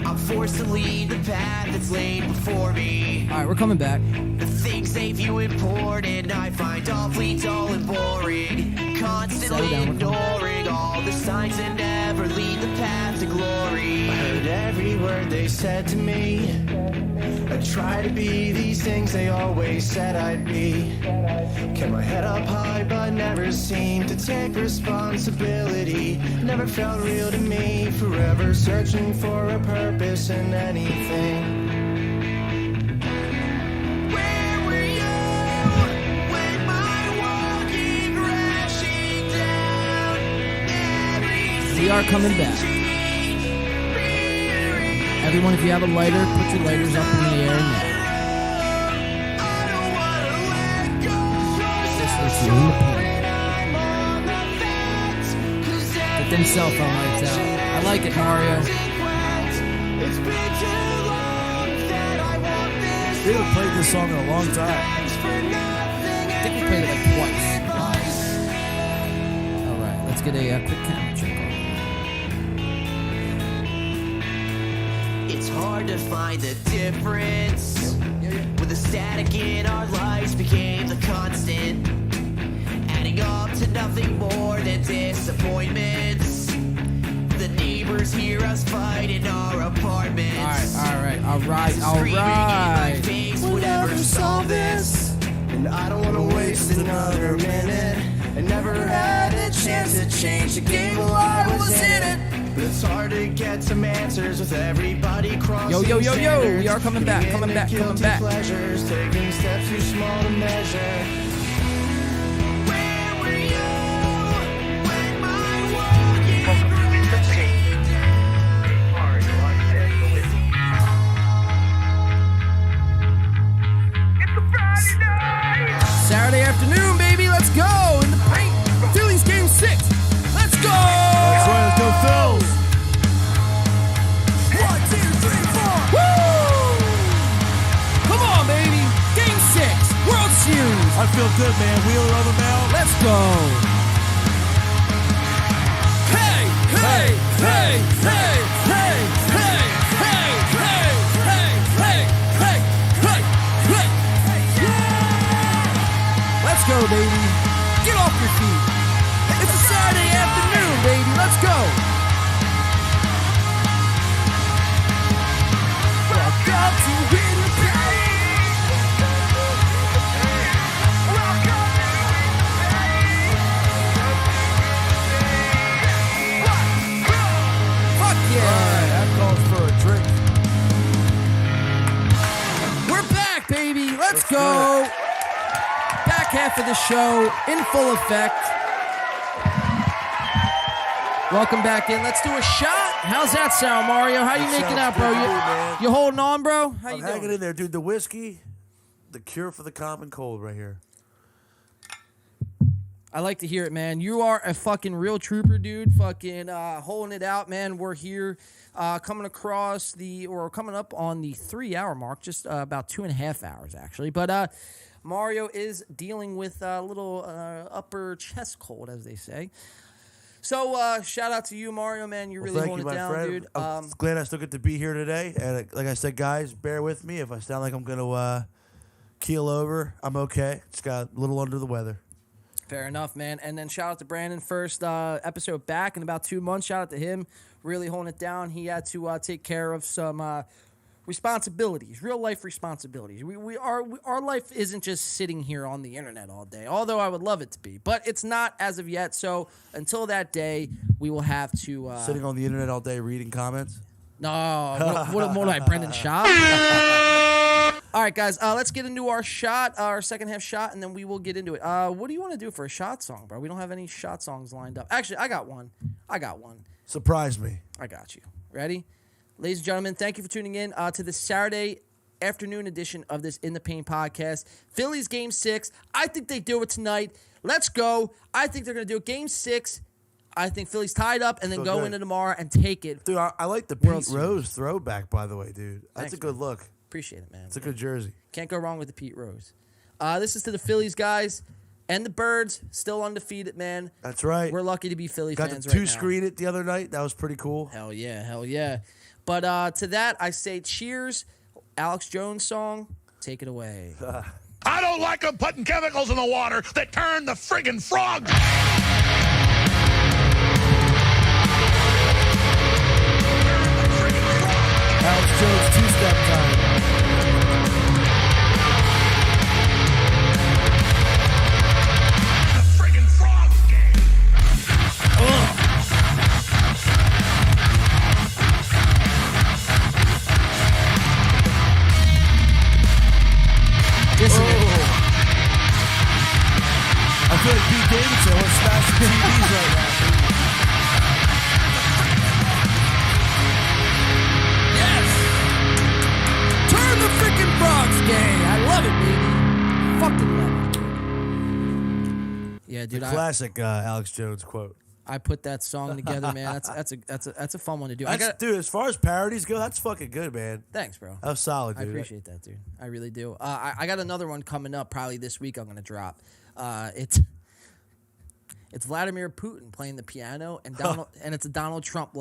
I'm forced to lead the path that's laid before me. All right, we're coming back. The things they view important, I find awfully dull and boring. Constantly ignoring all the signs that never lead the path to glory. I heard every word they said to me. I try to be these things they always said I'd be. Kept my head up high but never seemed to take responsibility. Never felt real to me, forever searching for a purpose in anything. Where were you when my world came crashing down? We are coming back. Everyone, if you have a lighter, put your lighters up in the air now. This is in the paint. Get them cell phone lights out. I like it, Mario. It's been too long that I want this. We haven't played this song in a long time. I think we played it like twice. All right, let's get a quick camera check on it. It's hard to find the difference when the static in our lives became the constant, adding up to nothing more than disappointments. The neighbors hear us fight in our apartments. All right. We'll never solve this, and I don't want to waste another minute. I never had a chance to change the game while I was in it. But it's hard to get some answers with everybody crossing Yo. standards. We are coming back. Guilty pleasures, taking steps too small to measure. Where were you when my world you Saturday afternoon, baby. Let's go in the paint. Phillies game 6. Let's go. That's right, let's go Phils. 1, 2, 3, 4. Woo! Come on, baby. Game 6. World Series. I feel good, man. Wheeler on the mound. Let's go. Hey. Let's go, baby. Get off your feet. It's a Saturday afternoon, baby. Let's go. Welcome to Winnipeg. Fuck yeah. That calls for a drink. We're back, baby. Let's go. Back half of the show in full effect. Welcome back in. Let's do a shot. How's that sound, Mario? How you making out, bro? You holding on, bro? How you I'm doing? hanging in there, dude. The whiskey, the cure for the common cold right here. I like to hear it, man. You are a fucking real trooper, dude. Fucking holding it out, man. We're here coming up on the 3-hour mark, just about 2.5 hours, actually. But Mario is dealing with a little upper chest cold, as they say. So shout out to you, Mario, man. You're really holding it down, dude. I'm glad I still get to be here today. And like I said, guys, bear with me. If I sound like I'm going to keel over, I'm okay. Just got a little under the weather. Fair enough, man. And then shout out to Brandon. First episode back in about 2 months. Shout out to him. Really holding it down. He had to take care of some responsibilities, real life responsibilities. Our life isn't just sitting here on the internet all day, although I would love it to be, but it's not as of yet. So until that day, we will have to sitting on the internet all day reading comments. No, what am I, Brendan Schaub? All right, guys, let's get into our shot, our second half shot, and then we will get into it. What do you want to do for a shot song, bro? We don't have any shot songs lined up. Actually, I got one. Surprise me. I got you. Ready? Ladies and gentlemen, thank you for tuning in to the Saturday afternoon edition of this In the Paint podcast. Phillies game 6. I think they do it tonight. Let's go. I think they're going to do it. Game 6. I think Phillies tied up and then go into tomorrow and take it. Dude, I like the Pete Rose throwback, by the way, dude. That's Thanks, a good look. Appreciate it, man. It's a good jersey. Can't go wrong with the Pete Rose. This is to the Phillies, guys. And the Birds, still undefeated, man. That's right. We're lucky to be Philly fans right now. Got the 2-screen it the other night. That was pretty cool. Hell yeah. But to that, I say cheers. Alex Jones song, take it away. I don't like them putting chemicals in the water that turn the friggin' frogs. Alex Jones two-step time. I feel like Pete Davidson was smashing TVs right now. Yes! Turn the freaking frogs gay. I love it, baby. Fucking love it. Yeah, dude. The classic Alex Jones quote. I put that song together, man. That's a fun one to do. Dude, as far as parodies go, that's fucking good, man. Thanks, bro. That was solid, dude. I appreciate that, dude. I really do. I got another one coming up probably this week. I'm gonna drop. It's Vladimir Putin playing the piano and and it's a Donald Trump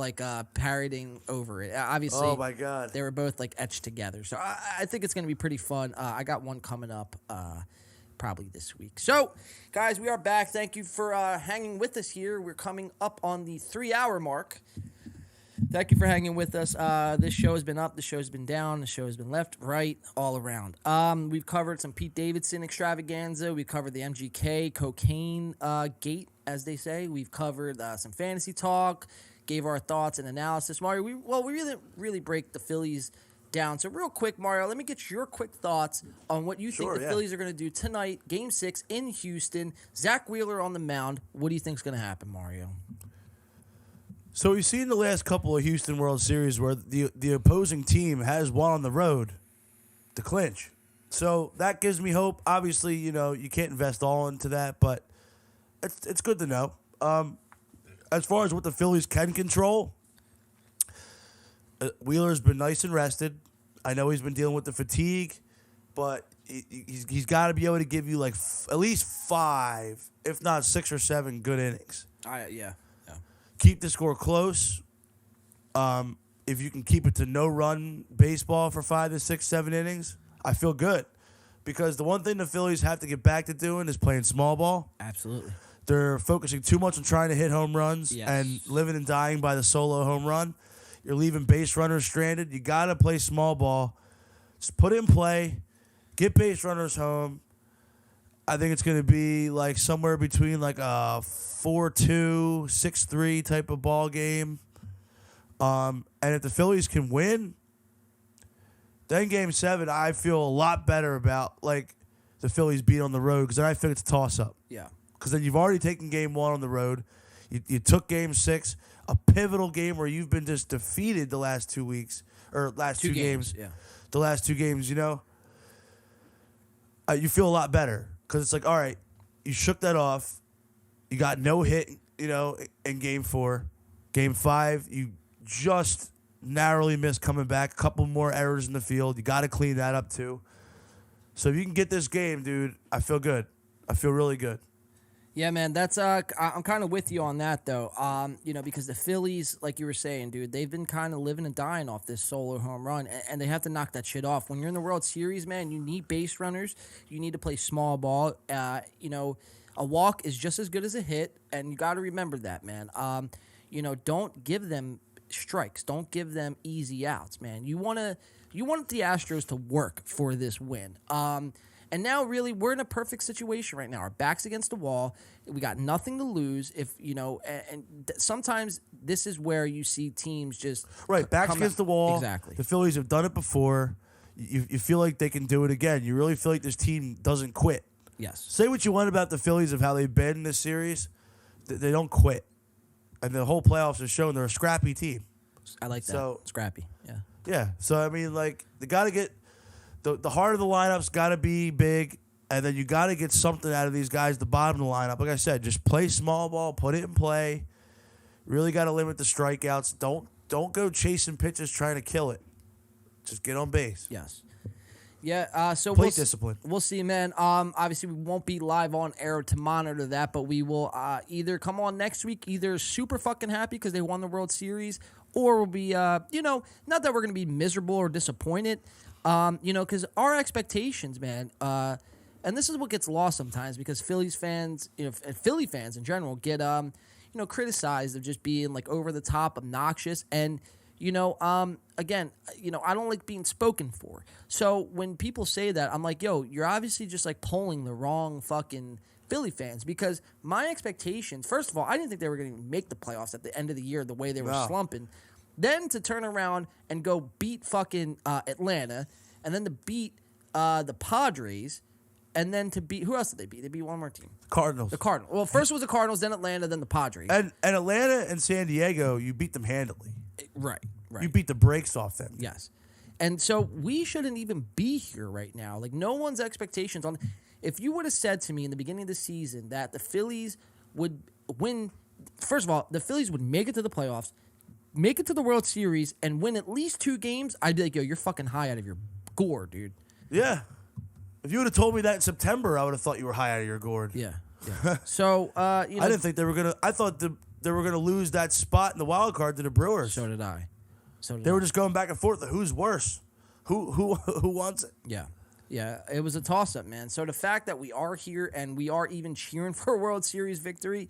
parodying over it. Obviously, oh my god, they were both like etched together. So I think it's gonna be pretty fun. I got one coming up probably this week. So, guys, we are back. Thank you for hanging with us here. We're coming up on the 3-hour mark. Thank you for hanging with us. This show has been up. The show has been down. The show has been left, right, all around. We've covered some Pete Davidson extravaganza. We covered the MGK cocaine gate, as they say. We've covered some fantasy talk, gave our thoughts and analysis. Mario, we really break the Phillies down. So real quick, Mario, let me get your quick thoughts on what you think the Phillies are going to do tonight, Game 6 in Houston. Zach Wheeler on the mound. What do you think is going to happen, Mario? So we've seen the last couple of Houston World Series where the opposing team has won on the road to clinch. So that gives me hope. Obviously, you can't invest all into that, but it's good to know. As far as what the Phillies can control, Wheeler's been nice and rested. I know he's been dealing with the fatigue, but he's got to be able to give you at least 5, if not 6 or 7 good innings. Yeah. Keep the score close. If you can keep it to no-run baseball for 5 to 6, 7 innings, I feel good. Because the one thing the Phillies have to get back to doing is playing small ball. Absolutely. They're focusing too much on trying to hit home runs Yes. and living and dying by the solo home run. You're leaving base runners stranded. You got to play small ball. Just put it in play. Get base runners home. I think it's going to be somewhere between a 4-2, 6-3 type of ball game. And if the Phillies can win, then Game 7, I feel a lot better about the Phillies being on the road because then I think it's a toss-up. Yeah. Because then you've already taken Game 1 on the road. You took Game 6, a pivotal game where you've been just defeated the last 2 weeks or last two games. Yeah. The last 2 games, you feel a lot better. Because it's all right, you shook that off. You got no hit, in Game 4. Game 5, you just narrowly missed coming back. A couple more errors in the field. You got to clean that up, too. So if you can get this game, dude, I feel good. I feel really good. Yeah, man, that's I'm kind of with you on that though. Because the Phillies, like you were saying, dude, they've been kind of living and dying off this solo home run, and they have to knock that shit off. When you're in the World Series, man, you need base runners. You need to play small ball. A walk is just as good as a hit, and you got to remember that, man. Don't give them strikes. Don't give them easy outs, man. You want the Astros to work for this win. And now, really, we're in a perfect situation right now. Our back's against the wall. We got nothing to lose. Sometimes this is where you see teams just back's against the wall. Exactly. The Phillies have done it before. You feel like they can do it again. You really feel like this team doesn't quit. Yes. Say what you want about the Phillies of how they've been in this series. They don't quit. And the whole playoffs have shown they're a scrappy team. I like that. So, scrappy. Yeah. Yeah. So, they got to get... The heart of the lineup's got to be big, and then you got to get something out of these guys, the bottom of the lineup. Like I said, just play small ball, put it in play. Really got to limit the strikeouts. Don't go chasing pitches trying to kill it. Just get on base. Yes. Yeah, so plate discipline. We'll see, man. Obviously, we won't be live on air to monitor that, but we will either come on next week, either super fucking happy because they won the World Series, or we'll be, not that we're going to be miserable or disappointed, because our expectations, man, and this is what gets lost sometimes because Phillies fans, Philly fans in general get, criticized of just being over the top, obnoxious, and again, I don't like being spoken for. So when people say that, I'm like, yo, you're obviously just polling the wrong fucking Philly fans because my expectations, first of all, I didn't think they were going to make the playoffs at the end of the year the way they were slumping. Then to turn around and go beat fucking Atlanta, and then to beat the Padres, and then to beat, who else did they beat? They beat one more team. Cardinals. The Cardinals. Well, first it was the Cardinals, then Atlanta, then the Padres. And Atlanta and San Diego, you beat them handily. Right. You beat the brakes off them. Yes. And so we shouldn't even be here right now. No one's expectations on. If you would have said to me in the beginning of the season that the Phillies would win first of all, the Phillies would make it to the playoffs, make it to the World Series, and win at least 2 games, I'd be like, yo, you're fucking high out of your gourd, dude. Yeah. If you would have told me that in September, I would have thought you were high out of your gourd. Yeah. So, I didn't think they were gonna. I thought they were gonna lose that spot in the wild card to the Brewers. So did I. They were just going back and forth. Who's worse? Who wants it? Yeah. Yeah, it was a toss-up, man. So the fact that we are here and we are even cheering for a World Series victory,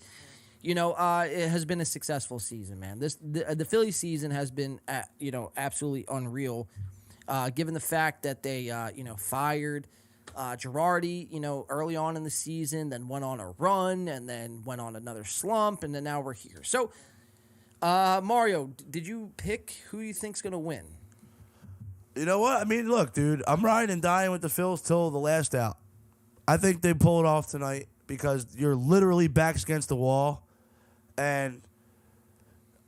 it has been a successful season, man. The Philly season has been, absolutely unreal, given the fact that they, fired Girardi, early on in the season, then went on a run, and then went on another slump, and then now we're here. So, Mario, did you pick who you think's going to win? You know what? I mean, look, dude, I'm riding and dying with the Phils till the last out. I think they pull it off tonight because you're literally backs against the wall, and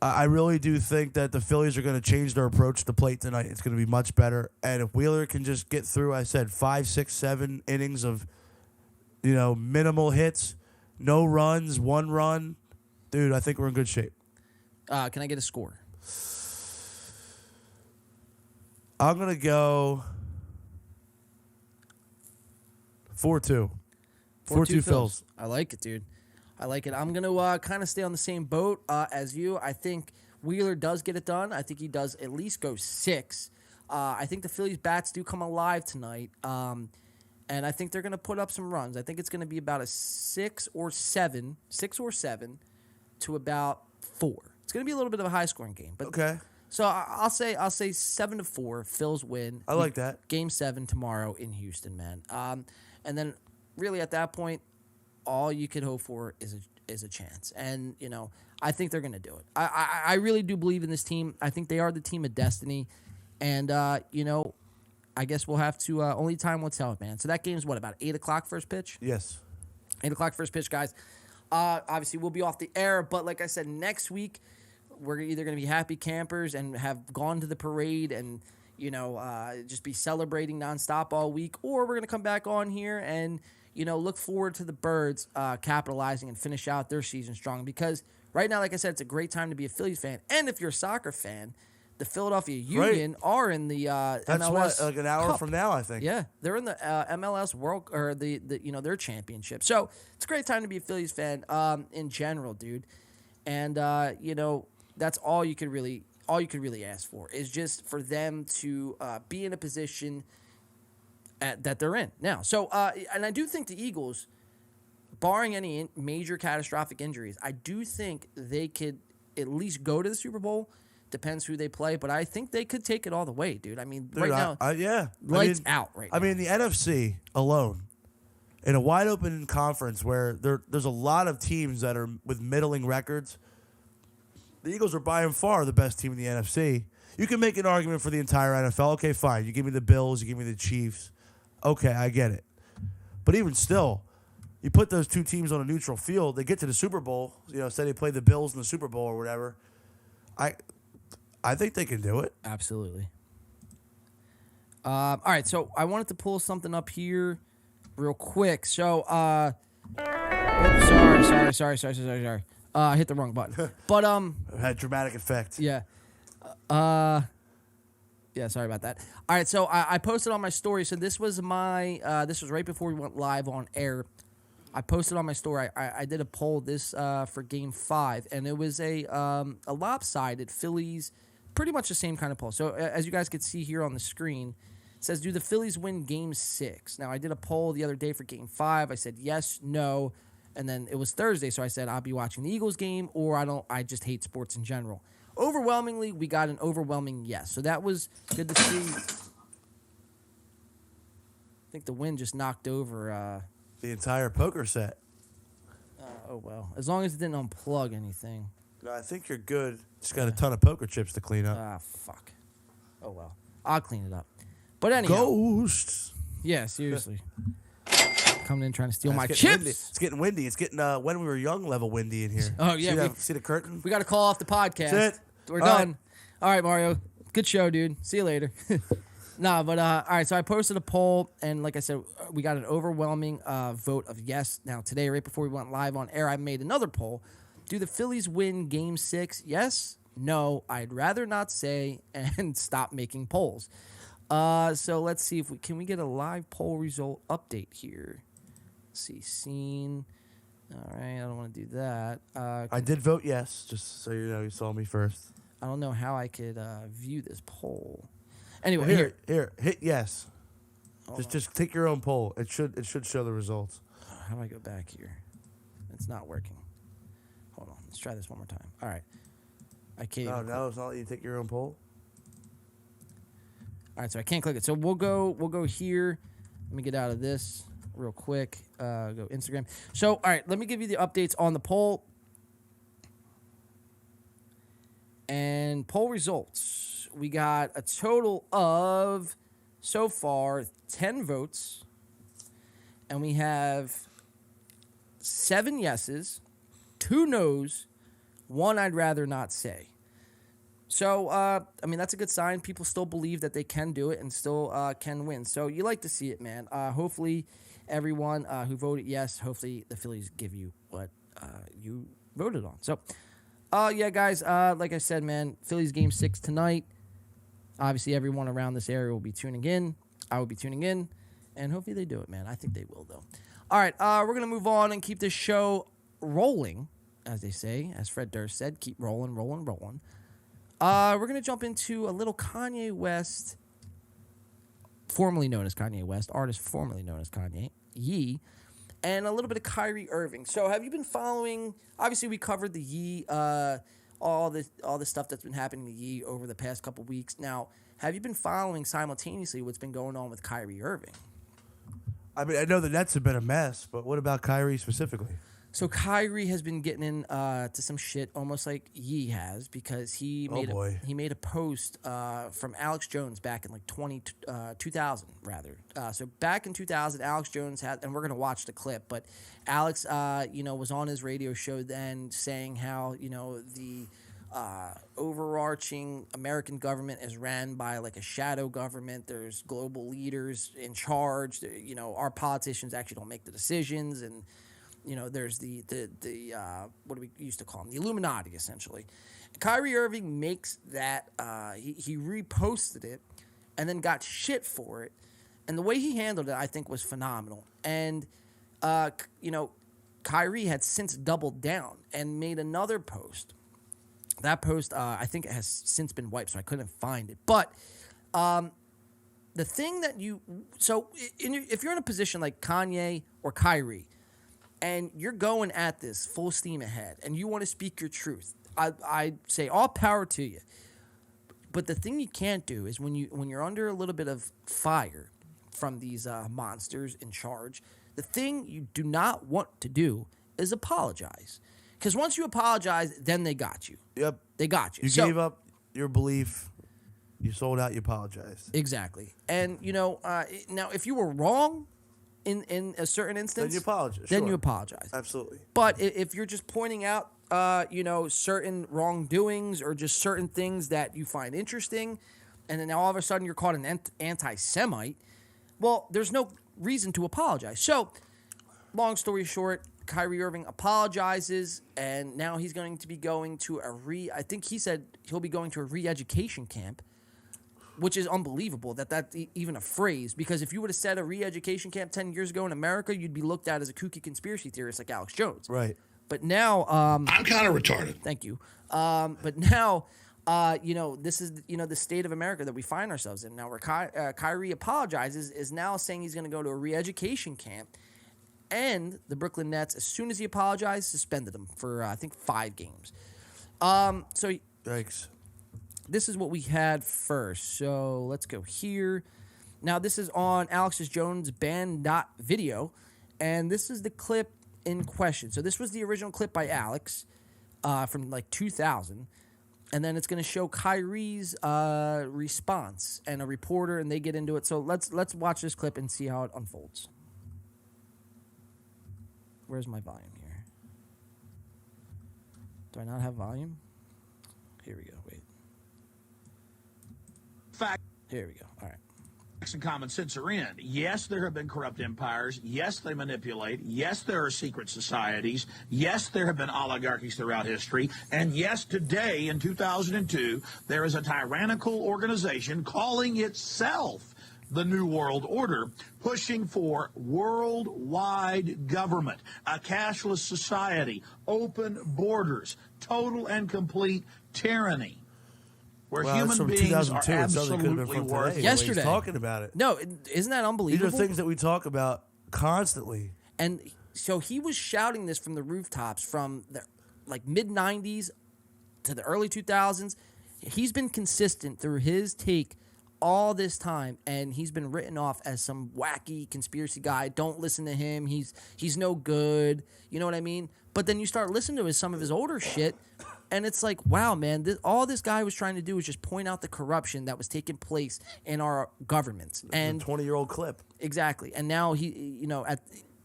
I really do think that the Phillies are going to change their approach to the plate tonight. It's going to be much better. And if Wheeler can just get through, I said 5, 6, 7 innings of, minimal hits, no runs, 1 run, dude, I think we're in good shape. Can I get a score? I'm going to go 4-2. 4-2 Phils. I like it, dude. I like it. I'm going to kind of stay on the same boat as you. I think Wheeler does get it done. I think he does at least go 6. I think the Phillies bats do come alive tonight. And I think they're going to put up some runs. I think it's going to be about a 6 or 7 to about 4. It's going to be a little bit of a high-scoring game. But okay. So I'll say 7-4. Phils win. I like that. Game 7 tomorrow in Houston, man. And then really at that point, all you could hope for is a chance. And, I think they're going to do it. I really do believe in this team. I think they are the team of destiny. And, I guess we'll have to only time will tell, man. So that game's about 8 o'clock first pitch? Yes. 8 o'clock first pitch, guys. Obviously, we'll be off the air. But like I said, next week, we're either going to be happy campers and have gone to the parade and, just be celebrating nonstop all week. Or we're going to come back on here and, look forward to the Birds capitalizing and finish out their season strong. Because right now, like I said, it's a great time to be a Phillies fan. And if you're a soccer fan, the Philadelphia Union are in the That's MLS like an hour Cup. from now, I think. Yeah, they're in the MLS World or the their championship. So it's a great time to be a Phillies fan in general, dude. And that's all you could really ask for is just for them to be in a position that they're in now. So and I do think the Eagles, barring any major catastrophic injuries, I do think they could at least go to the Super Bowl. Depends who they play, but I think they could take it all the way, dude. I mean, Dude, right now, lights out right now. I mean, the NFC alone, in a wide open conference where there's a lot of teams that are with middling records, the Eagles are by far the best team in the NFC. You can make an argument for the entire NFL. Okay, fine. You give me the Bills, you give me the Chiefs. Okay, I get it. But even still, you put those two teams on a neutral field, they get to the Super Bowl, say they play the Bills in the Super Bowl or whatever. I think they can do it. Absolutely. All right, so I wanted to pull something up here real quick. So, sorry. I hit the wrong button. But it had dramatic effect. Yeah. Yeah, sorry about that. All right, so I posted on my story. So this was this was right before we went live on air. I posted on my story. I did a poll this for Game 5, and it was a lopsided Phillies, pretty much the same kind of poll. So as you guys can see here on the screen, it says, do the Phillies win Game 6? Now, I did a poll the other day for Game 5. I said yes, no, and then it was Thursday, so I said I'll be watching the Eagles game, or I just hate sports in general. Overwhelmingly, we got an overwhelming yes. So that was good to see. I think the wind just knocked over the entire poker set. Oh, well. As long as it didn't unplug anything. No, I think you're good. Just got a ton of poker chips to clean up. Ah, fuck. Oh, well. I'll clean it up. But anyhow. Ghosts. Yeah, seriously. Coming in trying to steal my chips. Windy. It's getting windy. It's getting when we were young level windy in here. Oh, yeah. See the curtain? We got to call off the podcast. That's it. We're done. All right, Mario. Good show, dude. See you later. All right, so I posted a poll, and like I said, we got an overwhelming vote of yes. Now, today, right before we went live on air, I made another poll, Do the Phillies win Game 6? Yes? No? I'd rather not say and stop making polls. So let's see if we can get a live poll result update here. Let's see, scene. All right, I don't want to do that. I did vote yes, just so you know. You saw me first. I don't know how I could view this poll. Anyway, Well, here, hit yes. Hold Just take your own poll. It should show the results. How do I go back here? It's not working. Hold on, let's try this one more time. All right, I can't. No, it's not letting you take your own poll. All right, so I can't click it. So we'll go here. Let me get out of this real quick. Go Instagram. So, all right, let me give you the updates on the poll. And poll results. We got a total of, so far, 10 votes. And we have 7 yeses, 2 nos, 1 I'd rather not say. So, I mean, that's a good sign. People still believe that they can do it and still can win. So you like to see it, man. Hopefully, everyone who voted yes, hopefully the Phillies give you what you voted on. So, yeah, guys, like I said, man, Phillies Game 6 tonight. Obviously, everyone around this area will be tuning in. I will be tuning in. And hopefully they do it, man. I think they will, though. All right, we're going to move on and keep this show rolling, as they say. As Fred Durst said, keep rolling, rolling, rolling. We're going to jump into a little Kanye West, formerly known as Kanye West, artist formerly known as Kanye, Yee, and a little bit of Kyrie Irving. So have you been following, obviously we covered the Yee, all the stuff that's been happening to Yee over the past couple weeks. Now, have you been following simultaneously what's been going on with Kyrie Irving? I mean, I know the Nets have been a mess, but what about Kyrie specifically? So Kyrie has been getting in to some shit, almost like Yee has, because he made a post from Alex Jones back in like 2000 rather. So back in 2000, Alex Jones had, and we're gonna watch the clip, but Alex, was on his radio show then saying how the overarching American government is ran by like a shadow government. There's global leaders in charge. Our politicians actually don't make the decisions, and there's the what do we used to call them? The Illuminati, essentially. Kyrie Irving makes that, he reposted it and then got shit for it. And the way he handled it, I think, was phenomenal. And, Kyrie had since doubled down and made another post. That post, I think it has since been wiped, so I couldn't find it. But the thing that if you're in a position like Kanye or Kyrie, and you're going at this full steam ahead, and you want to speak your truth, I say all power to you. But the thing you can't do is when you're under a little bit of fire from these monsters in charge, the thing you do not want to do is apologize. Because once you apologize, then they got you. Yep. They got you. You gave up your belief. You sold out. You apologized. Exactly. And, now if you were wrong in a certain instance, then you apologize. Then you apologize. Absolutely. But if you're just pointing out, certain wrongdoings or just certain things that you find interesting, and then all of a sudden you're called an anti-Semite, well, there's no reason to apologize. So, long story short, Kyrie Irving apologizes, and now he's going to be going to I think he said he'll be going to a re-education camp, which is unbelievable that's even a phrase, because if you would have said a re-education camp 10 years ago in America, you'd be looked at as a kooky conspiracy theorist like Alex Jones. Right. But now... I'm kind of retarded. Thank you. But now, this is, the state of America that we find ourselves in now, where Kyrie apologizes, is now saying he's going to go to a re-education camp, and the Brooklyn Nets, as soon as he apologized, suspended him for, I think, 5 games. So... Yikes. This is what we had first. So let's go here. Now, this is on Alex Jones Band.video, and this is the clip in question. So this was the original clip by Alex from like 2000, and then it's going to show Kyrie's response and a reporter, and they get into it. So let's watch this clip and see how it unfolds. Where's my volume here? Do I not have volume? Here we go. Wait. Fact. Here we go. All right. and common sense are in. Yes, there have been corrupt empires. Yes, they manipulate. Yes, there are secret societies. Yes, there have been oligarchies throughout history. And yes, today in 2002, there is a tyrannical organization calling itself the New World Order, pushing for worldwide government, a cashless society, open borders, total and complete tyranny. Where human beings are absolutely worthless. Yesterday, he's talking about it. No, isn't that unbelievable? These are things that we talk about constantly. And so he was shouting this from the rooftops from the mid '90s to the early 2000s. He's been consistent through his take all this time, and he's been written off as some wacky conspiracy guy. Don't listen to him. He's no good. You know what I mean? But then you start listening to some of his older shit. And it's like, wow, man, all this guy was trying to do was just point out the corruption that was taking place in our government. And a 20-year-old clip. Exactly. And now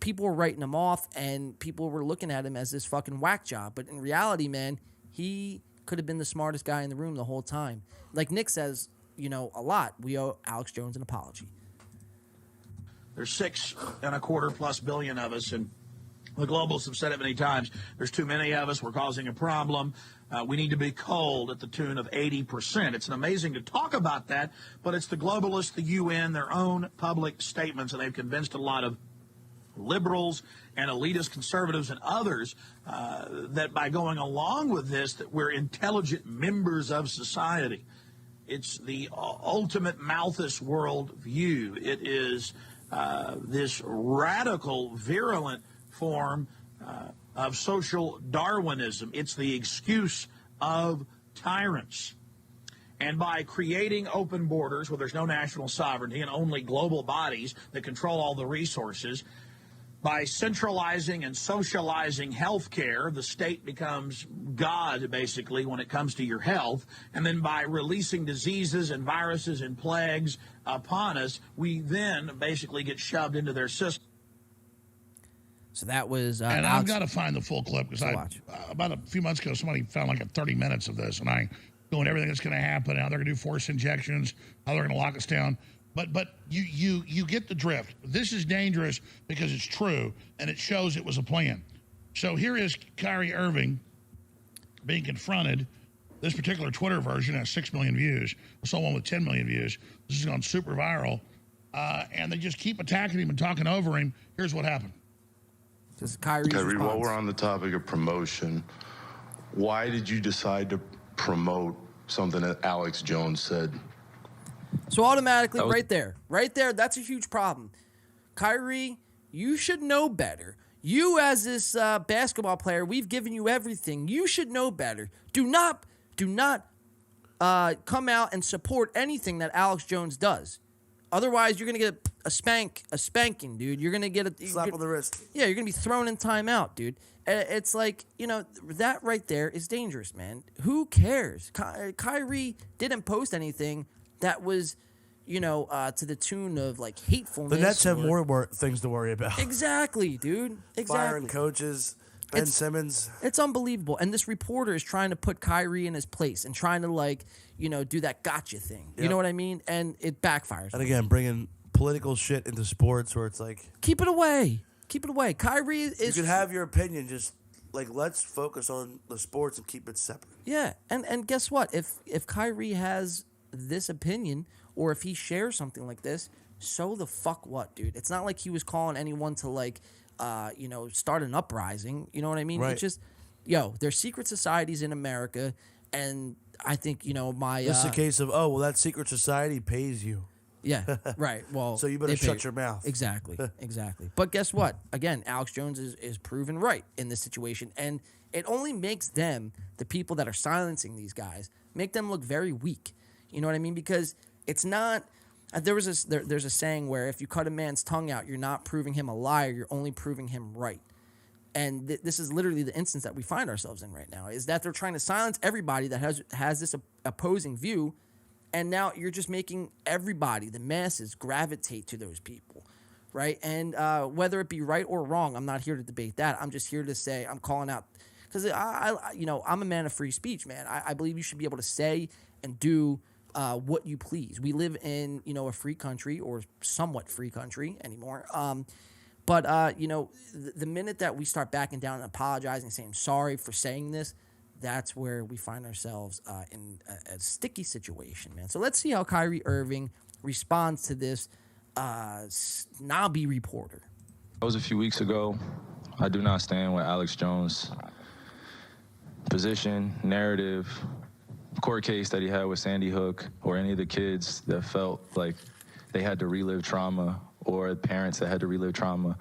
people were writing him off, and people were looking at him as this fucking whack job. But in reality, man, he could have been the smartest guy in the room the whole time. Like Nick says, a lot. We owe Alex Jones an apology. There's 6.25+ billion of us, and the globalists have said it many times. There's too many of us. We're causing a problem. We need to be culled at the tune of 80%. It's amazing to talk about that, but it's the globalists, the UN, their own public statements, and they've convinced a lot of liberals and elitist conservatives and others that by going along with this, that we're intelligent members of society. It's the ultimate Malthus world view. It is this radical, virulent form of social Darwinism. It's the excuse of tyrants. And by creating open borders where there's no national sovereignty and only global bodies that control all the resources, by centralizing and socializing health care, the state becomes God, basically, when it comes to your health. And then by releasing diseases and viruses and plagues upon us, we then basically get shoved into their system. So that was... and I've got to find the full clip, because about a few months ago, somebody found 30 minutes of this, and I doing everything that's going to happen, how they're going to do force injections, how they're going to lock us down. But you get the drift. This is dangerous because it's true, and it shows it was a plan. So here is Kyrie Irving being confronted. This particular Twitter version has 6 million views. I saw one with 10 million views. This has gone super viral. And they just keep attacking him and talking over him. Here's what happened. This is Kyrie's Kyrie, response. while we're on the topic of promotion, why did you decide to promote something that Alex Jones said? So automatically, right there, that's a huge problem. Kyrie, you should know better. You, as this basketball player, we've given you everything. You should know better. Do not come out and support anything that Alex Jones does. Otherwise, you're gonna get a spanking, dude. You're gonna get a slap on the wrist. Yeah, you're gonna be thrown in timeout, dude. It's like, that right there is dangerous, man. Who cares? Kyrie didn't post anything that was, to the tune of hatefulness. The Nets have more things to worry about. Exactly, dude. Exactly. Firing coaches, Ben Simmons. It's unbelievable. And this reporter is trying to put Kyrie in his place and trying to do that gotcha thing. Yep. You know what I mean? And it backfires. And again, bringing political shit into sports where it's like, keep it away. Keep it away. Kyrie is. You can have your opinion, just let's focus on the sports and keep it separate. Yeah, and guess what? If Kyrie has this opinion, or if he shares something like this, so the fuck what, dude? It's not like he was calling anyone to start an uprising. You know what I mean? Right. It's just, there's secret societies in America, and I think This is a case of that secret society pays you. Yeah, right. Well, so you better shut your mouth. Exactly, exactly. But guess what? Again, Alex Jones is proven right in this situation, and it only makes them, the people that are silencing these guys, make them look very weak. You know what I mean? Because it's not. There's a saying where if you cut a man's tongue out, you're not proving him a liar. You're only proving him right. And this is literally the instance that we find ourselves in right now. Is that they're trying to silence everybody that has this opposing view. And now you're just making everybody, the masses, gravitate to those people, right? And whether it be right or wrong, I'm not here to debate that. I'm just here to say I'm calling out because I'm a man of free speech, man. I believe you should be able to say and do what you please. We live in, a free country, or somewhat free country anymore. But the minute that we start backing down and apologizing, saying sorry for saying this, that's where we find ourselves in a sticky situation, man. So let's see how Kyrie Irving responds to this snobby reporter. That was a few weeks ago. I do not stand with Alex Jones' position, narrative, court case that he had with Sandy Hook, or any of the kids that felt like they had to relive trauma, or parents that had to relive trauma.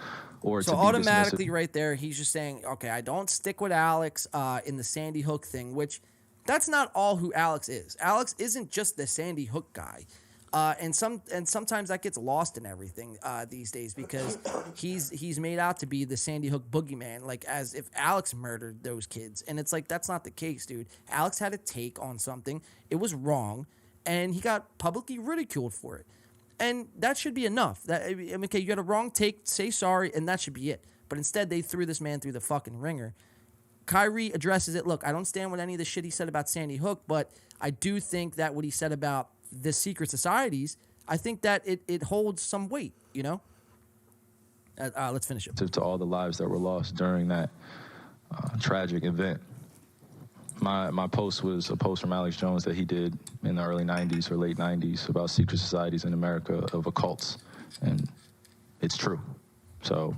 So automatically right there, he's just saying, okay, I don't stick with Alex in the Sandy Hook thing, which that's not all who Alex is. Alex isn't just the Sandy Hook guy. And sometimes that gets lost in everything these days, because he's made out to be the Sandy Hook boogeyman, like as if Alex murdered those kids. And it's like, that's not the case, dude. Alex had a take on something. It was wrong, and he got publicly ridiculed for it. And that should be enough. Okay, you got a wrong take, say sorry, and that should be it. But instead, they threw this man through the fucking ringer. Kyrie addresses it. Look, I don't stand with any of the shit he said about Sandy Hook, but I do think that what he said about the secret societies, I think that it holds some weight, Let's finish it. To all the lives that were lost during that tragic event. My post was a post from Alex Jones that he did in the early 90s or late 90s about secret societies in America of occults, and it's true. So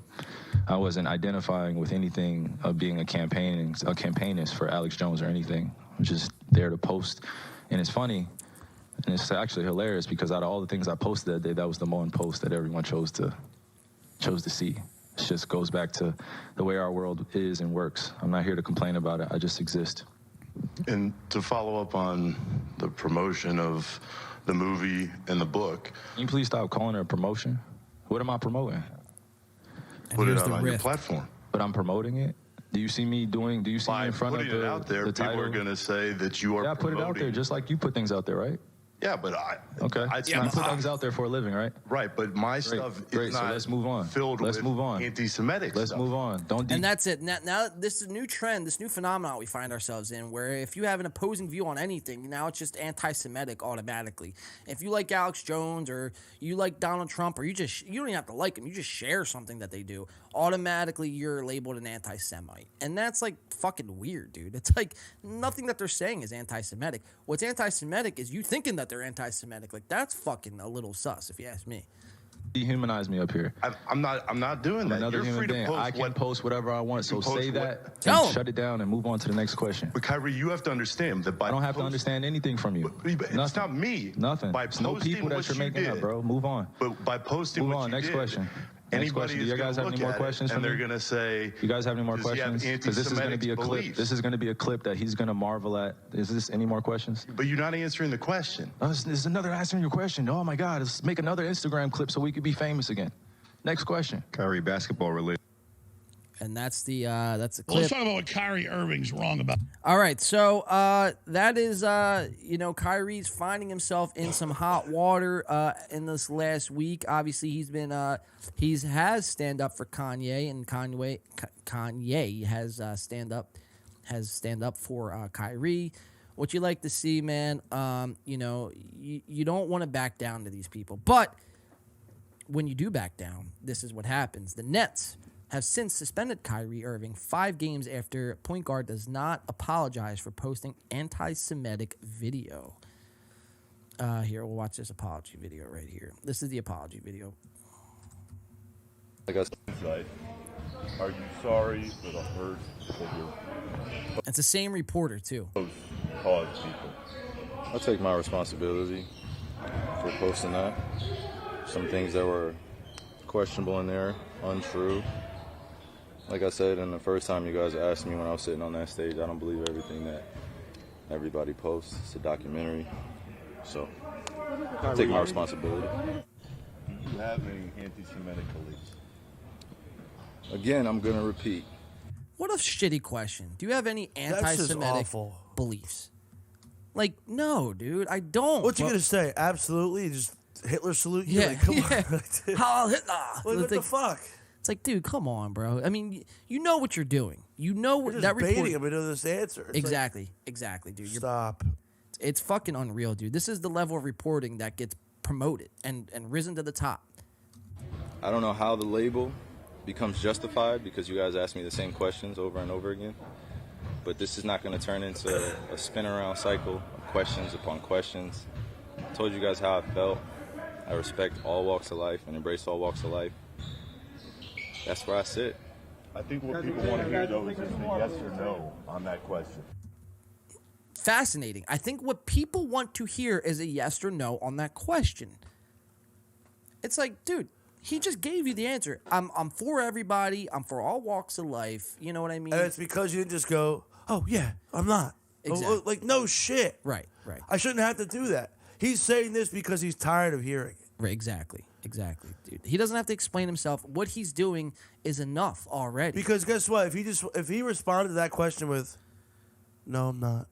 I wasn't identifying with anything of being a campaignist for Alex Jones or anything. I was just there to post, and it's funny, and it's actually hilarious, because out of all the things I posted that day, that was the one post that everyone chose to see. It just goes back to the way our world is and works. I'm not here to complain about it. I just exist. And to follow up on the promotion of the movie and the book. Can you please stop calling it a promotion? What am I promoting? Put it out on your platform. But I'm promoting it? Do you see me in front of the title? By putting it out there, people are going to say that you are promoting. Yeah, I put it out there just like you put things out there, right? Yeah, but you put things out there for a living, right? Right, but my stuff is not so let's move on. Filled with anti-Semitic Let's move on. And that's it. Now this is a new trend, this new phenomenon we find ourselves in, where if you have an opposing view on anything, now it's just anti-Semitic automatically. If you like Alex Jones, or you like Donald Trump, or you don't even have to like him, you just share something that they do, automatically you're labeled an anti-Semite. And that's like fucking weird, dude. It's like nothing that they're saying is anti-Semitic. What's anti-Semitic is you thinking that they're anti-Semitic. Like, that's fucking a little sus, if you ask me. Dehumanize me up here. I'm not doing that. Another You're human free being. to post I can post whatever I want. So say that, and shut it down, and move on to the next question. But Kyrie, you have to understand that I don't have to understand anything from you. It's not me. Nothing. By it's no people that you're making up, bro. Move on. But by posting move what on. you Next did, question. Anybody Do you guys have any more questions? And they're gonna say, "You guys have any more questions?" Because this is gonna be a clip. This is gonna be a clip that he's gonna marvel at. Is this any more questions? But you're not answering the question. This is another answering your question. Oh my God! Let's make another Instagram clip so we could be famous again. Next question. Kyrie, basketball related. And that's the clip. Well, let's talk about what Kyrie Irving's wrong about. All right, so that is Kyrie's finding himself in some hot water in this last week. Obviously, he's been has stand up for Kanye, and Kanye has stand up for Kyrie. What you like to see, man? You don't want to back down to these people, but when you do back down, this is what happens. The Nets have since suspended Kyrie Irving 5 games after point guard does not apologize for posting anti-Semitic video. Here, we'll watch this apology video right here. This is the apology video. I guess. Are you sorry for the hurt that your It's the same reporter, too. caused people? I take my responsibility for posting that. Some things that were questionable in there, untrue. Like I said, and the first time you guys asked me when I was sitting on that stage, I don't believe everything that everybody posts. It's a documentary. So I take my responsibility. Do you have any anti-Semitic beliefs? Again, I'm going to repeat. What a shitty question. Do you have any anti-Semitic beliefs? Like, no, dude, I don't. What's you going to say? Absolutely? Just Hitler salute you? Yeah, Like, come on. Heil Hitler. What the fuck? It's like, dude, come on, bro. I mean, you know what you're doing. You know You're that just baiting report. him into this answer. It's exactly, dude. Stop. It's fucking unreal, dude. This is the level of reporting that gets promoted and risen to the top. I don't know how the label becomes justified because you guys ask me the same questions over and over again. But this is not going to turn into a spin around cycle of questions upon questions. I told you guys how I felt. I respect all walks of life and embrace all walks of life. That's where I sit. I think what people want to hear, though, is just a yes or no on that question. Fascinating. I think what people want to hear is a yes or no on that question. It's like, dude, he just gave you the answer. I'm for everybody. I'm for all walks of life. You know what I mean? And it's because you didn't just go, oh, yeah, I'm not. Exactly. Like, no shit. Right. I shouldn't have to do that. He's saying this because he's tired of hearing it. Right, exactly, dude. He doesn't have to explain himself. What he's doing is enough already. Because guess what? If he responded to that question with, no, I'm not.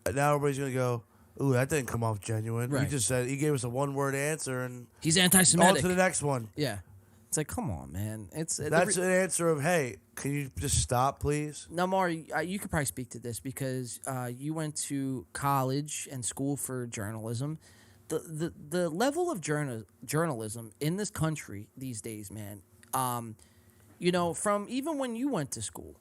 And now everybody's going to go, ooh, that didn't come off genuine. Right. He gave us a one-word answer and he's anti-Semitic. On to the next one. Yeah. It's like, come on, man. That's an answer of, hey, can you just stop, please? Now, Maury, you could probably speak to this because you went to college and school for journalism. The level of journalism in this country these days, man, from even when you went to school,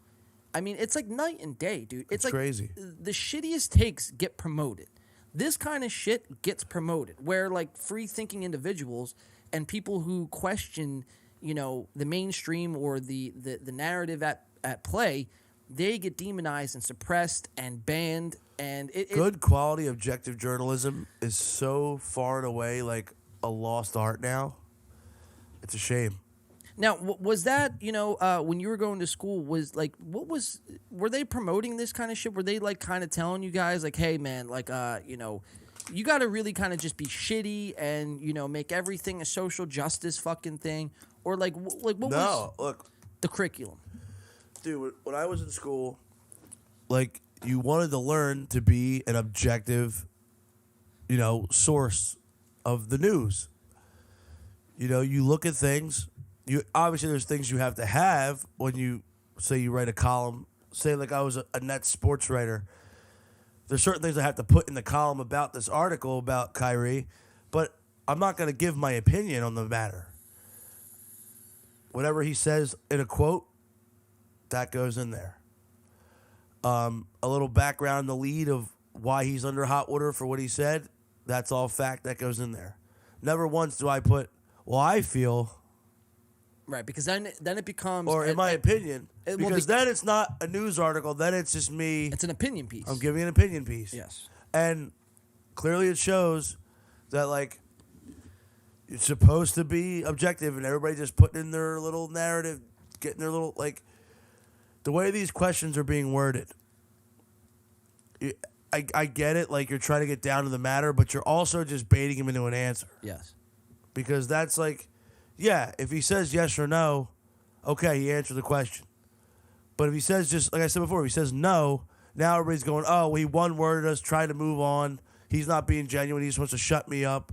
I mean, it's like night and day, dude. It's like crazy. The shittiest takes get promoted. This kind of shit gets promoted, where like free-thinking individuals and people who question, the mainstream or the narrative at play, they get demonized and suppressed and banned. And good quality objective journalism is so far and away like a lost art now. It's a shame. Now, was that, when you were going to school, were they promoting this kind of shit? Were they like kind of telling you guys like, hey man, like, you got to really kind of just be shitty and, make everything a social justice fucking thing? Or what was look, the curriculum? Dude, when I was in school, like, you wanted to learn to be an objective, source of the news. You look at things. Obviously, there's things you have to have when you say you write a column. Say, like I was a net sports writer. There's certain things I have to put in the column about this article about Kyrie, but I'm not going to give my opinion on the matter. Whatever he says in a quote, that goes in there. A little background, the lead of why he's under hot water for what he said, that's all fact, that goes in there. Never once do I put, well, I feel... Right, because then it becomes... Or in my opinion, because then it's not a news article, then it's just me... It's an opinion piece. I'm giving an opinion piece. Yes. And clearly it shows that, like, it's supposed to be objective and everybody just putting in their little narrative, getting their little, like... The way these questions are being worded, I get it, like, you're trying to get down to the matter, but you're also just baiting him into an answer. Yes. Because that's like... Yeah, if he says yes or no, okay, he answered the question. But if he says just, like I said before, if he says no, now everybody's going, oh, well, he one-worded us, trying to move on. He's not being genuine. He just wants to shut me up.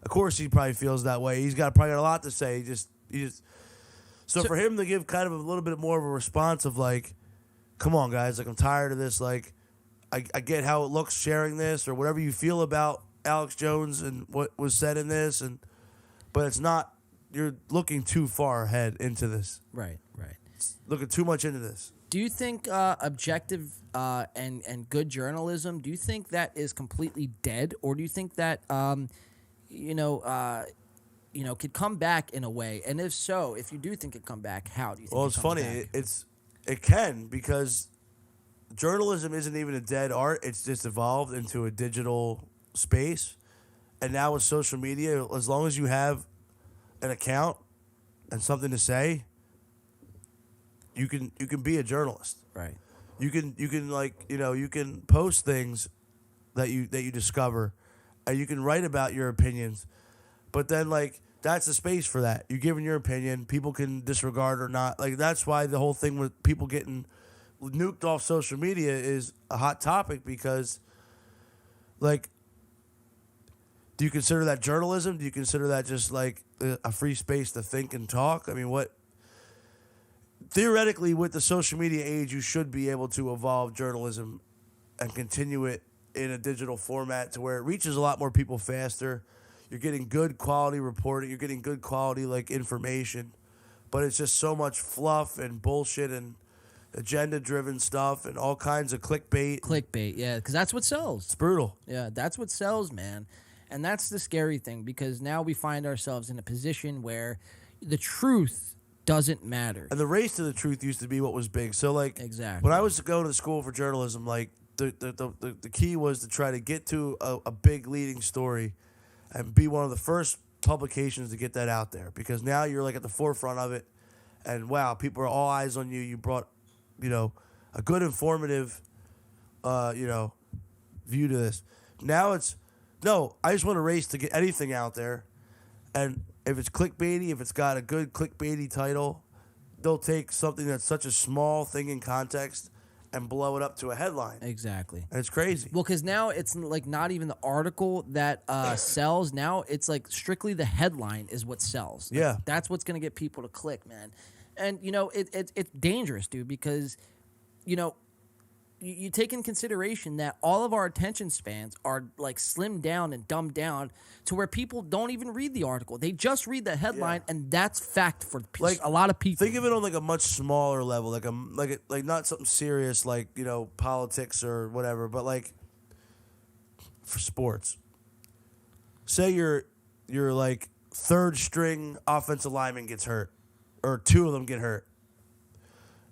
Of course he probably feels that way. He's probably got a lot to say. So for him to give kind of a little bit more of a response of like, come on, guys, like I'm tired of this. Like, I get how it looks sharing this or whatever you feel about Alex Jones and what was said in this, but it's not. You're looking too far ahead into this. Right. Looking too much into this. Do you think objective and good journalism, do you think that is completely dead? Or do you think that, could come back in a way? And if so, if you do think it come back, how do you think Well, it it's comes funny. back? It can, because journalism isn't even a dead art. It's just evolved into a digital space. And now with social media, as long as you have an account and something to say, you can be a journalist. Right. You can you can post things that you discover, and you can write about your opinions. But then like that's the space for that. You're giving your opinion, people can disregard or not. Like that's why the whole thing with people getting nuked off social media is a hot topic, because like, do you consider that journalism? Do you consider that just like a free space to think and talk? I mean, theoretically, with the social media age, you should be able to evolve journalism and continue it in a digital format to where it reaches a lot more people faster. You're getting good quality reporting. You're getting good quality like information, but it's just so much fluff and bullshit and agenda-driven stuff and all kinds of clickbait. Clickbait, yeah, because that's what sells. It's brutal. Yeah, that's what sells, man. And that's the scary thing, because now we find ourselves in a position where the truth doesn't matter. And the race to the truth used to be what was big. So, like, exactly. when I was going to school for journalism, like, the key was to try to get to a big leading story and be one of the first publications to get that out there, because now you're, like, at the forefront of it. And, wow, people are all eyes on you. You brought, a good informative, view to this. Now it's, no, I just want to race to get anything out there. And if it's clickbaity, if it's got a good clickbaity title, they'll take something that's such a small thing in context and blow it up to a headline. Exactly. And it's crazy. Well, because now it's like not even the article that sells. Now it's like strictly the headline is what sells. Like, Yeah. that's what's going to get people to click, man. And, it's dangerous, dude, because, you take in consideration that all of our attention spans are like slimmed down and dumbed down to where people don't even read the article. They just read the headline, and that's fact for a lot of people. Think of it on like a much smaller level, like not something serious like politics or whatever, but like for sports. Say your like third string offensive lineman gets hurt, or two of them get hurt.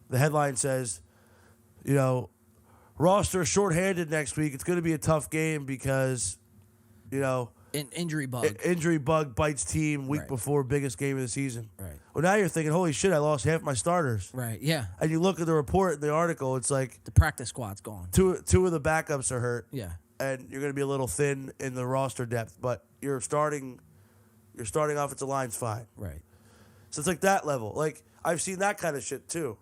The headline says, roster shorthanded next week. It's going to be a tough game because, An injury bug. Injury bug bites team week before biggest game of the season. Right. Well, now you're thinking, holy shit, I lost half my starters. Right, yeah. And you look at the report in the article, it's like the practice squad's gone. Two of the backups are hurt. Yeah. And you're going to be a little thin in the roster depth, but your starting offensive line's fine. Right. So it's like that level. Like I've seen that kind of shit too.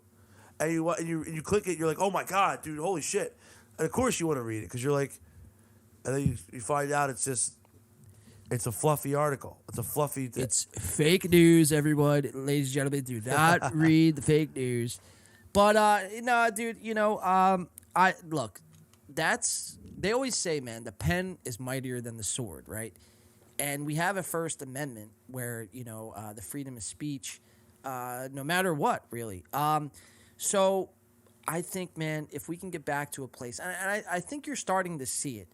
And you click it, you're like, oh my god, dude, holy shit! And of course you want to read it because you're like, and then you find out it's a fluffy article. It's a fluffy. It's fake news, everyone. Ladies and gentlemen, do not read the fake news. But no, dude, I look. They always say, man, the pen is mightier than the sword, right? And we have a First Amendment where the freedom of speech, no matter what, really. So I think, man, if we can get back to a place, and I think you're starting to see it,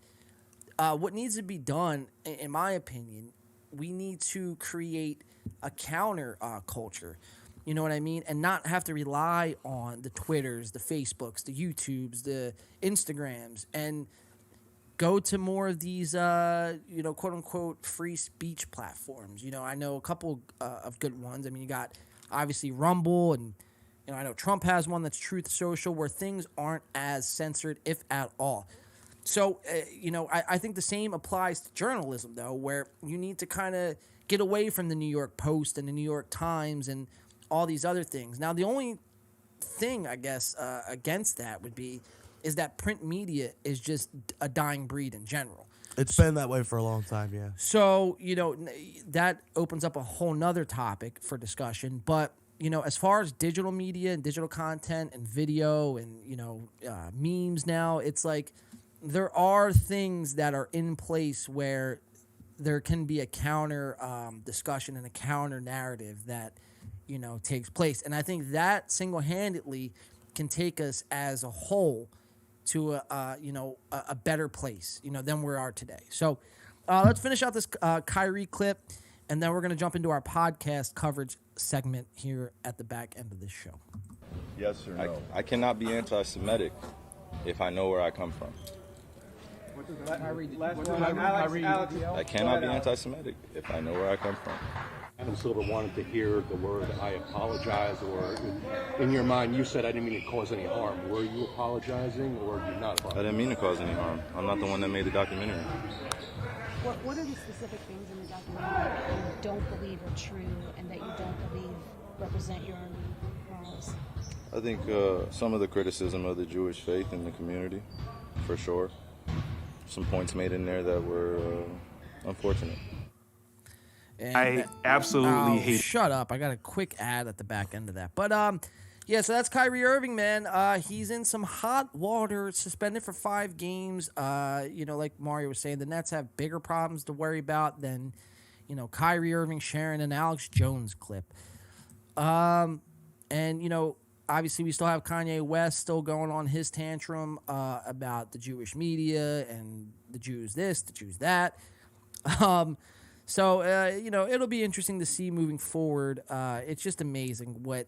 what needs to be done, in my opinion, we need to create a counter culture, you know what I mean? And not have to rely on the Twitters, the Facebooks, the YouTubes, the Instagrams, and go to more of these, quote-unquote free speech platforms. I know a couple of good ones. I mean, you got, obviously, Rumble, and I know Trump has one that's Truth Social, where things aren't as censored, if at all. So, I think the same applies to journalism, though, where you need to kind of get away from the New York Post and the New York Times and all these other things. Now, the only thing, I guess, against that is that print media is just a dying breed in general. It's been that way for a long time, yeah. So, that opens up a whole nother topic for discussion, but as far as digital media and digital content and video and, memes now, it's like there are things that are in place where there can be a counter discussion and a counter narrative that, takes place. And I think that single-handedly can take us as a whole to a better place, than we are today. So let's finish out this Kyrie clip, and then we're going to jump into our podcast coverage segment here at the back end of this show. Yes or no? I cannot be anti-Semitic if I know where I come from. I cannot be anti-Semitic if I know where I come from. I sort of wanted to hear the word I apologize, or in your mind you said I didn't mean to cause any harm. Were you apologizing or did you not apologize? I didn't mean to cause any harm. I'm not the one that made the documentary. What are the specific things in the documentary that you don't believe are true and that you don't believe represent your own morals? I think some of the criticism of the Jewish faith in the community, for sure. Some points made in there that were unfortunate. And I absolutely hate. Shut up! I got a quick ad at the back end of that, but Yeah, so that's Kyrie Irving, man. He's in some hot water, suspended for 5 games. Like Mario was saying, the Nets have bigger problems to worry about than, Kyrie Irving sharing an Alex Jones clip. Obviously we still have Kanye West still going on his tantrum about the Jewish media and the Jews this, the Jews that. It'll be interesting to see moving forward. It's just amazing what,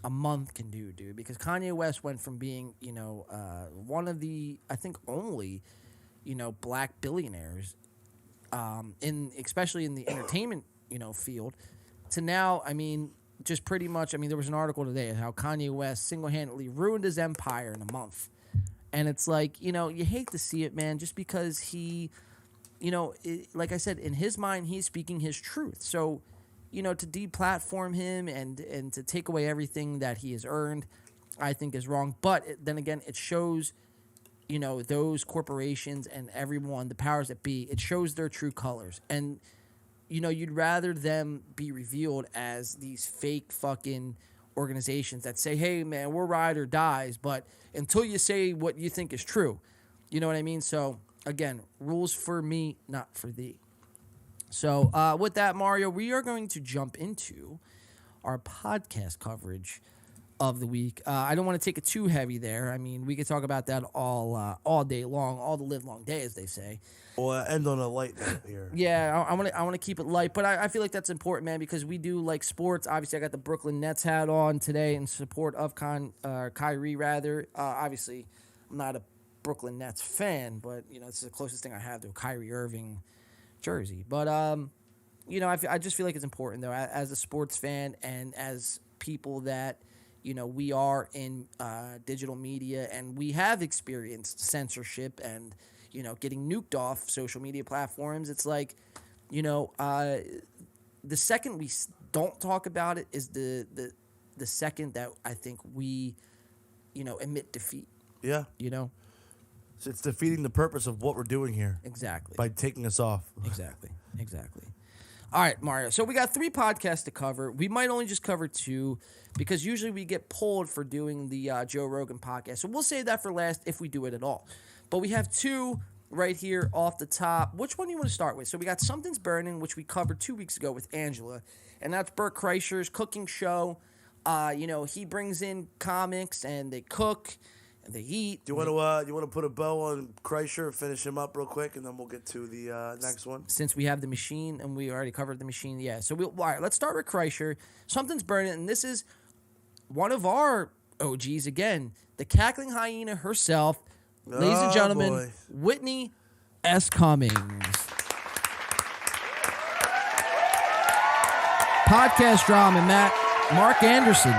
a month can do, dude. Because Kanye West went from being, one of the, I think, only, black billionaires, especially in the entertainment, field, to now, just pretty much, there was an article today how Kanye West single-handedly ruined his empire in a month. And it's like, you hate to see it, man, just because he... like I said, in his mind, he's speaking his truth. So, to deplatform him and to take away everything that he has earned, I think is wrong. But then again, it shows, those corporations and everyone, the powers that be, it shows their true colors. And, you'd rather them be revealed as these fake fucking organizations that say, hey, man, we're ride or dies. But until you say what you think is true, you know what I mean? So... Again, rules for me, not for thee. So with that, Mario, we are going to jump into our podcast coverage of the week. I don't want to take it too heavy there. We could talk about that all day long, all the live long day, as they say. Well, end on a light note here. Yeah, I want to keep it light, but I feel like that's important, man, because we do like sports. Obviously, I got the Brooklyn Nets hat on today in support of Kyrie, rather. Obviously, I'm not a Brooklyn Nets fan, but it's the closest thing I have to a Kyrie Irving jersey. But I just feel like it's important though, as a sports fan and as people that we are in digital media and we have experienced censorship and getting nuked off social media platforms. It's like the second we don't talk about it is the second that I think we admit defeat. Yeah. It's defeating the purpose of what we're doing here. Exactly. By taking us off. Exactly. All right, Mario. So we got 3 podcasts to cover. We might only just cover 2 because usually we get pulled for doing the Joe Rogan podcast. So we'll save that for last if we do it at all. But we have 2 right here off the top. Which one do you want to start with? So we got Something's Burning, which we covered 2 weeks ago with Angela. And that's Burr Kreischer's cooking show. He brings in comics and they cook. They eat. Do you want to put a bow on Kreischer and finish him up real quick, and then we'll get to the next one? Since we have the machine and we already covered the machine, yeah. So all right, let's start with Kreischer. Something's Burning, and this is one of our OGs again, the cackling hyena herself, ladies and gentlemen, boy. Whitney S. Cummings. Podcast drama, Mark Anderson.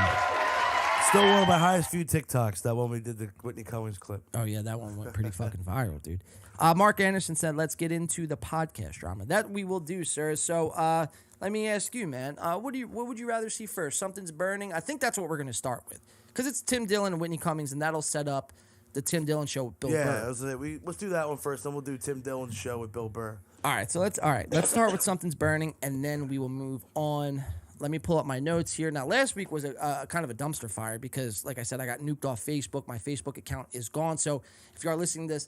Still one of my highest viewed TikToks, that one we did the Whitney Cummings clip. Oh, yeah, that one went pretty fucking viral, dude. Mark Anderson said, let's get into the podcast drama. That we will do, sir. So let me ask you, man, what would you rather see first? Something's Burning? I think that's what we're going to start with. Because it's Tim Dillon and Whitney Cummings, and that'll set up the Tim Dillon show with Bill Burr. Yeah, let's do that one first, then we'll do Tim Dillon's show with Bill Burr. All right, let's start with Something's Burning, and then we will move on. Let me pull up my notes here. Now, last week was a kind of a dumpster fire because, like I said, I got nuked off Facebook. My Facebook account is gone. So if you are listening to this,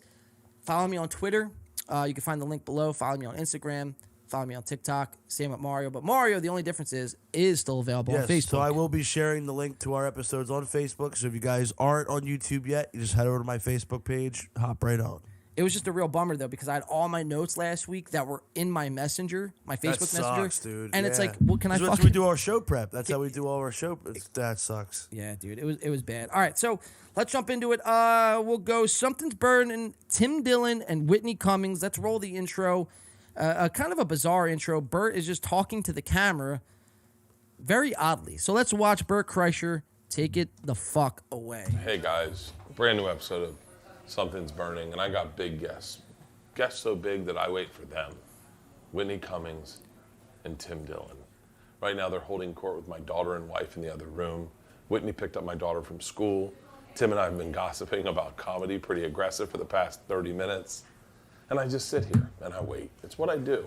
follow me on Twitter. You can find the link below. Follow me on Instagram. Follow me on TikTok. Same with Mario. But Mario, the only difference is still available on Facebook. So I will be sharing the link to our episodes on Facebook. So if you guys aren't on YouTube yet, you just head over to my Facebook page. Hop right on. It was just a real bummer, though, because I had all my notes last week that were in my messenger, my Facebook Messenger. That sucks, dude. And it's like, what can I fucking... That's how we do our show prep. That's how we do all our show prep. That sucks. Yeah, dude. It was bad. All right, so let's jump into it. We'll go Something's Burning, Tim Dillon, and Whitney Cummings. Let's roll the intro. Kind of a bizarre intro. Burr is just talking to the camera very oddly. So let's watch Burr Kreischer take it the fuck away. Hey, guys. Brand new episode of Something's Burning, and I got big guests. Guests so big that I wait for them. Whitney Cummings and Tim Dillon. Right now they're holding court with my daughter and wife in the other room. Whitney picked up my daughter from school. Tim and I have been gossiping about comedy, pretty aggressive for the past 30 minutes. And I just sit here and I wait. It's what I do.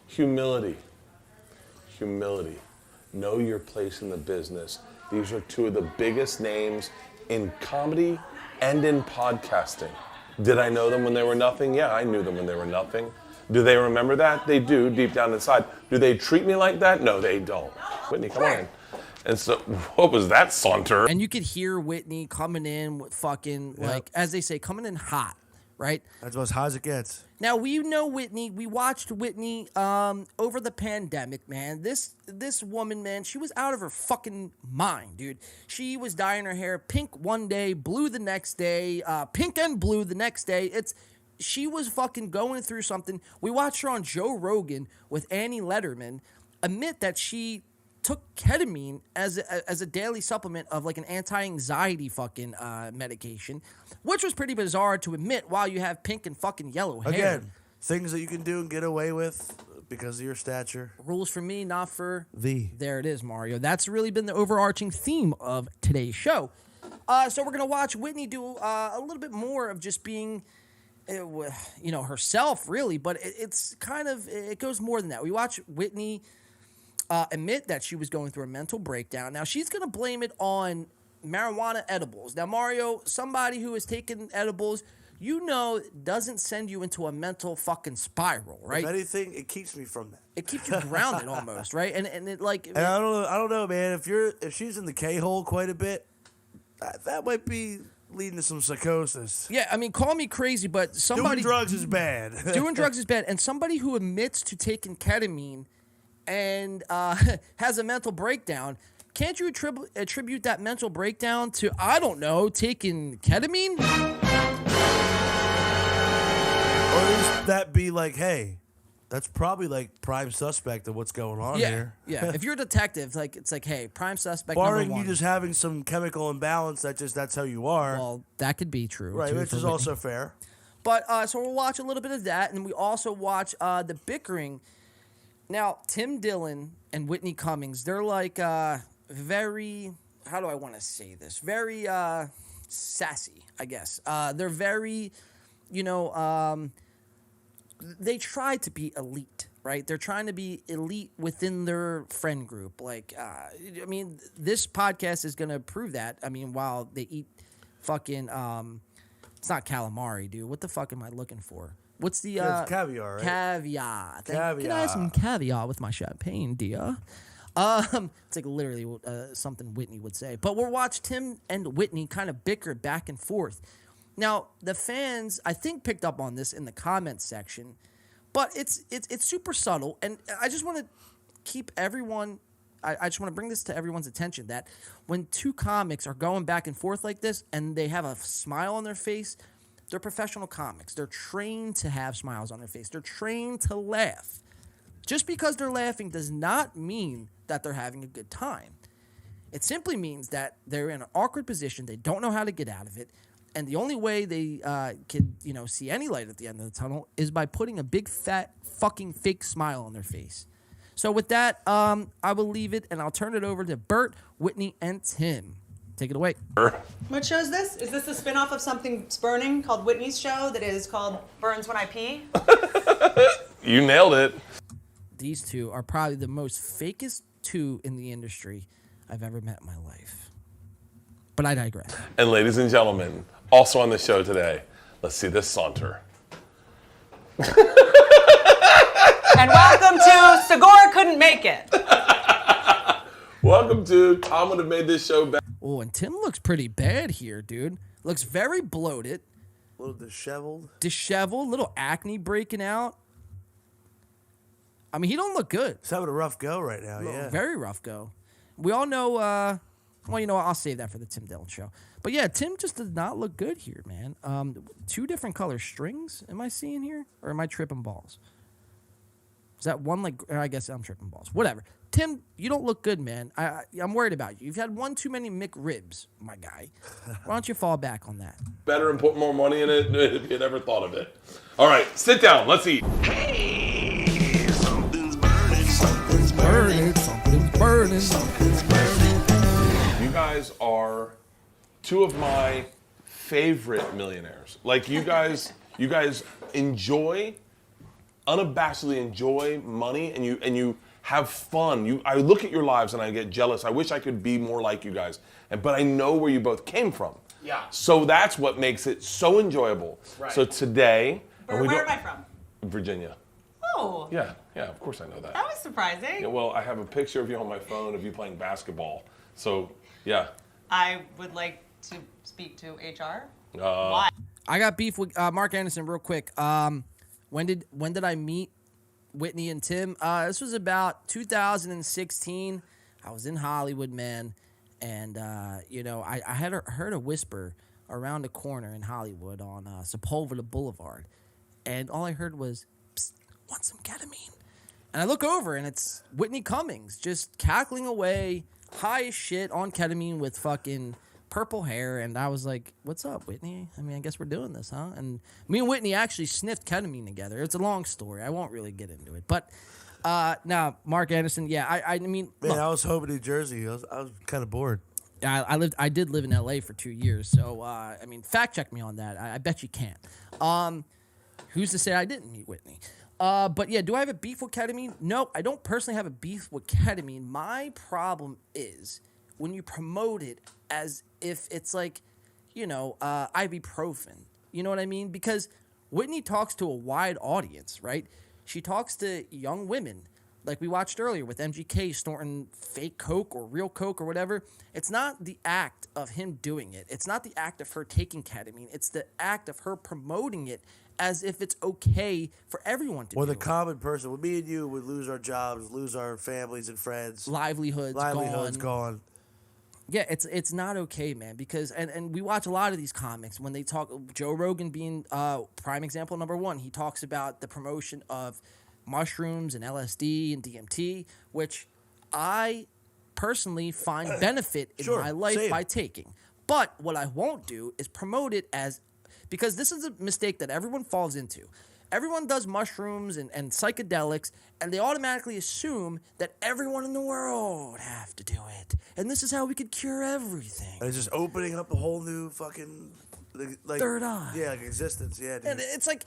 Humility. Humility. Know your place in the business These are two of the biggest names in comedy and in podcasting. Did I know them when they were nothing? Yeah, I knew them when they were nothing. Do they remember that? They do, deep down inside. Do they treat me like that? No, they don't. Whitney, come on. And so, what was that saunter? And you could hear Whitney coming in with fucking, like, as they say, coming in hot, right? That's about as hot as it gets. Now, we know Whitney. We watched Whitney over the pandemic, man. This woman, man, she was out of her fucking mind, dude. She was dyeing her hair pink one day, blue the next day, pink and blue the next day. She was fucking going through something. We watched her on Joe Rogan with Annie Letterman admit that she took ketamine as a daily supplement of like an anti-anxiety fucking medication, which was pretty bizarre to admit while you have pink and fucking yellow hair. Again, things that you can do and get away with because of your stature. Rules for me, not for thee. There it is, Mario. That's really been the overarching theme of today's show. So we're going to watch Whitney do a little bit more of just being, herself, really. But it's kind of, it goes more than that. We watch Whitney admit that she was going through a mental breakdown. Now, she's going to blame it on marijuana edibles. Now, Mario, somebody who has taken edibles, doesn't send you into a mental fucking spiral, right? If anything, it keeps me from that. It keeps you grounded almost, right? And it like... And I don't know, man. If she's in the K-hole quite a bit, that might be leading to some psychosis. Yeah, I mean, call me crazy, but somebody... Doing drugs is bad. Doing drugs is bad. And somebody who admits to taking ketamine and has a mental breakdown, can't you attribute that mental breakdown to, I don't know, taking ketamine? Or at least that be like, hey, that's probably like prime suspect of what's going on here. Yeah, if you're a detective, it's like, hey, prime suspect Barring number one. you just having some chemical imbalance, that's how you are. Well, that could be true. Right, too, which is also fair. But, so we'll watch a little bit of that, and we also watch the bickering. Now, Tim Dillon and Whitney Cummings, they're like very, how do I want to say this? Very sassy, I guess. They're very, they try to be elite, right? They're trying to be elite within their friend group. This podcast is going to prove that. I mean, while they eat fucking, it's not calamari, dude. What the fuck am I looking for? What's the it's caviar, right? Caviar. Caviar. Can I have some caviar with my champagne, dear? It's like literally something Whitney would say. But we'll watch Tim and Whitney kind of bicker back and forth. Now, the fans, I think, picked up on this in the comments section, but it's super subtle, and I just want to keep everyone. I just want to bring this to everyone's attention that when two comics are going back and forth like this, and they have a smile on their face. They're professional comics. They're trained to have smiles on their face. They're trained to laugh. Just because they're laughing does not mean that they're having a good time. It simply means that they're in an awkward position. They don't know how to get out of it. And the only way they can, see any light at the end of the tunnel is by putting a big, fat, fucking fake smile on their face. So with that, I will leave it, and I'll turn it over to Bert, Whitney, and Tim. Take it away. What show is this? Is this a spinoff of Something's Burning called Whitney's show that is called Burns When I Pee? You nailed it. These two are probably the most fakest two in the industry I've ever met in my life. But I digress. And ladies and gentlemen, also on the show today, let's see this saunter. And welcome to Segura Couldn't Make It. Welcome to Tom would have made this show better. Oh, and Tim looks pretty bad here, dude. Looks very bloated. A little disheveled. Little acne breaking out. I mean, he don't look good. He's having a rough go right now, yeah. Very rough go. We all know, well, you know what? I'll save that for the Tim Dillon show. But yeah, Tim just does not look good here, man. Two different color strings am I seeing here? Or am I tripping balls? Is that one I guess I'm tripping balls. Whatever. Tim, you don't look good, man. I'm worried about you. You've had one too many McRibs, my guy. Why don't you fall back on that? Better and put more money in it if you'd ever thought of it. All right, sit down. Let's eat. Hey, something's burning, something's burning, something's burning, something's burning. You guys are two of my favorite millionaires. Like you guys unabashedly enjoy money, and you Have fun. I look at your lives and I get jealous. I wish I could be more like you guys. But I know where you both came from. Yeah. So that's what makes it so enjoyable. Right. So today... Where am I from? Virginia. Oh. Yeah, of course I know that. That was surprising. Yeah, well, I have a picture of you on my phone of you playing basketball. So, yeah. I would like to speak to HR. Why? I got beef with Mark Anderson real quick. When did I meet Whitney and Tim? This was about 2016. I was in Hollywood, man. And, I had heard a whisper around the corner in Hollywood on Sepulveda Boulevard. And all I heard was, "Psst, want some ketamine?" And I look over, and it's Whitney Cummings just cackling away, high as shit on ketamine with fucking purple hair. And I was like, what's up, Whitney? I mean, I guess we're doing this, huh? And me and Whitney actually sniffed ketamine together. It's a long story. I won't really get into it. But now, Mark Anderson, yeah, I mean... Man, look, I was home in New Jersey. I was kind of bored. I did live in LA for 2 years, so I mean, fact check me on that. I bet you can't. Who's to say I didn't meet Whitney? But yeah, do I have a beef with ketamine? No, I don't personally have a beef with ketamine. My problem is when you promote it as if it's like, ibuprofen. You know what I mean? Because Whitney talks to a wide audience, right? She talks to young women. Like we watched earlier with MGK snorting fake Coke or real Coke or whatever. It's not the act of him doing it. It's not the act of her taking ketamine. It's the act of her promoting it as if it's okay for everyone to do Or the it. common person. When me and you would lose our jobs, lose our families and friends. Livelihoods gone. Yeah, it's not okay, man, because and we watch a lot of these comics when they talk, Joe Rogan being prime example number one. He talks about the promotion of mushrooms and LSD and DMT, which I personally find benefit in my life by taking. But what I won't do is promote it as, because this is a mistake that everyone falls into. Everyone does mushrooms and psychedelics, and they automatically assume that everyone in the world have to do it. And this is how we could cure everything. And it's just opening up a whole new fucking... like third eye. Yeah, like existence. Yeah, dude. And it's like,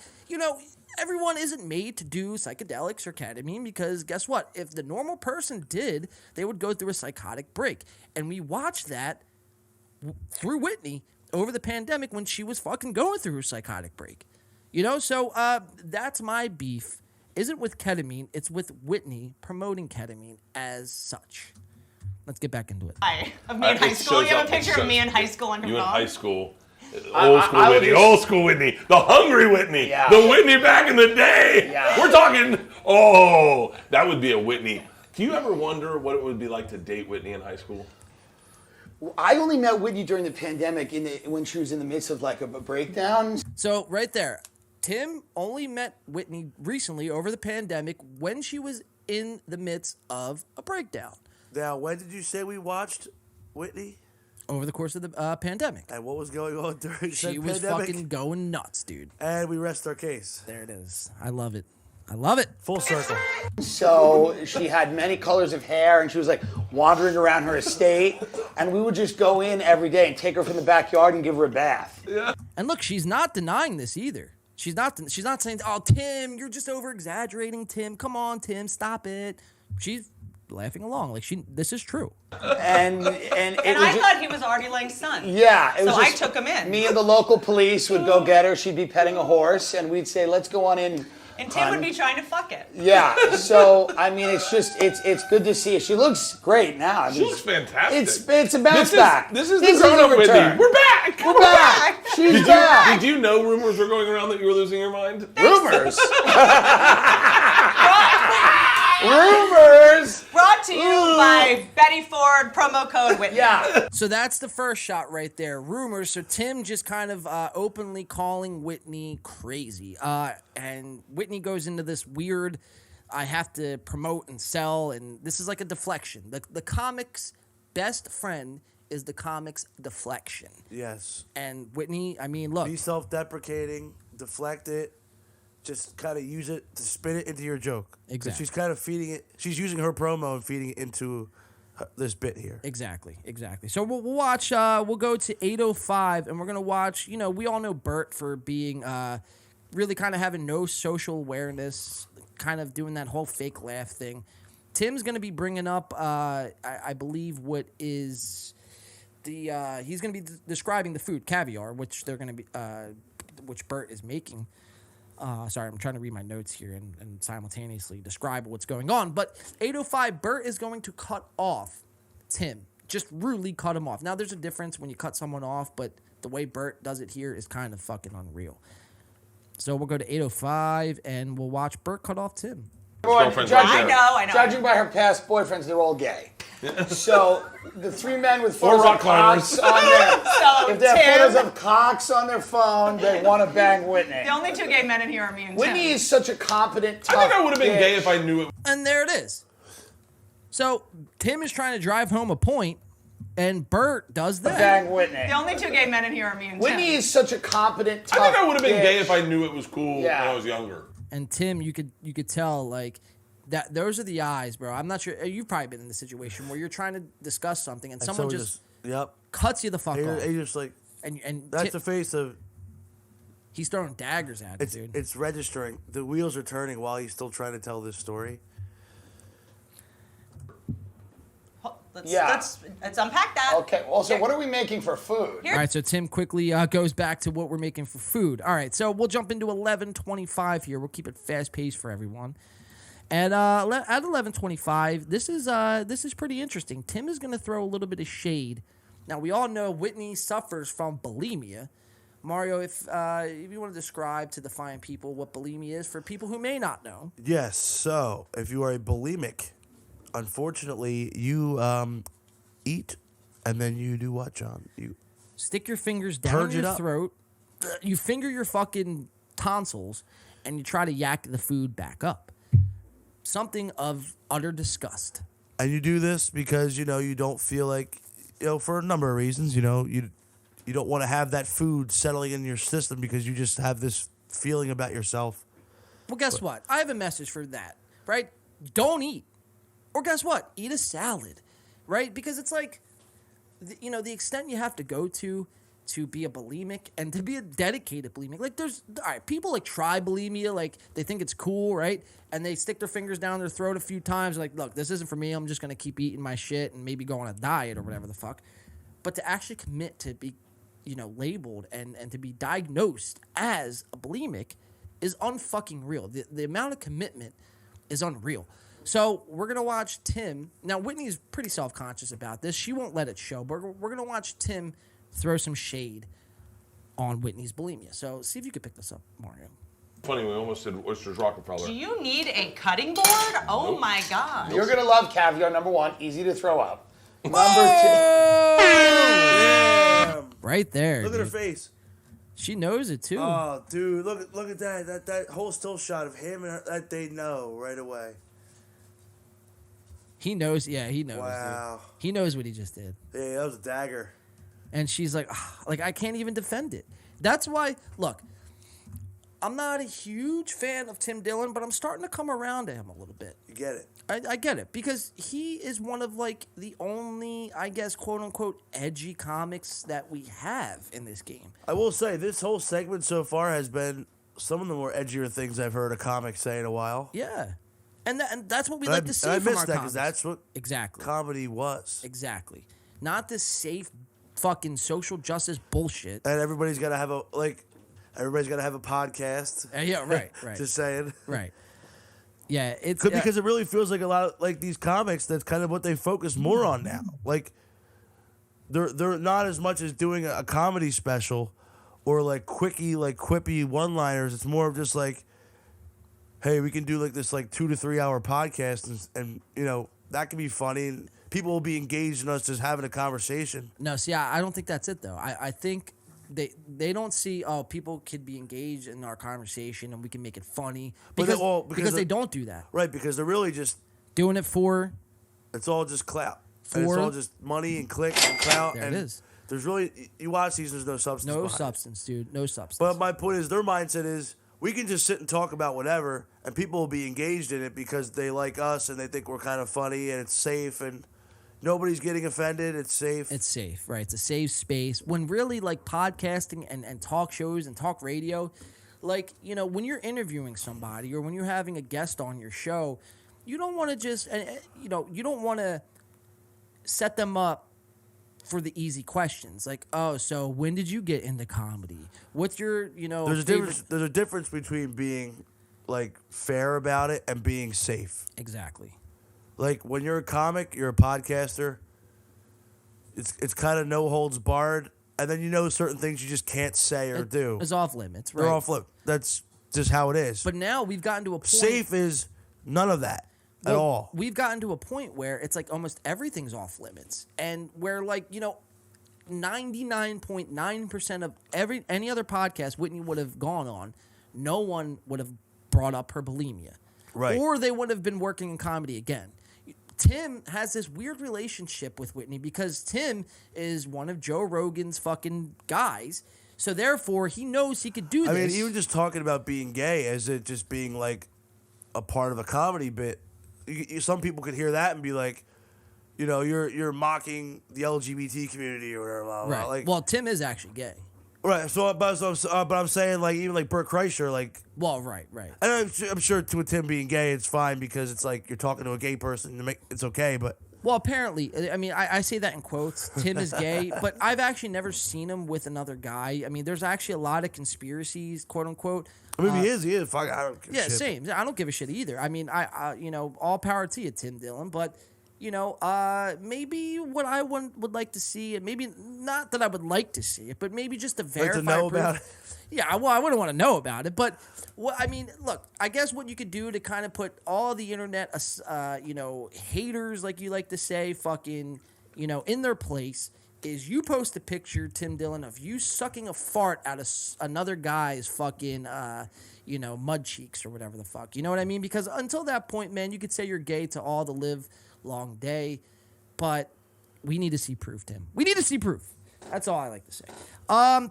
everyone isn't made to do psychedelics or ketamine because guess what? If the normal person did, they would go through a psychotic break. And we watched that through Whitney over the pandemic when she was fucking going through her psychotic break. So that's my beef. Isn't with ketamine, it's with Whitney promoting ketamine as such. Let's get back into it. Of me in high school. You have a picture of me in high school on your You in phone? high school. Old school Whitney. The hungry Whitney. Yeah. The Whitney back in the day. Yeah. We're talking, that would be a Whitney. Do you ever wonder what it would be like to date Whitney in high school? I only met Whitney during the pandemic when she was in the midst of like a breakdown. So right there, Tim only met Whitney recently over the pandemic when she was in the midst of a breakdown. Now, when did you say we watched Whitney? Over the course of the pandemic. And what was going on during She the was pandemic? fucking going nuts, dude. And we rest our case. There it is. I love it. I love it. Full circle. So she had many colors of hair, and she was like wandering around her estate, and we would just go in every day and take her from the backyard and give her a bath. Yeah. And look, she's not denying this either. She's not saying, "Oh, Tim, you're just over exaggerating, Tim. Come on, Tim, stop it." She's laughing along like this is true. And I thought he was Artie Lang's son. Yeah. So I took him in. Me and the local police would go get her. She'd be petting a horse, and we'd say, "Let's go on in." And Tim would be trying to fuck it. Yeah. So I mean, it's good to see her. She looks great now. I mean, She looks fantastic. It's a bounce back. This is the grown-up Whitney. We're back. We're back. She's back. Did you know rumors were going around that you were losing your mind? Rumors. Rumors. Brought to you by Betty Ford, promo code Whitney. Yeah. So that's the first shot right there. Rumors. So Tim just kind of openly calling Whitney crazy. And Whitney goes into this weird, I have to promote and sell. And this is like a deflection. The comic's best friend is the comic's deflection. Yes. And Whitney, I mean, look. Be self-deprecating, deflect it, just kind of use it to spin it into your joke. Exactly. She's kind of feeding it. She's using her promo and feeding it into this bit here. Exactly. So we'll watch, we'll go to 8:05 and we're going to watch, we all know Burt for being really kind of having no social awareness, kind of doing that whole fake laugh thing. Tim's going to be bringing up, I believe, what is the he's going to be describing the food, caviar, which they're going to be, which Burt is making. Sorry, I'm trying to read my notes here and simultaneously describe what's going on. But 8:05, Burt is going to cut off Tim. Just rudely cut him off. Now, there's a difference when you cut someone off, but the way Burt does it here is kind of fucking unreal. So we'll go to 8:05, and we'll watch Burt cut off Tim. I know. Judging by her past boyfriends, they're all gay. So the three men with Or photos rock of cocks climbers. on their, So, if they have Tim- photos of cocks on their phone, they want to bang Whitney. The only two gay men in here are me and Whitney Tim. is such a competent, tough I think I would have been bitch. gay if I knew it. And there it is. So Tim is trying to drive home a point, and Burt does that. Bang Whitney. The only two gay men in here are me and Whitney Tim. is such a competent, tough I think I would have been bitch. gay if I knew it was cool Yeah. when I was younger. And Tim, you could tell like that. Those are the eyes, bro. I'm not sure. You've probably been in the situation where you're trying to discuss something, and someone just cuts you the fuck off. And you're just like, and that's the face of. He's throwing daggers at it, dude. It's registering. The wheels are turning while he's still trying to tell this story. Let's unpack that. Okay. Also, what are we making for food? All right, so Tim quickly goes back to what we're making for food. All right, so we'll jump into 11:25 here. We'll keep it fast paced for everyone. And at 11:25, this is pretty interesting. Tim is going to throw a little bit of shade. Now we all know Whitney suffers from bulimia. Mario, if you want to describe to the fine people what bulimia is for people who may not know. Yes. So if you are a bulimic, unfortunately, you eat and then you do what, John? You stick your fingers down purge it your up. throat. You finger your fucking tonsils, and you try to yak the food back up. Something of utter disgust. And you do this because, you don't feel like, for a number of reasons, you don't want to have that food settling in your system because you just have this feeling about yourself. Well, guess what? I have a message for that, right? Don't eat. Or guess what? Eat a salad, right? Because it's like, the extent you have to go to be a bulimic and to be a dedicated bulimic. Like, all right, people like try bulimia, like they think it's cool, right? And they stick their fingers down their throat a few times, like, look, this isn't for me. I'm just going to keep eating my shit and maybe go on a diet or whatever the fuck. But to actually commit to be, labeled and to be diagnosed as a bulimic is unfucking real. The amount of commitment is unreal. So we're going to watch Tim. Now, Whitney's pretty self-conscious about this. She won't let it show, but we're going to watch Tim throw some shade on Whitney's bulimia. So see if you could pick this up, Mario. Funny, we almost did Oysters Rockefeller. Do you need a cutting board? Oh Nope. my god. You're gonna love caviar. Number one, easy to throw up. Number Right there. Look at her dude. face. She knows it too. Oh, dude, look at that. That whole still shot of him and her, that they know right away. He knows. Yeah, he knows. Wow. Dude. He knows what he just did. Yeah, that was a dagger. And she's like, I can't even defend it. That's why, look, I'm not a huge fan of Tim Dillon, but I'm starting to come around to him a little bit. You get it. I get it because he is one of like the only, I guess, quote unquote, edgy comics that we have in this game. I will say this whole segment so far has been some of the more edgier things I've heard a comic say in a while. Yeah, and that's what we And like to see I from missed our that comics. that's what exactly comedy was. Exactly, not this safe fucking social justice bullshit. And everybody's got to have a podcast. Yeah, right. Just saying. Right. Yeah, it's because it really feels like a lot of like these comics. That's kind of what they focus more on now. Like they're not as much as doing a comedy special or like quippy one-liners. It's more of just like, hey, we can do like this like 2 to 3 hour podcast and that can be funny and people will be engaged in us just having a conversation. No, see, I don't think that's it though. I think they don't see people could be engaged in our conversation and we can make it funny because they don't do that. Right, because they're really just doing it for. It's all just clout. And it's all just money and clicks and clout. There and it is. There's really you watch these. There's no substance. No behind it. substance, dude. No substance. But my point is, their mindset is we can just sit and talk about whatever, and people will be engaged in it because they like us and they think we're kind of funny and it's safe and nobody's getting offended. It's safe. It's safe, right? It's a safe space. When really like podcasting and talk shows and talk radio, like, when you're interviewing somebody or when you're having a guest on your show, you don't want to just, you don't want to set them up for the easy questions. Like, oh, so when did you get into comedy? What's your, There's a difference between being like fair about it and being safe. Exactly. Like when you're a comic, you're a podcaster. It's kind of no holds barred, and then certain things you just can't say or do. It's off limits, right? They're off limits. That's just how it is. But now we've gotten to a point. Safe is none of that at all. We've gotten to a point where it's like almost everything's off limits, and where 99.9% of any other podcast Whitney would have gone on, no one would have brought up her bulimia, right? Or they would have been working in comedy again. Tim has this weird relationship with Whitney because Tim is one of Joe Rogan's fucking guys. So therefore, he knows he could do this. I mean, even just talking about being gay as it just being like a part of a comedy bit, some people could hear that and be like, you're mocking the LGBT community or whatever. Blah, blah, right. Blah. Like, well, Tim is actually gay. Right. but I'm saying even like Burr Kreischer, like. Well, right. And I'm sure with Tim being gay, it's fine because it's like you're talking to a gay person, it's okay, but. Well, apparently, I mean, I say that in quotes. Tim is gay, but I've actually never seen him with another guy. I mean, there's actually a lot of conspiracies, quote unquote. I mean, he is. Fuck, I don't give a shit. Yeah, same. I don't give a shit either. I mean, I all power to you, Tim Dillon, but maybe what I would like to see, and maybe not that I would like to see it, but maybe just to verify. Like to know about it. Yeah, well, I wouldn't want to know about it, but look, I guess what you could do to kind of put all the internet, haters, like you like to say, fucking, in their place, is you post a picture, Tim Dillon, of you sucking a fart out of another guy's fucking, mud cheeks or whatever the fuck. You know what I mean? Because until that point, man, you could say you're gay to all the live long day, but we need to see proof, Tim. We need to see proof. That's all I like to say.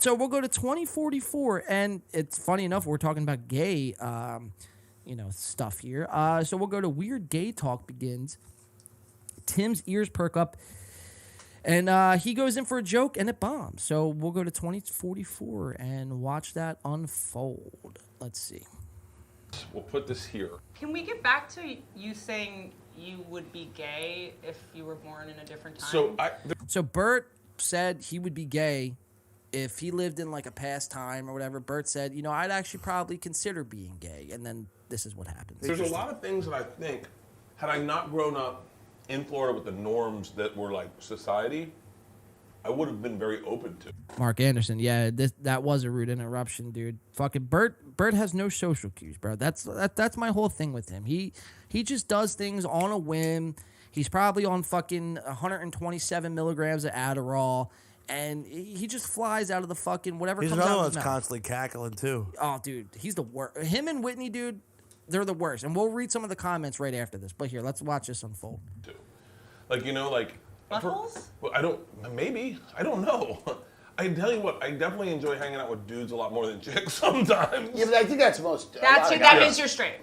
So we'll go to 2044, and it's funny enough, we're talking about gay, stuff here. So we'll go to Weird Gay Talk begins. Tim's ears perk up, and he goes in for a joke, and it bombs. So we'll go to 2044 and watch that unfold. Let's see. We'll put this here. Can we get back to you saying you would be gay if you were born in a different time? So Bert said he would be gay if he lived in like a past time or whatever. Bert said, I'd actually probably consider being gay, and then this is what happens. There's a lot of things that I think, had I not grown up in Florida with the norms that were like society, I would have been very open to. Mark Anderson, yeah, that was a rude interruption, dude. Fucking Bert has no social cues, bro. That's my whole thing with him. He just does things on a whim. He's probably on fucking 127 milligrams of Adderall, and he just flies out of the fucking whatever He's comes out another of one his that's mouth. constantly cackling, too. Oh, dude, he's the worst. Him and Whitney, dude, they're the worst. And we'll read some of the comments right after this. But here, let's watch this unfold. Buttholes? Well, I don't know. I tell you what, I definitely enjoy hanging out with dudes a lot more than chicks sometimes. Yeah, but I think that's most. That means you're straight.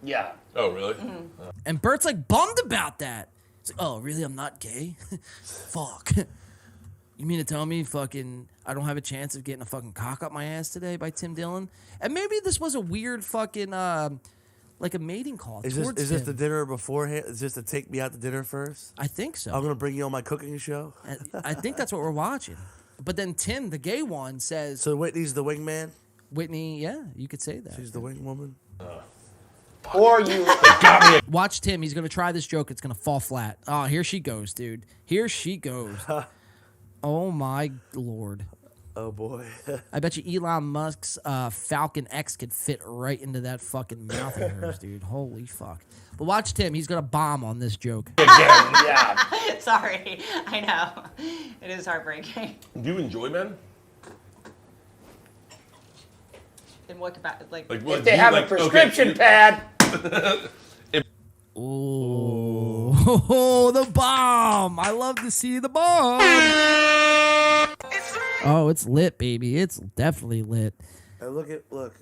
Yeah. Oh, really? Mm-hmm. And Bert's like bummed about that. It's like, oh, really? I'm not gay? Fuck. You mean to tell me fucking I don't have a chance of getting a fucking cock up my ass today by Tim Dillon? And maybe this was a weird fucking like a mating call. Is this the dinner beforehand? Is this to take me out to dinner first? I think so. I'm gonna bring you on my cooking show. I think that's what we're watching. But then Tim, the gay one, says. So Whitney's the wingman. Whitney, yeah, you could say that. She's the wing woman. Or you watch Tim. He's gonna try this joke. It's gonna fall flat. Oh, here she goes, dude. Here she goes. Oh my lord. Oh boy. I bet you Elon Musk's Falcon X could fit right into that fucking mouth of hers, dude. Holy fuck. But watch Tim. He's gonna bomb on this joke. Yeah. Sorry, I know. It is heartbreaking. Do you enjoy men? In what capacity? Like if they have a prescription pad. Oh, the bomb! I love to see the bomb. Oh, it's lit, baby. It's definitely lit. Look,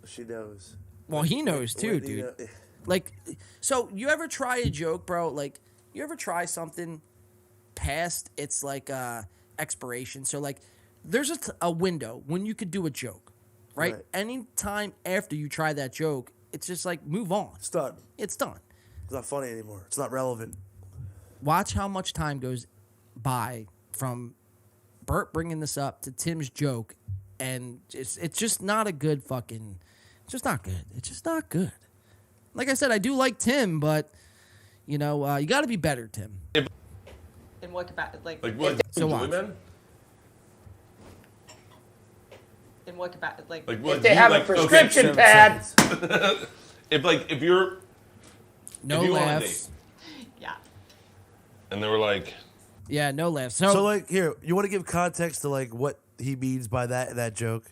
she knows. Well, he knows too, dude. Like, so you ever try a joke, bro? Like, you ever try something past its like expiration? So like, there's a window when you could do a joke, right? Anytime after you try that joke, it's just like move on. It's done. It's done. It's not funny anymore. It's not relevant. Watch how much time goes by from Burt bringing this up to Tim's joke, and it's just not a good fucking. It's just not good. It's just not good. Like I said, I do like Tim, but you know, you got to be better, Tim. In what capacity? Like what? So watch. In what capacity? Like what? If they have a prescription pad. if you're no if you laughs. Yeah. And they were like, yeah, no laughs. So like, here, you want to give context to like what he means by that joke?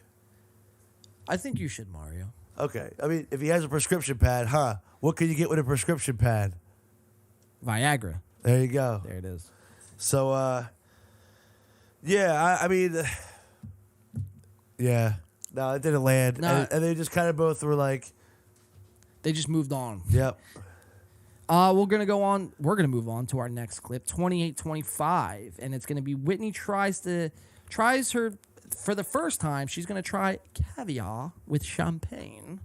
I think you should, Mario. Okay. I mean, if he has a prescription pad, what can you get with a prescription pad? Viagra. There you go. There it is. So, yeah, I mean, yeah. No, it didn't land. No. And they just kind of both were like... They just moved on. Yep. We're going to move on to our next clip, 2825. And it's going to be Whitney tries her, for the first time, she's going to try caviar with champagne.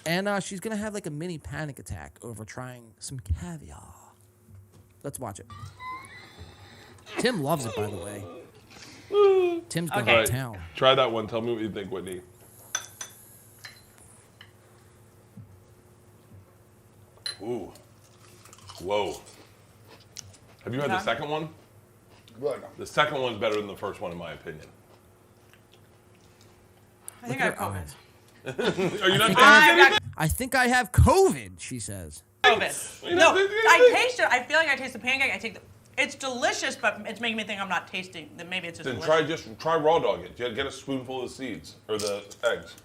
And she's going to have like a mini panic attack over trying some caviar. Let's watch it. Tim loves it, by the way. Tim's going to town. Try that one. Tell me what you think, Whitney. Ooh. Whoa. Have you had the second one? Good. The second one's better than the first one, in my opinion. I think I have COVID. Are you not taking anything? I think I have COVID, she says. COVID. No, I taste it. I feel like I taste the pancake. It's delicious, but it's making me think I'm not tasting. That maybe it's just. Then delicious. try raw dog it. Get a spoonful of seeds or the eggs.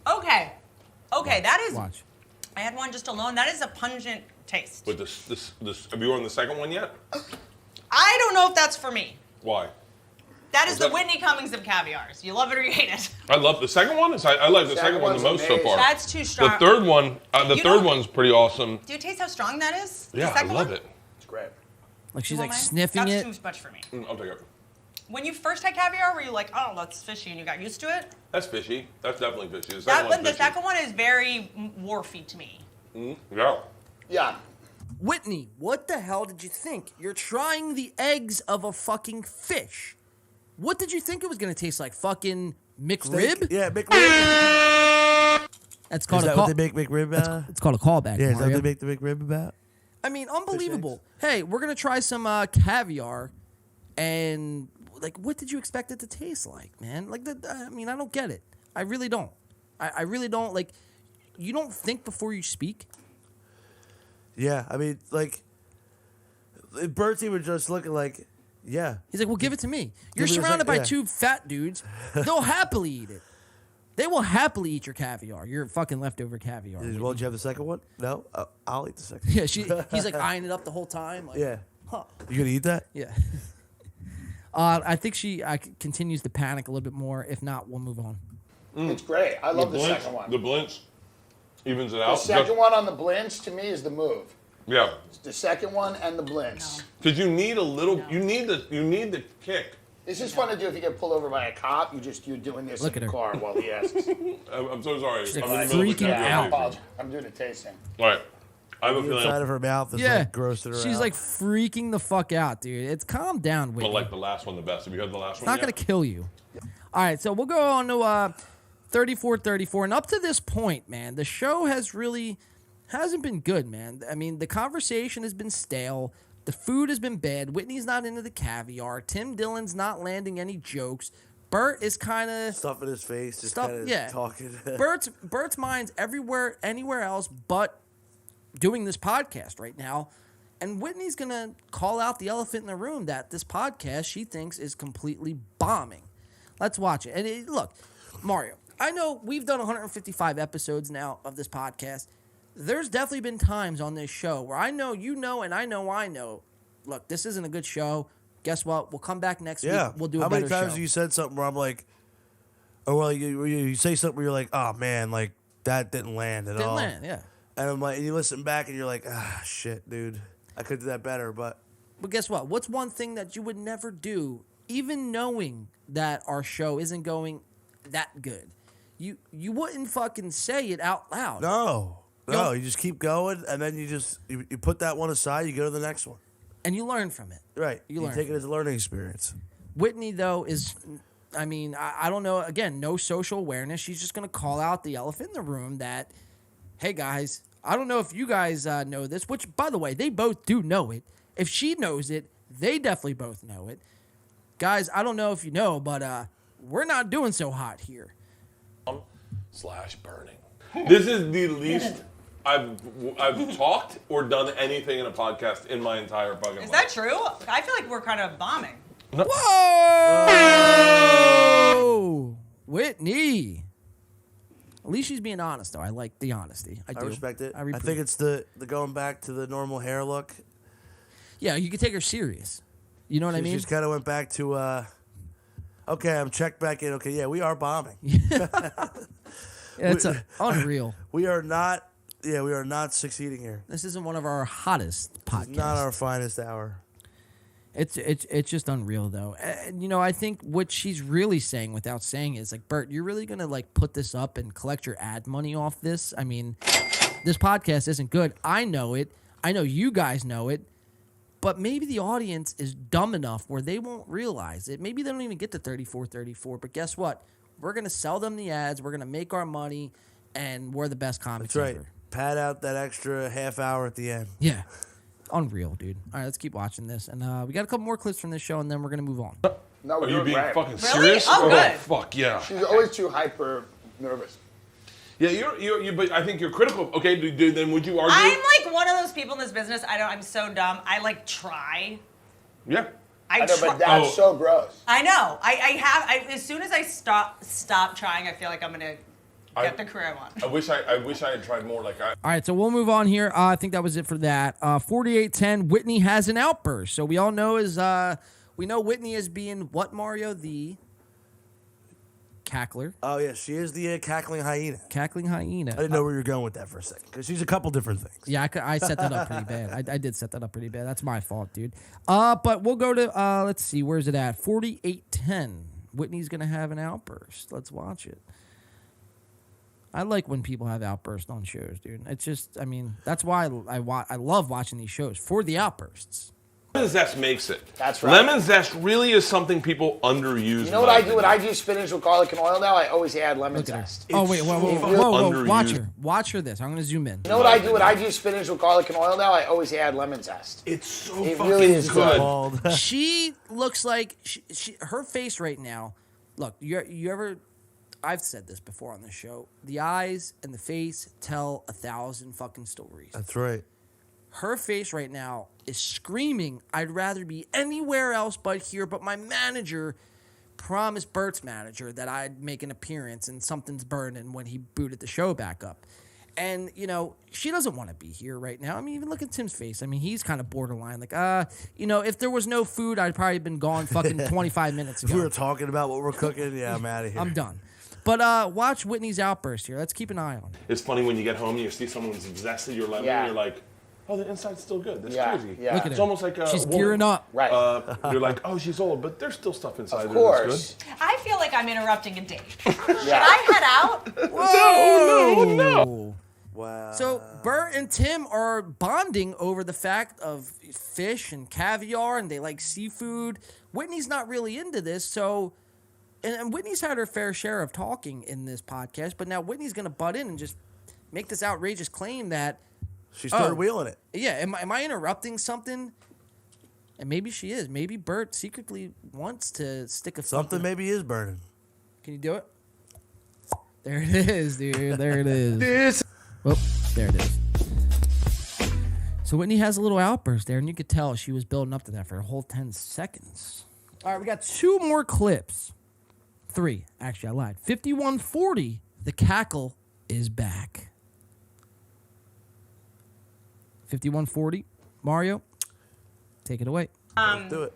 Okay, that is. Watch. I had one just alone. That is a pungent taste. With this, have you on the second one yet? I don't know if that's for me. Why? That is the Whitney Cummings of caviars. You love it or you hate it. I love the second one. I like the second one the most so far. That's too strong. The third one, one's pretty awesome. Do you taste how strong that is? Yeah, I love it. It's great. Like she's like mine? sniffing That's it. too much for me. I'll take it. When you first had caviar, were you like, oh, that's fishy, and you got used to it? That's fishy. That's definitely fishy. The second one is very wharfy to me. Yeah. Yeah. Whitney, what the hell did you think? You're trying the eggs of a fucking fish. What did you think it was going to taste like? Fucking McRib? Steak? Yeah, McRib. That's called Is that what they make McRib? It's called a callback. Yeah, is that Mario. what they make the McRib about? I mean, unbelievable. Hey, we're going to try some caviar. And, like, what did you expect it to taste like, man? Like, I mean, I don't get it. I really don't. I really don't. Like, you don't think before you speak? Yeah, I mean, like, Bertie was just looking like, yeah. He's like, well, give it to me. You're Give me a surrounded by second, yeah. two fat dudes. They'll happily eat it. They will happily eat your caviar. Your fucking leftover caviar. Well, did you have the second one? No? I'll eat the second. Yeah, he's like eyeing it up the whole time. Like, Yeah. Huh. You gonna eat that? Yeah. I think she continues to panic a little bit more. If not, we'll move on. It's great. I love the second one. The Blinch evens it The out. second one on the Blinch, to me, is the move. Yeah. It's the second one and the Blinch. Because you need a little. You need the kick. This is fun to do if you get pulled over by a cop. You're doing this Look in at the her. car while he asks. I'm so sorry. She's like I'm in the middle of a freaking out. conversation. I'm doing a tasting. All right. I have a The feeling. inside of her mouth is Yeah. like grossing her She's out. like freaking the fuck out, dude. It's calm down, But Whitney. like the last one the best. Have you had the last It's one not yet? going to kill you. All right, so we'll go on to 34-34. And up to this point, man, the show hasn't been good, man. I mean, the conversation has been stale. The food has been bad. Whitney's not into the caviar. Tim Dillon's not landing any jokes. Burt is kind of stuffing his face, just kind of talking. Burt's mind's anywhere else but doing this podcast right now. And Whitney's going to call out the elephant in the room that this podcast she thinks is completely bombing. Let's watch it. And look, Mario, I know we've done 155 episodes now of this podcast. There's definitely been times on this show where I know you know and I know, look, this isn't a good show. Guess what? We'll come back next week. We'll do a better show. How many times have you said something where I'm like, or well, you say something where you're like, oh man, like that didn't land at all. Didn't land, yeah. And I'm like, and you listen back and you're like, shit, dude, I could do that better. But guess what? What's one thing that you would never do, even knowing that our show isn't going that good? You wouldn't fucking say it out loud. No. No, you just keep going, and then you put that one aside. You go to the next one, and you learn from it. Right. You learn take it as a learning experience. Whitney, though, is, I mean, I don't know. Again, no social awareness. She's just going to call out the elephant in the room that, hey, guys, I don't know if you guys know this, which, by the way, they both do know it. If she knows it, they definitely both know it. Guys, I don't know if you know, but we're not doing so hot here. /burning. This is the least I've talked or done anything in a podcast in my entire fucking life. Is that true? I feel like we're kind of bombing. No. Whoa! Whitney. At least she's being honest, though. I like the honesty. I do. Respect it. I think it's the going back to the normal hair look. Yeah, you could take her serious. You know what I mean? She just kind of went back to, okay, I'm checked back in. Okay, yeah, we are bombing. It's unreal. We are not succeeding here. This isn't one of our hottest podcasts. It's not our finest hour. It's just unreal, though. And, you know, I think what she's really saying without saying it is like, Bert, you're really going to like put this up and collect your ad money off this? I mean, this podcast isn't good. I know it. I know you guys know it. But maybe the audience is dumb enough where they won't realize it. Maybe they don't even get to 34. But guess what? We're going to sell them the ads. We're going to make our money. And we're the best comics That's right. ever. Pad out that extra half hour at the end. Yeah. Unreal, dude. All right, let's keep watching this. And we got a couple more clips from this show, and then we're going to move on. No, are you being fucking Really? serious? Oh, good. Fuck, yeah. She's always too hyper nervous. Yeah, you. But I think you're critical. Okay, then would you argue? I'm like one of those people in this business. I'm so dumb. I like try. Yeah. I know, but that's so gross. I know. As soon as I stop trying, I feel like I'm gonna get the career I want. I wish I had tried more. Like All right, so we'll move on here. I think that was it for that. 48-10, Whitney has an outburst. So we all know we know Whitney as being what, Mario? The cackler. Oh, yeah, she is the cackling hyena. Cackling hyena. I didn't know where you were going with that for a second, because she's a couple different things. Yeah, I set that up pretty bad. I did set that up pretty bad. That's my fault, dude. But we'll go to, let's see, where's it at? 48-10. Whitney's going to have an outburst. Let's watch it. I like when people have outbursts on shows, dude. It's just, I mean, that's why I love watching these shows, for the outbursts. Lemon zest makes it. That's right. Lemon zest really is something people underuse. You know what I do? When I do spinach with garlic and oil now, I always add lemon zest. Oh, wait, whoa. Watch her this. I'm going to zoom in. You know what I do? When I do spinach with garlic and oil now, I always add lemon zest. It's so it fucking really is good. She looks like, her face right now, look, you ever... I've said this before on this show. The eyes and the face tell 1,000 fucking stories. That's right. Her face right now is screaming, I'd rather be anywhere else but here, but my manager promised Bert's manager that I'd make an appearance and something's burning when he booted the show back up. And, you know, she doesn't want to be here right now. I mean, even look at Tim's face. I mean, he's kind of borderline. Like, you know, if there was no food, I'd probably been gone fucking 25 minutes ago. If we were talking about what we're cooking, yeah, I'm out of here. I'm done. But watch Whitney's outburst here. Let's keep an eye on it. It's funny when you get home and you see someone's zested your lemon, and you're like, oh, the inside's still good. That's crazy. Yeah. Look at it's her. almost like she's a woman. gearing up. Right. You're like, oh, she's old, but there's still stuff inside Of there that's course. good. I feel like I'm interrupting a date. Should Yeah. I head out? No. Wow. So Burr and Tim are bonding over the fact of fish and caviar, and they like seafood. Whitney's not really into this, so... And Whitney's had her fair share of talking in this podcast, but now Whitney's going to butt in and just make this outrageous claim that... She started wheeling it. Yeah, am I interrupting something? And maybe she is. Maybe Bert secretly wants to stick a... Something maybe is burning. Can you do it? There it is, dude. There it is. Well, there it is. So Whitney has a little outburst there, and you could tell she was building up to that for a whole 10 seconds. All right, we got 2 more clips. 3. Actually, I lied. 5140, the cackle is back. 5140, Mario, take it away. Do it.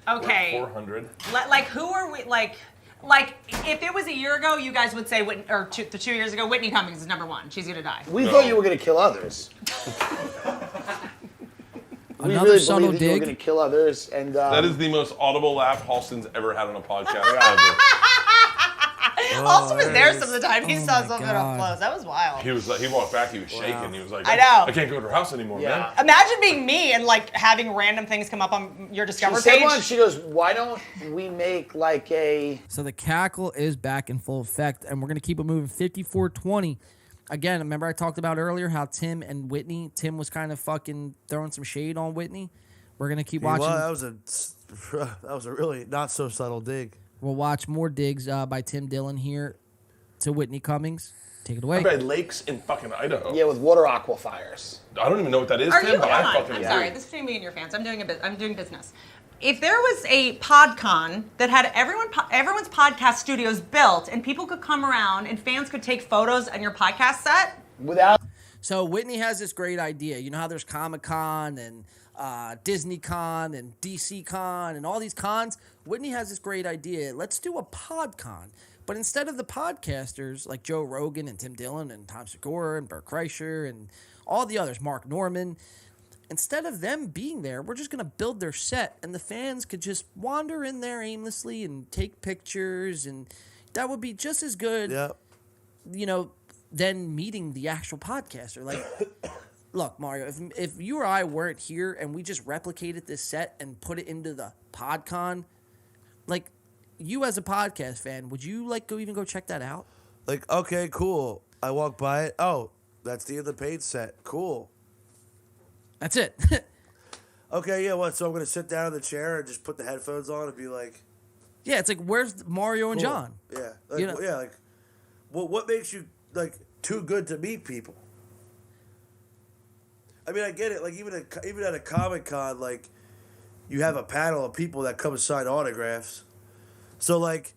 Okay. 400. Like, who are we? Like, if it was a year ago, you guys would say, or 2 years ago, Whitney Cummings is number 1. She's gonna die. We thought you were gonna kill others. We Another really subtle believed that you were dig. gonna kill others, and That is the most audible laugh Halston's ever had on a podcast ever. Austin was there some of the time. He saw something up close. That was wild. He was like, he walked back, he was shaking. He was like, I know. I can't go to her house anymore, man. Imagine being me and like having random things come up on your Discover She page. said once, she goes, why don't we make like a... So the cackle is back in full effect, and we're going to keep it moving. 54-20. Again, remember I talked about earlier how Tim and Whitney, Tim was kind of fucking throwing some shade on Whitney. We're going to keep watching. Well, that was a really not so subtle dig. We'll watch more digs by Tim Dillon here to Whitney Cummings. Take it away. I bet lakes in fucking Idaho. Yeah, with water aquifers. I don't even know what that is, Are Tim, you? but Hold I on. fucking I'm do. sorry. This is between me and your fans. I'm doing business. If there was a PodCon that had everyone's podcast studios built and people could come around and fans could take photos on your podcast set without. So Whitney has this great idea. You know how there's Comic-Con and Disney-Con and DC-Con and all these cons? Whitney has this great idea. Let's do a PodCon. But instead of the podcasters like Joe Rogan and Tim Dillon and Tom Segura and Burr Kreischer and all the others, Mark Norman, instead of them being there, we're just going to build their set, and the fans could just wander in there aimlessly and take pictures, and that would be just as good, you know, than meeting the actual podcaster. Like, look, Mario, if you or I weren't here and we just replicated this set and put it into the PodCon, like, you as a podcast fan, would you like go check that out? Like, okay, cool. I walk by it. Oh, that's the end of the paid set. Cool. That's it. Okay, yeah, what? So I'm going to sit down in the chair and just put the headphones on and be like... Yeah, it's like, where's Mario and cool. John? Yeah. Like, You know? yeah, like, what makes you, like, too good to meet people? I mean, I get it. Like, even at a Comic-Con, like, you have a panel of people that come and sign autographs. So, like,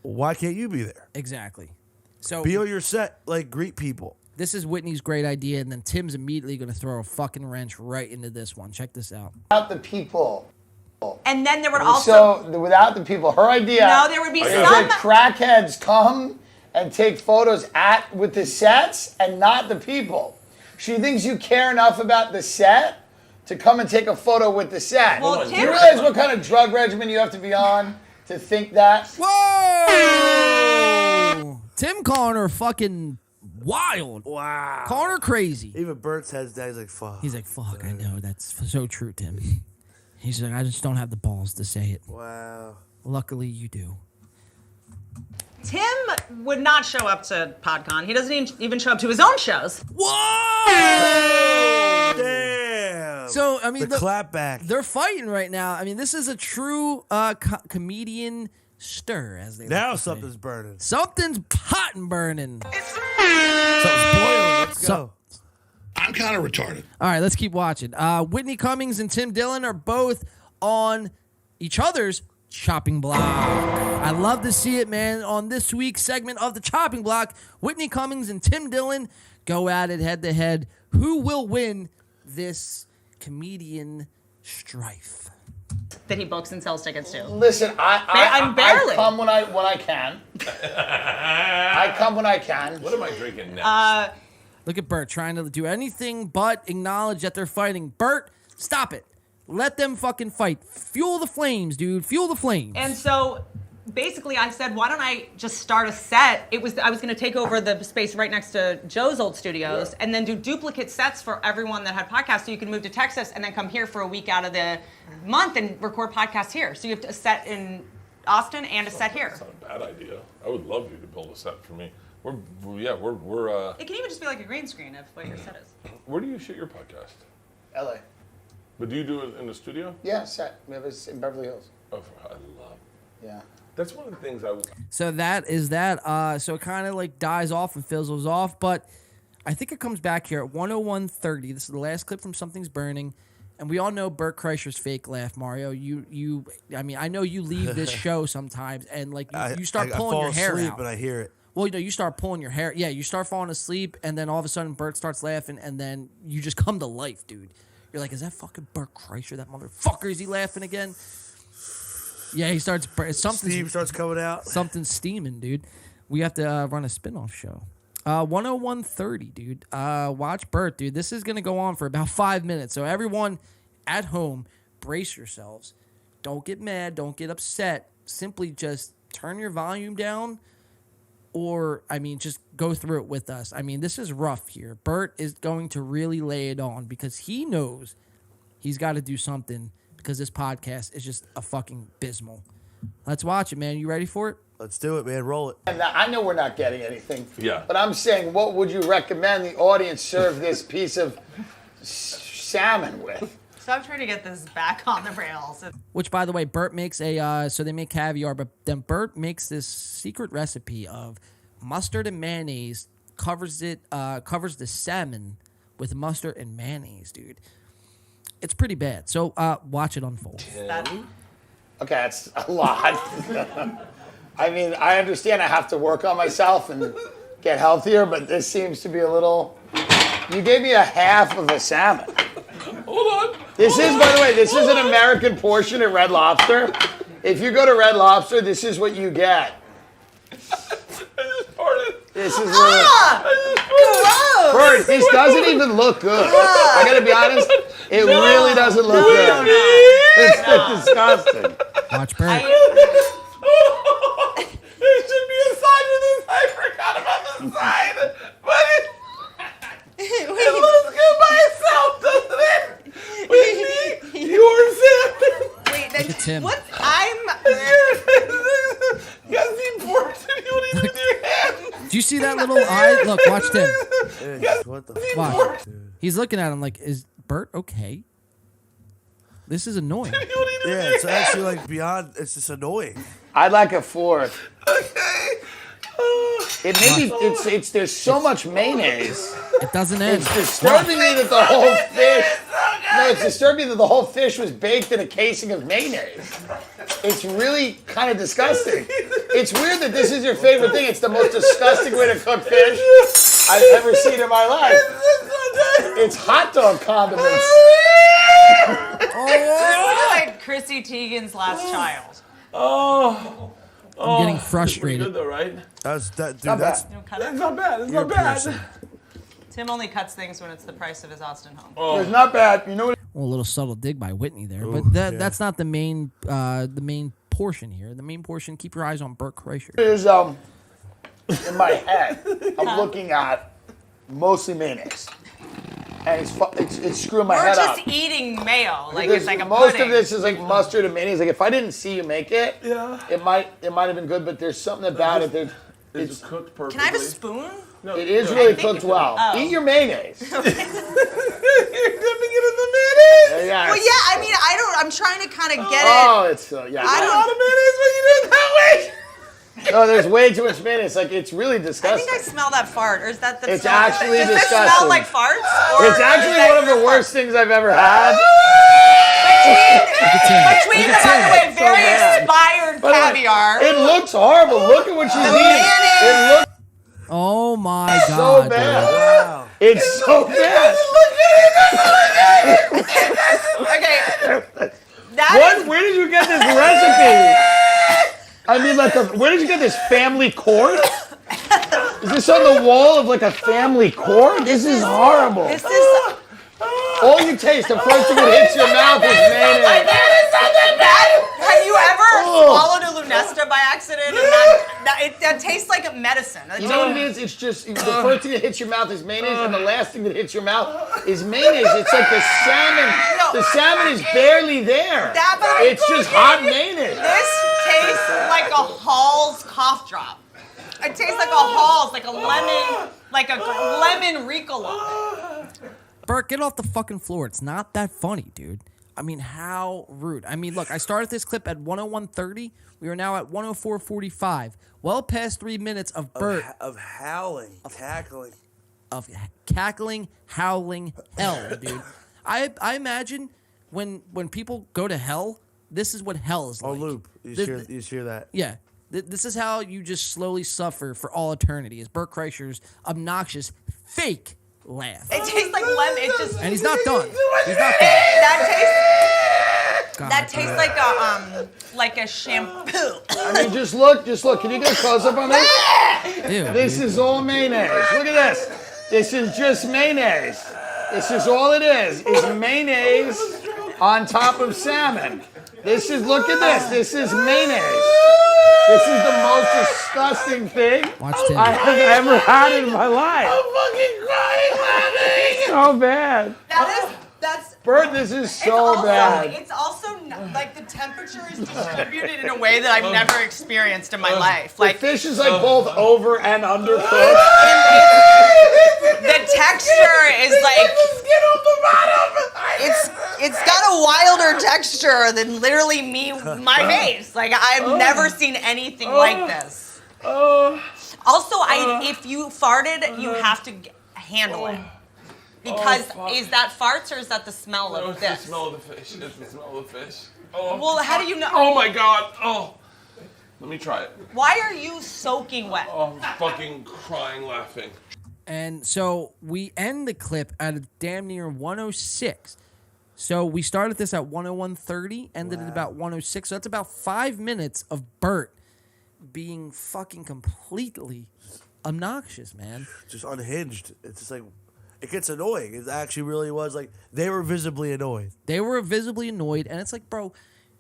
why can't you be there? Exactly. So be on your set, like, greet people. This is Whitney's great idea, and then Tim's immediately going to throw a fucking wrench right into this one. Check this out. Without the people. And then there would also... So, without the people, her idea... No, there would be is some... that crackheads come and take photos with the sets and not the people. She thinks you care enough about the set to come and take a photo with the set. Well, Do you realize what kind of drug regimen you have to be on to think that? Whoa! Tim calling her fucking wild. Wow. Calling her crazy. Even Bert's head's down. He's like, fuck. He's like, fuck, I know. That's so true, Tim. He's like, I just don't have the balls to say it. Wow. Luckily, you do. Tim would not show up to PodCon. He doesn't even show up to his own shows. Whoa! Damn. So, I mean, the clapback. They're fighting right now. I mean, this is a true comedian stir, as they now like to something's say. burning. Something's hot and burning. Something's boiling. Let's go. I'm kind of retarded. All right, let's keep watching. Whitney Cummings and Tim Dillon are both on each other's chopping block. I love to see it, man. On this week's segment of the chopping block, Whitney Cummings and Tim Dillon go at it head to head. Who will win this comedian strife? That he books and sells tickets to. Listen, I'm barely. I come when I can. I come when I can. What am I drinking next? Look at Bert trying to do anything but acknowledge that they're fighting. Bert, stop it. Let them fucking fight. Fuel the flames, dude. Fuel the flames. And so basically I said, why don't I just start a set? I was going to take over the space right next to Joe's old studios and then do duplicate sets for everyone that had podcasts so you can move to Texas and then come here for a week out of the month and record podcasts here. So you have a set in Austin and a set here. That's not a bad idea. I would love you to build a set for me. We're It can even just be like a green screen of what your set is. Where do you shoot your podcast? LA. But do you do it in the studio? Yeah, set. We have it in Beverly Hills. Oh, I love. Yeah. That's one of the things So that is that. So it kind of like dies off and fizzles off, but I think it comes back here at 101:30. This is the last clip from Something's Burning, and we all know Burr Kreischer's fake laugh. Mario, I mean, I know you leave this show sometimes, and like you start pulling your hair out. But I hear it. Well, you start pulling your hair. Yeah, you start falling asleep, and then all of a sudden Bert starts laughing, and then you just come to life, dude. You're like, is that fucking Burr Kreischer? That motherfucker? Is he laughing again? Yeah, he starts. Steam starts coming out. Something's steaming, dude. We have to run a spin-off show. 101:30, dude. Watch Bert, dude. This is going to go on for about 5 minutes. So everyone at home, brace yourselves. Don't get mad. Don't get upset. Simply just turn your volume down, or, I mean, just go through it with us. I mean, this is rough here. Bert is going to really lay it on because he knows he's got to do something because this podcast is just a fucking abysmal. Let's watch it, man. You ready for it? Let's do it, man. Roll it. And I know we're not getting anything. Yeah. But I'm saying, what would you recommend the audience serve this piece of salmon with? Stop trying to get this back on the rails. Which, by the way, Bert makes so they make caviar, but then Bert makes this secret recipe of mustard and mayonnaise, covers the salmon with mustard and mayonnaise, dude. It's pretty bad. So watch it unfold. Okay, that's a lot. I mean, I understand I have to work on myself and get healthier, but this seems to be a little... You gave me a half of a salmon. Hold on. This is, by the way, this is an American portion at Red Lobster. If you go to Red Lobster, this is what you get. This is Bert, this doesn't even look good. I gotta be honest, it really doesn't look good. It's disgusting. Watch Bert. There should be a sign with this. I forgot about the sign. But it looks good by itself, doesn't it? With me, your salmon. Wait, Look at Tim. what? You got the portion you don't even do your hand. Do you see that little eye? Look, watch Tim. Dude, what the Watch. fuck? Dude. He's looking at him like, is Bert okay? This is annoying. Yeah, it's actually like beyond. It's just annoying. I'd like a fourth. It maybe it's there's so much mayonnaise. It doesn't end. It's disturbing me that the whole fish. No, it's disturbing that the whole fish was baked in a casing of mayonnaise. It's really kind of disgusting. It's weird that this is your favorite thing. It's the most disgusting way to cook fish I've ever seen in my life. It's hot dog condiments. It's like Chrissy Teigen's last child. I'm getting Pretty frustrated. good though, right? That's that, dude. Not That's You don't cut it? It's not bad. It's you're not bad. piercing. Tim only cuts things when it's the price of his Austin home. It's not bad. You know what? Well, a little subtle dig by Whitney there, Ooh, but yeah. that's not the main portion here. The main portion. Keep your eyes on Bert Kreischer. It is in my head. I'm looking at mostly mayonnaise, and it's screwing my We're head just up. eating mayo, like This- it's like a most pudding. of this is like mustard and mayonnaise. Like if I didn't see you make it, Yeah. it might have been good. But there's something about it that It's cooked perfectly. Can I have a spoon? No, it is no. really think cooked it's- well. oh. Eat your mayonnaise. You're dipping it in the mayonnaise. Yeah. Well, yeah. I mean, I'm trying to kind of get Oh, it's yeah. I A don't- lot of mayonnaise when you do it that way. No, there's way too much mayonnaise. Like it's really I disgusting. think I smell that fart, or is that the? It's smell? actually Does disgusting. it smell like farts? Or It's actually one of the worst things I've ever had. Between the, by the way, So very bad. expired By the way, caviar. It looks horrible. Look at what she's eating. It looks Oh my so God! bad. wow. It's so bad. Okay. That is Where did you get this recipe? I mean, where did you get this family court? Is this on the wall of like a family court? This is horrible. This is. All you taste, the first thing that hits your mouth is mayonnaise. Have you ever Oh. swallowed a Lunesta by accident? And that tastes like a medicine. You know what it is? It's just the first thing that hits your mouth is mayonnaise, and the last thing that hits your mouth is mayonnaise. It's like the salmon. The salmon is barely there. It's just hot mayonnaise. This tastes like a Hall's cough drop. It tastes like a Hall's, like a lemon Ricola. Bert, get off the fucking floor. It's not that funny, dude. I mean, how rude. I mean, look, I started this clip at 101.30. We are now at 104.45. Well past 3 minutes of Bert. Of howling, cackling. Of cackling, howling hell, dude. I imagine when people go to hell, this is what hell is like. Oh, loop. You hear that? Yeah. This is how you just slowly suffer for all eternity. Is Bert Kreischer's obnoxious, fake laugh. It tastes like lemon. It just. And he's not done. He's not done. That tastes like a shampoo. I mean, just look. Can you get a close up on this? Ew, This is all mayonnaise. Look at this. This is just mayonnaise. This is all it is mayonnaise on top of salmon. Look at this. This is mayonnaise. This is the most disgusting thing Watch Tim. I have ever had in my life. I'm fucking crying laughing. So bad. That's Bert, this is so bad. It's also like the temperature is distributed in a way that I've never experienced in my life. The Like fish is like both over and undercooked. the texture is like it's got a wilder texture than literally my face. Like I've never seen anything like this. Also, if you farted, you have to handle it. Because is that farts or is that the smell of this? It's the smell of the fish. It's the smell of the fish. Well, how do you know? Oh my God. Oh. Let me try it. Why are you soaking wet? Oh, I'm fucking crying laughing. And so we end the clip at a damn near 106. So we started this at 101.30, ended at about 106. So that's about 5 minutes of Bert being fucking completely obnoxious, man. Just unhinged. It's just like, it gets annoying. It actually really was like, they were visibly annoyed. They were visibly annoyed, and it's like, bro,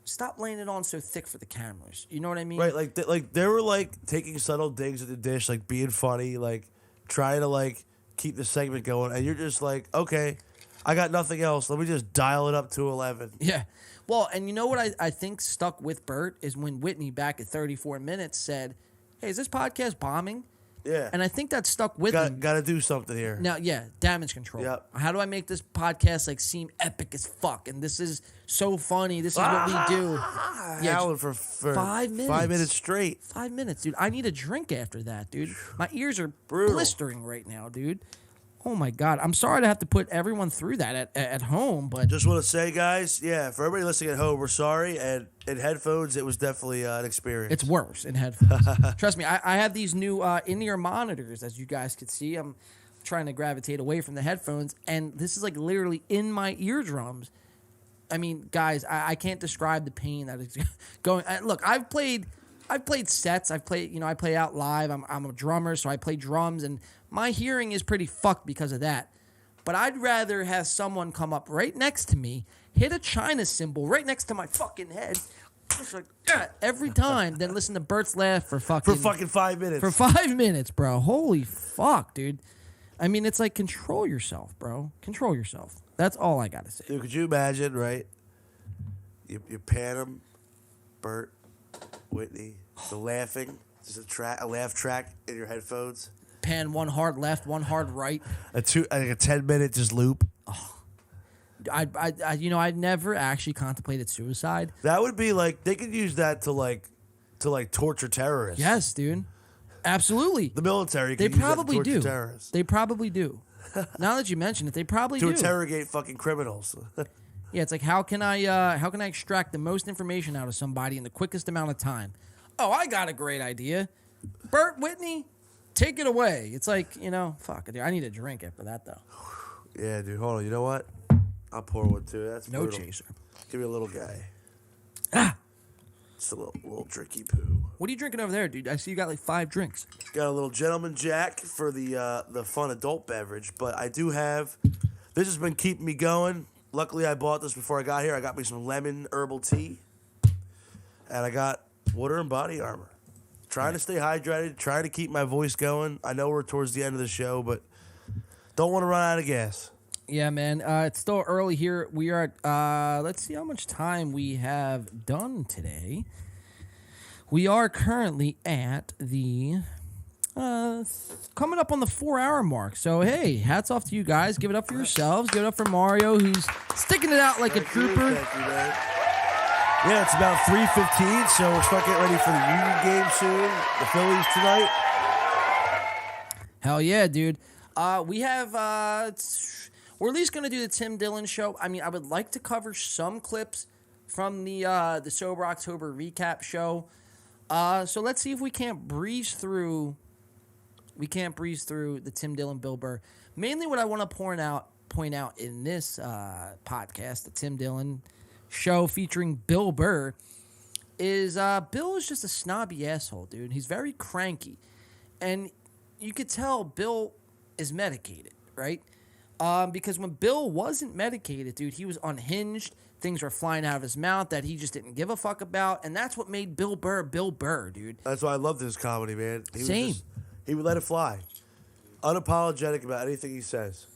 stop laying it on so thick for the cameras. You know what I mean? Right, like they were like taking subtle digs at the dish, like being funny, like trying to like keep the segment going, and you're just like, okay, I got nothing else. Let me just dial it up to 11. Yeah. Well, and you know what I think stuck with Bert is when Whitney back at 34 minutes said, hey, is this podcast bombing? Yeah. And I think that stuck with him. Got to do something here. Now, yeah, damage control. Yep. How do I make this podcast like seem epic as fuck? And this is so funny. This is what we do. Howling for 5 minutes. 5 minutes straight. 5 minutes, dude. I need a drink after that, dude. My ears are blistering right now, dude. Oh my God. I'm sorry to have to put everyone through that at home, but Just want to say, guys, yeah, for everybody listening at home, we're sorry. And in headphones, it was definitely an experience. it's worse in headphones. Trust me, I have these new in-ear monitors, as you guys could see. I'm trying to gravitate away from the headphones, and this is like literally in my eardrums. I mean, guys, I can't describe the pain that is going. Look, I've played sets. I play out live. I'm a drummer, so I play drums, and my hearing is pretty fucked because of that. But I'd rather have someone come up right next to me, hit a China cymbal right next to my fucking head, just like every time, than listen to Bert's laugh for fucking 5 minutes. For 5 minutes, bro. Holy fuck, dude. I mean, it's like, control yourself, bro. Control yourself. That's all I gotta say. Dude, could you imagine, right? You pan them, Bert, Whitney, the laughing, just a laugh track in your headphones. Pan one hard left, one hard right. A 10-minute just loop. I'd never actually contemplated suicide. That would be like, they could use that to torture terrorists. Yes, dude. Absolutely. The military They could use that to probably torture do. terrorists. They probably do. Now that you mention it, they probably to do. interrogate fucking criminals. Yeah, it's like, how can I extract the most information out of somebody in the quickest amount of time? Oh, I got a great idea. Bert, Whitney, take it away. It's like, fuck it, dude. I need a drink after that, though. Yeah, dude, hold on. You know what? I'll pour one, too. That's No brutal. chaser. Give me a little guy. It's a little drinky poo. What are you drinking over there, dude? I see you got like 5 drinks. Got a little Gentleman Jack for the fun adult beverage, but I do have. This has been keeping me going. Luckily, I bought this before I got here. I got me some lemon herbal tea, and I got water and body armor. Trying to stay hydrated, trying to keep my voice going. I know we're towards the end of the show, but don't want to run out of gas. Yeah, man. It's still early here. We are at, let's see how much time we have done today. We are currently at the, coming up on the 4-hour mark. So, hey, hats off to you guys. Give it up for yourselves. Give it up for Mario, who's sticking it out like a trooper. Thank you, man. Yeah, it's about 3:15, so we're starting to get ready for the Union game soon. The Phillies tonight. Hell yeah, dude. We have, we're at least going to do the Tim Dillon show. I mean, I would like to cover some clips from the Sober October recap show. So let's see if we can't breeze through the Tim Dillon, Bill Burr. Mainly what I want to point out in this podcast, the Tim Dillon show featuring Bill Burr, is Bill is just a snobby asshole, dude. He's very cranky. And you could tell Bill is medicated, right? Because when Bill wasn't medicated, dude, he was unhinged. Things were flying out of his mouth that he just didn't give a fuck about. And that's what made Bill Burr, dude. That's why I love this comedy, man. Same. He would let it fly. Unapologetic about anything he says.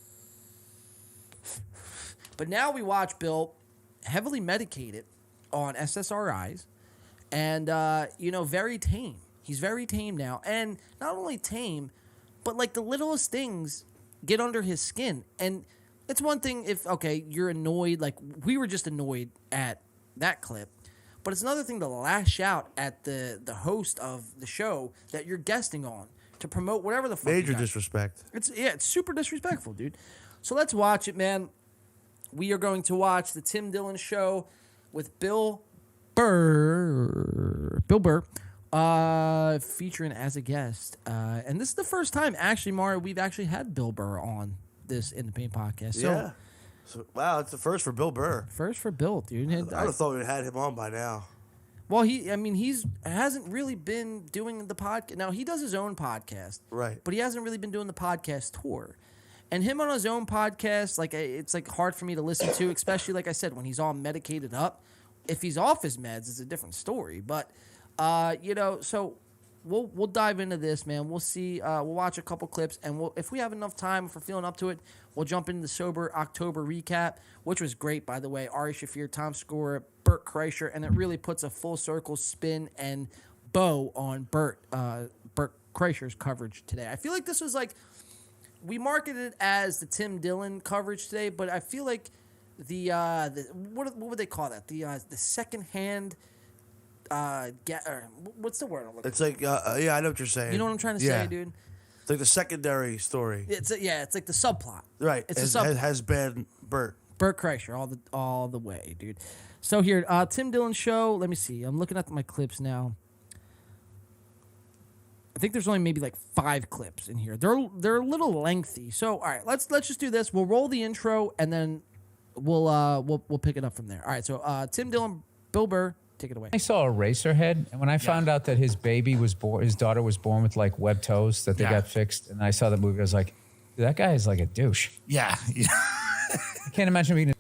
But now we watch Bill heavily medicated on SSRIs and, very tame. He's very tame now. And not only tame, but like the littlest things get under his skin. And it's one thing if, okay, you're annoyed, like we were just annoyed at that clip. But it's another thing to lash out at the host of the show that you're guesting on to promote whatever the fuck. Major disrespect. It's super disrespectful, dude. So let's watch it, man. We are going to watch the Tim Dillon show with Bill Burr, featuring as a guest. And this is the first time, actually, Mario, we've actually had Bill Burr on this In the Paint podcast. So, yeah. So, wow, it's the first for Bill Burr. First for Bill, dude. I would have thought we had him on by now. Well, he's hasn't really been doing the podcast. Now, he does his own podcast. Right. But he hasn't really been doing the podcast tour. And him on his own podcast, like, it's like hard for me to listen to, especially, like I said, when he's all medicated up. If he's off his meds, it's a different story. But, so we'll dive into this, man. We'll see. We'll watch a couple clips, and if we have enough time, if we're feeling up to it, we'll jump into the Sober October recap, which was great, by the way. Ari Shaffir, Tom Segura, Bert Kreischer, and it really puts a full circle spin and bow on Bert Kreischer's coverage today. I feel like this was like, we marketed it as the Tim Dillon coverage today, but I feel like what would they call that? The secondhand what's the word I'm looking It's like I know what you're saying. You know what I'm trying to say, dude? It's like the secondary story. It's like the subplot. Right. It's a subplot. Has been Bert Kreischer all the way, dude. So here, Tim Dillon show. Let me see. I'm looking at my clips now. I think there's only maybe like 5 clips in here. They're a little lengthy. So all right, let's just do this. We'll roll the intro and then we'll pick it up from there. All right. So Tim Dillon, Bill Burr, take it away. I saw Eraserhead, and when I found out that his daughter was born with like webbed toes that they got fixed, and I saw the movie, I was like, dude, that guy is like a douche. Yeah. I can't imagine being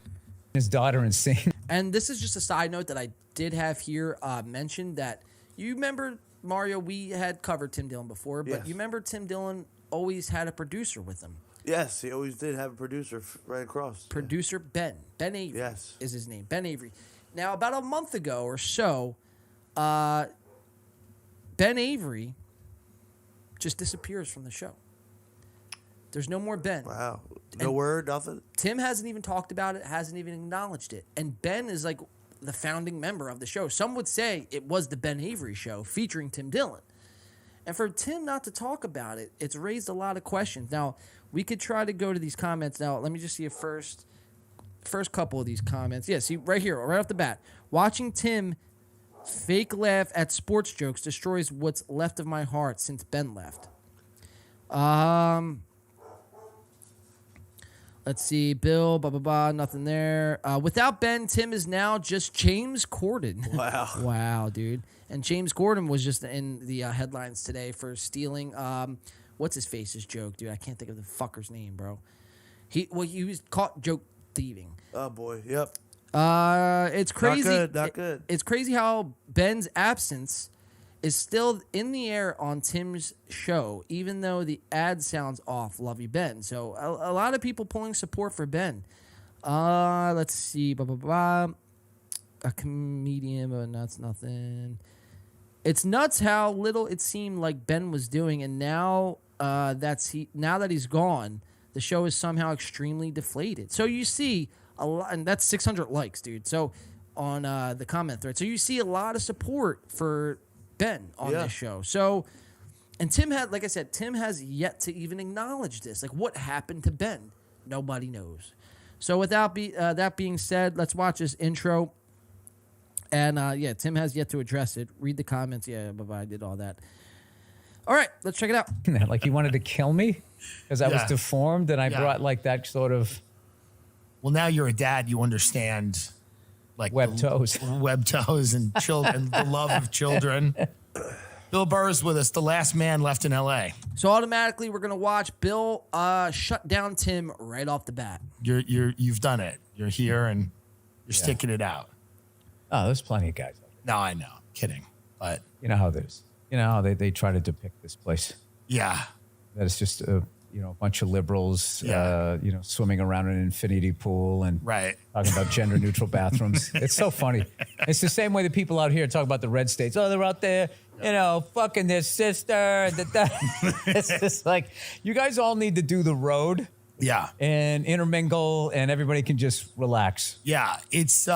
his daughter and seeing. And this is just a side note that I did have here mentioned that you remember, Mario, we had covered Tim Dillon before, but you remember Tim Dillon always had a producer with him. Yes, he always did have a producer right across. Producer Ben Avery is his name, Ben Avery. Now, about a month ago or so, Ben Avery just disappears from the show. There's no more Ben. Wow. No word, nothing? Tim hasn't even talked about it, hasn't even acknowledged it. And Ben is like the founding member of the show. Some would say it was the Ben Avery show featuring Tim Dillon. And for Tim not to talk about it, it's raised a lot of questions. Now, we could try to go to these comments. Now, let me just see a first couple of these comments. Yeah, see, right here, right off the bat. Watching Tim fake laugh at sports jokes destroys what's left of my heart since Ben left. Let's see, Bill, nothing there. Without Ben, Tim is now just James Corden. Wow. Wow, dude. And James Corden was just in the headlines today for stealing, what's his face's joke, dude? I can't think of the fucker's name, bro. He was caught joke thieving. Oh, boy, yep. It's crazy. Not good. It's crazy how Ben's absence is still in the air on Tim's show, even though the ad sounds off. Love you, Ben. So a lot of people pulling support for Ben. Let's see. A comedian, but that's nothing. It's nuts how little it seemed like Ben was doing, and now now that he's gone, the show is somehow extremely deflated. So you see a lot, and that's 600 likes, dude. So on the comment thread, so you see a lot of support for Ben on this show. So, and Tim like I said, Tim has yet to even acknowledge this. Like, what happened to Ben? Nobody knows. So, without that being said, let's watch this intro. And Tim has yet to address it. Read the comments. Yeah, I did all that. All right, let's check it out. Like he wanted to kill me because I was deformed, and I brought like that sort of. Well, now you're a dad. You understand. Like webbed toes and children, the love of children. Bill Burr is with us, the last man left in L.A. So automatically, we're gonna watch Bill shut down Tim right off the bat. You've done it. You're here and you're sticking it out. Oh, there's plenty of guys. No, I know. Kidding. But you know how there's, you know how they try to depict this place. Yeah. That it's just a bunch of liberals, swimming around an infinity pool and talking about gender neutral bathrooms. It's so funny. It's the same way that people out here talk about the red states. Oh, they're out there, fucking their sister. It's just like, you guys all need to do the road. Yeah. And intermingle, and everybody can just relax. Yeah. It's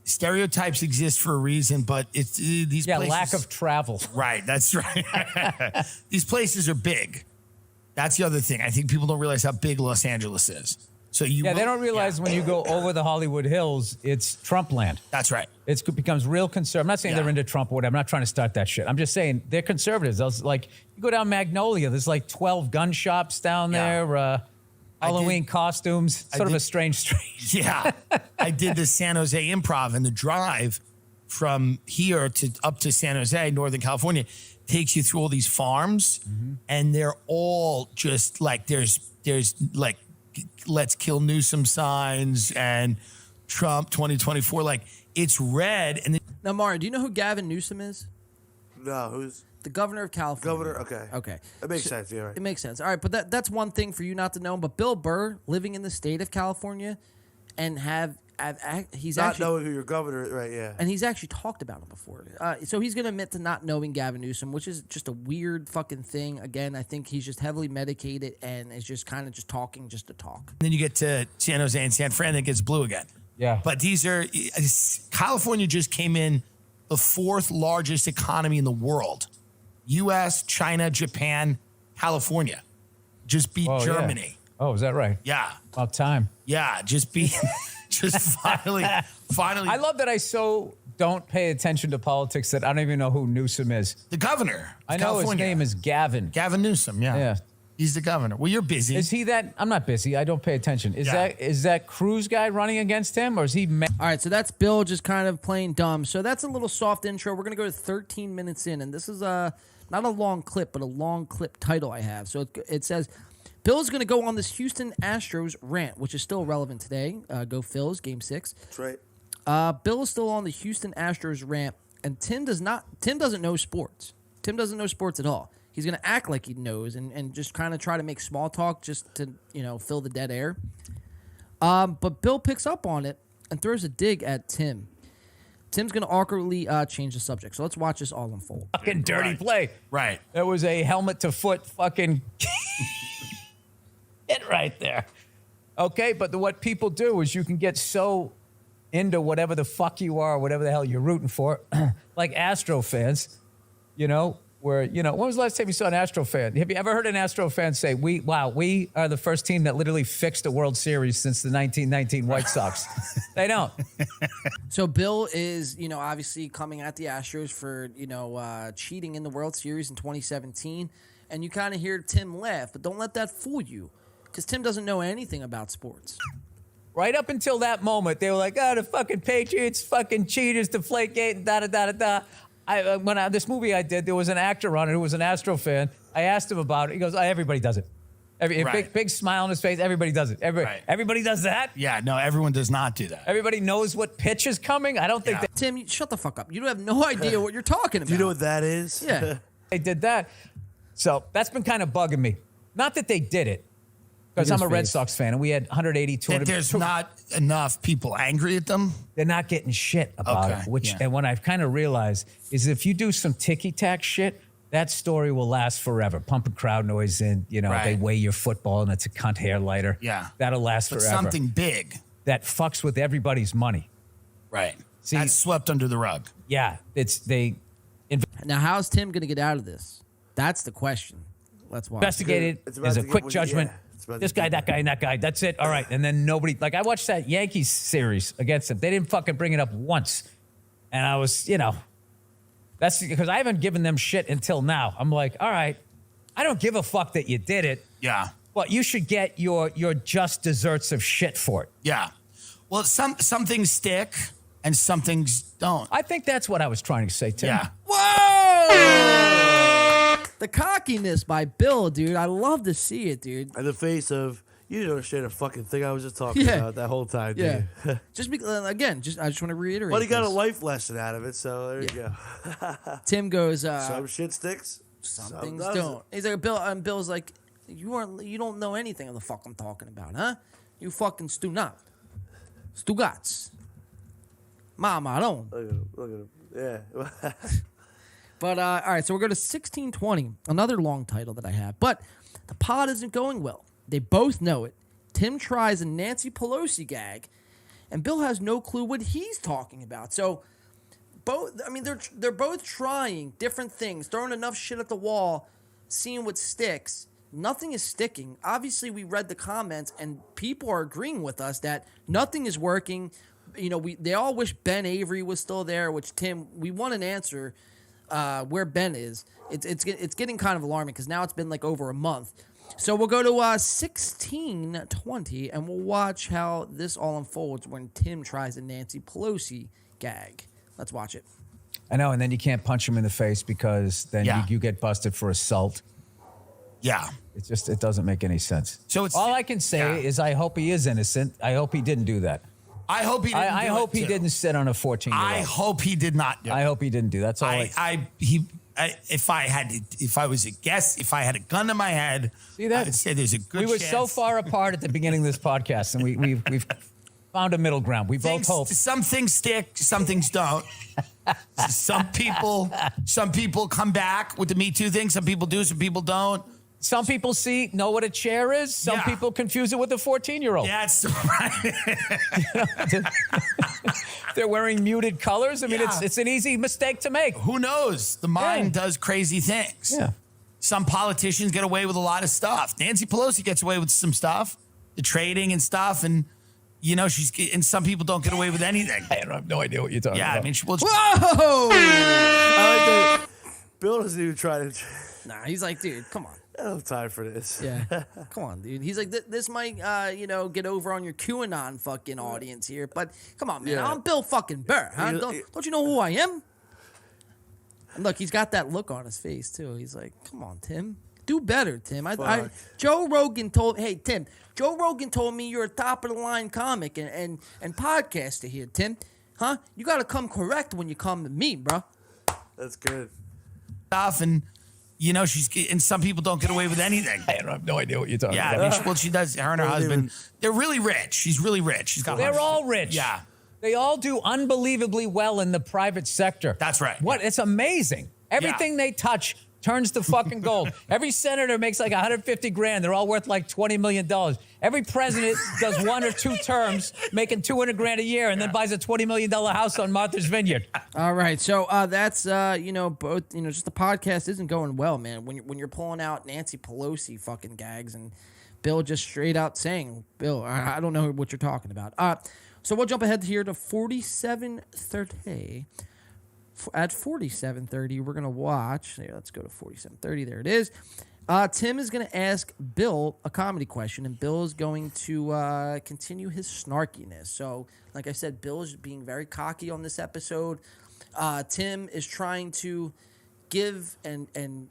stereotypes exist for a reason, but it's these places. Lack of travel. Right. That's right. These places are big. That's the other thing. I think people don't realize how big Los Angeles is. So they don't realize when you go over the Hollywood Hills, it's Trump land. That's right. It becomes real conservative. I'm not saying they're into Trump or whatever. I'm not trying to start that shit. I'm just saying they're conservatives. I was like, you go down Magnolia, there's like 12 gun shops down there, Halloween costumes, sort of a strange street. Yeah. I did the San Jose Improv, and the drive from here to up to San Jose, Northern California, takes you through all these farms, and they're all just like there's like let's kill Newsom signs and Trump 2024. Like it's red. And now, Mario, do you know who Gavin Newsom is? No, who's the governor of California? Governor, okay. Okay. That makes sense, yeah. Right. It makes sense. All right, but that's one thing for you not to know. But Bill Burr, living in the state of California, and he's not actually knowing who your governor is, right? Yeah. And he's actually talked about him before. So he's going to admit to not knowing Gavin Newsom, which is just a weird fucking thing. Again, I think he's just heavily medicated and is just kind of just talking just to talk. And then you get to San Jose and San Fran, that gets blue again. Yeah. But California just came in the 4th largest economy in the world. U.S., China, Japan, California. Just beat Germany. Yeah. Oh, is that right? Yeah. About time. Yeah, just finally. I love that I so don't pay attention to politics that I don't even know who Newsom is. The governor. I know his name is Gavin. Gavin Newsom, yeah. He's the governor. Well, you're busy. Is he that? I'm not busy. I don't pay attention. Is that Cruz guy running against him, or is he? All right, so that's Bill just kind of playing dumb. So that's a little soft intro. We're going to go to 13 minutes in, and this is not a long clip, but a long clip title I have. So it says, Bill's going to go on this Houston Astros rant, which is still relevant today. Go Phils, Game 6. That's right. Bill is still on the Houston Astros rant, and Tim doesn't know sports. Tim doesn't know sports at all. He's going to act like he knows and just kind of try to make small talk just to, fill the dead air. But Bill picks up on it and throws a dig at Tim. Tim's going to awkwardly change the subject. So let's watch this all unfold. Fucking dirty play. Right. There was a helmet to foot fucking hit right there. Okay, but what people do is you can get so into whatever the fuck you are, whatever the hell you're rooting for, like Astro fans, where, when was the last time you saw an Astro fan? Have you ever heard an Astro fan say, we are the first team that literally fixed a World Series since the 1919 White Sox? They don't. So Bill is, obviously coming at the Astros for, cheating in the World Series in 2017. And you kind of hear Tim laugh, but don't let that fool you, because Tim doesn't know anything about sports. Right up until that moment, they were like, the fucking Patriots, fucking cheaters, Deflategate, da-da-da-da-da. This movie I did, there was an actor on it who was an Astro fan. I asked him about it. He goes, everybody does it. Big smile on his face. Everybody does it. Everybody does that? Yeah, no, everyone does not do that. Everybody knows what pitch is coming? I don't think that. Tim, shut the fuck up. You have no idea what you're talking about. Do you know what that is? Yeah. They did that. So that's been kind of bugging me. Not that they did it, because I'm a Red Sox fan, and we had 180, 200. There's not enough people angry at them? They're not getting shit about it, and what I've kind of realized is if you do some ticky-tack shit, that story will last forever. Pumping crowd noise in, they weigh your football, and it's a cunt hair lighter. Yeah. That'll last forever. Something big. That fucks with everybody's money. Right. See, that's swept under the rug. Yeah. Now, how's Tim going to get out of this? That's the question. Let's watch. Investigated. There's a quick judgment. This guy, that guy, and that guy. That's it. All right. And then nobody, I watched that Yankees series against them. They didn't fucking bring it up once. And I was, that's because I haven't given them shit until now. I'm like, all right, I don't give a fuck that you did it. Yeah. But you should get your just desserts of shit for it. Yeah. Well, some things stick and some things don't. I think that's what I was trying to say, Tim. Yeah. Whoa! the cockiness by Bill, dude. I love to see it, dude. In the face of, you didn't understand a fucking thing I was just talking about that whole time, dude. Yeah. I just want to reiterate. But he got a this. life lesson out of it, so there you go. Tim goes, some shit sticks, some things don't. He's like, Bill's like, you don't know anything of the fuck I'm talking about, huh? You fucking Stugats. Mama, don't. Look at him. Yeah. But, all right, so we're going to 1620, another long title that I have. But the pod isn't going well. They both know it. Tim tries a Nancy Pelosi gag, and Bill has no clue what he's talking about. So, they're both trying different things, throwing enough shit at the wall, seeing what sticks. Nothing is sticking. Obviously, we read the comments, and people are agreeing with us that nothing is working. You know, they all wish Ben Avery was still there, which, Tim, we want an answer where Ben is. It's getting kind of alarming because now it's been like over a month. So we'll go to 1620, and we'll watch how this all unfolds when Tim tries a Nancy Pelosi gag. Let's watch it. I know, and then you can't punch him in the face because then you get busted for assault. Yeah. It doesn't make any sense. So it's all I can say is I hope he is innocent. I hope he didn't do that. I hope he didn't. I hope he didn't sit on a 14-year-old. I hope he did not do it. I hope he didn't do that. That's all. If I was a guest, if I had a gun to my head, I'd say there's a good chance. We were so far apart at the beginning of this podcast, and we've found a middle ground. We both hope. Some things stick, some things don't. Some people come back with the Me Too thing. Some people do, some people don't. Some people know what a chair is. Some people confuse it with a 14-year-old. Yeah, that's right. They're wearing muted colors. I mean, it's an easy mistake to make. Who knows? The mind does crazy things. Yeah. Some politicians get away with a lot of stuff. Nancy Pelosi gets away with some stuff, the trading and stuff, and and some people don't get away with anything. I have no idea what you're talking about. Yeah, I mean, Whoa! I like that. Bill doesn't even try to. Nah, he's like, dude, come on. I don't have time for this. Yeah, come on, dude. He's like, this might, get over on your QAnon fucking audience here, but come on, man. I'm Bill fucking Burr, huh? Don't you know who I am? And look, he's got that look on his face too. He's like, come on, Tim, do better, Tim. Joe Rogan told me you're a top of the line comic and podcaster here, Tim. Huh? You got to come correct when you come to me, bro. That's good. Stuff and. And some people don't get away with anything. I have no idea what you're talking about. Yeah, I mean, she does. Her and her husband, they're really rich. She's really rich. They're all rich. Yeah. They all do unbelievably well in the private sector. That's right. It's amazing. Everything they touch turns to fucking gold. Every senator makes like $150,000. They're all worth like $20 million. Every president does 1 or 2 terms, making $200,000 a year, and then buys a $20 million house on Martha's Vineyard. All right, so that's both. Just the podcast isn't going well, man. When you're pulling out Nancy Pelosi fucking gags and Bill just straight out saying, Bill, I don't know what you're talking about. So we'll jump ahead here to 4730. At 47:30, we're going to watch. Here, let's go to 47:30. There it is. Tim is going to ask Bill a comedy question, and Bill is going to continue his snarkiness. So, like I said, Bill is being very cocky on this episode. Tim is trying to give and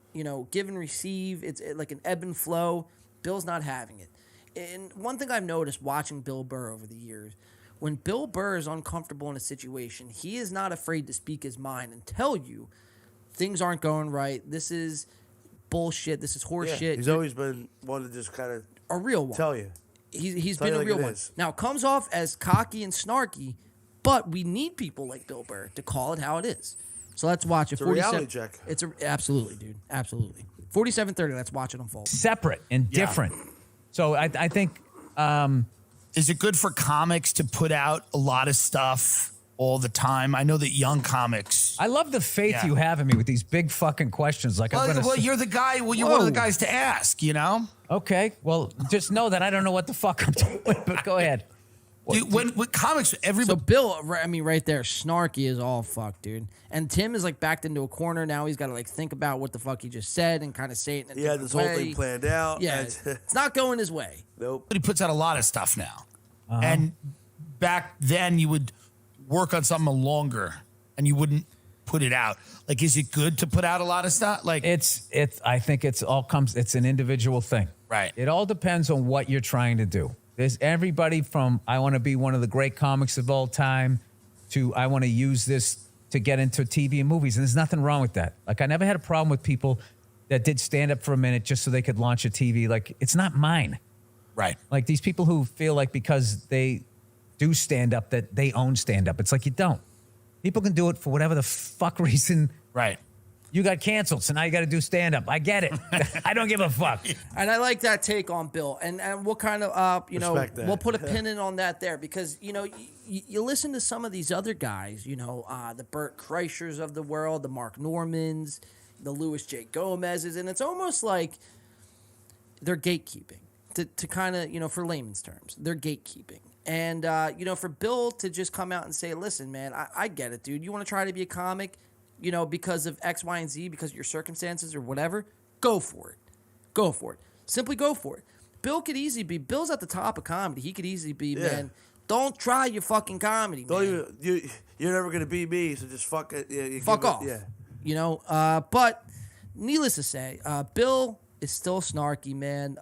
receive. It's like an ebb and flow. Bill's not having it. And one thing I've noticed watching Bill Burr over the years, when Bill Burr is uncomfortable in a situation, he is not afraid to speak his mind and tell you things aren't going right. This is bullshit. This is horse shit. He's always been one to just kind of a real one. Tell you. He's been a real one. Now, it comes off as cocky and snarky, but we need people like Bill Burr to call it how it is. So let's watch it. It's a reality check. Absolutely, dude. Absolutely. 47:30. Let's watch it unfold. Separate and different. So I think. Is it good for comics to put out a lot of stuff all the time? I know that young comics. I love the faith you have in me with these big fucking questions. Like, you're the guy. Well, you're one of the guys to ask. Okay. Well, just know that I don't know what the fuck I'm doing. But go ahead. Dude, when comics, everybody. So Bill, right there, snarky is all fuck, dude. And Tim is like backed into a corner now. He's got to like think about what the fuck he just said and kind of say it in a different this way. whole thing planned out. Yeah, it's not going his way. Nope. But he puts out a lot of stuff now. And back then you would work on something longer and you wouldn't put it out? Like, is it good to put out a lot of stuff? Like, I think it's an individual thing. Right. It all depends on what you're trying to do. There's everybody from I want to be one of the great comics of all time to I want to use this to get into TV and movies. And there's nothing wrong with that. Like, I never had a problem with people that did stand up for a minute just so they could launch a TV. Like, it's not mine. Right. Like, these people who feel like because they do stand up that they own stand up. It's like, you don't. People can do it for whatever the fuck reason. Right. You got canceled, so now you got to do stand up. I get it. I don't give a fuck. And I like that take on Bill. And we'll kind of, Respect that. we'll put a pin in on that there because, you listen to some of these other guys, the Burt Kreischers of the world, the Mark Normans, the Louis J. Gomez's, and it's almost like they're gatekeeping to kind of, for layman's terms, they're gatekeeping. And, for Bill to just come out and say, listen, man, I get it, dude. You want to try to be a comic? Because of X, Y, and Z, because of your circumstances or whatever, go for it. Go for it. Simply go for it. Bill's at the top of comedy. He could easily be, man, don't try your fucking comedy, man. You're never going to be me, so just fuck it. Yeah, fuck off. Yeah. But needless to say, Bill is still snarky, man.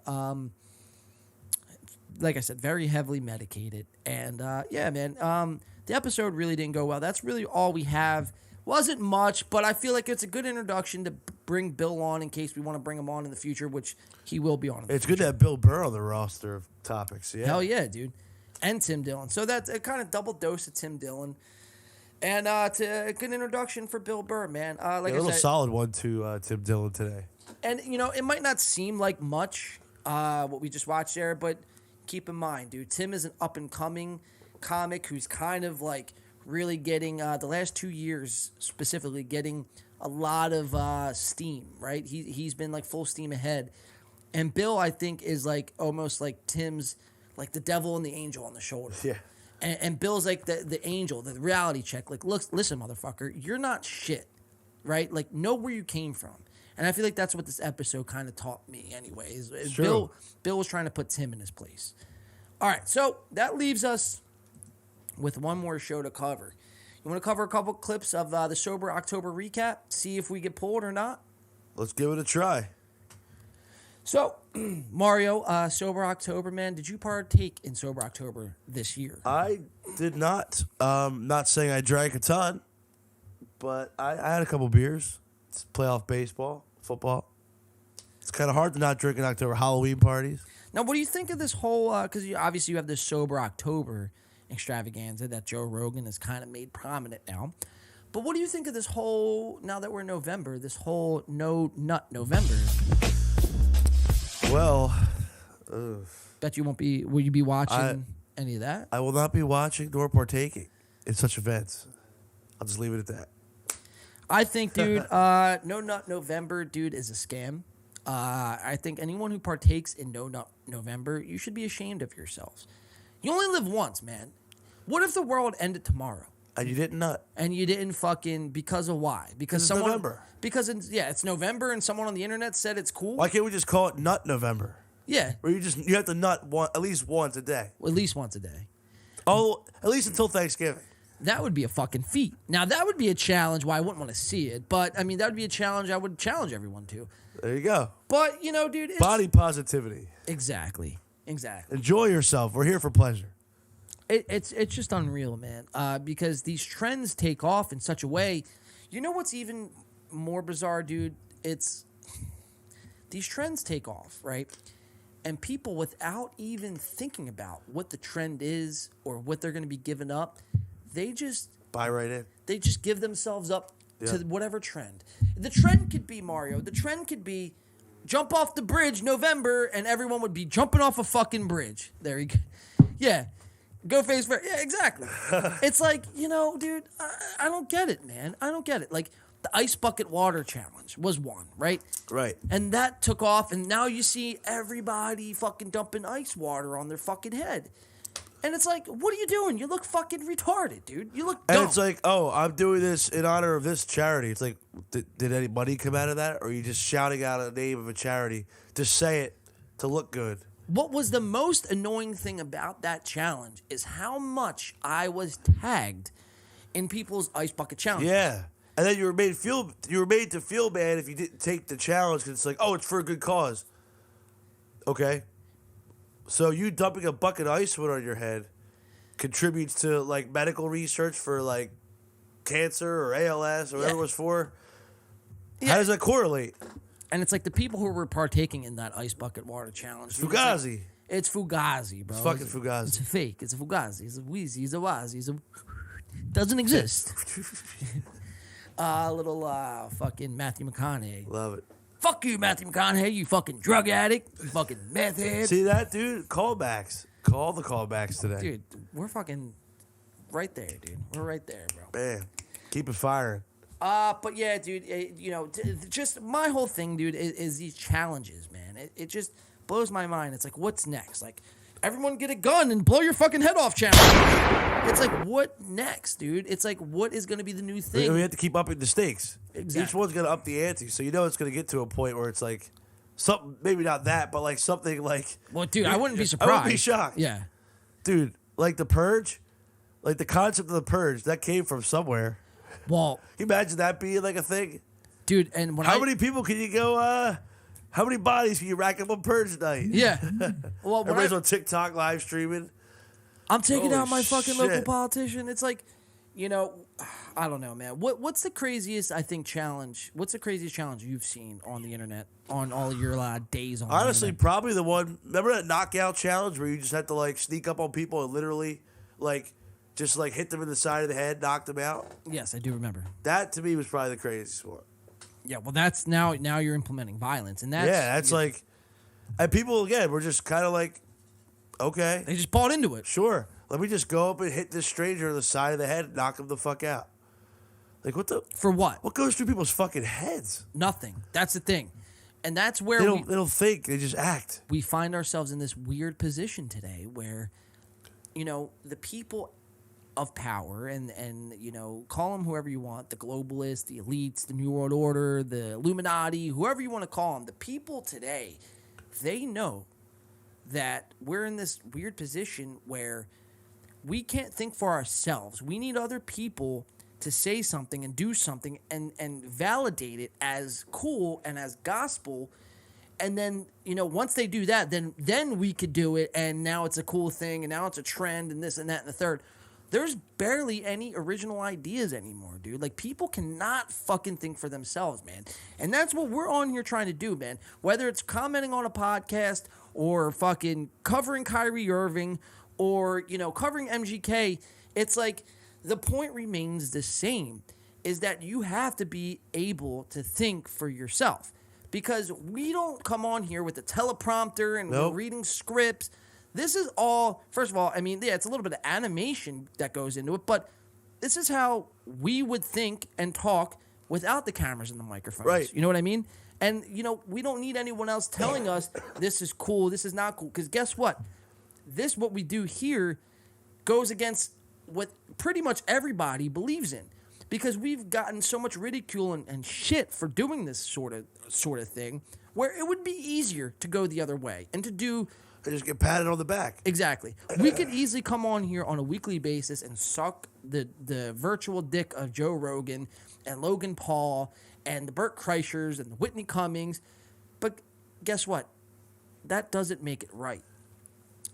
Like I said, very heavily medicated. And, the episode really didn't go well. That's really all we have. Wasn't much, but I feel like it's a good introduction to bring Bill on in case we want to bring him on in the future, which he will be on. It's good to have Bill Burr on the roster of topics. Yeah. Hell yeah, dude. And Tim Dillon. So that's a kind of double dose of Tim Dillon. And a good introduction for Bill Burr, man. Like a little solid one to Tim Dillon today. And, it might not seem like much, what we just watched there, but keep in mind, dude, Tim is an up-and-coming comic who's kind of like really getting, the last 2 years specifically, getting a lot of steam, right? He's been like full steam ahead. And Bill, I think, is like almost like Tim's, like the devil and the angel on the shoulder. Yeah. And Bill's like the angel, the reality check. Like, look, listen, motherfucker, you're not shit, right? Like, know where you came from. And I feel like that's what this episode kind of taught me anyways. Bill was trying to put Tim in his place. All right, so that leaves us with one more show to cover. You want to cover a couple clips of the Sober October recap? See if we get pulled or not? Let's give it a try. So, Mario, Sober October, man, did you partake in Sober October this year? I did not. Not saying I drank a ton, but I had a couple beers. It's playoff baseball, football. It's kind of hard to not drink in October. Halloween parties. Now, what do you think of this whole, because obviously you have this Sober October extravaganza that Joe Rogan has kind of made prominent now. But what do you think of this whole, now that we're in November, this whole No Nut November? Well, bet you won't be, will you be watching any of that? I will not be watching nor partaking in such events. I'll just leave it at that. I think, dude, No Nut November, dude, is a scam. I think anyone who partakes in No Nut November, you should be ashamed of yourselves. You only live once, man. What if the world ended tomorrow? And you didn't nut. And you didn't fucking, because of why? Because it's November. Because, it's November and someone on the internet said it's cool. Why can't we just call it Nut November? Yeah. Where you have to nut at least once a day. At least once a day. Oh, at least until Thanksgiving. That would be a fucking feat. Now, that would be a challenge why I wouldn't want to see it. But, I mean, that would be a challenge I would challenge everyone to. There you go. But, dude. Body positivity. Exactly. Enjoy yourself. We're here for pleasure. It's just unreal, man. Because these trends take off in such a way. You know what's even more bizarre, dude? It's these trends take off, right? And people, without even thinking about what the trend is or what they're going to be giving up, they just buy right in. They just give themselves up to whatever trend. The trend could be, Mario. The trend could be jump off the bridge November, and everyone would be jumping off a fucking bridge. There you go. Yeah. Go face first. Yeah, exactly. It's like, dude, I don't get it, man. I don't get it. Like, the ice bucket water challenge was one, right? Right. And that took off, and now you see everybody fucking dumping ice water on their fucking head. And it's like, what are you doing? You look fucking retarded, dude. You look dumb. And it's like, oh, I'm doing this in honor of this charity. It's like, did any money come out of that? Or are you just shouting out a name of a charity to say it, to look good? What was the most annoying thing about that challenge is how much I was tagged in people's ice bucket challenge. Yeah. And then you were made to feel bad if you didn't take the challenge because it's like, oh, it's for a good cause. Okay. So you dumping a bucket of ice water on your head contributes to like medical research for like cancer or ALS or whatever it was for. How does that correlate? And it's like the people who were partaking in that ice bucket water challenge. Fugazi. It's Fugazi, bro. It's fucking Fugazi. It's a fake. It's a Fugazi. It's a Wheezy. It's a Wazzy. It's a... Doesn't exist. Little fucking Matthew McConaughey. Love it. Fuck you, Matthew McConaughey, you fucking drug addict. You fucking meth head. See that, dude? Callbacks. Call the callbacks today. Dude, we're fucking right there, dude. We're right there, bro. Man, keep it firing. But yeah, dude, just my whole thing, dude, is these challenges, man. It just blows my mind. It's like, what's next? Like, everyone get a gun and blow your fucking head off challenge. It's like, what next, dude? It's like, what is going to be the new thing? We have to keep upping the stakes. Exactly. Each one's going to up the ante. So you know it's going to get to a point where it's like, something, maybe not that, but like something like... Well, dude, I wouldn't be surprised. I wouldn't be shocked. Yeah. Dude, like the Purge, like the concept of the Purge, that came from somewhere. Well... Can you imagine that being like a thing? Dude, and when How many people can you go, how many bodies can you rack up on Purge night? Yeah. Well, everybody's on TikTok live streaming. I'm taking Holy out my fucking shit. local politician. It's like, I don't know, man. What's the craziest, I think, challenge? What's the craziest challenge you've seen on the internet on all your days on Honestly, the internet? probably the one, remember that knockout challenge where you just had to like sneak up on people and literally like just like hit them in the side of the head, knock them out? Yes, I do remember. That to me was probably the craziest one. Yeah, well, that's now you're implementing violence, and that's like, and people again were just kind of like, okay, they just bought into it. Sure, let me just go up and hit this stranger in the side of the head and knock him the fuck out. Like what the? For what? What goes through people's fucking heads? Nothing. That's the thing, and that's where they don't think, they just act. We find ourselves in this weird position today where, the people of power and call them whoever you want, the globalists, the elites, the New World Order, the Illuminati, whoever you want to call them, the people today, they know that we're in this weird position where we can't think for ourselves. We need other people to say something and do something and validate it as cool and as gospel. And then, once they do that, then we could do it, and now it's a cool thing, and now it's a trend, and this and that and the third. There's barely any original ideas anymore, dude. Like, people cannot fucking think for themselves, man. And that's what we're on here trying to do, man. Whether it's commenting on a podcast or fucking covering Kyrie Irving or, covering MGK, it's like the point remains the same, is that you have to be able to think for yourself. Because we don't come on here with a teleprompter and we're reading scripts. This is all, first of all, it's a little bit of animation that goes into it, but this is how we would think and talk without the cameras and the microphones. Right. You know what I mean? And, we don't need anyone else telling us this is cool, this is not cool. Because guess what? What we do here goes against what pretty much everybody believes in. Because we've gotten so much ridicule and shit for doing this sort of thing, where it would be easier to go the other way and to do... They just get patted on the back. Exactly. We could easily come on here on a weekly basis and suck the virtual dick of Joe Rogan and Logan Paul and the Burt Kreischers and the Whitney Cummings. But guess what? That doesn't make it right.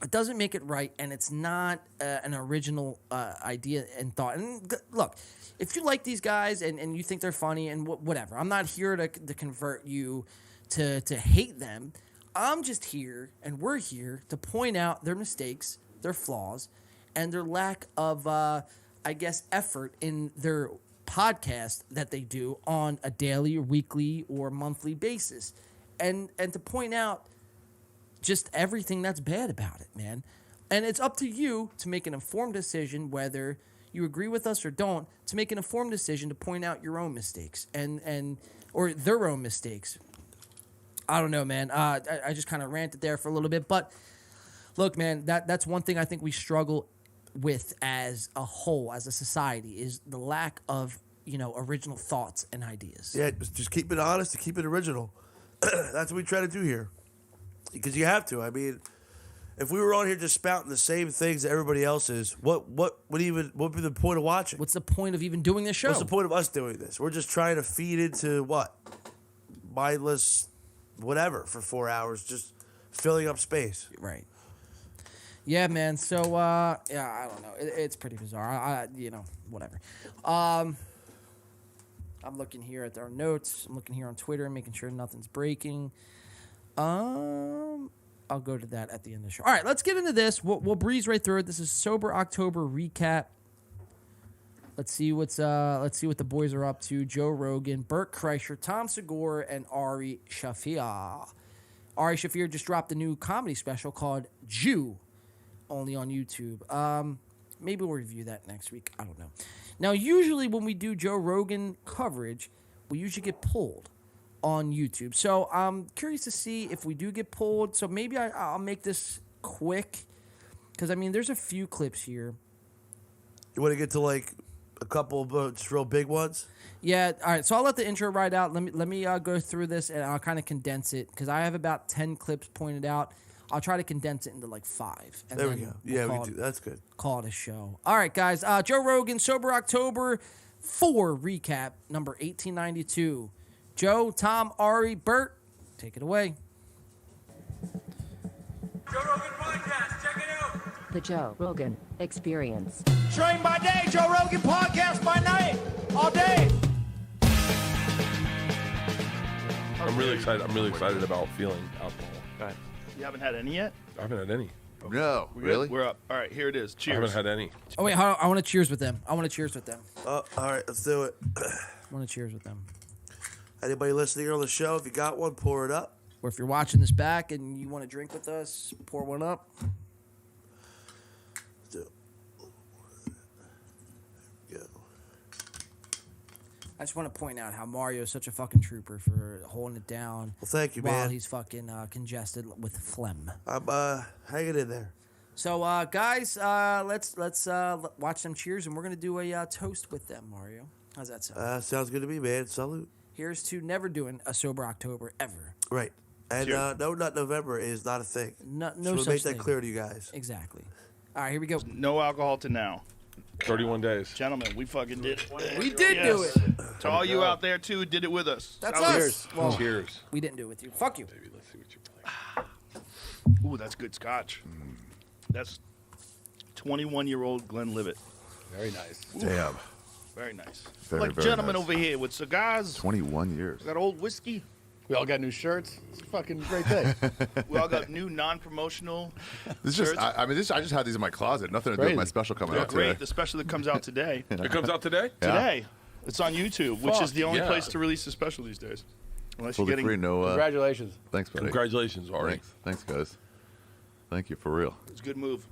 It doesn't make it right, and it's not an original idea and thought. And look, if you like these guys and you think they're funny and whatever, I'm not here to convert you to hate them. I'm just here, and we're here to point out their mistakes, their flaws, and their lack of, effort in their podcast that they do on a daily or weekly or monthly basis. And to point out just everything that's bad about it, man. And it's up to you to make an informed decision, whether you agree with us or don't, to make an informed decision to point out your own mistakes or their own mistakes. I don't know, man. I just kind of ranted there for a little bit. But look, man, that's one thing I think we struggle with as a whole, as a society, is the lack of, original thoughts and ideas. Yeah, just keep it honest and keep it original. That's what we try to do here. Because you have to. if we were on here just spouting the same things that everybody else is, what would be the point of watching? What's the point of even doing this show? What's the point of us doing this? We're just trying to feed into what? Mindless whatever for 4 hours, just filling up space. Right. Yeah, man. So, yeah, I don't know. It's pretty bizarre. Whatever. I'm looking here at our notes. I'm looking here on Twitter, making sure nothing's breaking. I'll go to that at the end of the show. All right, let's get into this. We'll breeze right through it. This is Sober October recap. Let's see what the boys are up to. Joe Rogan, Burt Kreischer, Tom Segura, and Ari Shaffir. Ari Shaffir just dropped a new comedy special called Jew, only on YouTube. Maybe we'll review that next week. I don't know. Now, usually when we do Joe Rogan coverage, we usually get pulled on YouTube. So I'm curious to see if we do get pulled. So maybe I'll make this quick because, I mean, there's a few clips here. You want to get to like a couple of just real big ones? Yeah. All right. So I'll let the intro ride out. Let me go through this and I'll kind of condense it because I have about 10 clips pointed out. I'll try to condense it into like 5. And there we go. Yeah, we do. That's good. Call it a show. All right, guys. Joe Rogan, Sober October 4 recap, number 1892. Joe, Tom, Ari, Burt, take it away. Joe Rogan Podcast, check it out. The Joe Rogan Experience. Train by day, Joe Rogan Podcast by night, all day. I'm really excited. I'm really excited about feeling alcohol. You haven't had any yet? I haven't had any. No, really? We're up. All right, here it is. Cheers. I haven't had any. Oh, wait, I want to cheers with them. Oh, all right, let's do it. I want to cheers with them. Anybody listening on the show, if you got one, pour it up. Or if you're watching this back and you want to drink with us, pour one up. Let's do it. Go. I just want to point out how Mario is such a fucking trooper for holding it down. Well, thank you, while man. He's fucking congested with phlegm. I'm hanging in there. So, guys, let's watch them cheers, and we're gonna do a toast with them, Mario. How's that sound? Sounds good to me, man. Salute. Here's to never doing a sober October ever. Right. And no nut November is not a thing. No so such make that thing. clear to you guys. Exactly. All right, here we go. No alcohol to now. 31 days. Gentlemen, we fucking did it. We did do it. To all you out there, too, did it with us. That's Salute. us. Well, cheers. We didn't do it with you. Fuck you. Baby, let's see what you play. Ooh, that's good scotch. That's 21-year-old Glenlivet. Very nice. Ooh. Damn. Very nice. Very, like very gentlemen nice. over here with cigars. 21 years. Got old whiskey. We all got new shirts. It's a fucking great day. We all got new non-promotional This is shirts. just, I mean, I just had these in my closet. Nothing to do with my special coming out great. today. The special that comes out today. It comes out today? Yeah. Today. It's on YouTube, which is the only yeah. place to release the special these days. Unless Fully you're getting free, no, Congratulations. Thanks, buddy. Congratulations, Ari. Thanks, guys. Thank you, for real. It's a good move.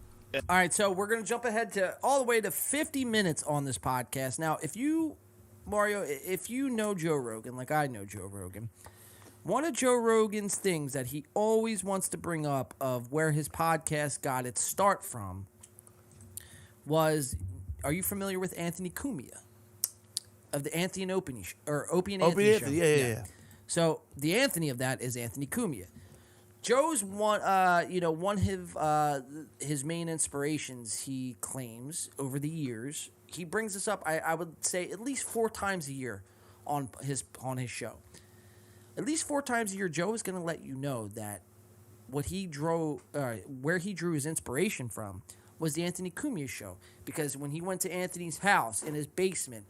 All right, so we're gonna jump ahead to all the way to 50 minutes on this podcast. Now, if you, Mario, if you know Joe Rogan like I know Joe Rogan, one of Joe Rogan's things that he always wants to bring up of where his podcast got its start from was, are you familiar with Anthony Cumia of the Anthony and Opie Opie and Anthony show? Yeah. So the Anthony of that is Anthony Cumia. Joe's one of his main inspirations. He claims over the years he brings this up. I would say at least 4 times a year on his show. At least 4 times a year, Joe is going to let you know that what he drew, where he drew his inspiration from, was the Anthony Cumia show. Because when he went to Anthony's house in his basement,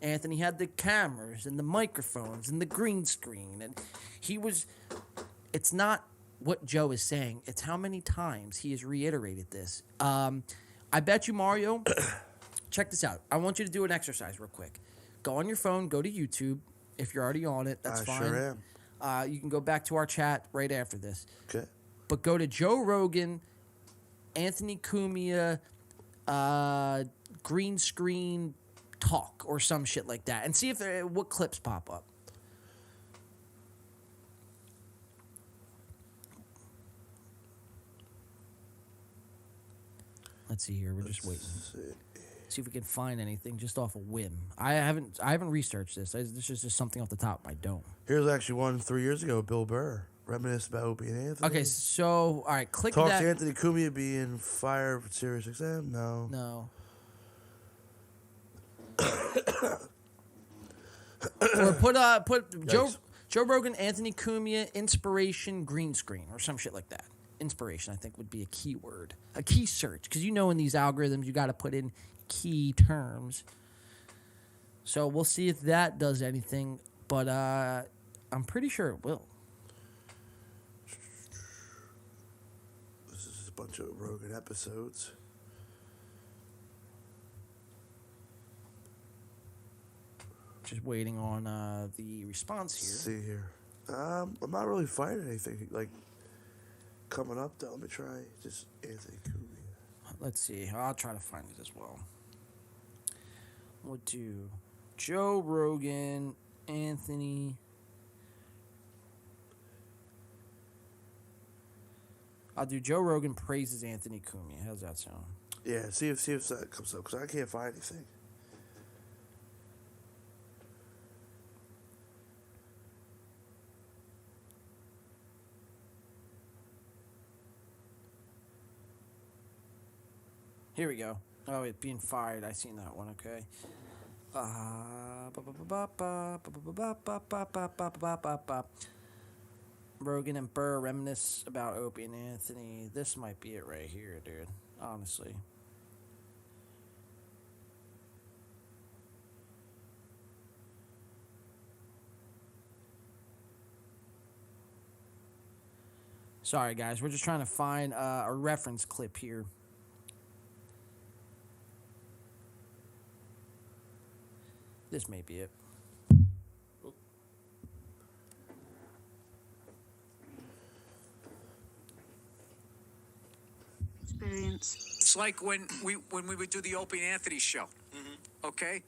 Anthony had the cameras and the microphones and the green screen, and he was. It's not what Joe is saying; it's how many times he has reiterated this. I bet you, Mario. Check this out. I want you to do an exercise real quick. Go on your phone. Go to YouTube. If you're already on it, that's fine. Sure am. You can go back to our chat right after this. Okay. But go to Joe Rogan, Anthony Cumia, green screen talk or some shit like that, and see if what clips pop up. Let's see here. We're just waiting. See if we can find anything just off a whim. I haven't researched this. This is just something off the top of my dome. Here's actually one 3 years ago, Bill Burr. Reminisce about Opie and Anthony. Okay, so all right, click Talk that. to Anthony Cumia being fired for Sirius XM. No. No. Or put Joe Rogan, Anthony Cumia, inspiration, green screen, or some shit like that. Inspiration, I think, would be a key word, a key search, because you know in these algorithms you got to put in key terms. So we'll see if that does anything, but I'm pretty sure it will. This is a bunch of Rogan episodes. Just waiting on the response here. Let's see here. I'm not really finding anything like coming up though. Let me try just Anthony Cumia. Let's see. I'll try to find it as well. We'll do Joe Rogan, Anthony. I'll do Joe Rogan praises Anthony Cumia. How's that sound? Yeah, see if that comes up because I can't find anything. Here we go. Oh, it being fired. I seen that one. Okay. Rogan and Burr reminisce about Opie and Anthony. This might be it right here, dude. Honestly. Sorry, guys. We're just trying to find a reference clip here. This may be it. Experience. It's like when we would do the Opie and Anthony show, okay?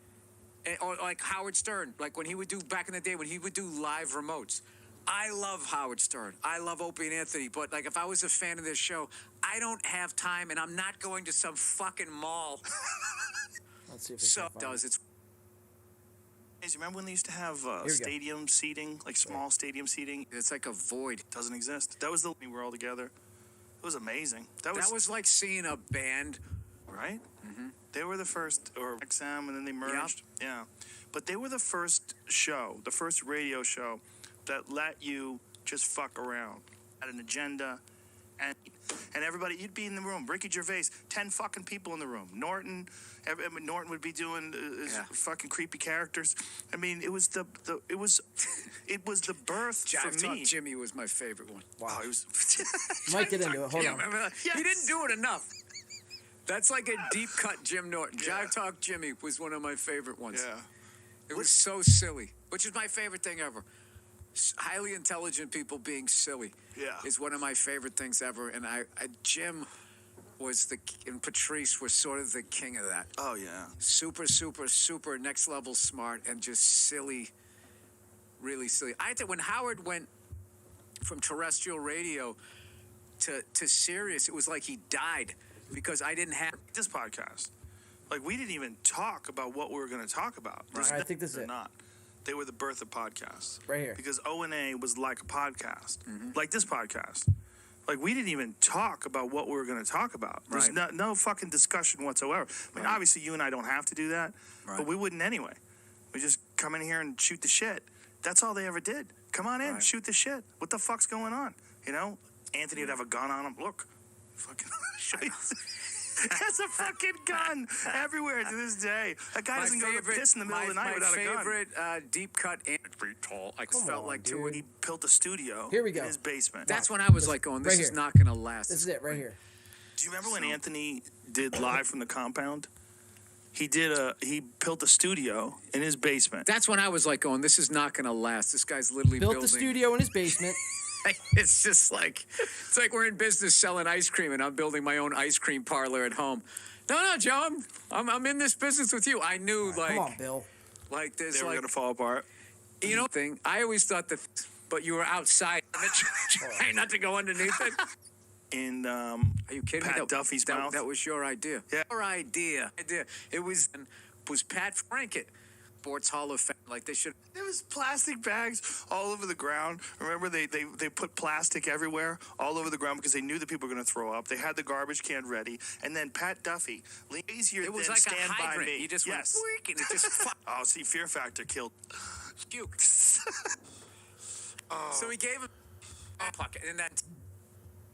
Or like Howard Stern, like when he would do back in the day when he would do live remotes. I love Howard Stern. I love Opie and Anthony, but like if I was a fan of this show, I don't have time and I'm not going to some fucking mall. Let's see if it does. It's. Remember when they used to have stadium seating, like small stadium seating? It's like a void. It doesn't exist. That was we were all together. It was amazing. That was like seeing a band. Right? Mm-hmm. They were the first, or XM, and then they merged. Yep. Yeah. But they were the first show, the first radio show that let you just fuck around. Had an agenda. And everybody, you'd be in the room. Ricky Gervais, 10 fucking people in the room. Norton would be doing fucking creepy characters. I mean, it was the birth Jive for me. Talk Jimmy was my favorite one. Wow, he was. Might get into it. Hold on. Remember that? Yes. He didn't do it enough. That's like a deep cut Jim Norton. Yeah. Jive Talk Jimmy was one of my favorite ones. Yeah. It was so silly, which is my favorite thing ever. Highly intelligent people being silly is one of my favorite things ever. And Jim was and Patrice was sort of the king of that. Oh, yeah. Super, super, super next level smart and just silly, really silly. I think when Howard went from terrestrial radio to Sirius, it was like he died because I didn't have this podcast. Like, we didn't even talk about what we were going to talk about. Right. I think this is it. Not. They were the birth of podcasts. Right here. Because O&A was like a podcast. Like this podcast. Like, we didn't even talk about what we were going to talk about. There's no fucking discussion whatsoever. I mean, obviously, you and I don't have to do that. But we wouldn't anyway. We just come in here and shoot the shit. That's all they ever did. Come on in, shoot the shit. What the fuck's going on? You know? Anthony would have a gun on him. Look. Fucking show you. Has a fucking gun everywhere to this day. That guy doesn't go to piss in the middle of the night without a gun. My favorite deep cut and pretty tall. I felt like dude. When he built a studio Here we go. in his basement. That's when I was like going, this is not going to last. This is it right here. Do you remember when Anthony did Live from the Compound? He built a studio in his basement. That's when I was like going, this is not going to last. This guy's literally built the studio in his basement. It's just like, it's like we're in business selling ice cream and I'm building my own ice cream parlor at home. No, Joe, I'm in this business with you. I knew Come on, Bill. Like this, they were going to fall apart. You know, thing. I always thought that, but you were outside, trying not to go underneath it. In are you kidding Pat me? Duffy's mouth. That was your idea. Yeah. Your idea. It was Pat Frankett Sports Hall of Fame. Like they should. There was plastic bags all over the ground. Remember, they put plastic everywhere, all over the ground because they knew that people were going to throw up. They had the garbage can ready, and then Pat Duffy, easier It was than like a Stand By hydrant. Me. You just went yes. and it just. Oh, see, Fear Factor killed. So he gave him a pocket, and that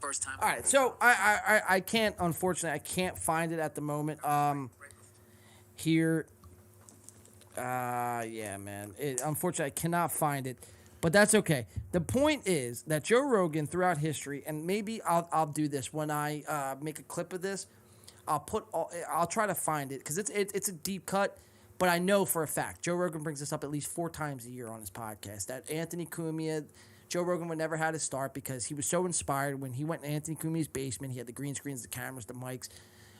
first time. All right, so I can't, unfortunately, I can't find it at the moment. Here, yeah, man. Unfortunately, I cannot find it, but that's okay. The point is that Joe Rogan throughout history, and maybe I'll do this when I make a clip of this. I'll try to find it because it's a deep cut, but I know for a fact Joe Rogan brings this up at least 4 times a year on his podcast. That Anthony Cumia, Joe Rogan would never had to start because he was so inspired when he went in Anthony Cumia's basement. He had the green screens, the cameras, the mics,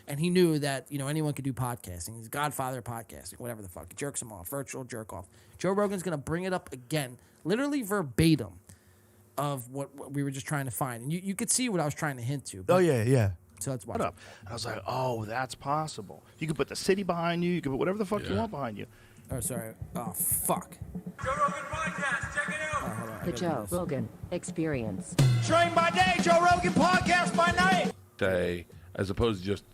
and he knew that anyone could do podcasting. He's the godfather of podcasting, whatever the fuck. He jerks them off, virtual jerk off. Joe Rogan's gonna bring it up again, literally verbatim, of what we were just trying to find, and you could see what I was trying to hint to. Oh yeah. So let's watch. What up? I was like, oh, that's possible. You can put the city behind you. You can put whatever the fuck you want behind you. Oh, sorry. Oh, fuck. Joe Rogan Podcast. Check it out. The Joe Rogan Experience. Train by day, Joe Rogan Podcast by night. Day, as opposed to just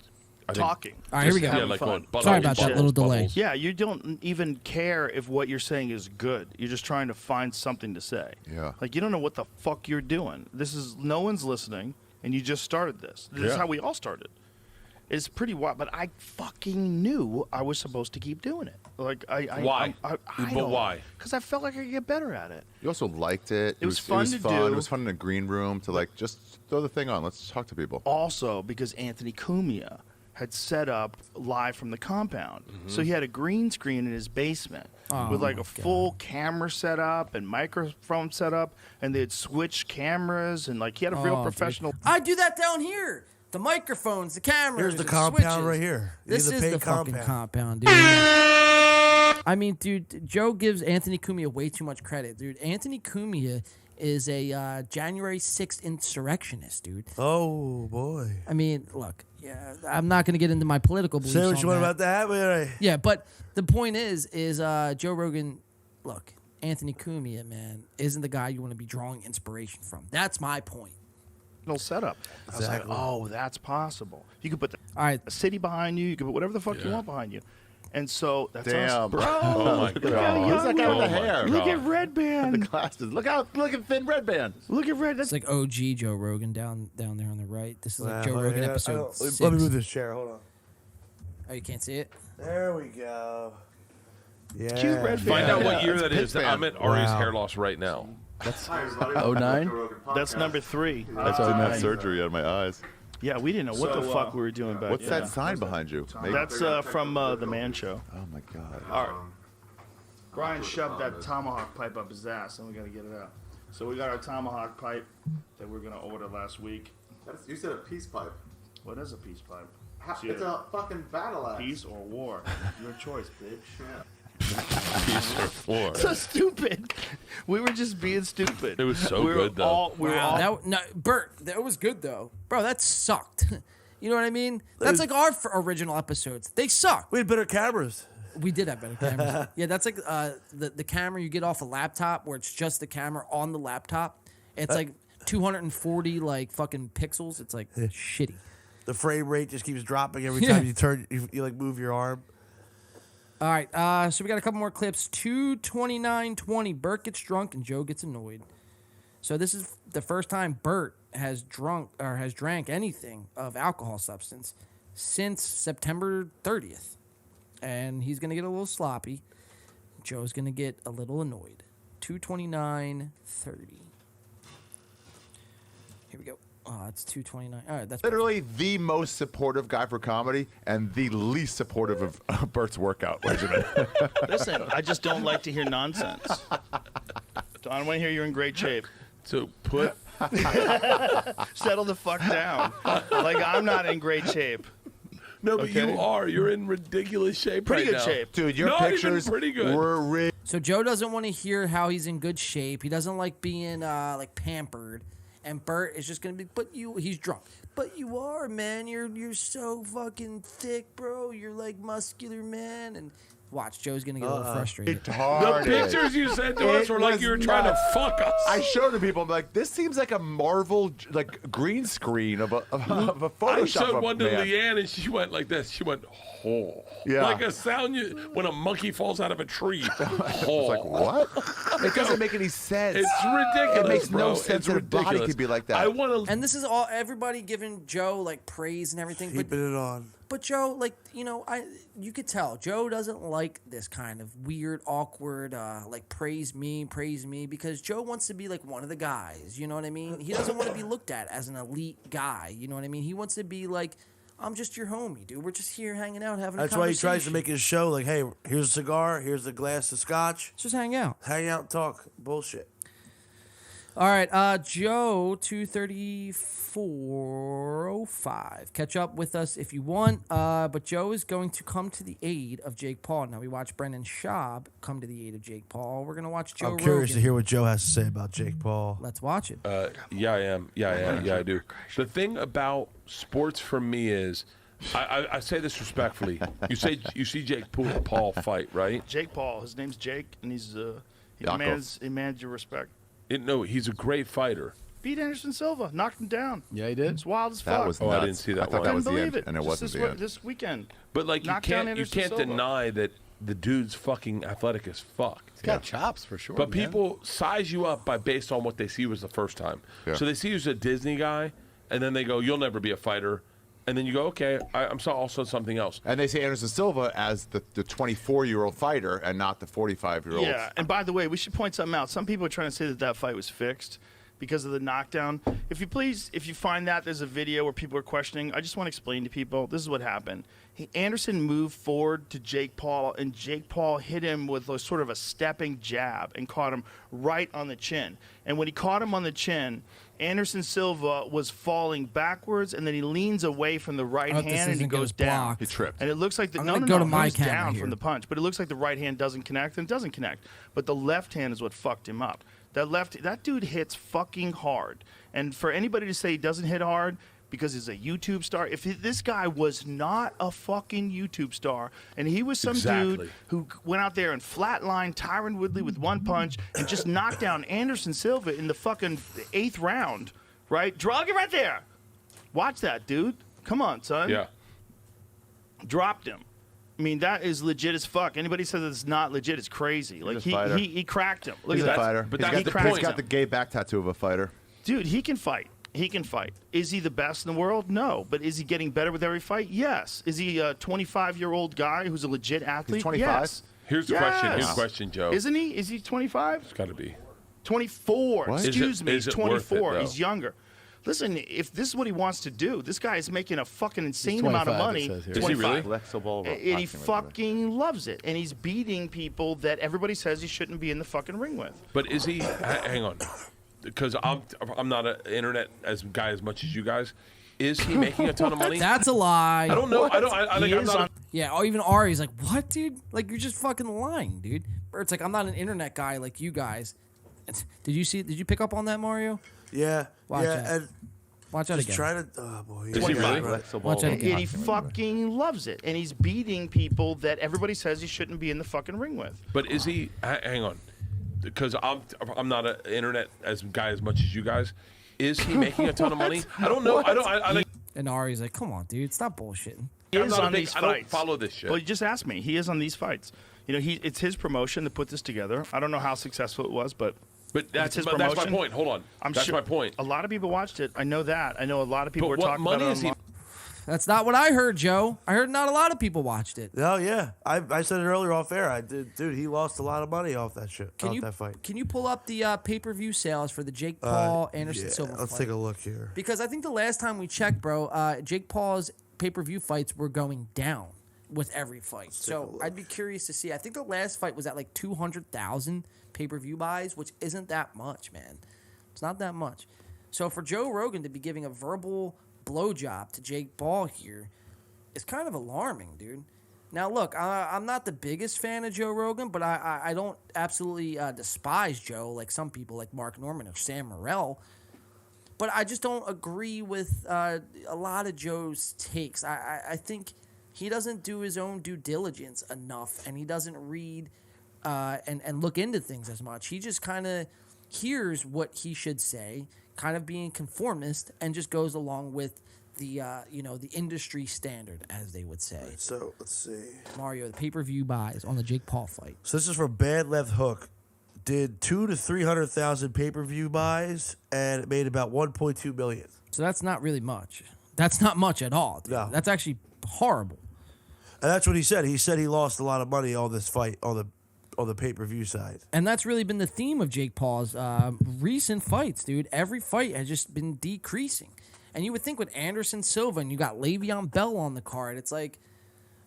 talking. All right, here we go. Yeah, like going, Sorry about that little delay. Yeah, you don't even care if what you're saying is good. You're just trying to find something to say. Yeah. Like, you don't know what the fuck you're doing. No one's listening, and you just started this. This is how we all started. It's pretty wild, but I fucking knew I was supposed to keep doing it. Like, Why? But why? Because I felt like I could get better at it. You also liked it. It was fun to do. It was fun in a green room to just throw the thing on. Let's talk to people. Also, because Anthony Cumia had set up live from the compound. So he had a green screen in his basement with like a full camera set up and microphone set up, and they'd switch cameras, and like he had a real professional. Dude. I do that down here. The microphones, the cameras. Here's the the compound switches. right here. This You're is the compound. fucking compound, dude. I mean, dude, Joe gives Anthony Cumia way too much credit, dude. Anthony Cumia is a January 6th insurrectionist, dude. Oh boy. I mean, look, yeah, I'm not going to get into my political beliefs. Say what you want that. about that. But Yeah, but the point is Joe Rogan. Look, Anthony Cumia, man, isn't the guy you want to be drawing inspiration from. That's my point. Setup. I was like, oh, that's possible. You could put a city behind you. You could put whatever the fuck you want behind you. And so that's us. Damn. Bro. Oh my God. Who's that guy with the hair? Look at Red Band. The glasses. Look at thin Red Band. Look at Red. It's like OG Joe Rogan down there on the right. This is like Joe Wow, Rogan yeah, episode 6. Let me move this chair. Hold on. Oh, you can't see it? There we go. Yeah. Cute Red Band. Find out what year That's that is. Pittsburgh. I'm at Ari's hair loss right now. That's 09? That's number 3. I didn't have surgery out of my eyes. Yeah, we didn't know what the fuck we were doing back What's that sign behind you? Maybe- That's from The Man Show. Oh my God. All right. Brian shoved that tomahawk pipe up his ass, and we got to get it out. So we got our tomahawk pipe that we are going to order last week. You said a peace pipe. What is a peace pipe? It's a fucking battle axe. Peace or war? Your choice, bitch. Peace or war. So stupid. We were just being stupid. It was so good, though. Bert, that was good, though. Bro, that sucked. You know what I mean? That's like our original episodes. They suck. We had better cameras. We did have better cameras. Yeah, that's like the camera you get off a laptop where it's just the camera on the laptop. It's like 240 like fucking pixels. It's like shitty. The frame rate just keeps dropping every time you turn. You like move your arm. All right, so we got a couple more clips. 2:29:20. Bert gets drunk and Joe gets annoyed. So this is the first time Bert has drank anything of alcohol substance since September 30th. And he's going to get a little sloppy. Joe's going to get a little annoyed. 2:29:30. Here we go. Oh, it's 2:29. All right, that's literally the most supportive guy for comedy and the least supportive of Bert's workout regimen. Listen, I just don't like to hear nonsense. I don't want to hear you're in great shape. So put... Settle the fuck down. Like, I'm not in great shape. No, but you are. You're in ridiculous shape Pretty right good now. shape. Dude, your Not even pictures pretty good. were So Joe doesn't want to hear how he's in good shape. He doesn't like being like pampered. And Bert is just gonna be, he's drunk. But you are, man. You're so fucking thick, bro. You're like muscular, man. And Watch, Joe's gonna get a little frustrated. Retarded. The pictures you sent to us were like you were trying to fuck us. I showed the people. I'm like, this seems like a Marvel green screen of a Photoshop. I showed one to man. Leanne and she went like this. She went, oh. Yeah. Like a sound when a monkey falls out of a tree. Oh. It's like, what? It doesn't make any sense. It's ridiculous. It makes bro. no sense It's that a ridiculous. body could be like that. I want to. And this is all everybody giving Joe like praise and everything. Keeping it on. But Joe, like, you know, you could tell Joe doesn't like this kind of weird, awkward, like praise me, because Joe wants to be like one of the guys. You know what I mean? He doesn't want to be looked at as an elite guy. You know what I mean? He wants to be like, I'm just your homie, dude. We're just here hanging out, having a That's conversation. why he tries to make his show like, hey, here's a cigar, here's a glass of scotch. Just hang out. Hang out and talk. Bullshit. All right, Joe, 23405. Catch up with us if you want. But Joe is going to come to the aid of Jake Paul. Now we watched Brendan Schaub come to the aid of Jake Paul. We're gonna watch Joe. I'm curious Rogan. to hear what Joe has to say about Jake Paul. Let's watch it. Yeah, I am. Yeah, I do. The thing about sports for me is, I say this respectfully. You see Jake Paul fight, right? Jake Paul. His name's Jake, and he demands your respect. No, he's a great fighter. Beat Anderson Silva, knocked him down. Yeah, he did. It's wild as fuck. That was Oh, nuts. I didn't see that I thought one. that was the believe end, it. and it wasn't the end. This weekend. But like Knocked you down can't Anderson Silva. deny that the dude's fucking athletic as fuck. He's got chops for sure. But man. people size you up based on what they see was the first time. Yeah. So they see you as a Disney guy, and then they go, "You'll never be a fighter," and then you go, "Okay, I'm also something else." And they say Anderson Silva as the 24-year-old fighter and not the 45-year-old. Yeah, and by the way, we should point something out. Some people are trying to say that fight was fixed because of the knockdown. If you find that there's a video where people are questioning, I just want to explain to people, this is what happened. Anderson moved forward to Jake Paul, and Jake Paul hit him with a sort of a stepping jab and caught him right on the chin. And when he caught him on the chin, Anderson Silva was falling backwards, and then he leans away from the right hand and he goes down. He tripped. And it looks like I'm gonna go to my he was camera down here. from the punch, but it looks like the right hand doesn't connect and it doesn't connect. But the left hand is what fucked him up. That dude hits fucking hard. And for anybody to say he doesn't hit hard because he's a YouTube star, if this guy was not a fucking YouTube star and he was some dude who went out there and flatlined Tyron Woodley with one punch and just knocked down Anderson Silva in the fucking 8th round, right? Drug it right there. Watch that, dude. Come on, son. Yeah. Dropped him. I mean, that is legit as fuck. Anybody says it's not legit, it's crazy. Like he cracked him. Look He's at a that. fighter. But He's got the gay back tattoo of a fighter. Dude, he can fight. He can fight. Is he the best in the world? No. But is he getting better with every fight? Yes. Is he a 25-year-old guy who's a legit athlete? He's 25? Yes. Here's the question. Here's the question, Joe. Isn't he? Is he 25? It's got to be 24. What? Excuse me. Is He's it worth it, 24. though? He's younger. Listen, if this is what he wants to do, this guy is making a fucking insane 25, amount of it money. says here. Is he really? Flexible. And he fucking loves it. And he's beating people that everybody says he shouldn't be in the fucking ring with. But is he? Hang on, because I'm not an internet guy as much as you guys. Is he making a ton of money? That's a lie. I don't know. I don't. I think I'm not. Yeah, or even Ari's like, what, dude? Like, you're just fucking lying, dude. Or it's like, I'm not an internet guy like you guys. Did you pick up on that, Mario? Yeah. Watch yeah. that. And Watch that just again. trying to. Oh boy. Is he really? Watch that again. And he fucking loves it. And he's beating people that everybody says he shouldn't be in the fucking ring with. But is he? Hang on, because I'm not an internet guy as much as you guys. Is he making a ton of money? I don't know. I don't. I think. And Ari's like, come on, dude, stop bullshitting. He is on these I fights. don't follow this shit. Well, you just asked me. He is on these fights. You know, it's his promotion to put this together. I don't know how successful it was, but that's his my promotion. point. Hold on. That's sure my point. A lot of people watched it. I know that. I know a lot of people But were what talking money about it is he? online. That's not what I heard, Joe. I heard not a lot of people watched it. Oh yeah, I said it earlier off air. I did, dude. He lost a lot of money off that shit. That fight. Can you pull up the pay-per-view sales for the Jake Paul Anderson Silva Let's fight? take a look here. Because I think the last time we checked, bro, Jake Paul's pay-per-view fights were going down with every fight. So I'd be curious to see. I think the last fight was at like 200,000 pay-per-view buys, which isn't that much, man. It's not that much. So for Joe Rogan to be giving a verbal blowjob to Jake Paul here is kind of alarming, dude. Now, look, I'm not the biggest fan of Joe Rogan, but I don't absolutely despise Joe like some people like Mark Norman or Sam Morrell. But I just don't agree with a lot of Joe's takes. I think he doesn't do his own due diligence enough, and he doesn't read and look into things as much. He just kind of hears what he should say, kind of being conformist, and just goes along with the the industry standard, as they would say. So let's see. Mario, the pay-per-view buys on the Jake Paul fight. So this is from Bad Left Hook. Did 200,000 to 300,000 pay-per-view buys, and it made about 1.2 million. So that's not really much. That's not much at all. Dude. No. That's actually horrible. And that's what he said. He said he lost a lot of money on this fight on the pay-per-view side. And that's really been the theme of Jake Paul's recent fights, dude. Every fight has just been decreasing. And you would think with Anderson Silva and you got Le'Veon Bell on the card, it's like,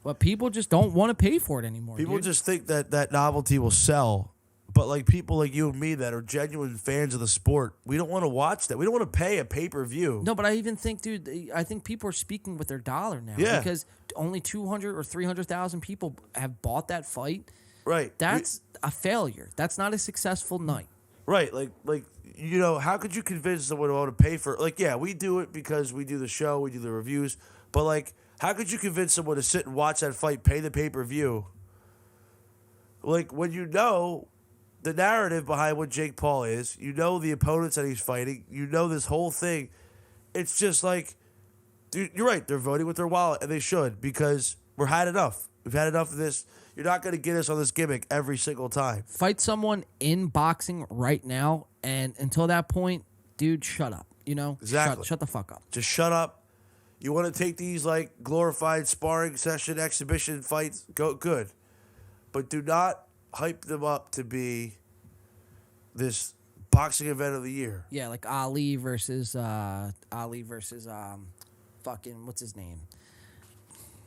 well, people just don't want to pay for it anymore. People dude. just think that novelty will sell. But like people like you and me that are genuine fans of the sport, we don't want to watch that. We don't want to pay a pay-per-view. No, but I even think, dude, I think people are speaking with their dollar now. Yeah. Because only 200 or 300,000 people have bought that fight. Right. That's a failure. That's not a successful night. Right. Like how could you convince someone to want to pay for it? Like, yeah, we do it because we do the show, we do the reviews. But like, how could you convince someone to sit and watch that fight, pay the pay-per-view? Like, when you know the narrative behind what Jake Paul is, you know the opponents that he's fighting, you know this whole thing. It's just like, dude, you're right. They're voting with their wallet, and they should, because we've had enough. We've had enough of this. You're not going to get us on this gimmick every single time. Fight someone in boxing right now, and until that point, dude, shut up. You know? Exactly. Shut the fuck up. Just shut up. You want to take these like glorified sparring session exhibition fights? Go good. But do not hype them up to be this boxing event of the year. Yeah, like Ali versus fucking what's his name?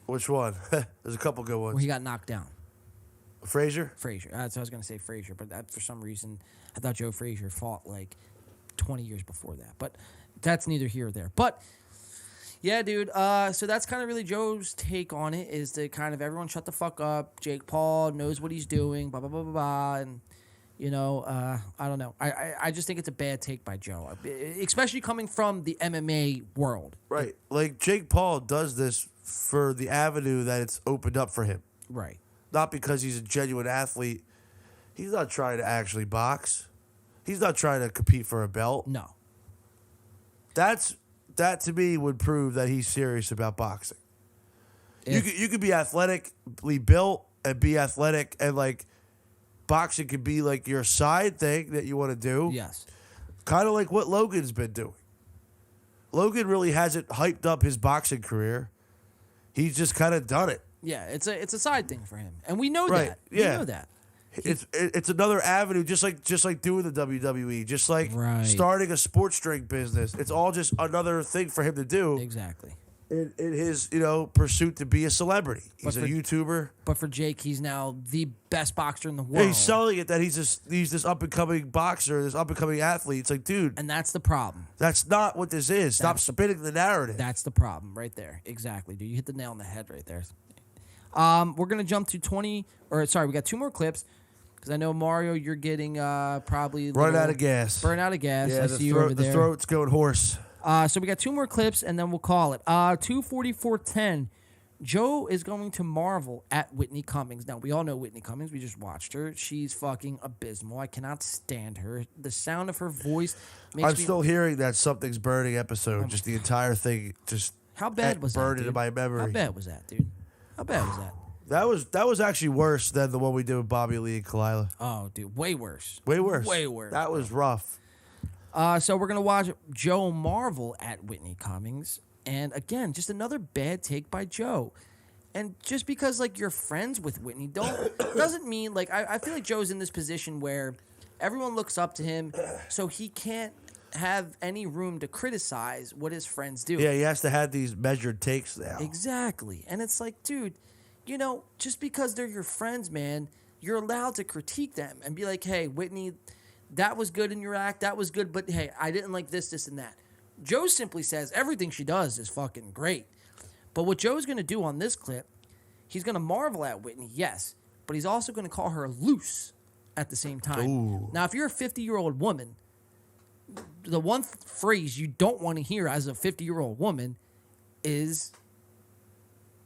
Which one? There's a couple good ones. Where he got knocked down. Frazier? Frazier. That's what I was gonna say, Frazier, but for some reason I thought Joe Frazier fought like 20 years before that. But that's neither here or there. But yeah, dude. So that's kind of really Joe's take on it, is to kind of everyone shut the fuck up. Jake Paul knows what he's doing, blah, blah, blah, blah, blah. And, I don't know. I just think it's a bad take by Joe, especially coming from the MMA world. Right. Like, Jake Paul does this for the avenue that it's opened up for him. Right. Not because he's a genuine athlete. He's not trying to actually box. He's not trying to compete for a belt. No. That to me would prove that he's serious about boxing. You could be athletically built and be athletic, and like boxing could be like your side thing that you want to do. Yes. Kind of like what Logan's been doing. Logan really hasn't hyped up his boxing career. He's just kind of done it. Yeah, it's a side thing for him, and we know Right. that. Yeah. We know that. It's another avenue, just like doing the WWE, just like starting a sports drink business. It's all just another thing for him to do. Exactly. In his pursuit to be a celebrity, he's a YouTuber. But for Jake, he's now the best boxer in the world. Yeah, he's selling it that he's this up and coming boxer, this up and coming athlete. It's like, dude, and that's the problem. That's not what this is. Stop spinning the narrative. That's the problem right there. Exactly, dude. You hit the nail on the head right there. We're gonna jump to we got 2 more clips. Because I know, Mario, you're getting probably... Run out of gas. Burn out of gas. Yeah, I see you over there. The throat's going hoarse. So we got 2 more clips, and then we'll call it. 2:44:10. Joe is going to marvel at Whitney Cummings. Now, we all know Whitney Cummings. We just watched her. She's fucking abysmal. I cannot stand her. The sound of her voice makes I'm still hearing that Something's Burning episode. Just the entire thing just... How bad was that, burned dude? into my memory. How bad was that, dude? How bad was that? That was actually worse than the one we did with Bobby Lee and Kalila. Oh, dude, way worse. Way worse. Way worse. That was rough. So we're gonna watch Joe marvel at Whitney Cummings, and again, just another bad take by Joe. And just because like you're friends with Whitney, doesn't mean like I feel like Joe's in this position where everyone looks up to him, so he can't have any room to criticize what his friends do. Yeah, he has to have these measured takes now. Exactly, and it's like, dude. Just because they're your friends, man, you're allowed to critique them and be like, hey, Whitney, that was good in your act, that was good, but hey, I didn't like this, and that. Joe simply says everything she does is fucking great. But what Joe's going to do on this clip, he's going to marvel at Whitney, yes, but he's also going to call her loose at the same time. Ooh. Now, if you're a 50-year-old woman, the one phrase you don't want to hear as a 50-year-old woman is...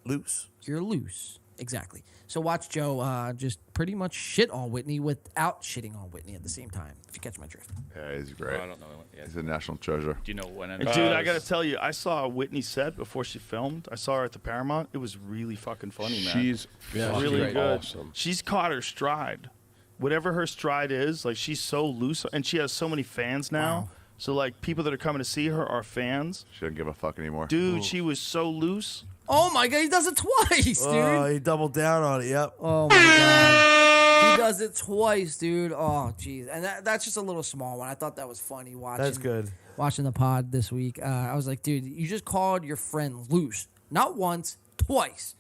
loose. You're loose. Exactly. So watch Joe just pretty much shit on Whitney without shitting on Whitney at the same time, if you catch my drift. Yeah, he's great. I don't know. Yeah. He's a national treasure. Do you know when? Dude, I got to tell you, I saw Whitney set before she filmed. I saw her at the Paramount. It was really fucking funny, man. She's really good. awesome. She's caught her stride. Whatever her stride is, like she's so loose, and she has so many fans now. Wow. So like people that are coming to see her are fans. She doesn't give a fuck anymore. Dude, she was so loose. Oh my god, he does it twice, dude. Oh, he doubled down on it. Yep. Oh my god, he does it twice, dude. Oh jeez, and that's just a little small one. I thought that was funny watching. That's good. Watching the pod this week, I was like, dude, you just called your friend loose, not once, twice.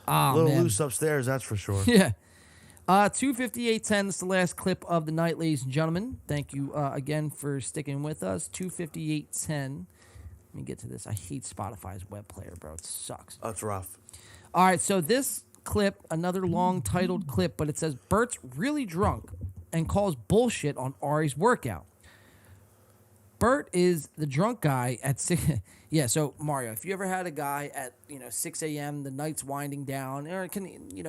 A little loose upstairs, that's for sure. Yeah. 258.10 is the last clip of the night, ladies and gentlemen. Thank you again for sticking with us. 258.10. Let me get to this. I hate Spotify's web player, bro. It sucks. That's rough. All right, so this clip, another long titled clip, but it says Bert's really drunk and calls bullshit on Ari's workout. Bert is the drunk guy at 6. Yeah, so Mario, if you ever had a guy at 6 a.m., the night's winding down, or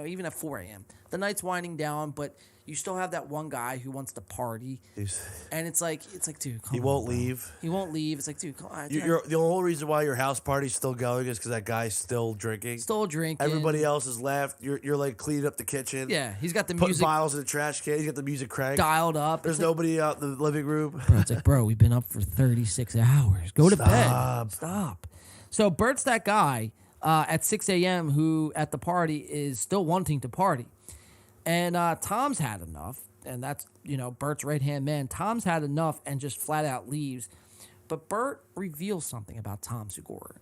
even at 4 a.m., the night's winding down, but you still have that one guy who wants to party, and it's like, dude, come He on, won't bro. leave. He won't leave. It's like, dude, come on. The whole reason why your house party's still going is because that guy's still drinking. Still drinking. Everybody else has left. You're like cleaning up the kitchen. Yeah, he's got the putting music bottles in the trash can. He's got the music cranked. dialed up. There's It's like, nobody out in the living room. bro, it's like, bro, we've been up for 36 hours. Go to bed. Stop. So Bert's that guy at 6 a.m. who at the party is still wanting to party. And Tom's had enough. And that's, Bert's right-hand man. Tom's had enough and just flat out leaves. But Bert reveals something about Tom Segura.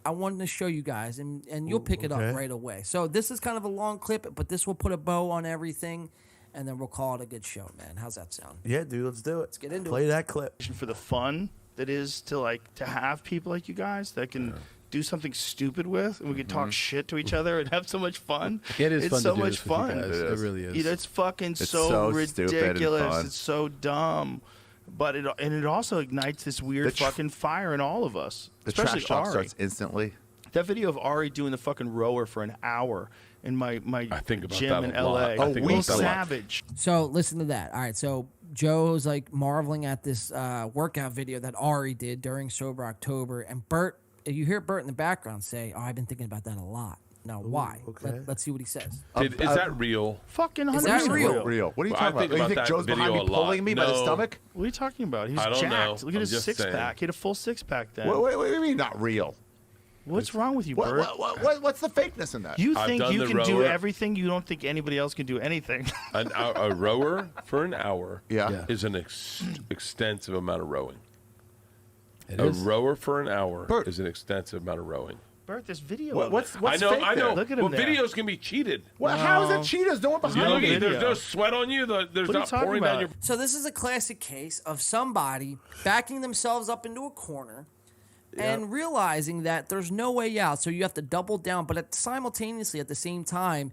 I wanted to show you guys, and you'll pick it up right away. So this is kind of a long clip, but this will put a bow on everything, and then we'll call it a good show, man. How's that sound? Yeah, dude, let's do it. Let's get into Play it. that clip. For the fun that is to have people like you guys that can do something stupid with, and we can talk shit to each other and have so much fun. It is it's fun so to do much this with you fun. guys. It really is. It's fucking It's so so stupid and ridiculous. fun. It's so dumb. But it also ignites this weird fucking fire in all of us. The especially trash talk Ari. starts instantly. That video of Ari doing the fucking rower for an hour in my think about gym that in a lot. LA. I think about that a lot. Savage. So listen to that. All right, so Joe's like marveling at this workout video that Ari did during Sober October, and Bert, you hear Bert in the background say, "Oh, I've been thinking about that a lot." Now, why? Let's see what he says. Is that real? Fucking 100% Is that real? Real. What are you Well, I talking think about? You about think that Joe's behind video me a lot. pulling me by the No. stomach? What are you talking about? He's I don't jacked. know. Look at I'm his just six saying. pack. He had a full six pack then. What do you mean not real? What's wrong with you, Bert? What's the fakeness in that? You I've think done you the can do rower. everything? You don't think anybody else can do anything? A rower for an hour Yeah. is an extensive amount of rowing. It A is. rower for an hour Bert. is an extensive amount of rowing. Bert, this video. What's I know. fake there? Look at him Well, there. videos can be cheated. How is it Cheetahs? No one You behind look me. at, there's no sweat on you. There's What are you not talking pouring down about? your. So this is a classic case of somebody backing themselves up into a corner and realizing that there's no way out. So you have to double down, but simultaneously at the same time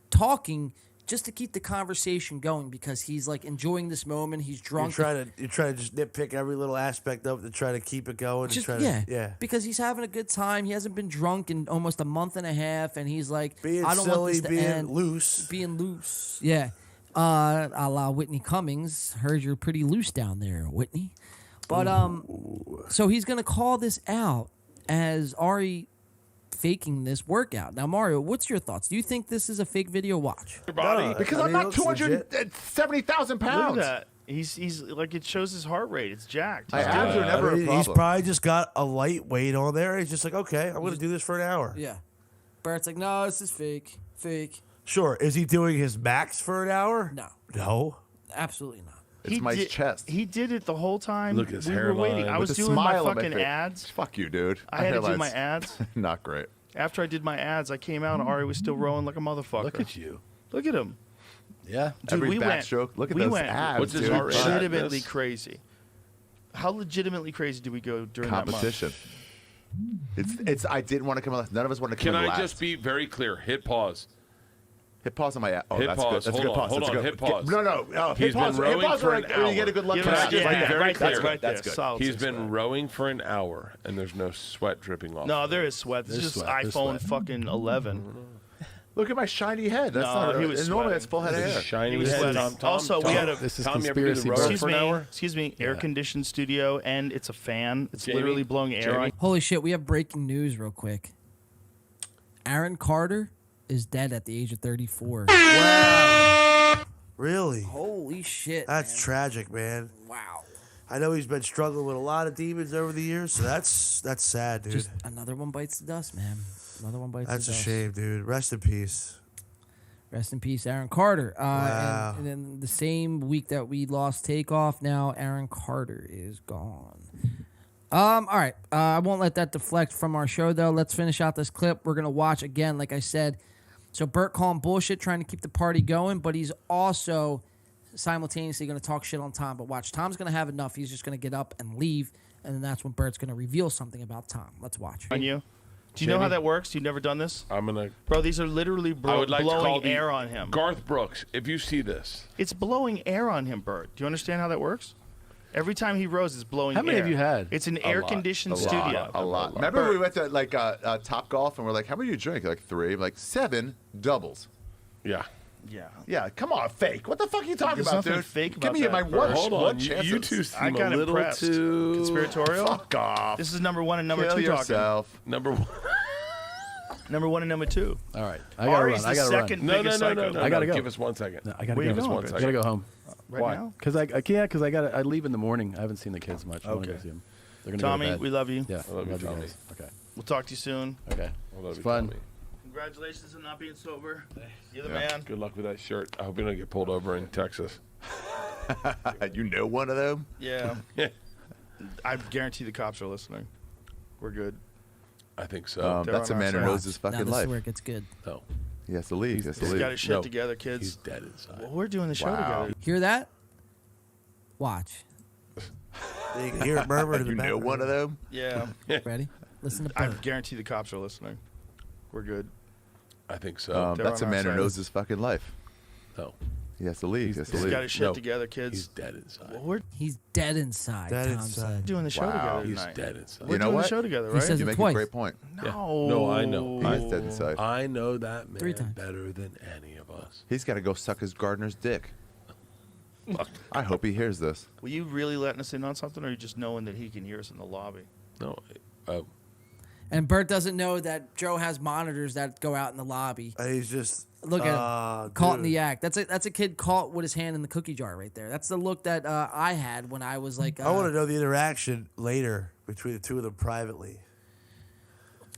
talking just to keep the conversation going because he's like enjoying this moment. He's drunk. You're trying to just nitpick every little aspect of it to try to keep it going. Just, and try to, because he's having a good time. He hasn't been drunk in almost a month and a half, and he's like, being I don't silly, want this to being end. loose. Being loose. Yeah. A la Whitney Cummings. Heard you're pretty loose down there, Whitney. But so he's gonna call this out as Ari faking this workout. Now, Mario, what's your thoughts? Do you think this is a fake video watch? Your body. No. Because I I'm mean, it not looks legit. 270,000 pounds. Look at that. He's like it shows his heart rate. It's jacked. My He's abs doing are it. never a He's problem. probably just got a lightweight on there. He's just like, okay, I'm going to do this for an hour. Yeah. Bert's like, no, this is fake. Fake. Sure. Is he doing his max for an hour? No. No. Absolutely not. It's my chest. He did it the whole time. Look at his we were hairline. waiting. I With was the doing my smile on my fucking face. ads. Fuck you, dude. I had to do hairline's my ads. Not great. After I did my ads, I came out and Ari was still rowing like a motherfucker. Look at you. Look at him. Yeah. Dude, Every we went. backstroke. Look at we those went abs, What's his dude. heart rate? legitimately This? crazy. How legitimately crazy did we go during Competition. It's. I didn't want to come last. None of us wanted to come Can in I last. just be very clear? Hit pause. Hit pause on my app. Oh, Hit that's pause. good. That's a good pause. Hold That's a on. good. Hit pause. No. He's Hit pause. been Hit rowing pause for when an you hour. get a good look. Can I just be very clear? That's good. He's been rowing for an hour, and there's no sweat dripping off. No, there is sweat. This is just iPhone fucking 11. Look at my shiny head. That's No, not. he was normally sweating. it's full head of hair. Shiny He was head. sweating. Tom, Also, we had a This is Tom, you ever do the conspiracy row bullshit. for an hour? Excuse me, air conditioned studio, and it's a fan. It's Jamie? literally blowing air Jamie? on. Holy shit, we have breaking news real quick. Aaron Carter is dead at the age of 34. Wow. Really? Holy shit. That's man. tragic, man. Wow. I know he's been struggling with a lot of demons over the years, so that's sad, dude. Just another one bites the dust, man. Another one bites That's the a dust. shame, dude. Rest in peace. Rest in peace, Aaron Carter. Wow. And then the same week that we lost Takeoff, now Aaron Carter is gone. All right. I won't let that deflect from our show, though. Let's finish out this clip. We're going to watch again, like I said. So Burt calling bullshit, trying to keep the party going, but he's also simultaneously going to talk shit on Tom. But watch, Tom's going to have enough. He's just going to get up and leave, and then that's when Burt's going to reveal something about Tom. Let's watch. On you. Do you know how that works? You've never done this? I'm gonna. Bro, these are literally I would like to call blowing the- air on him. Garth Brooks, if you see this, It's blowing air on him, Bert. Do you understand how that works? Every time he rows, it's blowing air. How many have you had? It's an A air-conditioned lot. studio. A lot. Remember we went to like Top Golf and we're like, how many do you drink? Like 3. I'm like 7 doubles. Yeah. Yeah. Come on, fake. What the fuck are you talking There's about, nothing dude? fake Give about me that, my Bert. one. Hold chance. on. You two I seem got a little impressed. too Conspiratorial? Fuck off. This is number 1 and number Kill 2 yourself. talking. Number 1. Number 1 and number 2. All right. I gotta Ari's run. I the gotta second run. No. biggest psycho. I gotta go. Give us 1 second. No, I gotta Where go. you going, one bitch? I gotta go home. Right Why? now? Because I can't. Because I leave in the morning. I haven't seen the kids much. I wanna go Okay. see them. They're gonna Tommy, go to bed. we love you. Yeah. I love you, Tommy. guys. Okay. We'll talk to you soon. Okay. I love It's you, fun. Tommy. Congratulations on not being sober. You're the Yeah. man. Good luck with that shirt. I hope you don't get pulled over in Texas. You know one of them? Yeah. I guarantee the cops are listening. We're good. I think so. They're That's a on our man who side. knows his Now fucking this is life. where it gets good. No. He has to leave. He has to He's leave. got his shit together, kids. He's dead inside. Well, we're doing the show Wow. together. Hear that? Watch. You can hear it murmur in the You know background. one of them? Yeah. Ready? Listen to I Burt. guarantee the cops are listening. We're good. I think so. They're That's a on our man who side. knows his fucking life. No. He has to leave. He has to He's leave. got his shit No. together, kids. He's dead inside. Well, we're He's dead inside, Dead Tom inside. said. doing the show Wow. together He's tonight. dead inside. We're You know doing what? the show together, He right? says You it make twice. a great point. Yeah. No. No, I know. He is dead inside. I know that 3 man times. better than any of us. He's got to go suck his gardener's dick. I hope he hears this. Were you really letting us in on something, or are you just knowing that he can hear us in the lobby? No. And Burt doesn't know that Joe has monitors that go out in the lobby. And he's just Look at him, caught in dude. the act. That's a kid caught with his hand in the cookie jar right there. That's the look that I had when I was like. I want to know the interaction later between the two of them privately.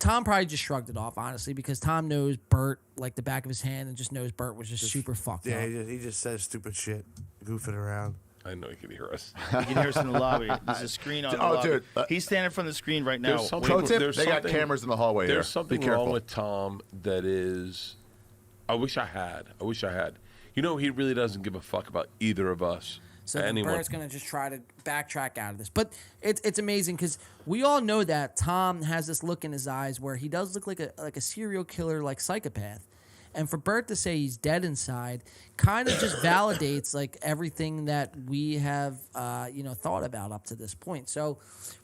Tom probably just shrugged it off, honestly, because Tom knows Burt like the back of his hand and just knows Burt was just super fucked Yeah, up. he just says stupid shit, goofing around. I know he can hear us. You can hear us in the lobby. There's a screen on the lobby. dude. He's standing in front of the screen right now. There's something- Pro tip, there's they got something- cameras in the hallway here. There's something Be careful. wrong with Tom that is. I wish I had. You know, he really doesn't give a fuck about either of us. So then anyone. Burt's going to just try to backtrack out of this. But it's amazing because we all know that Tom has this look in his eyes where he does look like a serial killer, like psychopath. And for Burt to say he's dead inside kind of just validates like everything that we have thought about up to this point. So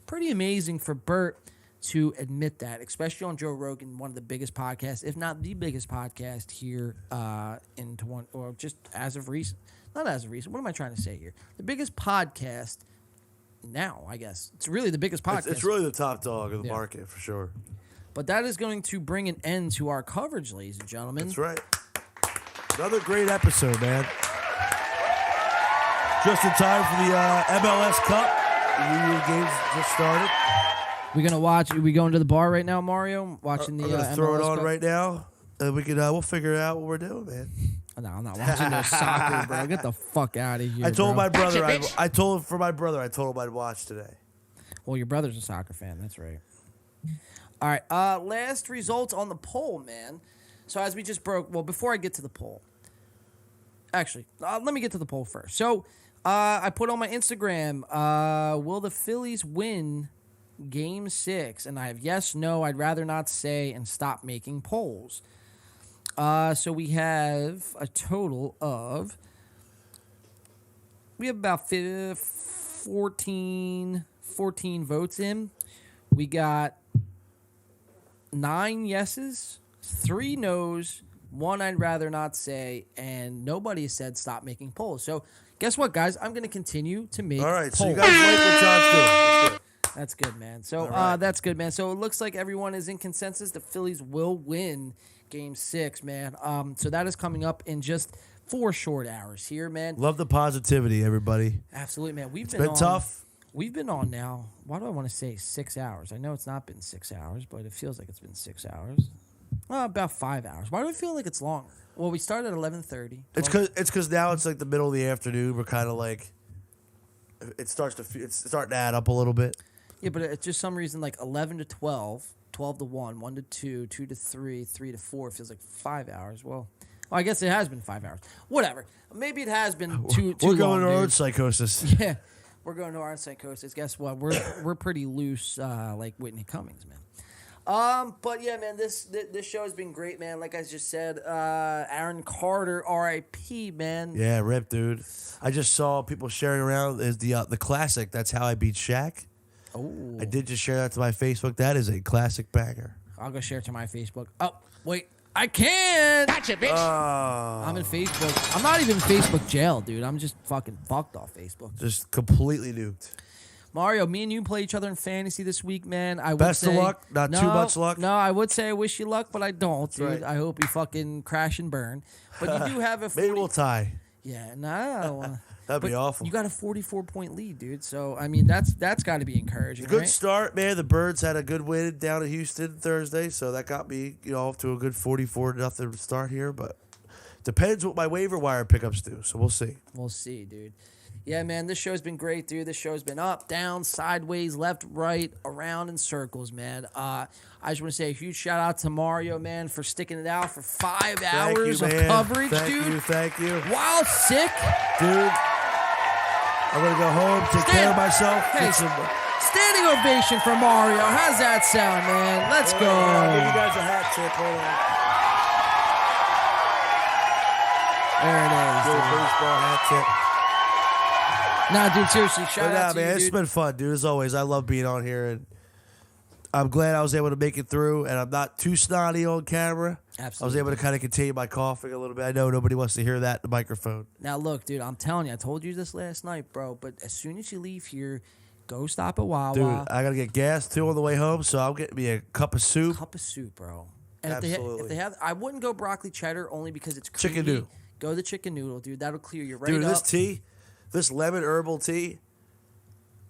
pretty amazing for Burt to admit that, especially on Joe Rogan, one of the biggest podcasts, if not the biggest podcast here or just as of recent. Not as of recent. What am I trying to say here? The biggest podcast now, I guess. It's really the biggest podcast. It's really the top dog of the Yeah. market for sure. But that is going to bring an end to our coverage, ladies and gentlemen. That's right. Another great episode, man. Just in time for the MLS Cup. The Union games just started. We're gonna watch. Are we going to the bar right now, Mario? Watching the. I'm gonna MLS throw it on Cup? right now, and we can. We'll figure out what we're doing, man. No, I'm not watching no soccer, bro. Get the fuck out of here. I told bro. my brother. I told my brother. I told him I'd watch today. Well, your brother's a soccer fan. That's right. All right. Last results on the poll, man. So as we just broke. Well, before I get to the poll, actually, let me get to the poll first. So I put on my Instagram. Will the Phillies win Game 6? And I have yes, no. I'd rather not say, and stop making polls. So we have a total of. We have about 14 votes in. We got 9 yeses, 3 no's, 1 I'd rather not say, and nobody said stop making polls. So guess what, guys? I'm going to continue to make polls. All right, so you guys like what John's doing. That's good, man. So right. that's good, man. So it looks like everyone is in consensus. The Phillies will win Game 6, man. So that is coming up in just 4 short hours here, man. Love the positivity, everybody. Absolutely, man. It's been tough. We've been on now. Why do I want to say 6 hours? I know it's not been 6 hours, but it feels like it's been 6 hours. About 5 hours. Why do I feel like it's longer? Well, we started at 11:30. It's because now it's like the middle of the afternoon. We're kind of like it's starting to add up a little bit. Yeah, but it's just some reason like 11 to 12, 12 to 1, 1 to 2, 2 to 3, 3 to 4 feels like 5 hours. Well, I guess it has been 5 hours. Whatever. Maybe it has been too We're going long, to our dude. own psychosis. Yeah, we're going to our own psychosis. Guess what? We're pretty loose, like Whitney Cummings, man. But yeah, man, this show has been great, man. Like I just said, Aaron Carter, R.I.P., man. Yeah, rip, dude. I just saw people sharing around is the classic. That's how I beat Shaq. Oh, I did just share that to my Facebook. That is a classic banger. I'll go share it to my Facebook. Oh, wait. I can't. Gotcha, bitch. I'm in Facebook. I'm not even in Facebook jail, dude. I'm just fucking fucked off Facebook. Just completely nuked. Mario, me and you play each other in fantasy this week, man. I would Best say, of luck. Not too much luck. No, I would say I wish you luck, but I don't, dude. right. I hope you fucking crash and burn. But you do have a 40... Maybe we'll tie. Yeah, no, I don't want to. That'd be awful. You got a 44-point lead, dude. So, I mean, that's got to be encouraging, Good right? start, man. The Birds had a good win down in Houston Thursday, so that got me, off to a good 44-0 start here. But depends what my waiver wire pickups do, so we'll see. We'll see, dude. Yeah, man, this show's been great, dude. This show's been up, down, sideways, left, right, around in circles, man. I just want to say a huge shout out to Mario, man, for sticking it out for 5 hours of coverage, dude. Thank you. While sick, dude. I'm gonna go home, take care of myself. Hey, standing ovation for Mario. How's that sound, man? Let's go. I'll give you guys a hat tip. Hold on. There it is. Good baseball hat tip. Nah, dude, seriously, shout out to man, you, it's dude. been fun, dude. As always, I love being on here, and I'm glad I was able to make it through, and I'm not too snotty on camera. Absolutely. I was able to kind of contain my coughing a little bit. I know nobody wants to hear that in the microphone. Now, look, dude, I'm telling you, I told you this last night, bro, but as soon as you leave here, go stop at Wawa. Dude, I got to get gas, too, on the way home, so I'll get me a cup of soup. Cup of soup, bro. And Absolutely. if they have, I wouldn't go broccoli cheddar only because it's creamy. Chicken noodle. Go the chicken noodle, dude. That'll clear you right Dude, up. this tea, this lemon herbal tea,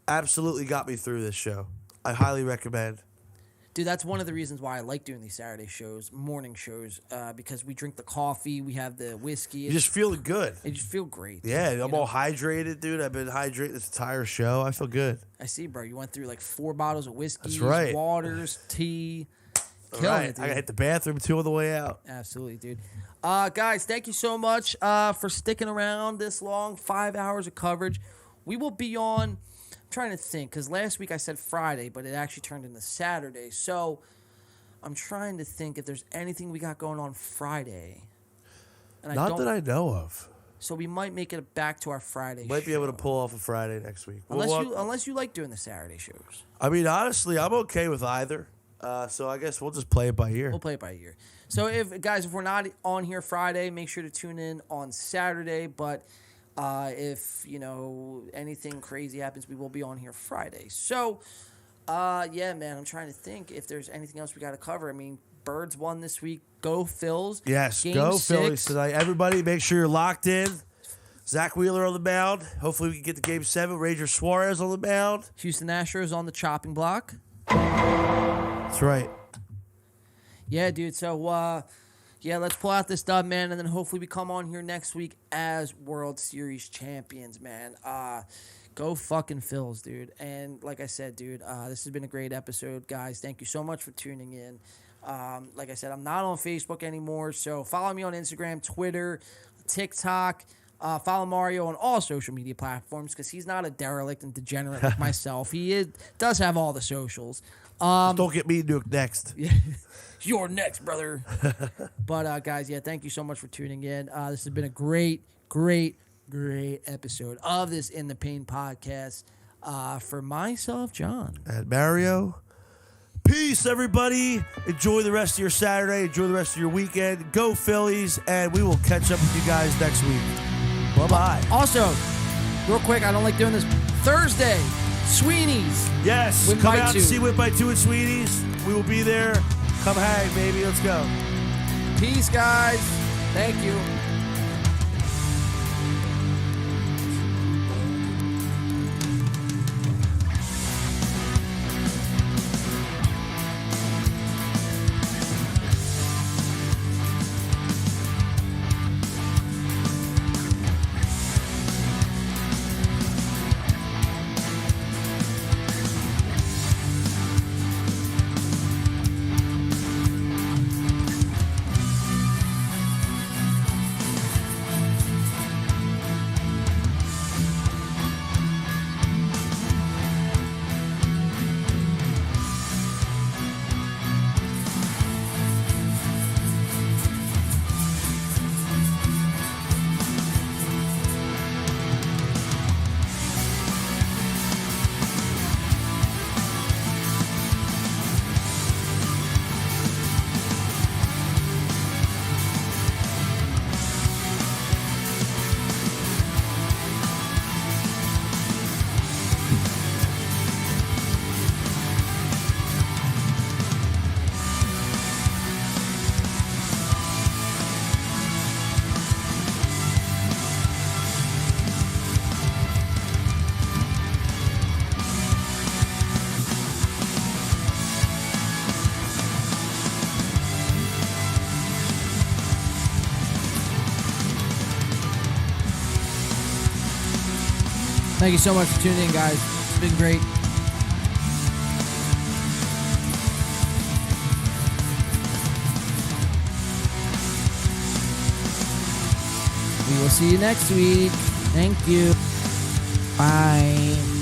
absolutely got me through this show. I highly recommend. Dude, that's one of the reasons why I like doing these Saturday shows, morning shows, because we drink the coffee, we have the whiskey. You just feeling good. You just feel great. Yeah, I'm all hydrated, dude. I've been hydrated this entire show. I feel good. I see, bro. You went through like 4 bottles of whiskey, That's right. waters, tea. All Killing right, it, dude. I got to hit the bathroom, too, on the way out. Absolutely, dude. Guys, thank you so much for sticking around this long, 5 hours of coverage. We will be on, I'm trying to think, because last week I said Friday, but it actually turned into Saturday. So I'm trying to think if there's anything we got going on Friday. And Not that I know of. So we might make it back to our Friday Might be able to pull off a Friday next week. Unless you like doing the Saturday shows. I mean, honestly, I'm okay with either. So I guess we'll just play it by ear. We'll play it by ear. So if we're not on here Friday, make sure to tune in on Saturday. But if anything crazy happens, we will be on here Friday. So yeah, man, I'm trying to think if there's anything else we got to cover. I mean, Birds won this week. Go Phils. Yes, Game go 6. Phillies tonight. Everybody, make sure you're locked in. Zach Wheeler on the mound. Hopefully we can get to Game 7. Ranger Suarez on the mound. Houston Astros on the chopping block. That's right. Yeah, dude. So, yeah, let's pull out this dub, man, and then hopefully we come on here next week as World Series champions, man. Go fucking Phils, dude. And like I said, dude, this has been a great episode, guys. Thank you so much for tuning in. Like I said, I'm not on Facebook anymore, so follow me on Instagram, Twitter, TikTok. Follow Mario on all social media platforms because he's not a derelict and degenerate like myself. He does have all the socials. Just don't get me nuked next. You're next, brother. But guys, thank you so much for tuning in. This has been a great episode of this In the Pain podcast. For myself, John. And Mario. Peace, everybody. Enjoy the rest of your Saturday. Enjoy the rest of your weekend. Go Phillies. And we will catch up with you guys next week. Bye-bye. Also, real quick, I don't like doing this. Thursday, Sweeney's. Yes. Come out to see Whip by 2 at Sweeney's. We will be there. Come hang, baby. Let's go. Peace, guys. Thank you. Thank you so much for tuning in, guys. It's been great. We will see you next week. Thank you. Bye.